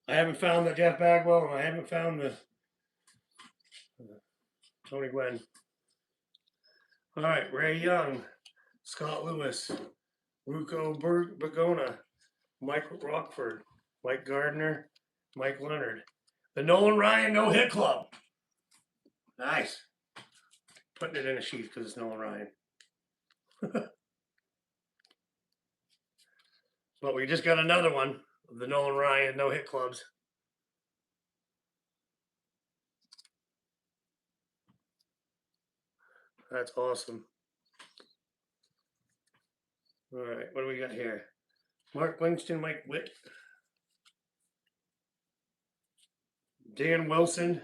I haven't found the Jeff Bagwell and I haven't found the Tony Gwynn. All right, Ray Young, Scott Lewis, Ruco Bergona, Mike Rockford, Mike Gardner, Mike Leonard. The Nolan Ryan No Hit Club. Nice. Putting it in a sheet because it's Nolan Ryan. But we just got another one of the Nolan Ryan No Hit Clubs. That's awesome. All right, what do we got here? Mark Winston, Mike Witt, Dan Wilson,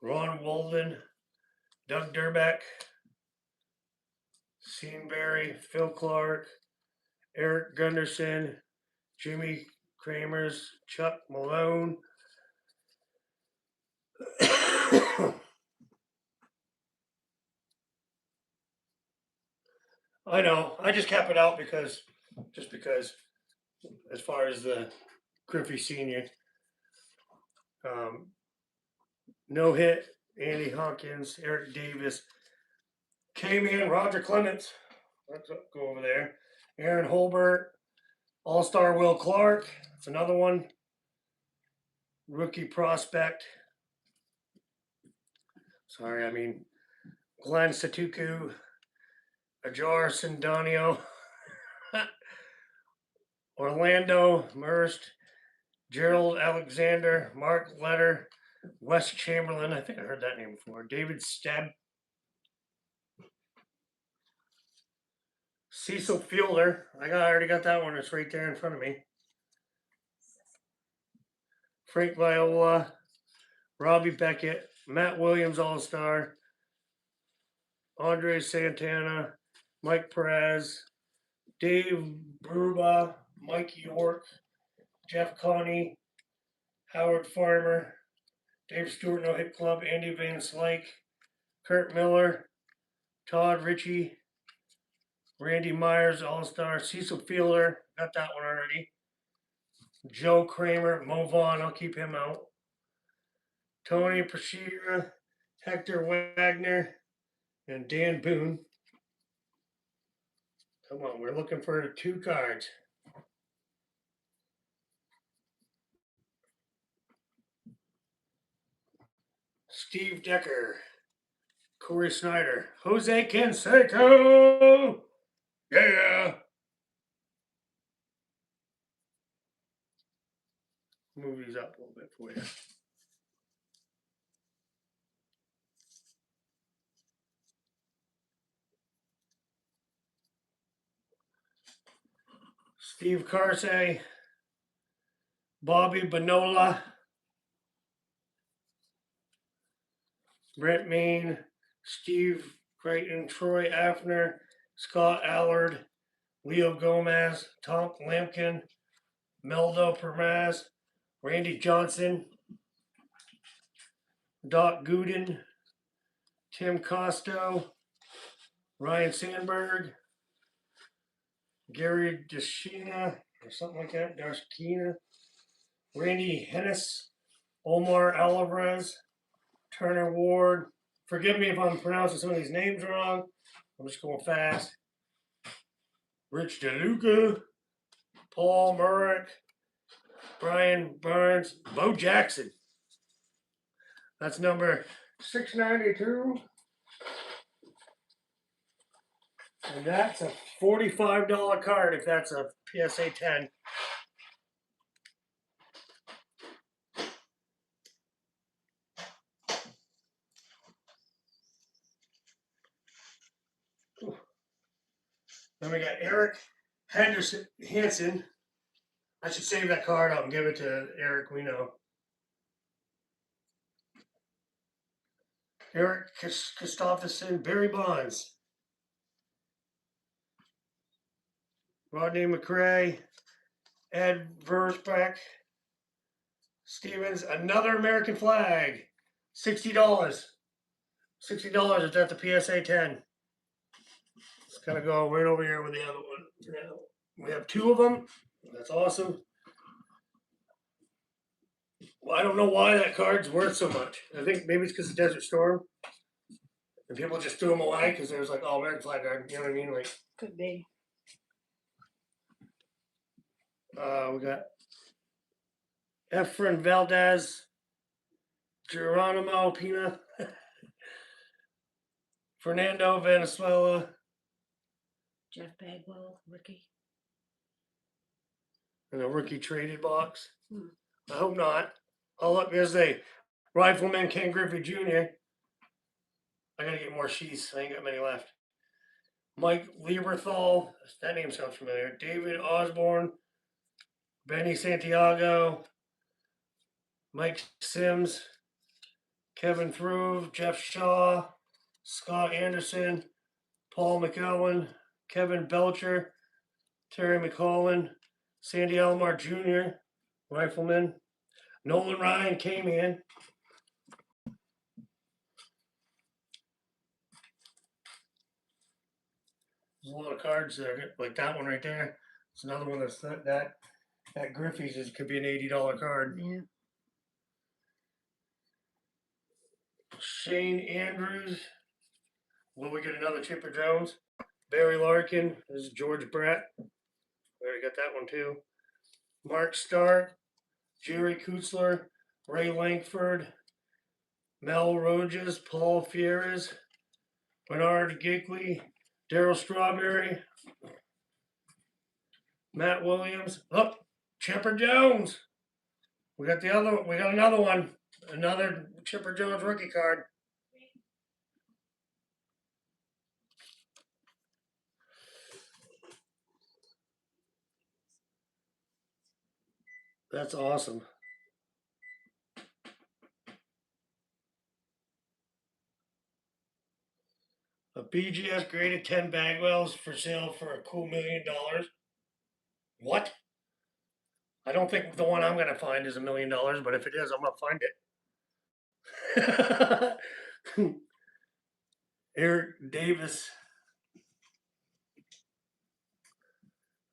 Ron Walden, Doug Durback, Sean Berry, Phil Clark, Eric Gunderson, Jimmy Kramers, Chuck Malone. I know. I just kept it out because, as far as the Griffey Senior, no hit, Andy Hawkins, Eric Davis, K-Man, Roger Clements. Let's go over there. Aaron Holbert, All-Star Will Clark. That's another one. Rookie prospect. Sorry, I mean Glenn Satuku, Ajar Sindonio, Orlando Merst, Gerald Alexander, Mark Letter, Wes Chamberlain. I think I heard that name before. David Steb. Cecil Fielder. I already got that one. It's right there in front of me. Frank Viola, Robbie Beckett, Matt Williams All-Star, Andre Santana, Mike Perez, Dave Bruba, Mike York, Jeff Connie, Howard Farmer, Dave Stewart No Hit Club, Andy Van Slyke, Kurt Miller, Todd Ritchie, Randy Myers All-Star, Cecil Fielder, got that one already. Joe Kramer, Mo Vaughn, I'll keep him out. Tony Pashira, Hector Wagner, and Dan Boone. Come on, we're looking for 2 cards. Steve Decker, Corey Snyder, Jose Canseco, Yeah. Move these up a little bit for you. Steve Carsey, Bobby Bonola, Brent Mean, Steve Creighton, Troy Afner, Scott Allard, Leo Gomez, Tom Lampkin, Meldo Permaz, Randy Johnson, Doc Gooden, Tim Costo, Ryan Sandberg, Gary Deshina, or something like that, Dashkina, Randy Hennis, Omar Alvarez, Turner Ward. Forgive me if I'm pronouncing some of these names wrong. I'm just going fast. Rich DeLuca, Paul Murrick, Brian Burns, Bo Jackson. That's number 692. And that's a $45 card if that's a PSA 10. Then we got Eric Henderson Hansen. I should save that card out and give it to Eric. We know. Eric Christopherson, Barry Bonds, Rodney McRae, Ed Versbeck, Stevens, another American flag, $60. $60 if that's a PSA 10. It's gonna go right over here with the other one. Now, we have two of them. That's awesome. Well, I don't know why that card's worth so much. I think maybe it's because of Desert Storm. And people just threw them away because there was like, oh, American flag card. You know what I mean? Like, Could be. we got Efren Valdez, Geronimo Pina, Fernando Venezuela, Jeff Bagwell, Ricky. and a rookie traded box. Hmm. I hope not. Oh, look, there's a Rifleman Ken Griffey Jr. I gotta get more sheets. I ain't got many left. Mike Lieberthal. That name sounds familiar. David Osborne, Benny Santiago, Mike Sims, Kevin Thruve, Jeff Shaw, Scott Anderson, Paul McElwain, Kevin Belcher, Terry McCollin, Sandy Alomar Jr., Rifleman. Nolan Ryan came in. There's a lot of cards there, like that one right there. It's another one that's that Griffey's could be an $80 card. Yeah. Shane Andrews. Will we get another Chipper Jones? Barry Larkin. This is George Brett. We already got that one too. Mark Stark, Jerry Kutzler, Ray Langford, Mel Roges, Paul Fieres, Bernard Gigley, Daryl Strawberry, Matt Williams. Oh, Chipper Jones. We got the other. We got another one. Another Chipper Jones rookie card. That's awesome. A BGS graded 10 Bagwells for sale for a cool $1 million. What? I don't think the one I'm gonna find is $1 million, but if it is, I'm gonna find it. Eric Davis.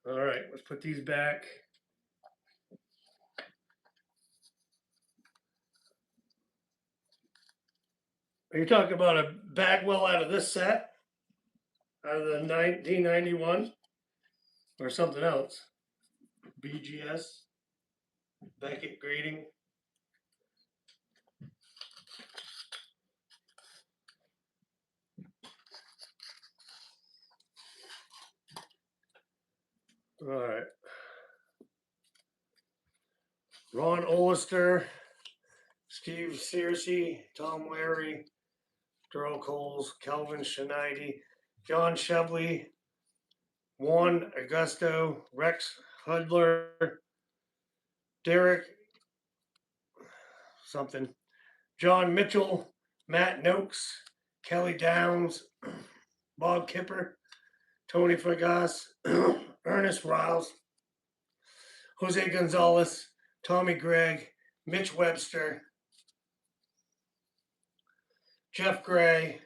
All right, let's put these back. Are you talking about a Bagwell out of this set? Out of the 1991? Or something else? BGS? Beckett grading? All right. Ron Olister, Steve Searcy, Tom Larry, Darrell Coles, Calvin Schneidy, John Shebley, Juan Augusto, Rex Hudler, Derek something, John Mitchell, Matt Noakes, Kelly Downs, Bob Kipper, Tony Fragas, Ernest Riles, Jose Gonzalez, Tommy Gregg, Mitch Webster, Jeff Gray,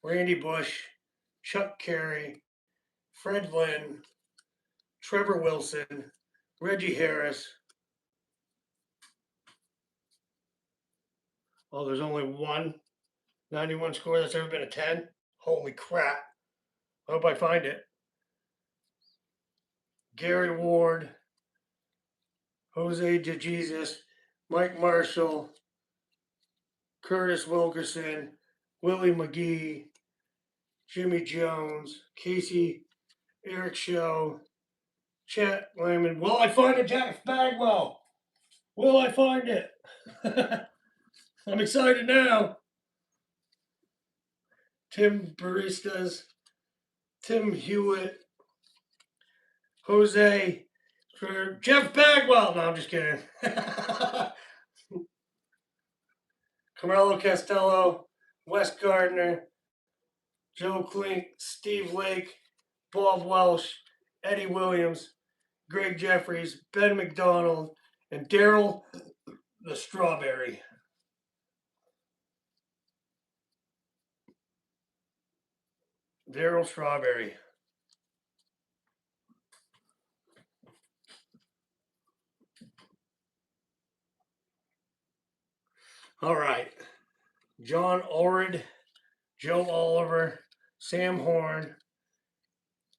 Randy Bush, Chuck Carey, Fred Lynn, Trevor Wilson, Reggie Harris. Oh, there's only one 91 score that's ever been a 10? Holy crap. I hope I find it. Gary Ward, Jose DeJesus, Mike Marshall, Curtis Wilkerson, Willie McGee, Jimmy Jones, Casey, Eric Show, Chet Lyman. Will I find it, Jack Bagwell? Will I find it? I'm excited now. Tim Baristas, Tim Hewitt, Jose, for Jeff Bagwell. No, I'm just kidding. Carmelo Castello, Wes Gardner, Joe Klink, Steve Lake, Bob Welsh, Eddie Williams, Greg Jeffries, Ben McDonald, and Daryl the Strawberry. Daryl Strawberry. All right. John Orid, Joe Oliver, Sam Horn,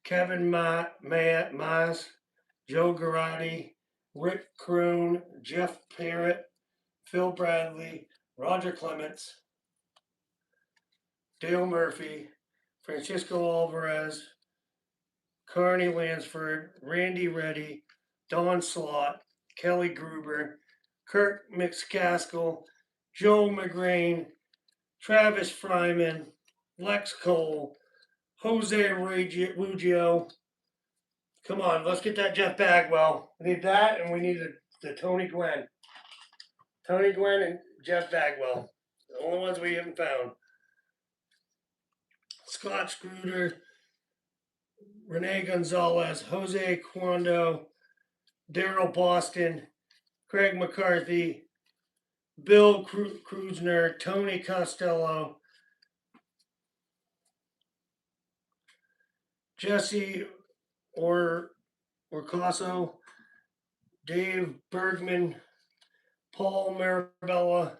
Kevin Maas, Joe Garotti, Rick Kroon, Jeff Parrott, Phil Bradley, Roger Clements, Dale Murphy, Francisco Alvarez, Carney Lansford, Randy Reddy, Don Slott, Kelly Gruber, Kirk McCaskill, Joe McGrain, Travis Fryman, Lex Cole, Jose Ruggiero. Come on, let's get that Jeff Bagwell. We need that, and we need the Tony Gwynn. Tony Gwynn and Jeff Bagwell. The only ones we haven't found. Scott Scruder, Rene Gonzalez, Jose Quando, Daryl Boston, Craig McCarthy, Bill Kruzner, Tony Costello, Jesse Orcaso, Dave Bergman, Paul Marabella,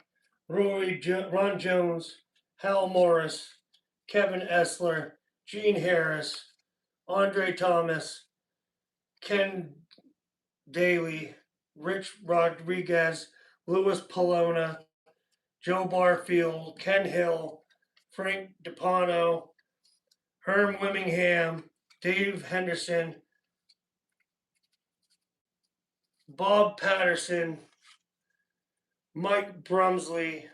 Ron Jones, Hal Morris, Kevin Essler, Gene Harris, Andre Thomas, Ken Daly, Rich Rodriguez, Louis Polona, Joe Barfield, Ken Hill, Frank DePano, Herm Wimmingham, Dave Henderson, Bob Patterson, Mike Brumsley,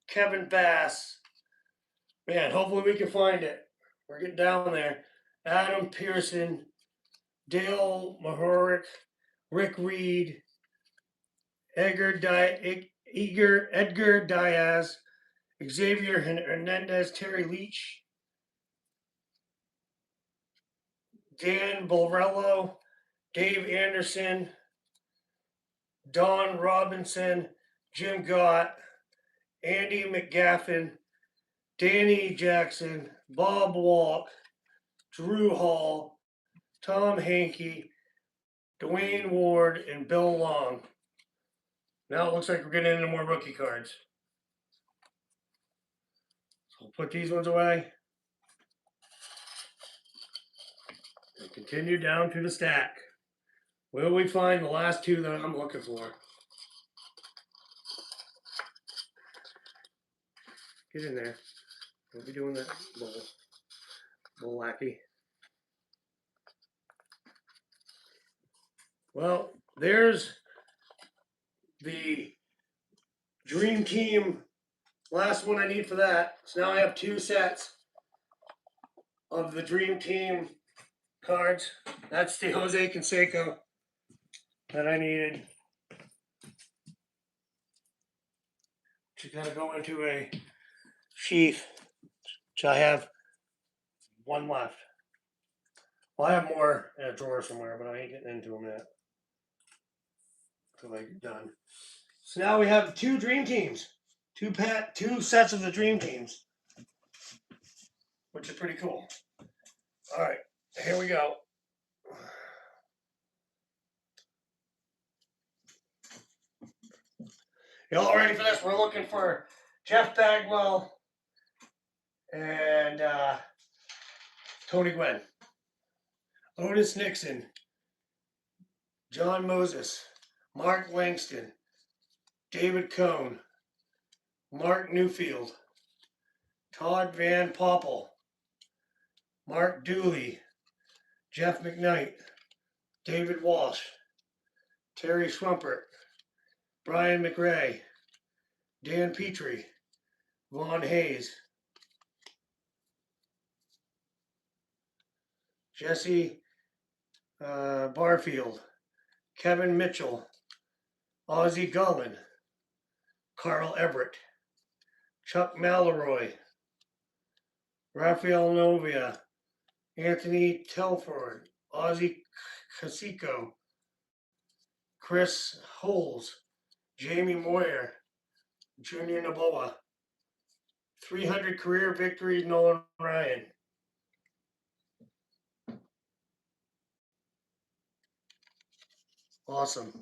Kevin Bass. Man, hopefully we can find it. We're getting down there. Adam Pearson, Dale Mahorick, Rick Reed, Edgar Diaz, Xavier Hernandez, Terry Leach, Dan Bolrello, Dave Anderson, Don Robinson, Jim Gott, Andy McGaffin, Danny Jackson, Bob Walk, Drew Hall, Tom Hankey, Dwayne Ward, and Bill Long. Now it looks like we're getting into more rookie cards. So we'll put these ones away. And continue down to the stack. Will we find the last two that I'm looking for? Get in there. Don't be doing that bull lackey. Well, there's the Dream Team. Last one I need for that. So now I have 2 sets of the Dream Team cards. That's the Jose Canseco that I needed. Just gotta go into a sheath, which I have 1 left. Well, I have more in a drawer somewhere, but I ain't getting into them yet until I get done. So now we have 2 Dream Teams, 2 sets of the Dream Teams, which is pretty cool. All right, here we go. Y'all ready for this? We're looking for Jeff Bagwell and Tony Gwynn, Otis Nixon, John Moses, Mark Langston, David Cohn, Mark Newfield, Todd Van Poppel, Mark Dooley, Jeff McKnight, David Walsh, Terry Schrumpert, Brian McRae, Dan Petrie, Vaughn Hayes, Jesse Barfield, Kevin Mitchell, Ozzie Gullman, Carl Everett, Chuck Malloy, Rafael Novia, Anthony Telford, Ozzie Casico, Chris Holes, Jamie Moyer, Junior Naboa, 300 career victories, Nolan Ryan. Awesome.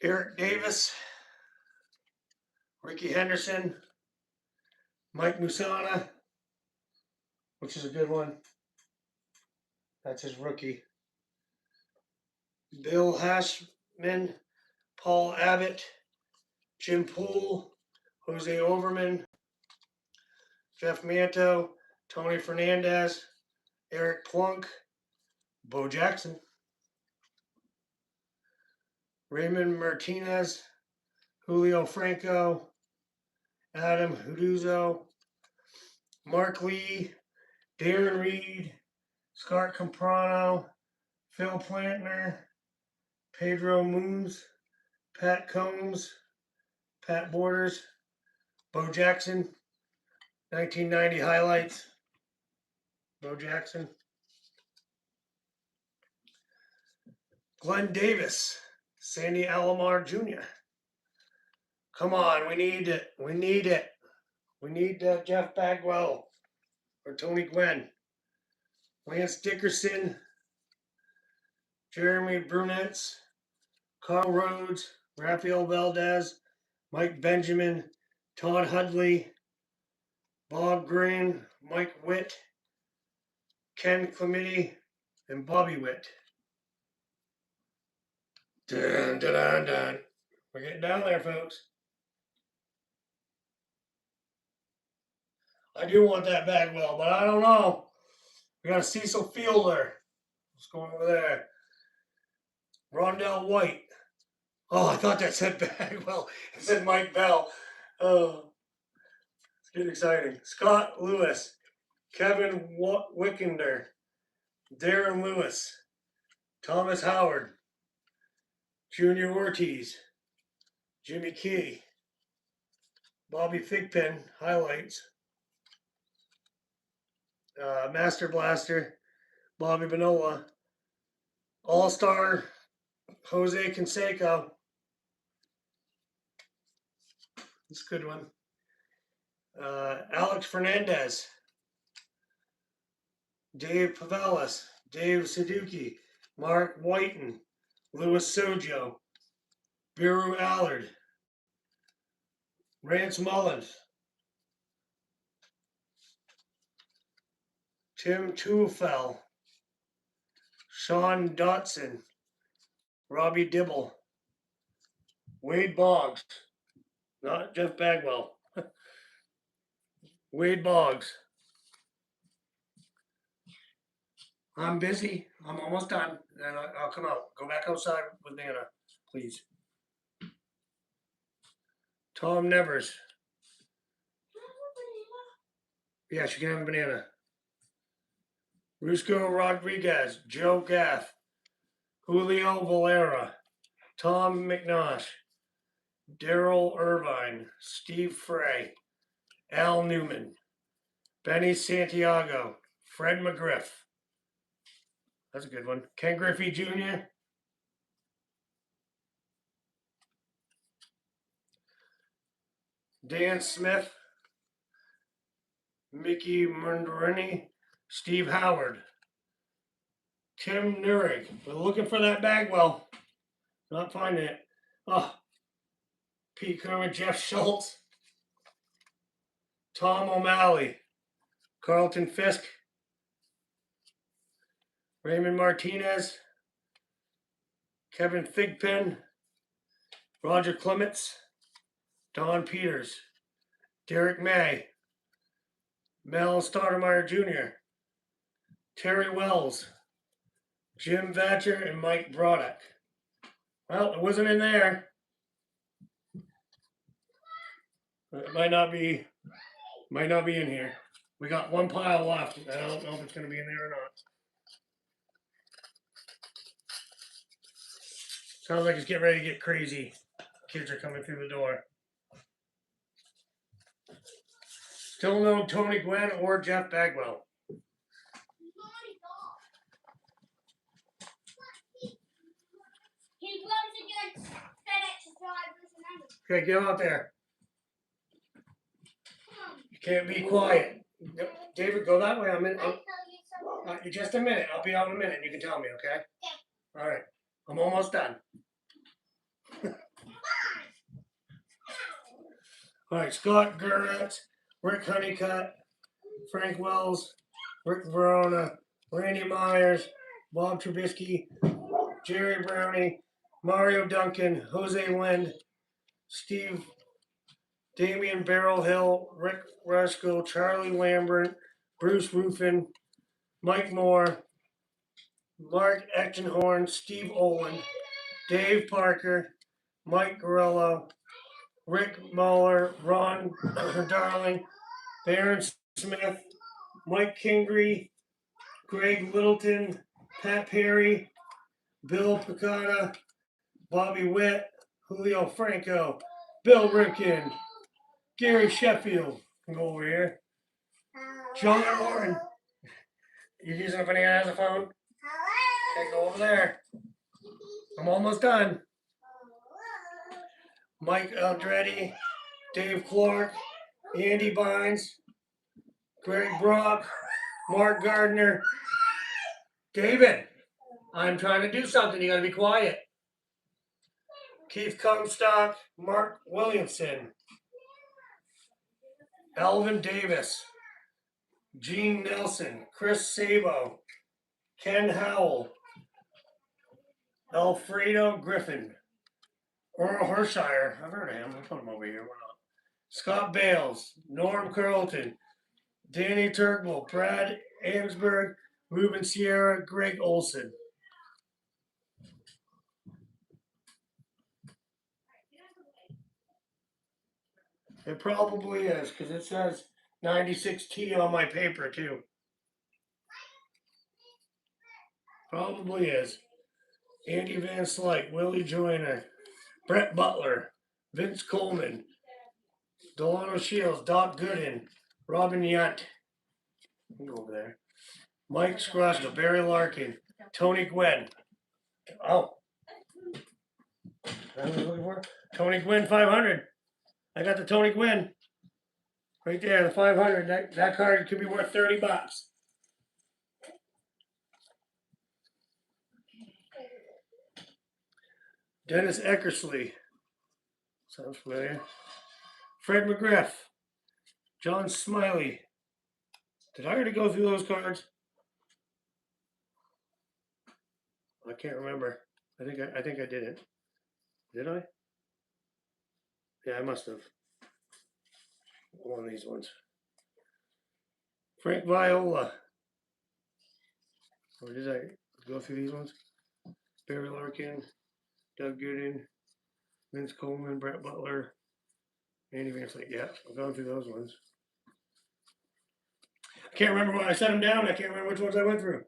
Eric Davis, Ricky Henderson, Mike Musana, which is a good one. That's his rookie. Bill Hashman, Paul Abbott, Jim Poole, Jose Overman, Jeff Manto, Tony Fernandez, Eric Plunk, Bo Jackson, Raymond Martinez, Julio Franco, Adam Huduzzo, Mark Lee, Darren Reed, Scott Camprano, Phil Plantner, Pedro Moons, Pat Combs, Pat Borders, Bo Jackson, 1990 highlights, Bo Jackson. Glenn Davis, Sandy Alomar Jr. Come on, we need it. We need it. We need Jeff Bagwell or Tony Gwynn. Lance Dickerson, Jeremy Brunetz, Carl Rhodes, Rafael Valdez, Mike Benjamin, Todd Hudley, Bob Green, Mike Witt, Ken Clementi, and Bobby Witt. Dun, dun, dun, dun. We're getting down there, folks. I do want that Bagwell, but I don't know. We got a Cecil Fielder. What's going over there? Rondell White. Oh, I thought that said Bagwell. It said Mike Bell. Oh, it's getting exciting. Scott Lewis, Kevin Wickender, Darren Lewis, Thomas Howard, Junior Ortiz, Jimmy Key, Bobby Thigpen, highlights, Master Blaster, Bobby Benola, All-Star, Jose Canseco. That's a good one. Alex Fernandez, Dave Pavelis, Dave Suzuki, Mark Whiten, Louis Sojo, Biru Allard, Rance Mullins, Tim Tufel, Sean Dotson, Robbie Dibble, Wade Boggs, not Jeff Bagwell, Wade Boggs, I'm busy. I'm almost done. Then I'll come out. Go back outside with Nana, please. Tom Nevers. Yeah, she can have a banana. Rusco Rodriguez, Joe Gaff, Julio Valera, Tom McNosh, Daryl Irvine, Steve Frey, Al Newman, Benny Santiago, Fred McGriff. That's a good one. Ken Griffey Jr., Dan Smith, Mickey Mundarini, Steve Howard, Tim Nurig. We're looking for that Bagwell. Not finding it. Oh, Pete Kerwin, Jeff Schultz, Tom O'Malley, Carlton Fisk, Raymond Martinez, Kevin Thigpen, Roger Clements, Don Peters, Derek May, Mel Stoudemire Jr., Terry Wells, Jim Vatcher, and Mike Broderick. Well, it wasn't in there. It might not be in here. We got one pile left. I don't know if it's going to be in there or not. Sounds like it's getting ready to get crazy. Kids are coming through the door. Still no Tony Gwynn or Jeff Bagwell. He loves against FedEx drivers and everything. Okay, get out there. Come on. You can't be quiet. David, go that way. I'll tell you something. Just a minute. I'll be out in a minute. You can tell me, okay? All right. I'm almost done. All right. Scott Gerrits, Rick Honeycutt, Frank Wells, Rick Verona, Randy Myers, Bob Trubisky, Jerry Brownie, Mario Duncan, Jose Lind, Steve, Damian Barrel Hill, Rick Rusko, Charlie Lambert, Bruce Ruffin, Mike Moore, Mark Echtenhorn, Steve Olin, Dave Parker, Mike Gorello, Rick Muller, Ron Darling, Baron Smith, Mike Kingery, Greg Littleton, Pat Perry, Bill Picotta, Bobby Witt, Julio Franco, Bill Ripken, Gary Sheffield. Can go over here. John Warren. You using a banana as a phone? Okay, go over there. I'm almost done. Mike Andretti, Dave Clark, Andy Bynes, Greg Brock, Mark Gardner. David, I'm trying to do something. You gotta be quiet. Keith Comstock, Mark Williamson, Alvin Davis, Gene Nelson, Chris Sabo, Ken Howell, Alfredo Griffin, Earl Hershire. I've heard of him. We'll put him over here. Why not? Scott Bales, Norm Carlton, Danny Turkle, Brad Amsberg, Ruben Sierra, Greg Olson. It probably is, because it says 96T on my paper, too. Probably is. Andy Van Slyke, Willie Joyner, Brett Butler, Vince Coleman, Delano Shields, Doc Gooden, Robin Yunt. Go over there. Mike Scrusca, Barry Larkin, Tony Gwynn. Oh. That's what I was looking for? Tony Gwynn 500. I got the Tony Gwynn. Right there, the 500. That card could be worth $30. Dennis Eckersley. Sounds familiar. Fred McGriff. John Smiley. Did I already go through those cards? I can't remember. I think I didn't. Did I? Yeah, I must have. One of these ones. Frank Viola. Or did I go through these ones? Barry Larkin, Doug Gooden, Vince Coleman, Brett Butler, Andy Van Fleet. Yeah, I've gone through those ones. I can't remember when I set them down. I can't remember which ones I went through.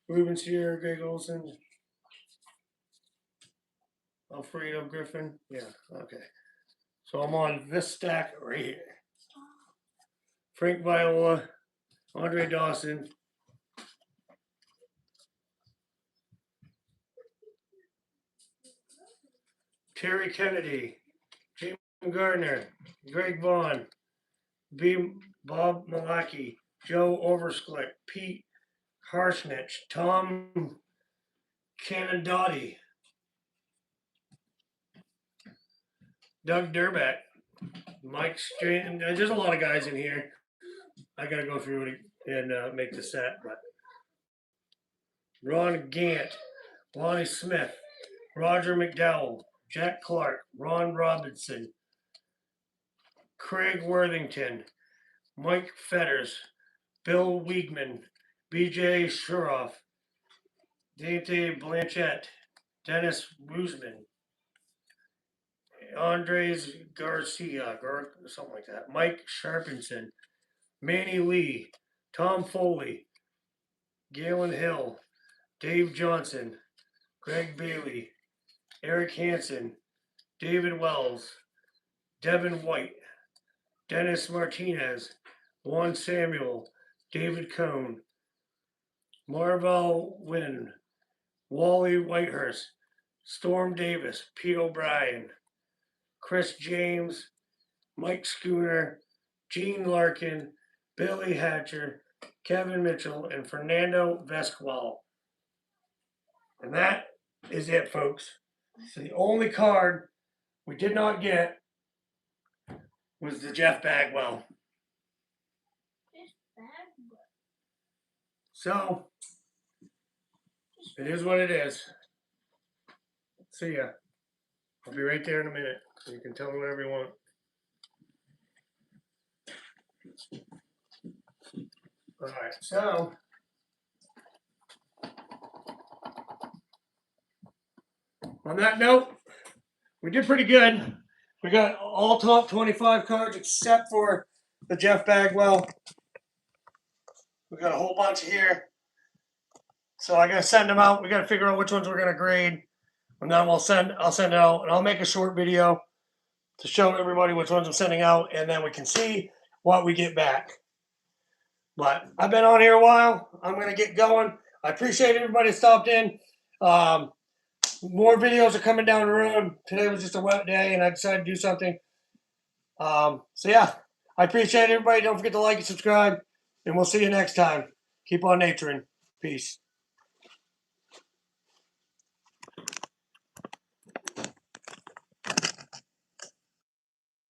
Ruben Sear, Greg Olson, Alfredo Griffin. Yeah, okay. So I'm on this stack right here. Frank Viola, Andre Dawson, Terry Kennedy, Jim Gardner, Greg Vaughn, Bob Malaki, Joe Oversklick, Pete Harsnich, Tom Canadotti, Doug Durbeck, Mike Strain. There's a lot of guys in here. I gotta go through it and make the set, but Ron Gant, Lonnie Smith, Roger McDowell, Jack Clark, Ron Robinson, Craig Worthington, Mike Fetters, Bill Wiegman, BJ Shuroff, Dante Blanchette, Dennis Woosman, Andres Garcia, something like that, Mike Sharpenson, Manny Lee, Tom Foley, Galen Hill, Dave Johnson, Greg Bailey, Eric Hansen, David Wells, Devin White, Dennis Martinez, Juan Samuel, David Cohn, Marvel Wynn, Wally Whitehurst, Storm Davis, Pete O'Brien, Chris James, Mike Schooner, Gene Larkin, Billy Hatcher, Kevin Mitchell, and Fernando Vesqual. And that is it, folks. So the only card we did not get was the Jeff Bagwell. So it is what it is. See ya. I'll be right there in a minute. So you can tell me whatever you want. All right, so on that note, we did pretty good. We got all top 25 cards except for the Jeff Bagwell. We got a whole bunch here. So I gotta send them out. We gotta figure out which ones we're gonna grade. And then I'll send it out, and I'll make a short video to show everybody which ones I'm sending out, and then we can see what we get back. But I've been on here a while. I'm going to get going. I appreciate everybody that stopped in. More videos are coming down the road. Today was just a wet day, and I decided to do something. So, yeah, I appreciate everybody. Don't forget to like and subscribe, and we'll see you next time. Keep on naturing. Peace.